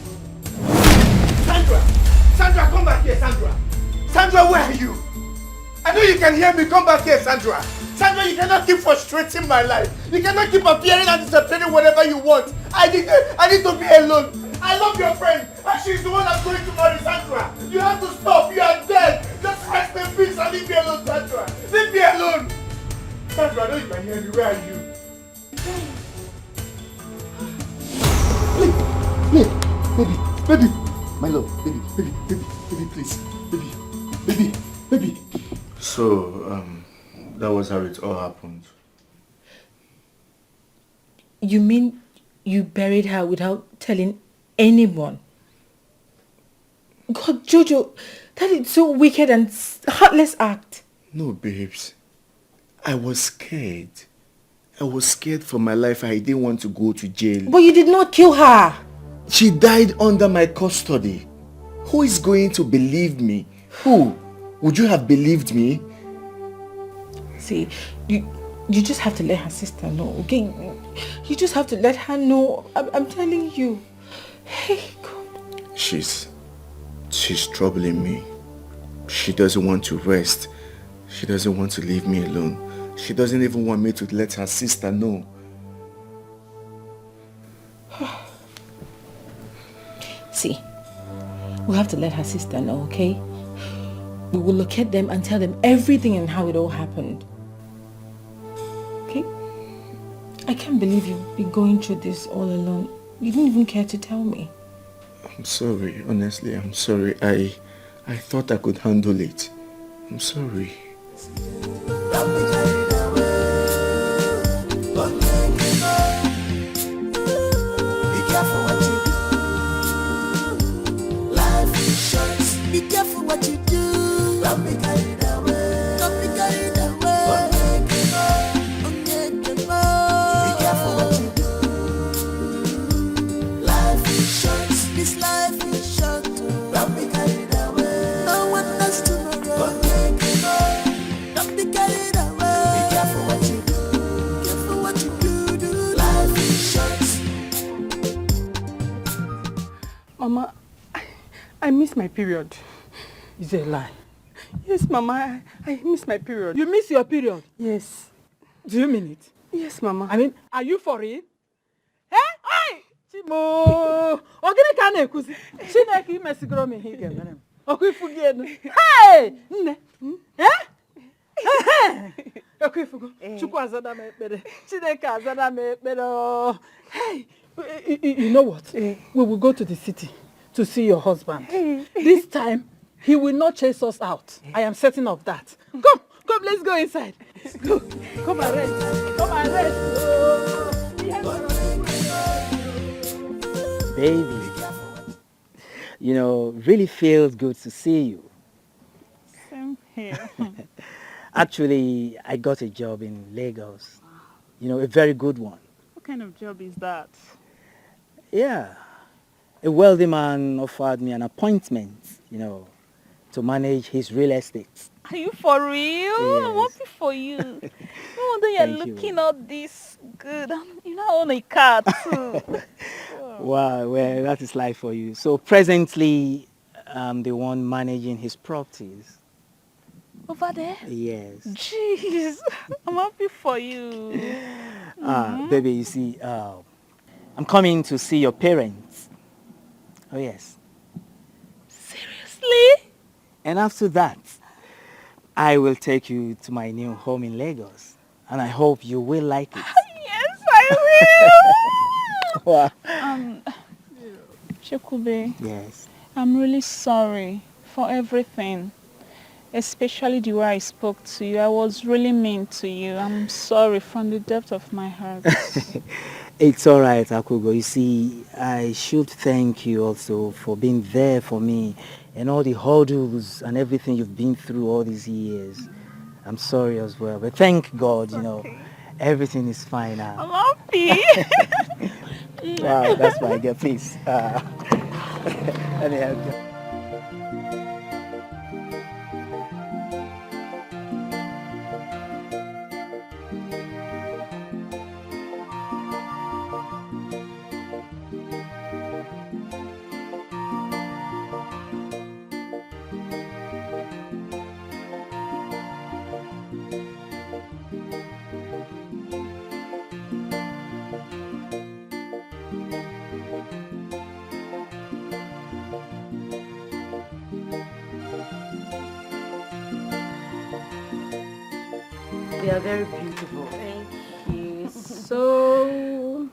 Sandra, come back here, Sandra. Sandra, where are you? I know you can hear me. Come back here, Sandra. Sandra, you cannot keep frustrating my life. You cannot keep appearing and disappearing whenever you want. I need to be alone. I love your friend, and she's the one I'm going to marry, Sandra. You have to stop. You are dead. Just rest in peace and leave me alone, Sandra. Leave me alone. Sandra, I know you can hear me. Where are you? Baby, my love, baby, please, baby. So, that was how it all happened. You mean you buried her without telling anyone? God, Jojo, that is so wicked and heartless act. No, babes. I was scared. I was scared for my life. I didn't want to go to jail. But you did not kill her. She died under my custody. Who is going to believe me? Who? Would you have believed me? See, you just have to let her sister know, okay? You just have to let her know. I'm telling you. Hey, God. She's troubling me. She doesn't want to rest. She doesn't want to leave me alone. She doesn't even want me to let her sister know. See, we have to let her sister know, okay? We will locate them and tell them everything and how it all happened. Okay? I can't believe you've been going through this all alone. You didn't even care to tell me. I'm sorry, honestly, I'm sorry. I thought I could handle it. I'm sorry. Be careful what you do. Don't be carried away. Don't be carried away. Be careful what you do. Life is short. This life is short. Don't be carried away. No one knows tomorrow. Don't be carried away. Be careful what you do. Careful what you do. Life is short. Mama, I miss my period. Is it a lie? Yes, Mama, I miss my period. You miss your period? Yes. Do you mean it? Yes, Mama. I mean, are you for it? Eh? Hey! Chimo! Ogini ka na-ekuzi. Chineke imesigoro m ihe ga-emere m. Ọkụ ifugo enu. Hey! Nne. Eh? Ọkụ ifugo. Chukwu azana m ekpere. Chineke azana m ekpere. Hey! You know what? We will go to the city to see your husband. This time, he will not chase us out. I am certain of that. Come, let's go inside. Go. Come and rest. Come and rest. Baby, You know, really feels good to see you. Same here. Actually, I got a job in Lagos. You know, a very good one. What kind of job is that? Yeah. A wealthy man offered me an appointment, you know, to manage his real estate. Are you for real? I'm Yes. happy for you. No wonder you're Thank you. looking all this good. You know, I own a car too. Wow, well, that is life for you. So presently, I'm the one managing his properties. Over there? Yes. Jeez, I'm happy for you. Baby, you see, I'm coming to see your parents. Oh, yes. Seriously? And after that, I will take you to my new home in Lagos. And I hope you will like it. Yes, I will. Wow. Chekube, Yes. I'm really sorry for everything. Especially the way I spoke to you. I was really mean to you. I'm sorry from the depth of my heart. It's all right, Akugo. You see, I should thank you also for being there for me and all the hurdles and everything you've been through all these years. I'm sorry as well, but thank God, you know, everything is fine now. I'm happy. Wow, that's my girl. Please. Let me help you. They are very beautiful. Thank you. So,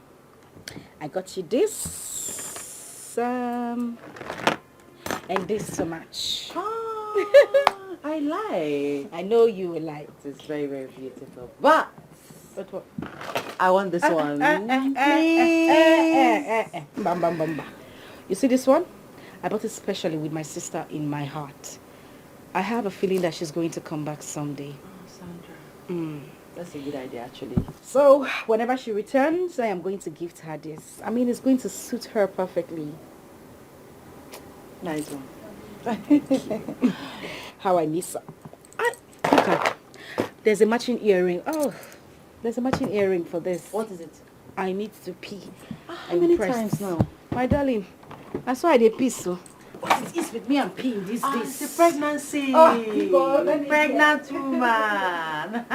I got you this, and this to match. I like. I know you will like. It's very, very beautiful. But what? I want this one. Please. Bam, bam, bam, bam. You see this one? I bought it specially with my sister in my heart. I have a feeling that she's going to come back someday. Sandra. That's a good idea, actually. So, whenever she returns, I am going to gift her this. I mean, it's going to suit her perfectly. Nice one. How I miss her. Look at, there's a matching earring. Oh, there's a matching earring for this. What is it? I need to pee. How many times now? My darling, that's why I did pee, so. What it is with me and peeing these days? It's the pregnancy. Oh, God, let me Pregnant woman.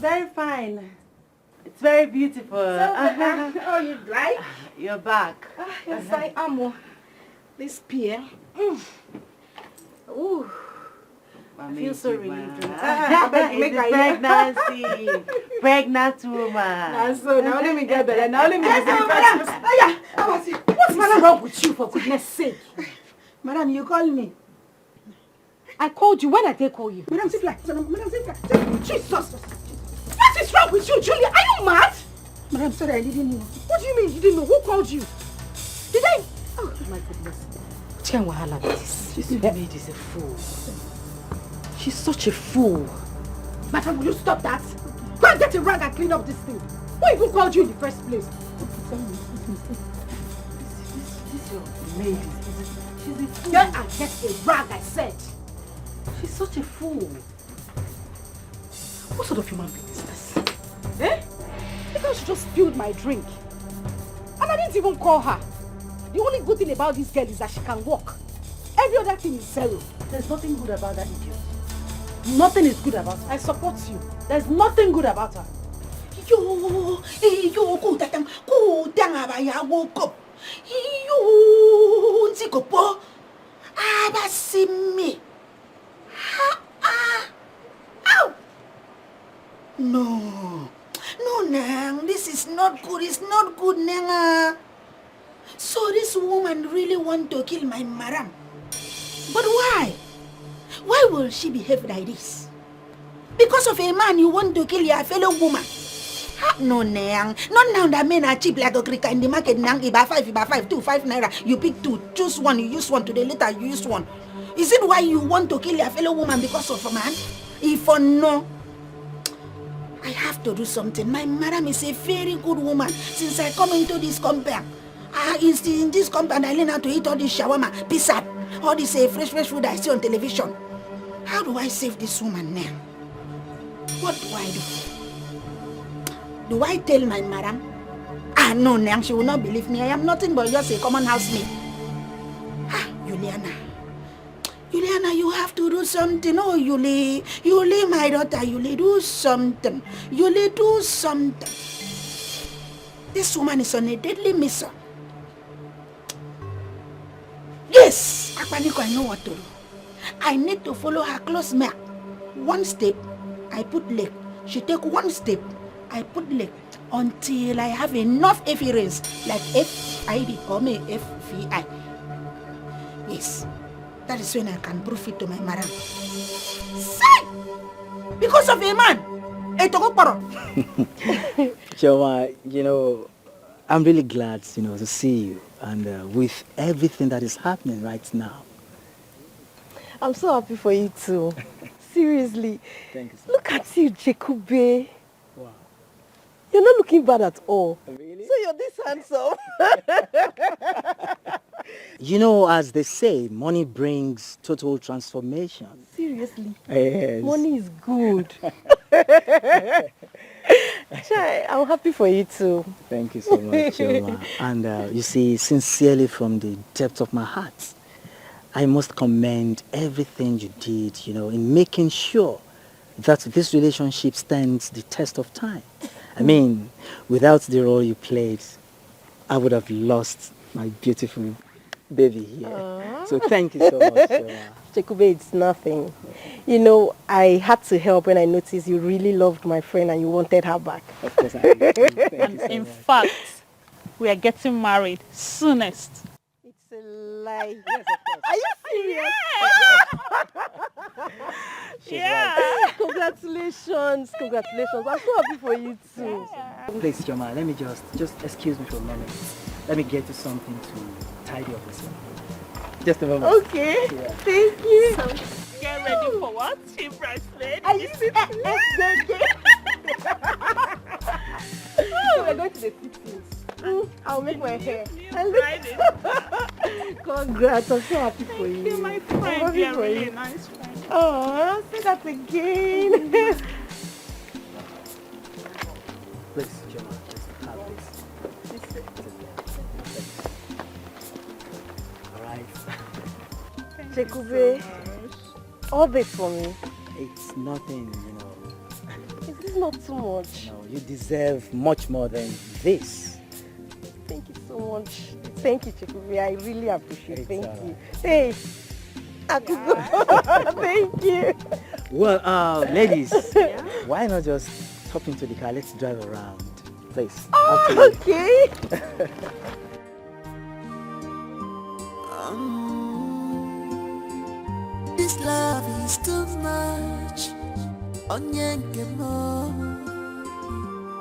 Very fine. It's very beautiful. Oh, you like? You're back. Yes, I am. This pee, eh? Ooh. I feel so relieved. It's pregnancy. Pregnant woman. So now let me get better. Now let me get better. What's wrong with you, for goodness sake? Madam, you called me. I called you. When I did call you? Madam Sifla. Madam Sifla. Jesus. What is wrong with you, Julia? Are you mad? Madam, sorry, I didn't know. What do you mean you didn't know? Who called you? Did I? Oh, my goodness. What kind of wahala is this? This maid is a fool. She's such a fool. Madam, will you stop that? Go and get a rag and clean up this thing. Who even called you in the first place? This your maid she's a fool. Go and get a rag, I said. She's such a fool. What sort of human being is this? Eh? Because she just spilled my drink. And I didn't even call her. The only good thing about this girl is that she can walk. Every other thing is zero. There's nothing good about that idiot. Nothing is good about her. I support you. There's nothing good about her. Never see me. Ow! No. No, Nang. This is not good. It's not good, Nang. So this woman really want to kill my madam. But why? Why will she behave like this? Because of a man you want to kill your fellow woman. No, Nang. Not now that men are cheap like a cricket in the market, Nang. Iba 5, 2, 5 naira. You pick 2, choose one, you use one. Today later you use one. Is it why you want to kill your fellow woman because of a man? If or no, I have to do something. My madam is a very good woman. Since I come into this compound, in this compound, I learn how to eat all this shawarma, pizza, all this fresh food I see on television. How do I save this woman now? What do I do? Do I tell my madam? No, Nang, she will not believe me. I am nothing but just a common housemaid. Juliana, you have to do something. Oh, Yuli, my daughter, Yuli, do something. Yuli, do something. This woman is on a deadly mission. Yes, Akpaniko, I know what to do. I need to follow her close mark. One step, I put leg. She take one step, I put leg. Until I have enough evidence, like FID or FVI. Yes. That is when I can prove it to my madam. Say! Because of a man! Chioma, I'm really glad, to see you. And with everything that is happening right now. I'm so happy for you too. Seriously. Thank you so Look at you, Jacobe. Wow. You're not looking bad at all. Really? So you're this handsome. As they say, money brings total transformation. Seriously? Yes. Money is good. Chai, I'm happy for you too. Thank you so much, Chioma. And you see, sincerely from the depth of my heart, I must commend everything you did, in making sure that this relationship stands the test of time. I mean, without the role you played, I would have lost my beautiful baby here. Aww. So thank you so much. Jacobe, it's nothing. I had to help when I noticed you really loved my friend and you wanted her back. Of course I did. And in fact, we are getting married soonest. It's a lie. Yes, of course. Are you serious? Yeah. Right. Congratulations. I'm so happy for you too. Please, Chioma, let me just excuse me for a moment. Let me get you something to tidy up this one. Just a moment. Okay. Yeah. Thank you. So, get ready for what? Team bracelet. Are you serious? We're going to the fittings. I'll make my hair. Congrats, I'm so happy for you. Thank you, my friend. You're really a nice friend. Oh, say that again. Please, Chioma, just have this. Alright. Jacobe, all this for me. It's nothing, Is this not too much? No, you deserve much more than this. Thank you so much. Thank you, Jacobe. I really appreciate it. Thank you. Right. Hey, I could go. Thank you. Well, ladies, why not just hop into the car? Let's drive around. Please. Oh, okay. This love is too much. Onyenkemo.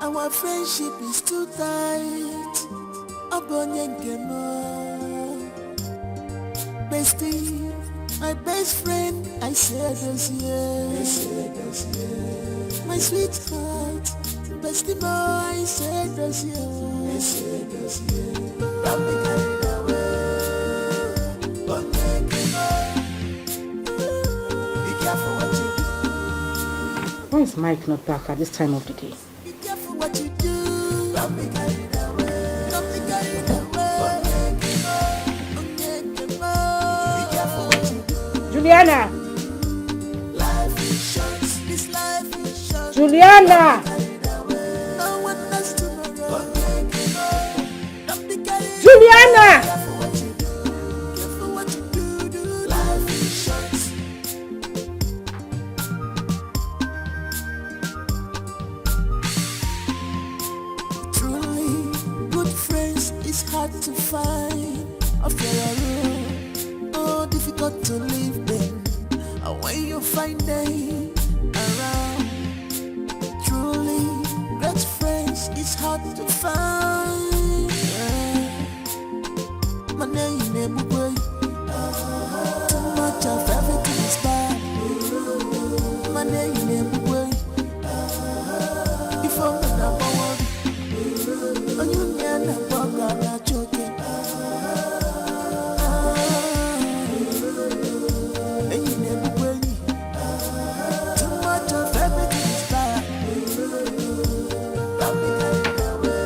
Our friendship is too tight. Onyenkemo. Bestie, my best friend, I said this year. My sweetheart, bestie boy, I said this year. Don't be carried away. Onyenkemo. Be careful what you do. Why is Mike not back at this time of the day? Be careful what you do. Don't be carried away. Don't be carried away. Be careful what you do. Juliana! Life is short. This life is short. Juliana! No one knows tomorrow. Don't be carried away. Juliana! Careful what you do. Careful what you do. Life line of your room. Oh, difficult to live them. And when you find them around, truly great friends is hard to find. My name is Mugwe. Too much of everything is bad. My name is Mugwe. If I'm not one, and you never walk on a joking. And you never will. Too much of everything is bad. Don't be carried away.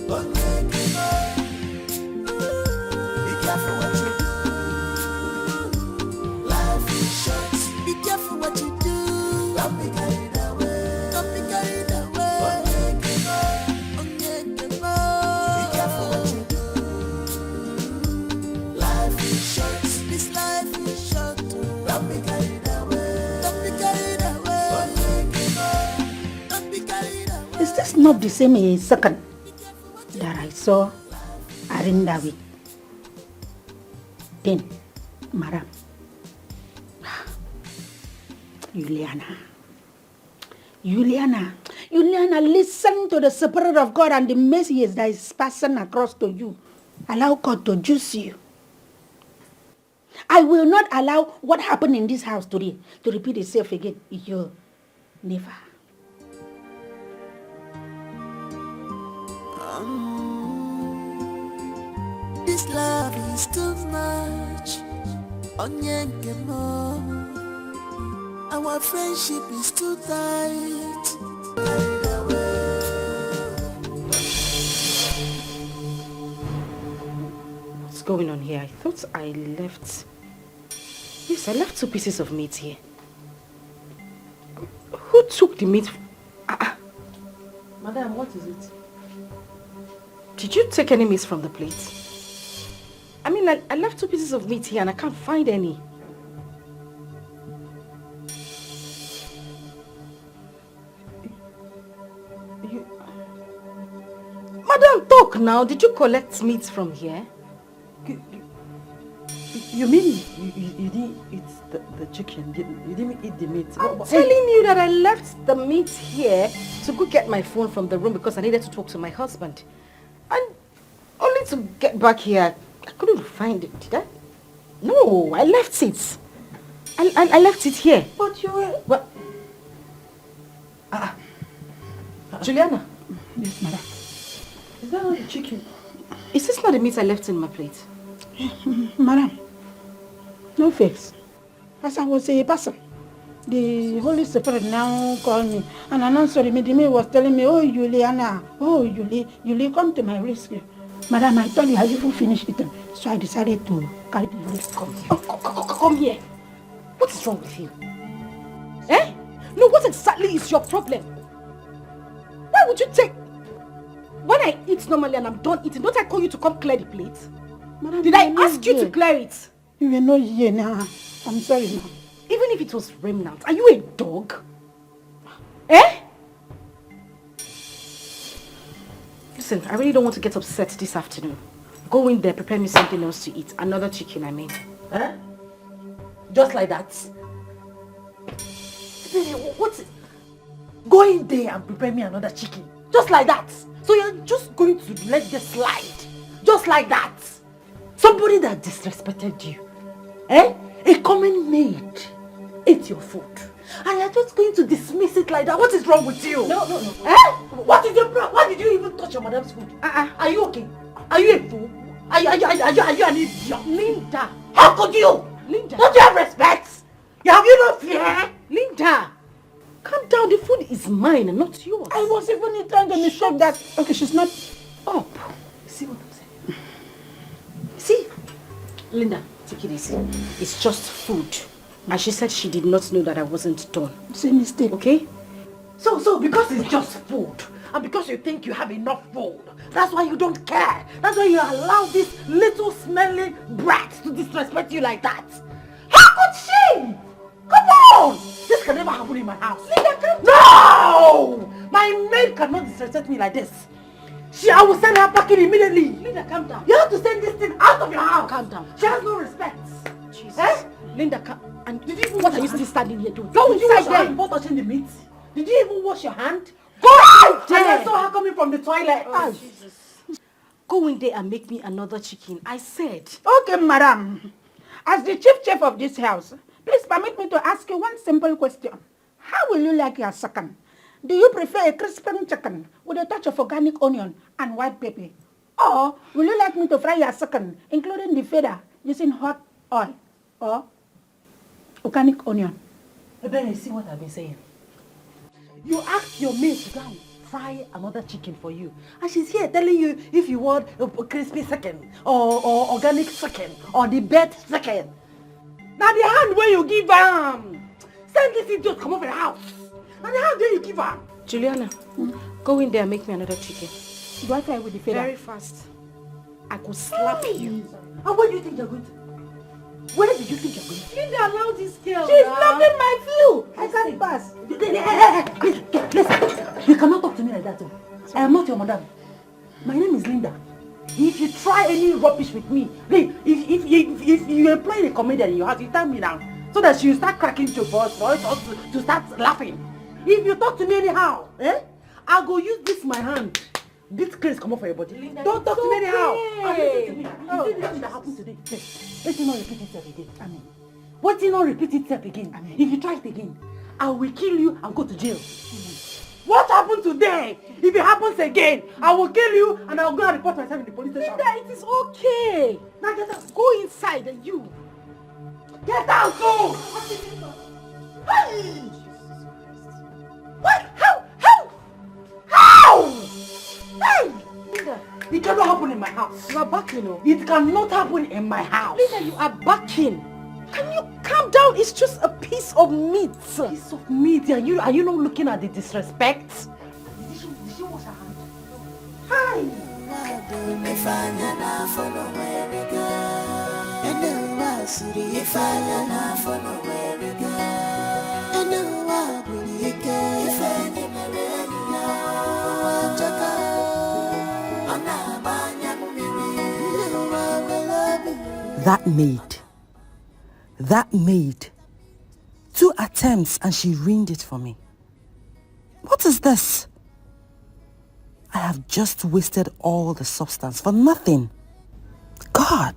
Don't take it away. Be careful what you do. Life is short. Be careful what you do. Don't be carried away. Don't be carried away. Don't take it away. Don't take it away. Be careful what you do. Life is short. This life is short. Don't be carried away. Don't be carried away. Don't take it away. Don't be carried away. Is this not the same second that I saw Arinda with? Then, Madam, Juliana, listen to the Spirit of God and the message that is passing across to you. Allow God to juice you. I will not allow what happened in this house today to repeat itself again. You never. This love is too much. Onyekemo. Our friendship is too tight. Carried away. What's going on here? I thought I left... Yes, I left 2 pieces of meat here. Who took the meat? Madam, what is it? Did you take any meat from the plate? I mean, I left 2 pieces of meat here and I can't find any. Madam, talk now. Did you collect meat from here? You mean you didn't eat the chicken? You didn't eat the meat? I'm telling you that I left the meat here to go get my phone from the room because I needed to talk to my husband. And only to get back here, I couldn't find it. Did I? No, I left it. I left it here. But you were... What? Juliana. Yes, madam. Is that not the chicken? Is this not the meat I left in my plate? Madam, no face. As I was a person, the Holy Spirit now called me and announced to me. The man was telling me, oh, Juliana, oh, Julie, come to my rescue. Madam, I told you I even finished eating, so I decided to carry the Holy Spirit. Come here. What is wrong with you? Eh? No, what exactly is your problem? Why would you take... When I eat normally and I'm done eating, don't I call you to come clear the plate? Madam, did I ask you to clear it? You were not here now. I'm sorry, ma'am. Even if it was remnant, are you a dog? Eh? Listen, I really don't want to get upset this afternoon. Go in there, prepare me something else to eat. Another chicken, I mean. Eh? Just like that? What's it? Go in there and prepare me another chicken. Just like that. So you're just going to let this slide. Just like that. Somebody that disrespected you. Eh? A common maid ate your food. And you're just going to dismiss it like that. What is wrong with you? No. Eh? What is your problem? Why did you even touch your madam's food? Are you okay? Are you a fool? Are you an idiot? Linda. How could you? Linda. Don't you have respect? Have you no fear? Linda. Calm down. The food is mine and not yours. I was even trying to mistake that. Okay, she's not up. See what I'm saying? See? Linda, take it easy. It's just food. And she said she did not know that I wasn't done. It's a mistake. Okay? So because it's just food, and because you think you have enough food, that's why you don't care. That's why you allow this little smelling brat to disrespect you like that. How could she? Come on! This can never happen in my house. Linda, come No! My maid cannot disrespect me like this. I will send her packing immediately. Linda, calm down. You have to send this thing out of your house. Calm down. She has no respect. Jesus. Eh? Linda, and Did you even what wash are you your still hand? standing here doing? Go Go inside inside there there. before touching the meat. Did you even wash your hand? Go out there. And I saw her coming from the toilet. Oh, Jesus. Go in there and make me another chicken. I said. Okay, madam. As the chief chef of this house, please permit me to ask you one simple question. How will you like your chicken? Do you prefer a crispy chicken with a touch of organic onion and white pepper? Or will you like me to fry your chicken, including the feather, using hot oil or organic onion? You better see what I've been saying. You asked your maid to go and fry another chicken for you. And she's here telling you if you want a crispy chicken or organic chicken or the best chicken. Now the hand where you give send this idiot come over the house. Now the hand where you give her. Juliana, go in there and make me another chicken. Do I fry with the feather? Very fast. I could slap you. And where do you think you're going to? Where do you think you're going to? Linda, allow this girl. She's blocking my view. I can't pass. Listen, you cannot talk to me like that. I am not your madam. My name is Linda. If you try any rubbish with me, if you employ a comedian in your house, you tell me now, so that she will start cracking jokes for us to start laughing. If you talk to me anyhow, I'll go use this my hand. This craze come off for your body. Linda, don't talk to me anyhow. Listen to me. You see this thing that happened today? Let it not repeat itself again. Amen. What it not repeat itself again? Amen. If you try it again, I will kill you and go to jail. What happened today? If it happens again, I will kill you and I will go and report myself in the police station. Linda, it is okay. Now get out. Go inside and you. Get out, go! Hey! What? How? Hey! Linda, it cannot happen in my house. You are backing, oh. It cannot happen in my house. Linda, you are backing. Can you calm down? It's just a piece of meat. Piece of meat? Are you not looking at the disrespect? Did she wash her hand? Hi! If I not for nowhere we go, and no I see if I not for nowhere we go, and no I will go if I never really know. That maid. 2 attempts and she ruined it for me. What is this? I have just wasted all the substance for nothing. God,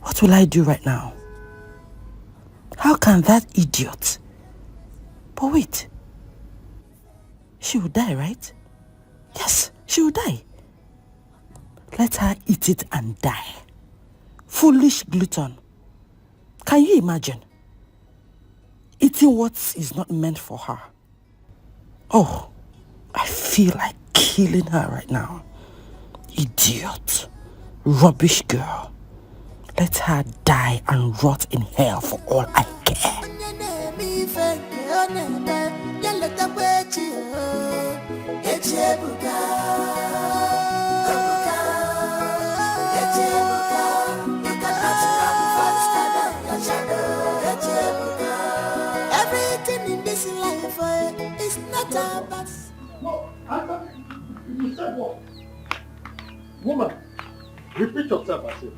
what will I do right now? How can that idiot? But wait, she will die, right? Yes, she will die. Let her eat it and die. Foolish glutton. Can you imagine? Eating what is not meant for her. Oh, I feel like killing her right now. Idiot. Rubbish girl. Let her die and rot in hell for all I care. Everything in this life is not about. No, Anna, you said what? Woman, repeat yourself, I said.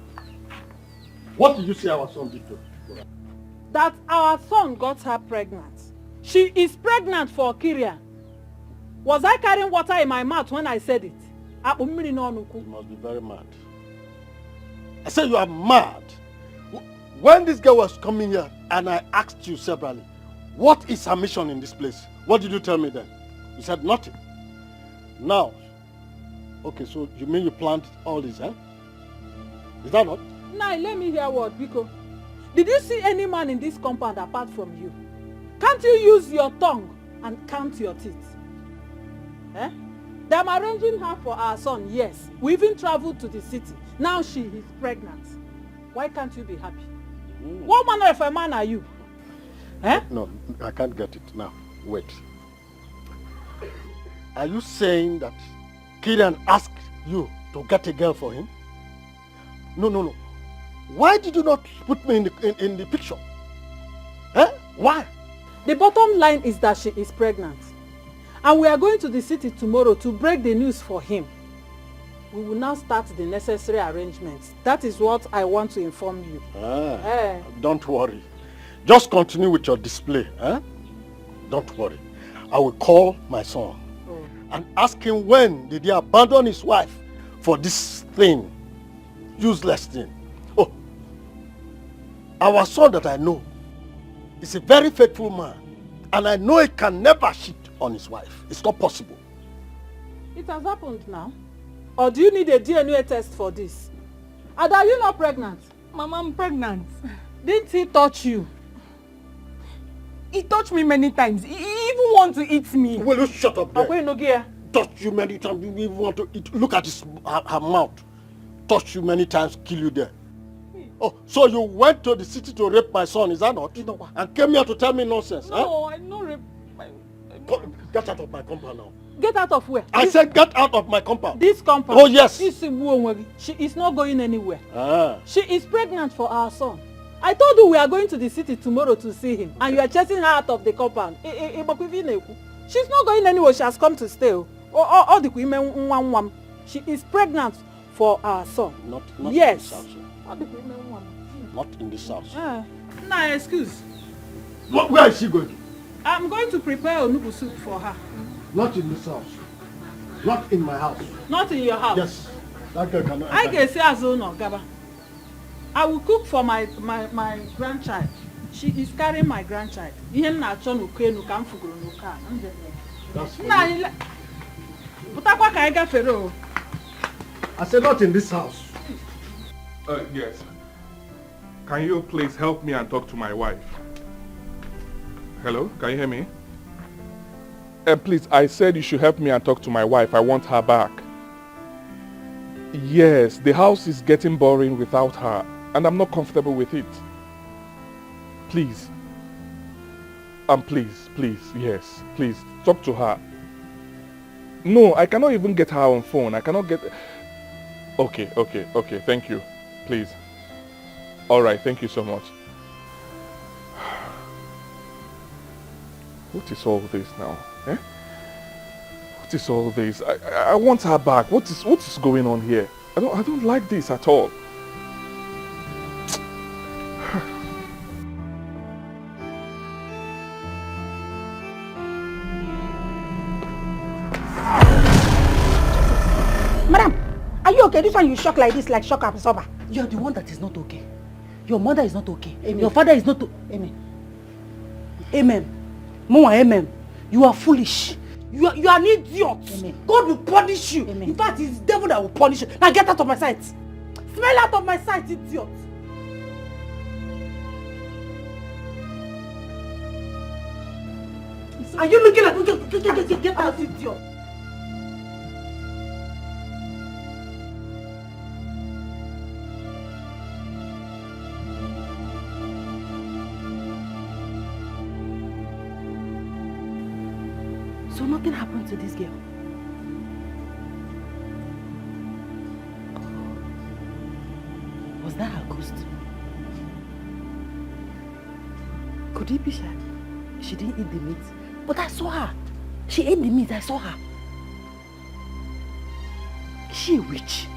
What did you say our son did to? That our son got her pregnant. She is pregnant for Kyria. Was I carrying water in my mouth when I said it? You must be very mad. I said you are mad. When this girl was coming here and I asked you severally, what is her mission in this place? What did you tell me then? You said nothing. Now, okay, so you mean you planned all this, eh? Is that not? Now let me hear what, Biko. Did you see any man in this compound apart from you? Can't you use your tongue and count your teeth? Eh? They are arranging her for our son, yes. We even traveled to the city. Now she is pregnant. Why can't you be happy? What manner of a man are you? Eh? No, I can't get it now. Wait. Are you saying that Kyrian asked you to get a girl for him? No. Why did you not put me in the picture? Eh? Why? The bottom line is that she is pregnant. And we are going to the city tomorrow to break the news for him. We will now start the necessary arrangements. That is what I want to inform you. Don't worry. Just continue with your display. Don't worry. I will call my son and ask him when did he abandon his wife for this thing, useless thing. Oh, our son that I know is a very faithful man, and I know he can never cheat on his wife. It's not possible. It has happened now. Or do you need a DNA test for this? And are you not pregnant? Mama, I'm pregnant. Didn't he touch you? He touched me many times. He even want to eat me. Will you shut up there? Touch you many times. You even want to eat. Look at her mouth. Touch you many times, kill you there. Oh, so you went to the city to rape my son, is that not? No. And came here to tell me nonsense, No, I no rape. Get out of my compound now. Get out of where? I said get out of my compound. This compound? Oh, yes. She is not going anywhere. She is pregnant for our son. I told you we are going to the city tomorrow to see him, and you are chasing her out of the compound. She's not going anywhere. She has come to stay. All the women, she is pregnant for our son. Not yes. In this house. Not in this house. Nah, excuse. Where is she going? I'm going to prepare onubu soup for her. Not in this house. Not in my house. Not in your house? Yes. That girl cannot. I can say as no, Gaba. I will cook for my grandchild. She is carrying my grandchild. That's I said not in this house. Yes. Can you please help me and talk to my wife? Hello? Can you hear me? Please, I said you should help me and talk to my wife. I want her back. Yes, the house is getting boring without her, and I'm not comfortable with it. Please. Please, yes, please, talk to her. No, I cannot even get her on phone. I cannot get... Okay, thank you. Please. Alright, thank you so much. What is all this now? What is all this? I want her back. What is going on here? I don't like this at all. Madam, are you okay? This one you shock like this, like shock absorber. You're the one that is not okay. Your mother is not okay. Amen. Your father is not okay. Amen. Amen. Mama, amen. You are foolish. You are an idiot. Amen. God will punish you. Amen. In fact, it's the devil that will punish you. Now get out of my sight. Smell out of my sight, idiot. Are you looking at get out, idiot? So nothing happened to this girl? Was that her ghost? Could it be she didn't eat the meat? But I saw her. She ate the meat. I saw her. Is she a witch?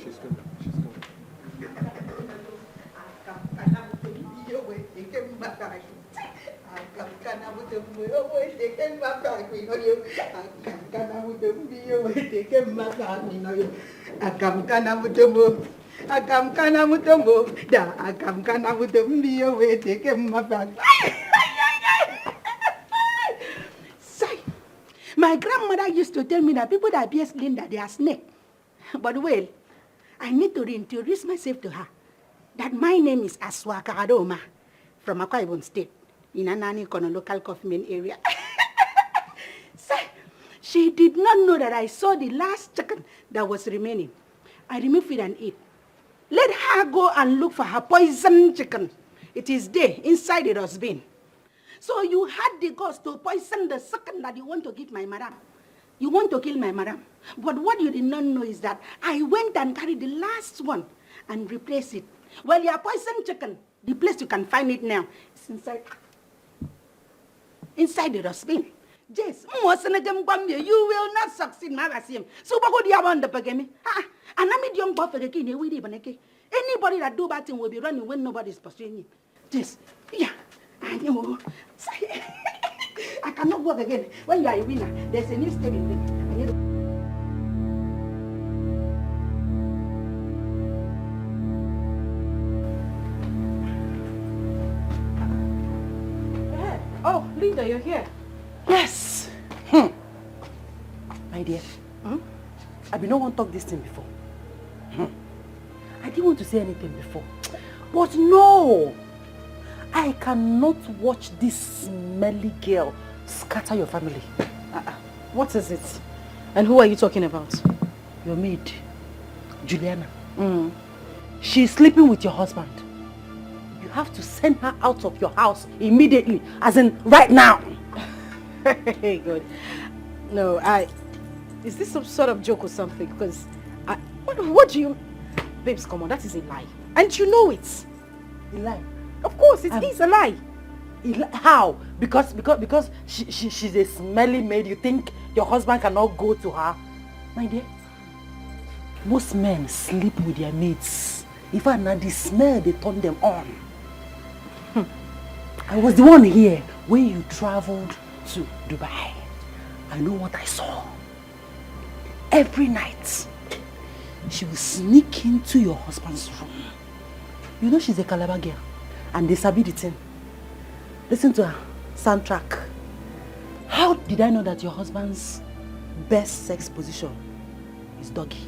She's good. My grandmother used to tell me that people that appear slender, they are snake. But well, I need to reintroduce myself to her. That my name is Aswa Karadoma from Akwa Ibom State in Anani Kono local government area. She did not know that I saw the last chicken that was remaining. I removed it and ate. Let her go and look for her poison chicken. It is there, inside the dustbin. So you had the ghost to poison the second that you want to give my madam. You want to kill my madam. But what you did not know is that I went and carried the last one and replaced it. Well, your poison chicken The place you can find it now is inside the dustbin. Yes, you will not succeed, Mavasim. So, what do you want the Pagami? And I'm young buffer again, anybody that do bad thing will be running when nobody's pursuing you. Yes, yeah, I know. I cannot work again. When you are a winner, there's a new step in there. Oh, Linda, you're here. Yes. My dear, I been no one talk this thing before. I didn't want to say anything before. But no, I cannot watch this smelly girl scatter your family. What is it? And who are you talking about? Your maid, Juliana. She's sleeping with your husband. You have to send her out of your house immediately, as in right now. Hey, good. No, is this some sort of joke or something? Because what do you... Babes, come on, that is a lie. And you know it. A lie? Of course, it is a lie. How? Because she's a smelly maid, you think your husband cannot go to her? My dear, most men sleep with their maids. In fact, now the smell, they turn them on. I was the one here when you traveled to Dubai. I know what I saw. Every night, she will sneak into your husband's room. You know she's a Calabar girl, and they sabi the thing. Listen to her soundtrack. How did I know that your husband's best sex position is doggy?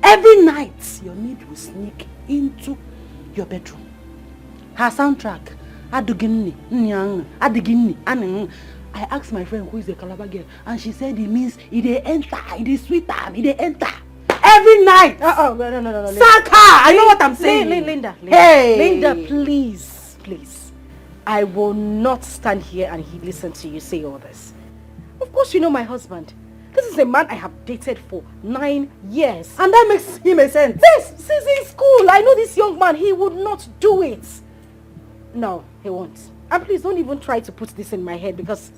Every night, your maid will sneak into your bedroom. Her soundtrack, Aduginni, Nyang, Adiginni, Anang. I asked my friend who is a Calabar girl, and she said it means it enter, it is sweeter, it enter. Every night! No. Sack her! I know what I'm saying. Linda. Hey! Linda, please. I will not stand here and listen to you say all this. Of course you know my husband. This is a man I have dated for 9 years. And that makes him a sense. Yes, since in school. I know this young man, he would not do it. No, he won't. And please don't even try to put this in my head because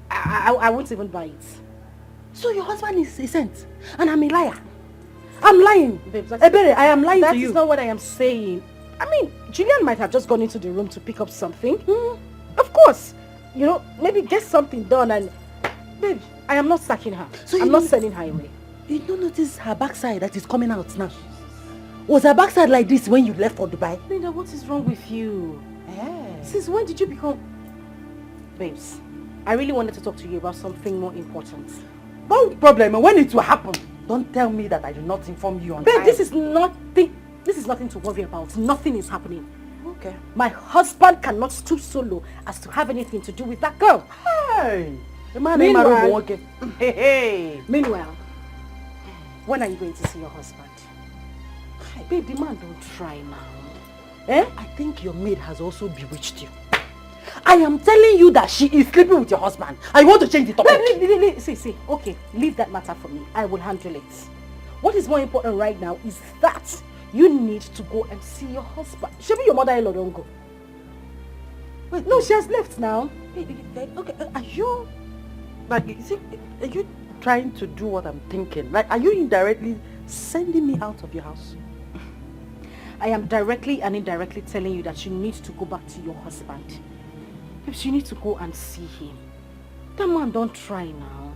I won't even buy it. So your husband is a saint and I'm a liar. I'm lying. Babes, I am lying to you. That is not what I am saying. I mean, Julian might have just gone into the room to pick up something. Of course. You know, maybe get something done and... Babe, I am not sacking her. So I'm not sending her away. You don't notice her backside that is coming out now? Was her backside like this when you left for Dubai? Linda, what is wrong with you? Since when did you become... Babes, I really wanted to talk to you about something more important. No problem. When it will happen, don't tell me that I did not inform you on time. Babe, this is nothing to worry about. Nothing is happening. Okay. My husband cannot stoop so low as to have anything to do with that girl. Hey! Meanwhile, Meanwhile, when are you going to see your husband? Babe, the man don't try now. I think your maid has also bewitched you. I am telling you that she is sleeping with your husband. I want to change the topic. See, okay, leave that matter for me. I will handle it. What is more important right now is that you need to go and see your husband. Maybe your mother-in-law don't go. Wait, no, she has left now. Okay, are you... Like, are you trying to do what I'm thinking? Like, are you indirectly sending me out of your house? I am directly and indirectly telling you that you need to go back to your husband. You need to go and see him. That man don't try now.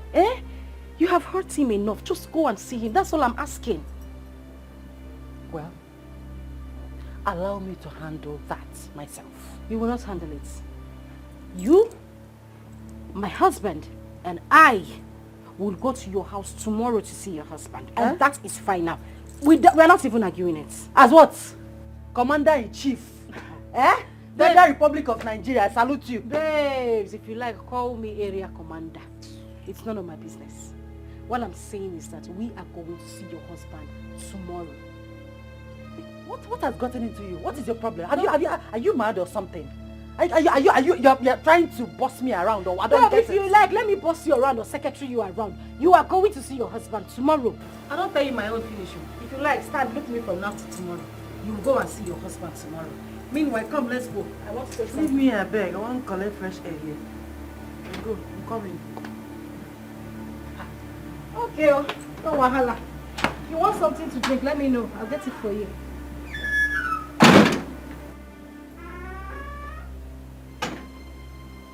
You have hurt him enough. Just go and see him. That's all I'm asking. Well, allow me to handle that myself. You will not handle it. You, my husband, and I will go to your house tomorrow to see your husband. And that is fine now. We're not even arguing it. As what? Commander-in-Chief. Federal Republic of Nigeria, I salute you. Babes, if you like, call me area commander. It's none of my business. What I'm saying is that we are going to see your husband tomorrow. What has gotten into you? What is your problem? Are you mad or something? You're trying to boss me around or I don't get it. If you like, let me boss you around or secretary you around. You are going to see your husband tomorrow. I don't tell you my own finish. If you like, stand, look me from now to tomorrow. You will go and see your husband tomorrow. Meanwhile, come, let's go. I want to take some. Leave me a bag. I want to collect fresh air here. Go, I'm coming. Okay, oh, no wahala. If you want something to drink, let me know. I'll get it for you.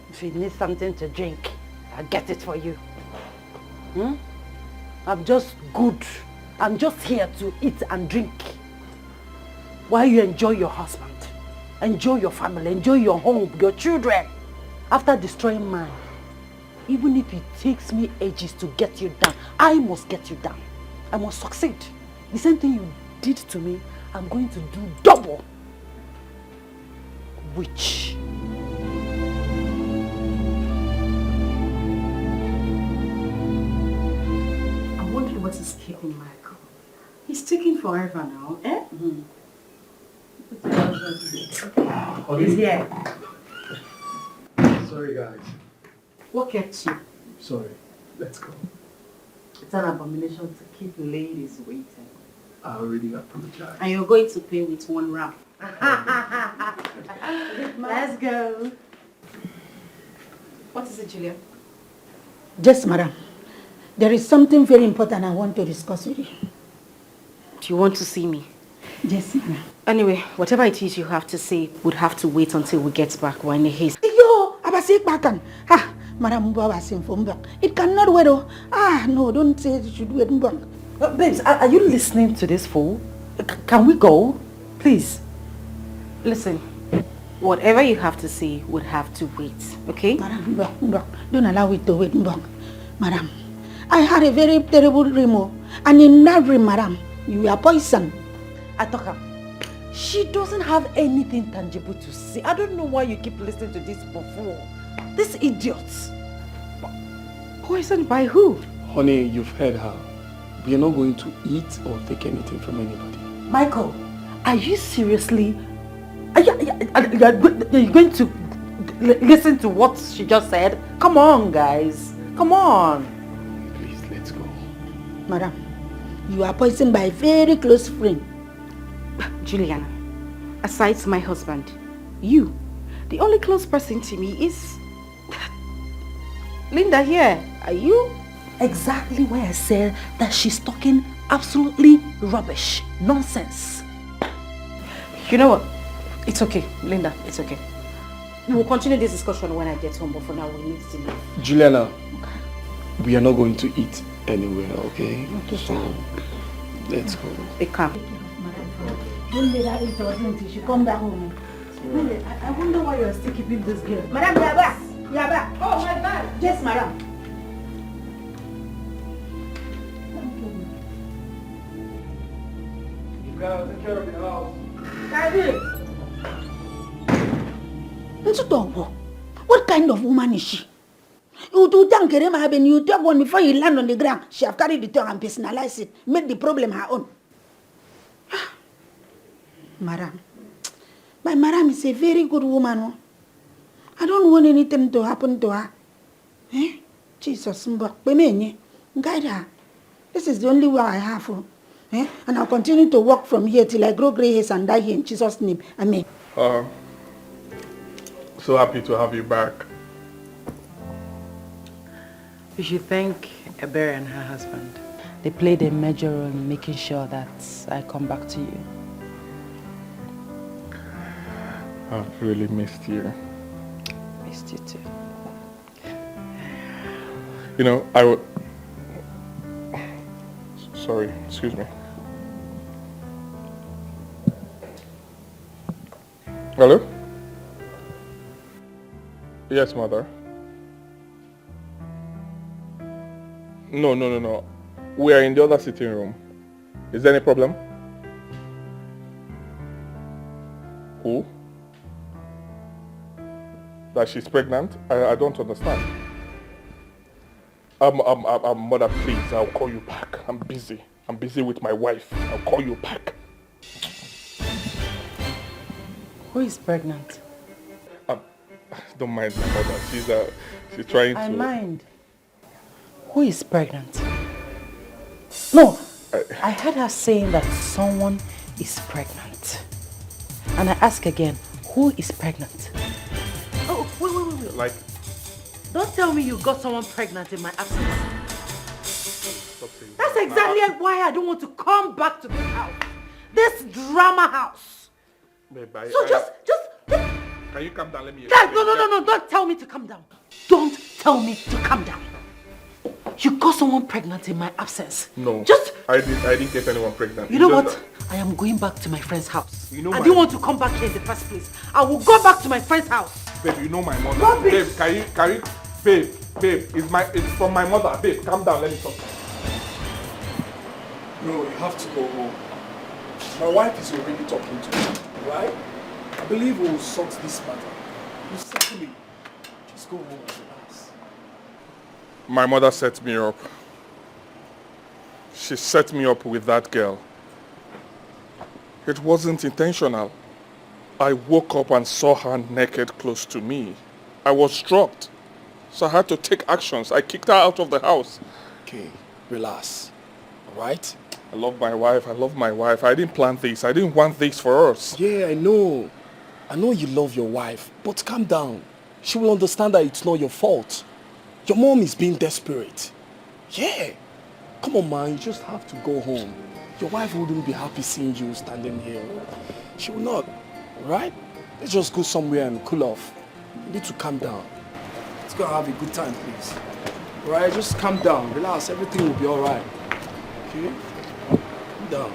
If you need something to drink, I'll get it for you. I'm just good. I'm just here to eat and drink. While you enjoy your husband, enjoy your family, enjoy your home, your children. After destroying mine, even if it takes me ages to get you down, I must get you down. I must succeed. The same thing you did to me, I'm going to do double. Which? I'm wondering what is keeping Michael. He's taking forever now, eh? He's here. Sorry, guys. What kept you? Sorry. Let's go. It's an abomination to keep ladies waiting. I already apologize. And you're going to pay with one wrap. Let's go. What is it, Julia? Yes, madam. There is something very important I want to discuss with you. Do you want to see me? Yes, madam. Anyway, whatever it is you have to say would have to wait until we get back. We're in a haste. Yo, abasik bakan. Ha, madam, it cannot wait. No, don't say it should wait. Babes, are you listening to this fool? Can we go? Please. Listen, whatever you have to say would have to wait, okay? Madam, don't allow it to wait. Madam, I had a very terrible dream. And in that dream, madam, you are poisoned. Atoka, she doesn't have anything tangible to say. I don't know why you keep listening to this before. This idiot. Poisoned by who? Honey, you've heard her. We are not going to eat or take anything from anybody. Michael, are you seriously... Are you going to listen to what she just said? Come on, guys. Come on. Please, let's go. Madam, you are poisoned by a very close friend. Juliana, aside my husband, you, the only close person to me is Linda here. Are you? Exactly why I said that she's talking absolutely rubbish. Nonsense. You know what? It's okay, Linda, it's okay. We will continue this discussion when I get home, but for now we need to leave. Juliana, we are not going to eat anywhere, okay? Okay, so, let's go. Come. Don't let her eat her until she come back home. Really, I wonder why you're still keeping this girl. Madam, you are back. You are back. Oh, my God. Yes, madam. You gotta take care of the house. What kind of woman is she? You do thank her, and you take one before you land on the ground. She have carried the tongue and personalized it, make the problem her own. Madam, my madam is a very good woman. I don't want anything to happen to her. Jesus, guide her. This is the only way I have. And I'll continue to walk from here till I grow grey hairs and die here in Jesus' name. Amen. So happy to have you back. You should thank Ebere and her husband. They played a major role in making sure that I come back to you. I've really missed you. Missed you too. You know, I would... Sorry, excuse me. Hello? Yes, mother. No. We are in the other sitting room. Is there any problem? Who? That she's pregnant? I don't understand. Mother, please, I'll call you back. I'm busy. I'm busy with my wife. I'll call you back. Who is pregnant? Don't mind my mother. She's trying to... I mind. Who is pregnant? No, I heard her saying that someone is pregnant. And I ask again, Who is pregnant? Oh, wait. Like, Don't tell me you got someone pregnant in my absence. That's exactly why I don't want to come back to this house. This drama house. babe, So just... Can you calm down? Let me... No, don't tell me to calm down. Don't tell me to calm down. You got someone pregnant in my absence. No, Just... I didn't get anyone pregnant. You know what? I am going back to my friend's house. You know I didn't want to come back here in the first place. I will go back to my friend's house. Babe, you know my mother. Rubbish. Babe, can you... Babe, it's from my mother. Babe, calm down, let me talk. No, you have to go home. My wife is already talking to me, right? I believe we'll sort this matter. You settle me. Just go home and relax. My mother set me up. She set me up with that girl. It wasn't intentional. I woke up and saw her naked close to me. I was shocked. So I had to take actions. I kicked her out of the house. Okay, relax. Alright? I love my wife. I didn't plan this. I didn't want this for us. Yeah, I know. I know you love your wife, but calm down. She will understand that it's not your fault. Your mom is being desperate. Yeah. Come on, man. You just have to go home. Your wife wouldn't be happy seeing you standing here. She will not. Alright? Let's just go somewhere and cool off. You need to calm down. Let's go have a good time, please. Alright? Just calm down. Relax. Everything will be alright. Okay? Calm down.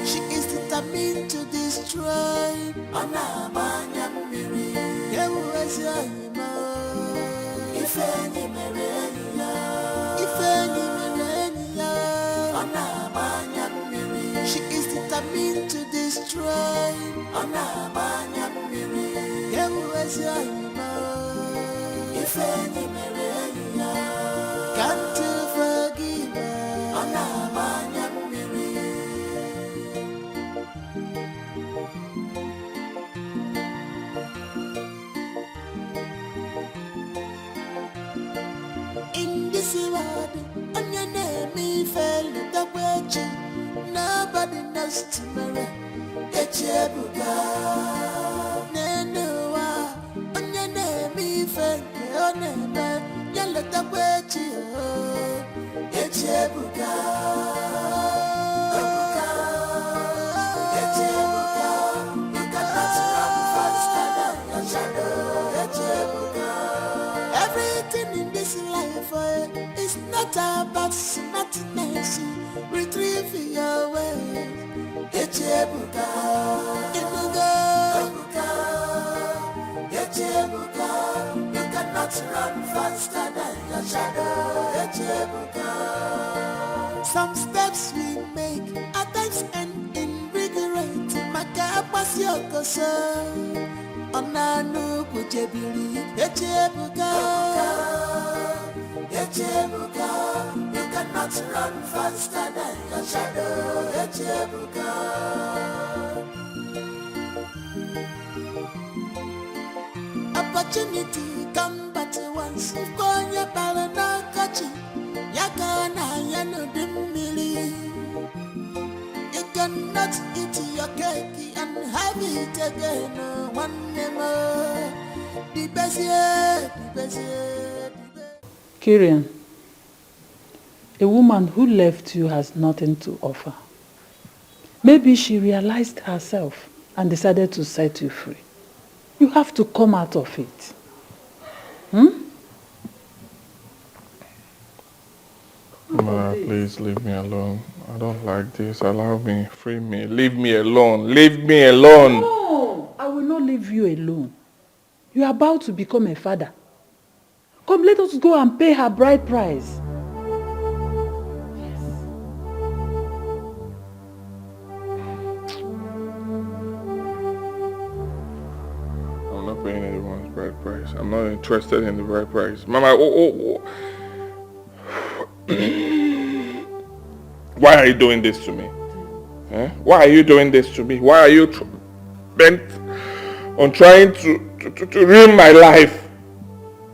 She is determined to destroy. She is determined to destroy. Can't you forgive in this world, on your name, me fell the way. Nobody knows tomorrow. Echebuka, Nenua, on your name, me fell your name. Yellow the way. Echebuka, Echebuka, you cannot run faster than your shadow. Echebuka, everything in this life is not about smartness. Retrieve your way. Echebuka, Ebuka, Echebuka, you cannot run faster than your shadow. Echebuka. Some steps we make at times end in regret. Makapasiyokoso, onanu kujebiri. Echebuka, Echebuka, you cannot run faster than your shadow. Echebuka. Opportunity come but once. If Konya Palana Kachi, Yakana Yano Dimili. You cannot eat your cake and have it again. One more. The best yet, the best yet. Kirian, a woman who left you has nothing to offer. Maybe she realized herself and decided to set you free. You have to come out of it. Mama, please leave me alone. I don't like this. Allow me. Free me. Leave me alone. Leave me alone. No, I will not leave you alone. You are about to become a father. Come, let us go and pay her bride price. I'm not paying anyone's bride price. I'm not interested in the bride price. Mama, why are you doing this to me? Eh? Why are you doing this to me? Why are you bent on trying to ruin my life?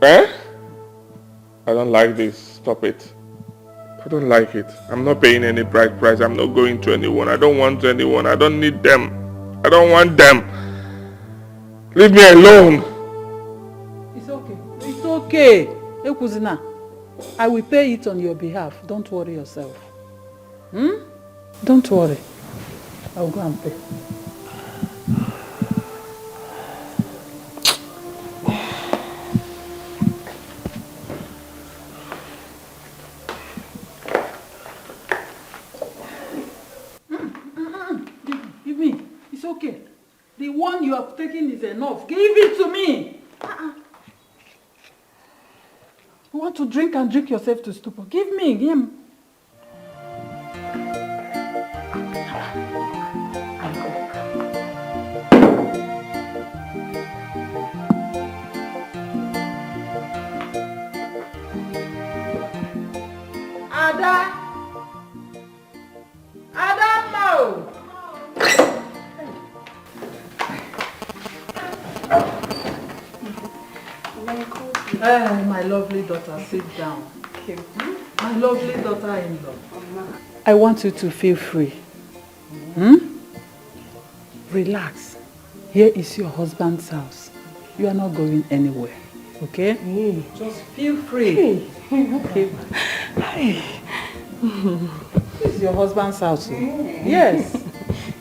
Eh? I don't like this. Stop it. I don't like it. I'm not paying any bride price. I'm not going to anyone. I don't want anyone. I don't need them. I don't want them. Leave me alone. It's okay. It's okay. Ekuzina, I will pay it on your behalf. Don't worry yourself. Don't worry. I will go and pay. Give me. It's okay. The one you have taken is enough. Give it to me. You want to drink and drink yourself to stupor. Give me. Give him. Ada! Adamo! My lovely daughter, sit down. My lovely daughter-in-law. I want you to feel free. Relax. Here is your husband's house. You are not going anywhere. Okay? Just feel free. Okay. This is your husband's house. Yes.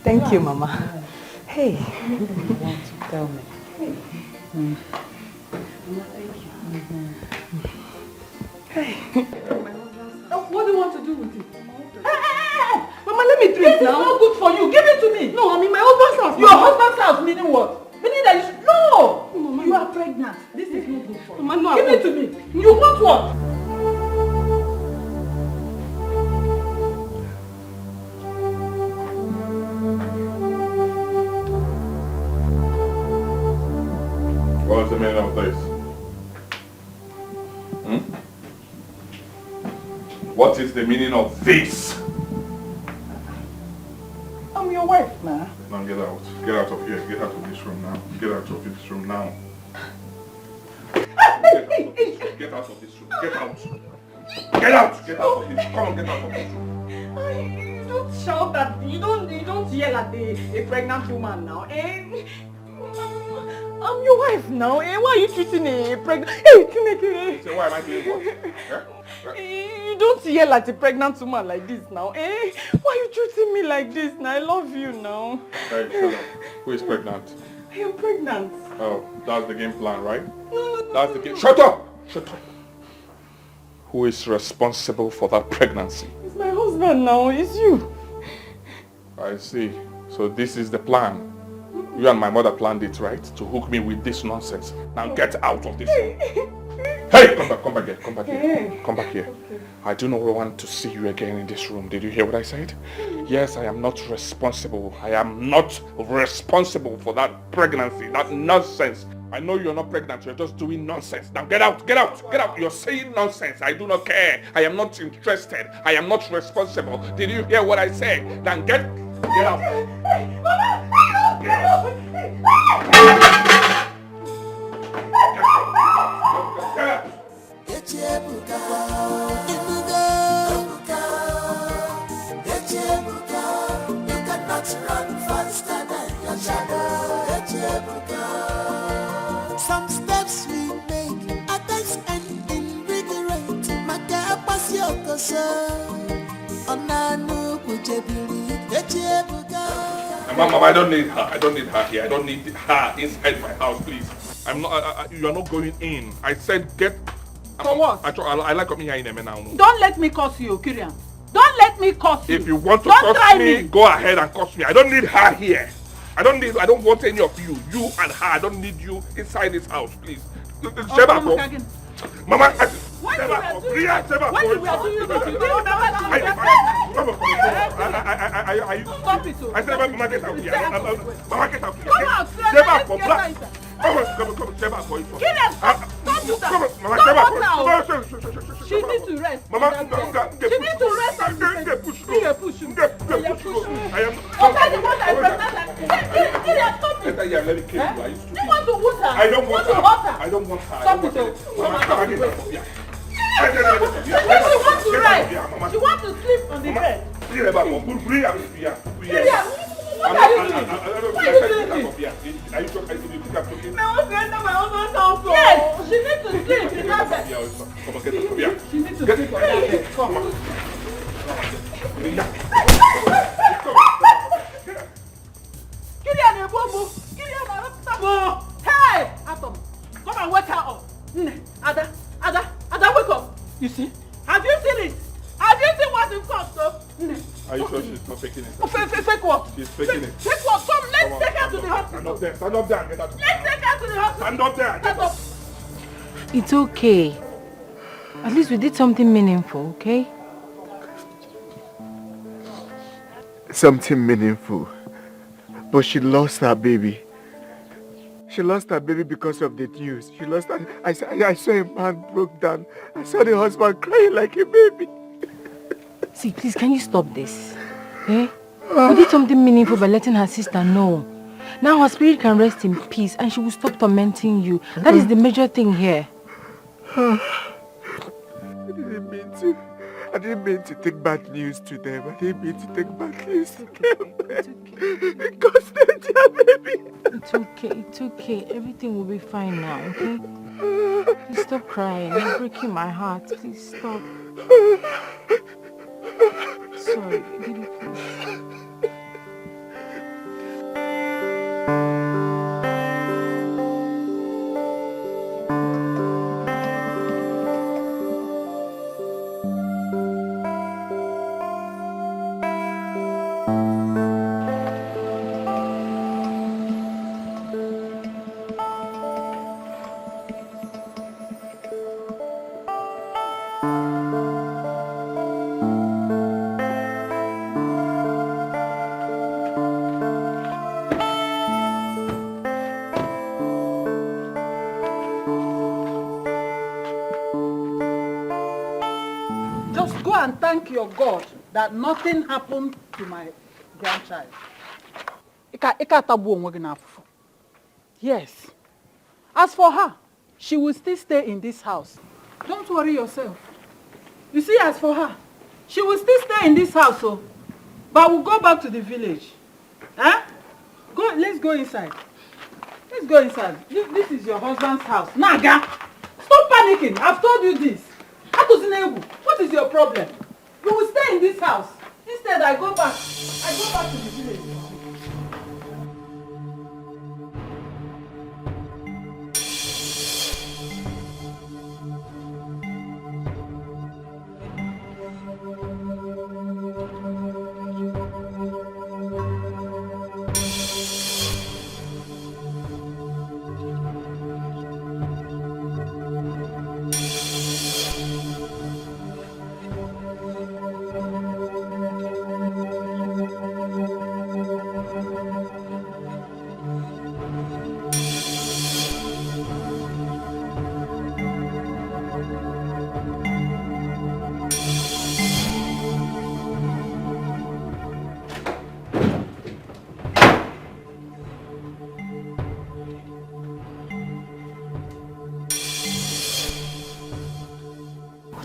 Thank you, Mama. Hey. What do you want to tell me? Hey. What do you want to do with it? Mama, let me drink this now. This is not good for you. Give it to me. No, I'm in my husband's house. Your husband's house meaning what? Meaning that you should... No! Mama, you are pregnant. This is not good for you. Mama, no, give it to me. You want what? What's the meaning of this? What is the meaning of this? I'm your wife, ma. Now get out. Get out of here. Get out of this room now. Get out of this room now. Get out of this room. Get out. Get out. Get out of this. Come on, get out of this room. You don't shout at me. You don't yell at a pregnant woman now. I'm your wife now. Why are you treating a pregnant? Hey, Chineke. So why am I doing what? You don't yell at a pregnant woman like this now. Why are you treating me like this now? I love you now. Hey, shut up. Who is pregnant? I am pregnant. Oh, that's the game plan, right? No. That's the game. Shut up! Shut up. Who is responsible for that pregnancy? It's my husband now. It's you. I see. So this is the plan. You and my mother planned it, right? To hook me with this nonsense. Now get out of this room. Hey, come back here. Come back here. Okay. I do not want to see you again in this room. Did you hear what I said? Yes, I am not responsible. I am not responsible for that pregnancy, that nonsense. I know you're not pregnant. You're just doing nonsense. Now get out. You're saying nonsense. I do not care. I am not interested. I am not responsible. Did you hear what I said? Then get out. Get out. Mama, I don't need her. I don't need her here. I don't need her inside my house, please. I'm not. You are not going in. I said get. For what? I like coming here in a now. Don't let me curse you, Kirian. Don't let me curse you. If you want to curse me, go ahead and curse me. I don't need her here. I don't want any of you. You and her. I don't need you inside this house, please. Sheba, Mama, what you are doing? What you are doing? Stop it. I said, Mama, get out here. Mama, get out here. Come out. Sheba, for black. Come, Sheba, for it. Don't do that. Come on, Mama, Sheba, she needs to rest. Mama, she needs to rest. Push me. I am. Okay, the one I pregnant. Stop it. Let me kill you. Are you stupid? You want to wound her? I don't want her. I don't want her. Stop it. Mama, get out of here. She wants to rest. She wants to sleep on the bed. What are you doing? What are you doing? Are you talking? My husband and my husband's house. Yes, she needs to sleep in that bed. Come on, get out of here. She needs to sleep on that bed. Come on. Kirian, Kirian, hey, Atom, come and wake her up. Ada, wake up. You see? Have you seen it? Have you seen what you've got, so? Are you sure she's not faking it? Fake what? She's faking it. Fake what? Come, let's take her to the hospital. Stand up there and get out. Let's take her to the hospital. Stand up there and get out. It's okay. At least we did something meaningful, okay? Something meaningful. But she lost her baby. She lost her baby because of the news. She lost her. I saw a man broke down. I saw the husband crying like a baby. See, please, can you stop this? Eh? We did something meaningful by letting her sister know. Now her spirit can rest in peace and she will stop tormenting you. That is the major thing here. I didn't mean to take bad news to them. I didn't mean to take bad news to them. Because they're their baby. It's okay. Everything will be fine now, okay? Please stop crying. You're breaking my heart. Please stop. Sorry, Didi, please. And thank your God that nothing happened to my grandchild. Yes. As for her, she will still stay in this house. Don't worry yourself. You see, as for her, she will still stay in this house, so, but we'll go back to the village. Huh? Let's go inside. Let's go inside. This is your husband's house. Naga! Stop panicking. I've told you this. What is your problem? You will stay in this house. Instead, I go back to the village.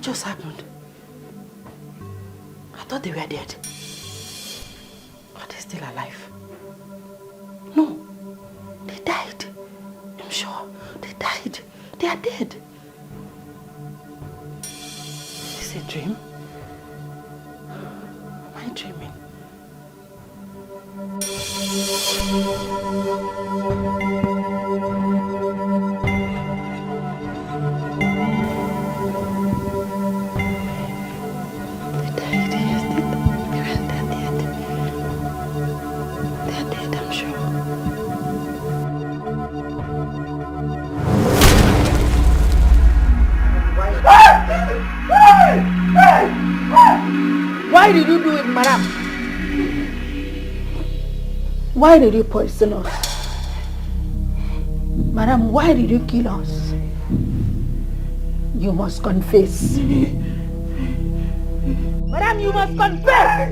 Just happened? I thought they were dead. Are they still alive? No, they died. I'm sure they died. They are dead. Is it a dream? I dreaming? Why did you do it, madam? Why did you poison us? Madam, why did you kill us? You must confess. Madam, you must confess!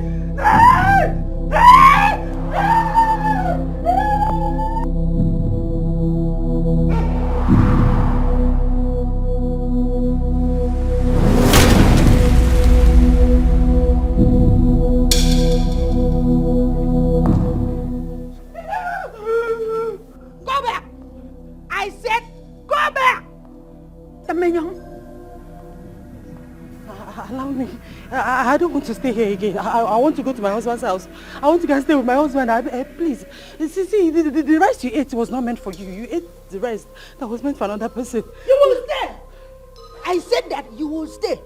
Go back! I said, go back! Allow me. I don't want to stay here again. I want to go to my husband's house. I want to go and stay with my husband. Please. See, the rice you ate was not meant for you. You ate the rest that was meant for another person. You will stay! I said that you will stay.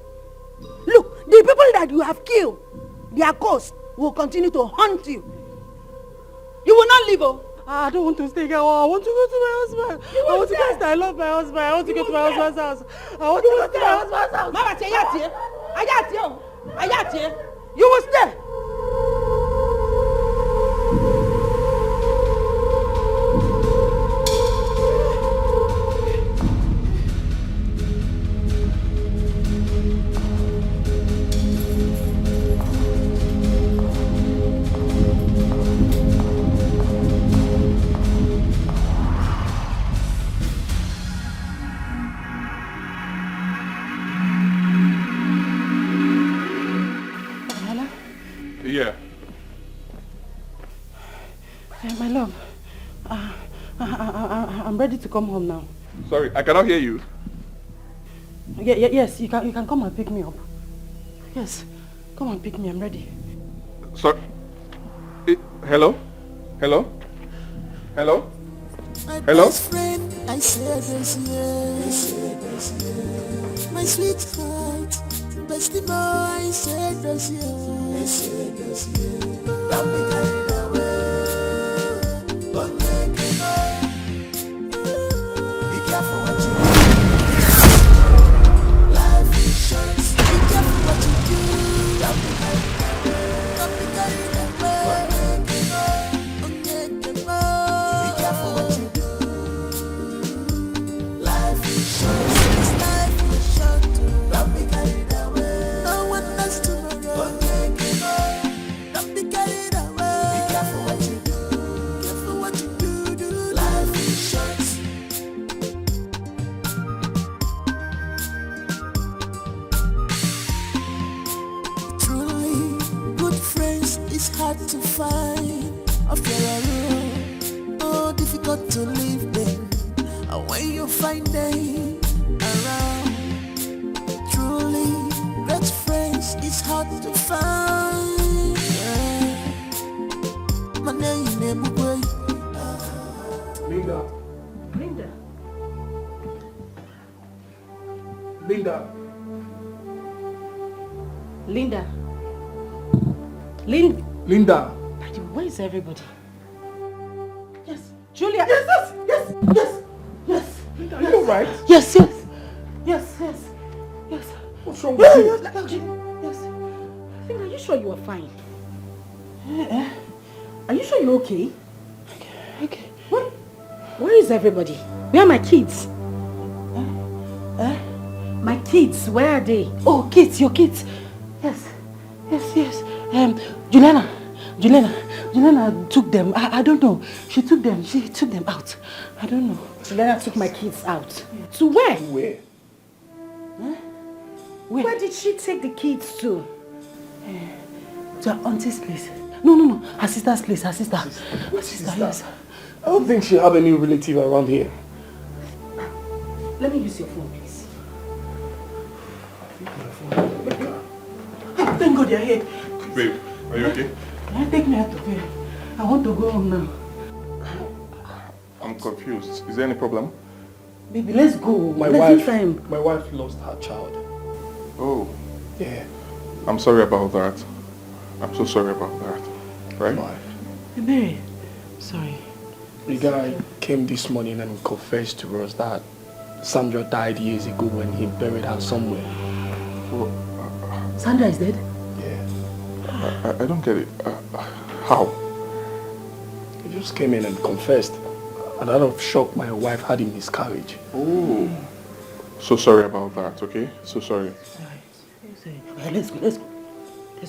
Look, the people that you have killed, their ghosts will continue to haunt you. You will not leave, oh. I don't want to stay here. I want to go to my husband. I want to go. I love my husband. I want to go to my husband's house. I want to go to my husband's house. Mama, say yes, you will stay. Yeah. My love, I'm ready to come home now. Sorry, I cannot hear you. Yes, you can come and pick me up. Yes, come and pick me. I'm ready. Sorry. Hello? Hello? Hello? My Hello? best friend, I said this year. My sweetheart, bestie boy, I said this year. Don't be carried away, but make it know. Be careful what you do. Life is short. Be careful what you do. Don't be carried away. Don't be carried away, but make it know. Make it know. Be careful what you do. Life is short. This life is short. Don't be carried away. No one knows tomorrow, but make it know. Don't be carried away. Be careful what you do. Careful what you do. Life is short. Truly, good friends is hard to find. After a road, oh, difficult to live them. And when you find them around, truly, great friends is hard to find. Yeah. My name is Mugwe. Linda. Linda. Linda. Linda. Linda. Daddy, where is everybody? Yes. Julia. Yes. Linda, are you alright? Yes. What's wrong with you? Yes. Linda, are you sure you are fine? Are you sure you're okay? Okay. Where is everybody? Where are my kids? My kids, where are they? Oh, kids, your kids. Yes. Juliana took them. I don't know. She took them out. I don't know. Juliana took my kids out. To where? Where? Where did she take the kids to? To her auntie's place. No. Her sister's place. Her sister, yes. I don't think she have any relative around here. Let me use your phone, please. Thank God you're here. Babe, Are you okay? Can you take me out of here? I want to go home now. I'm confused. Is there any problem? Baby, let's go. My wife lost her child. Oh. Yeah. I'm sorry about that. I'm so sorry about that. Right? Hey, Mary. Sorry. The guy came this morning and confessed to us that Sandra died years ago when he buried her somewhere. Sandra is dead? Yeah. I don't get it. How? He just came in and confessed. And out of shock, my wife had a miscarriage. Oh. So sorry about that, okay? So sorry. Let's go. Let's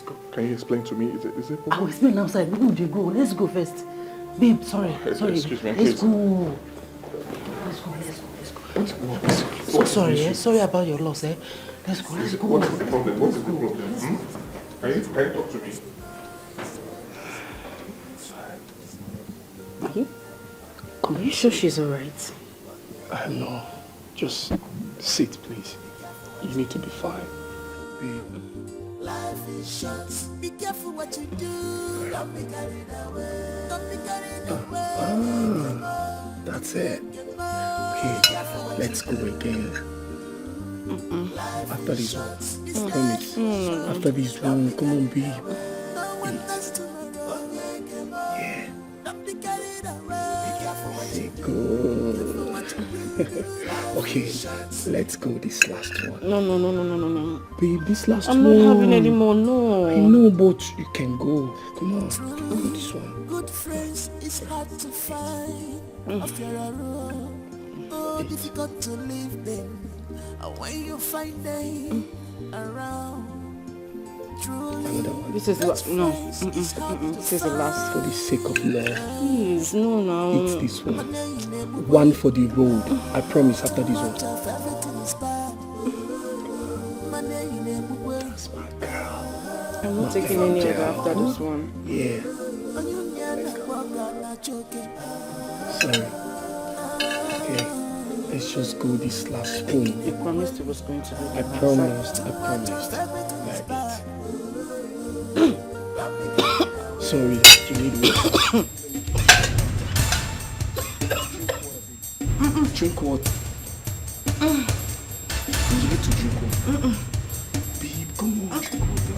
go. Can you explain to me? Is it possible? I will explain outside. Where would you go? Let's go first. Babe, sorry. Excuse me, Let's please. go. So sorry, sorry about your loss, Let's go. What's the problem? What's the problem? Can you talk to me? Are you sure she's alright? No. Just sit, please. You need to be fine. Life is short. Be careful what you do. Don't be carried away. Don't be carried away. That's it. Okay, let's go again. After this one. Promise. After this one, come on, babe. Yeah. Good. Okay, let's go this last one. No. Babe, this last I'm one. not having any more, no. I know, but you can go. Come on, go this one. Good friends is hard to find. After a road, oh, difficult to leave them. And when you find them around, truly. This is no. This is the last. For the sake of love. Please, no. It's this one. One for the road. I promise after this one. That's my girl. I'm not taking any other after this one. Yeah. Sorry. Okay. Let's just go this last spoon. You promised it was going to be. I promised. Sorry, you need water. Drink water. You need to drink water. Babe, come on, drink water.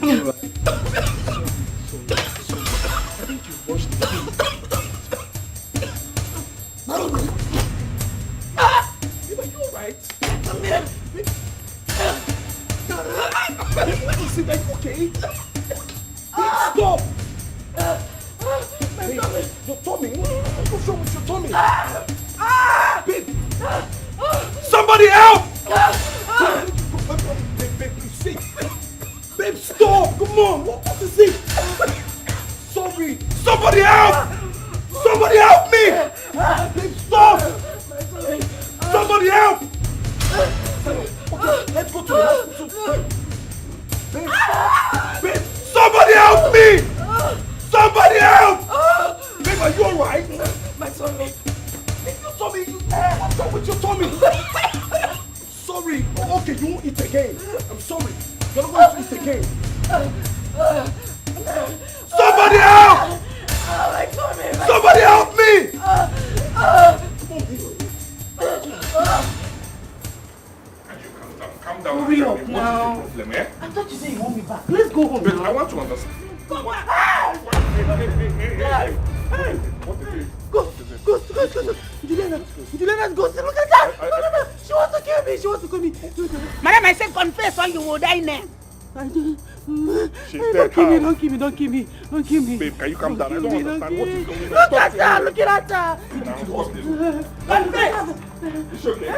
Alright. I think you washed the babe, are you alright? Is it like okay? Stop! Babe, your tummy. What's wrong with your tummy? Babe! Somebody help! Babe, please see. Babe, stop! Come on! What is it? Sorry! Somebody help! Somebody help me! Babe, stop! Somebody help! Okay, let's go to the hospital. Babe, somebody help me! Somebody help! Babe, are you alright? My tummy. Your tummy. What's wrong with your tummy? Sorry. Oh, okay, you won't eat again. I'm sorry. You're not going to eat again. Somebody help! My tummy. Somebody help me! Calm down. Hurry up now. What's the problem, eh? I thought you said you want me back. Let's go home. But I want to understand. Go. Juliana, go. Look at that. No. She wants to kill me. Madam, I said confess or you will die now. She's dead. Don't kill me. Babe, can you calm down? I don't understand what is going on. Look at her. Look at her. Confess. It's okay.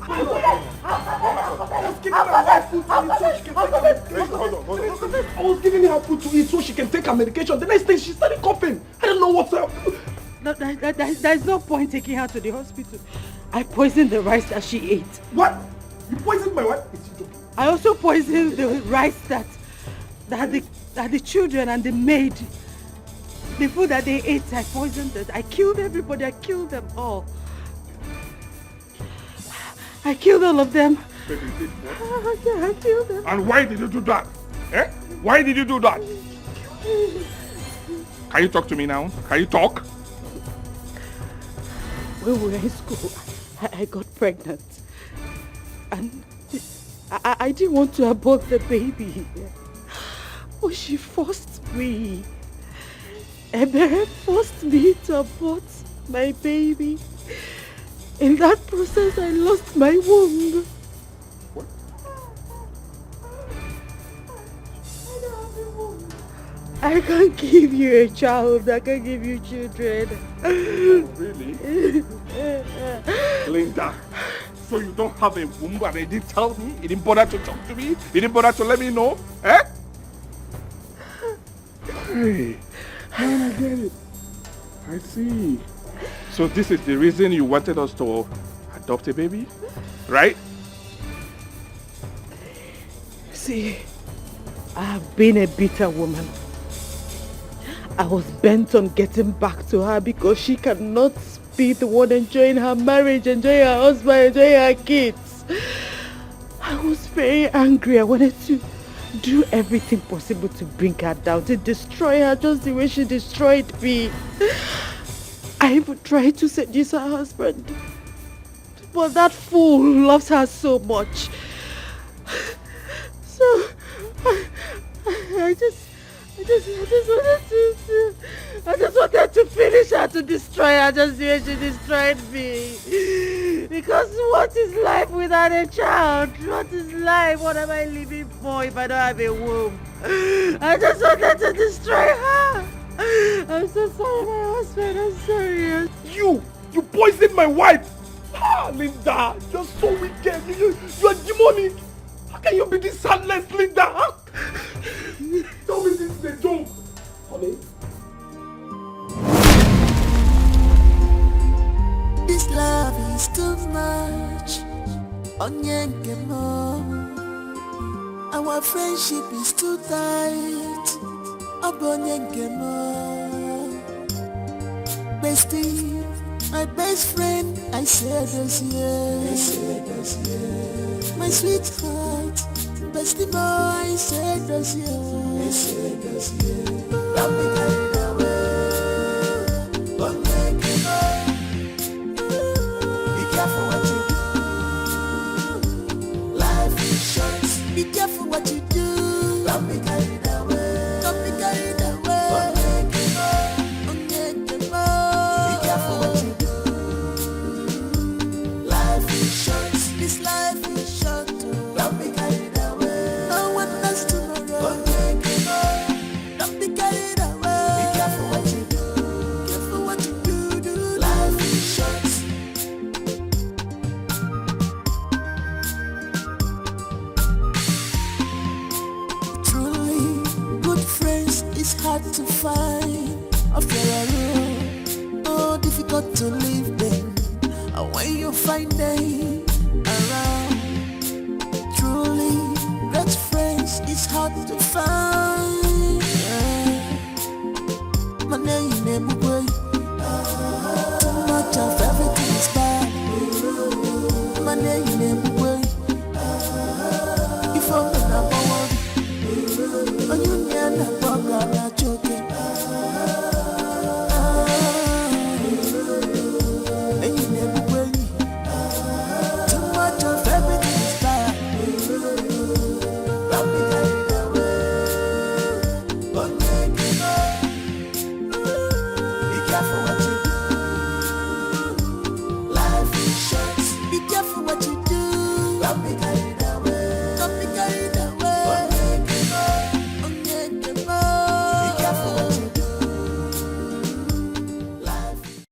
I was giving her food to eat so she can take her medication. I was giving her food to eat so she can take her medication. The next thing she started coughing. I don't know what's up. There's no point taking her to the hospital. I poisoned the rice that she ate. What? You poisoned my wife? I also poisoned the rice that the children and the maid, the food that they ate, I poisoned it. I killed everybody. I killed them all. I killed all of them. Baby, did what? Yeah, I killed them. And why did you do that? Eh? Why did you do that? Can you talk to me now? Can you talk? When we were in school, I got pregnant. And I didn't want to abort the baby. But she forced me. Ebere forced me to abort my baby. In that process, I lost my womb. What? I can't give you a child. I can't give you children. Oh, really? Linda, so you don't have a womb and they didn't tell me? You didn't bother to talk to me? You didn't bother to let me know? Eh? Hey, now I get it. I see. So this is the reason you wanted us to adopt a baby? Right? See, I have been a bitter woman. I was bent on getting back to her because she cannot be the one enjoying her marriage, enjoying her husband, enjoying her kids. I was very angry. I wanted to do everything possible to bring her down, to destroy her just the way she destroyed me. I even tried to seduce her husband. But that fool loves her so much. So, I just wanted to finish her, to destroy her just the way she destroyed me. Because what is life without a child? What is life? What am I living for if I don't have a womb? I just wanted to destroy her. I'm so sorry, my husband. I'm sorry. You poisoned my wife. Ah, Linda, you're so wicked. You're demonic. How can you be this heartless, Linda? Huh? Tell me this is a joke, honey. This love is too much. Onyenkemo. Our friendship is too tight. Obonyenkemo. Bestie, my best friend, I said this year. My sweetheart, bestie boy, I said this year. Don't be carried away. Onyenkemo. Be careful what you do. Life is short. Be careful what you do. Don't be carried away. Don't be carried away. Onyenkemo. Be careful what you do. Life is short. This life is short. Don't be carried away. No one knows tomorrow. Onyenkemo. Don't be carried away. Be careful what you do. Careful what you do. Life is short. It's hard to find after a road. Oh, difficult to live them. And when you find them around, truly great friends, it's hard to find.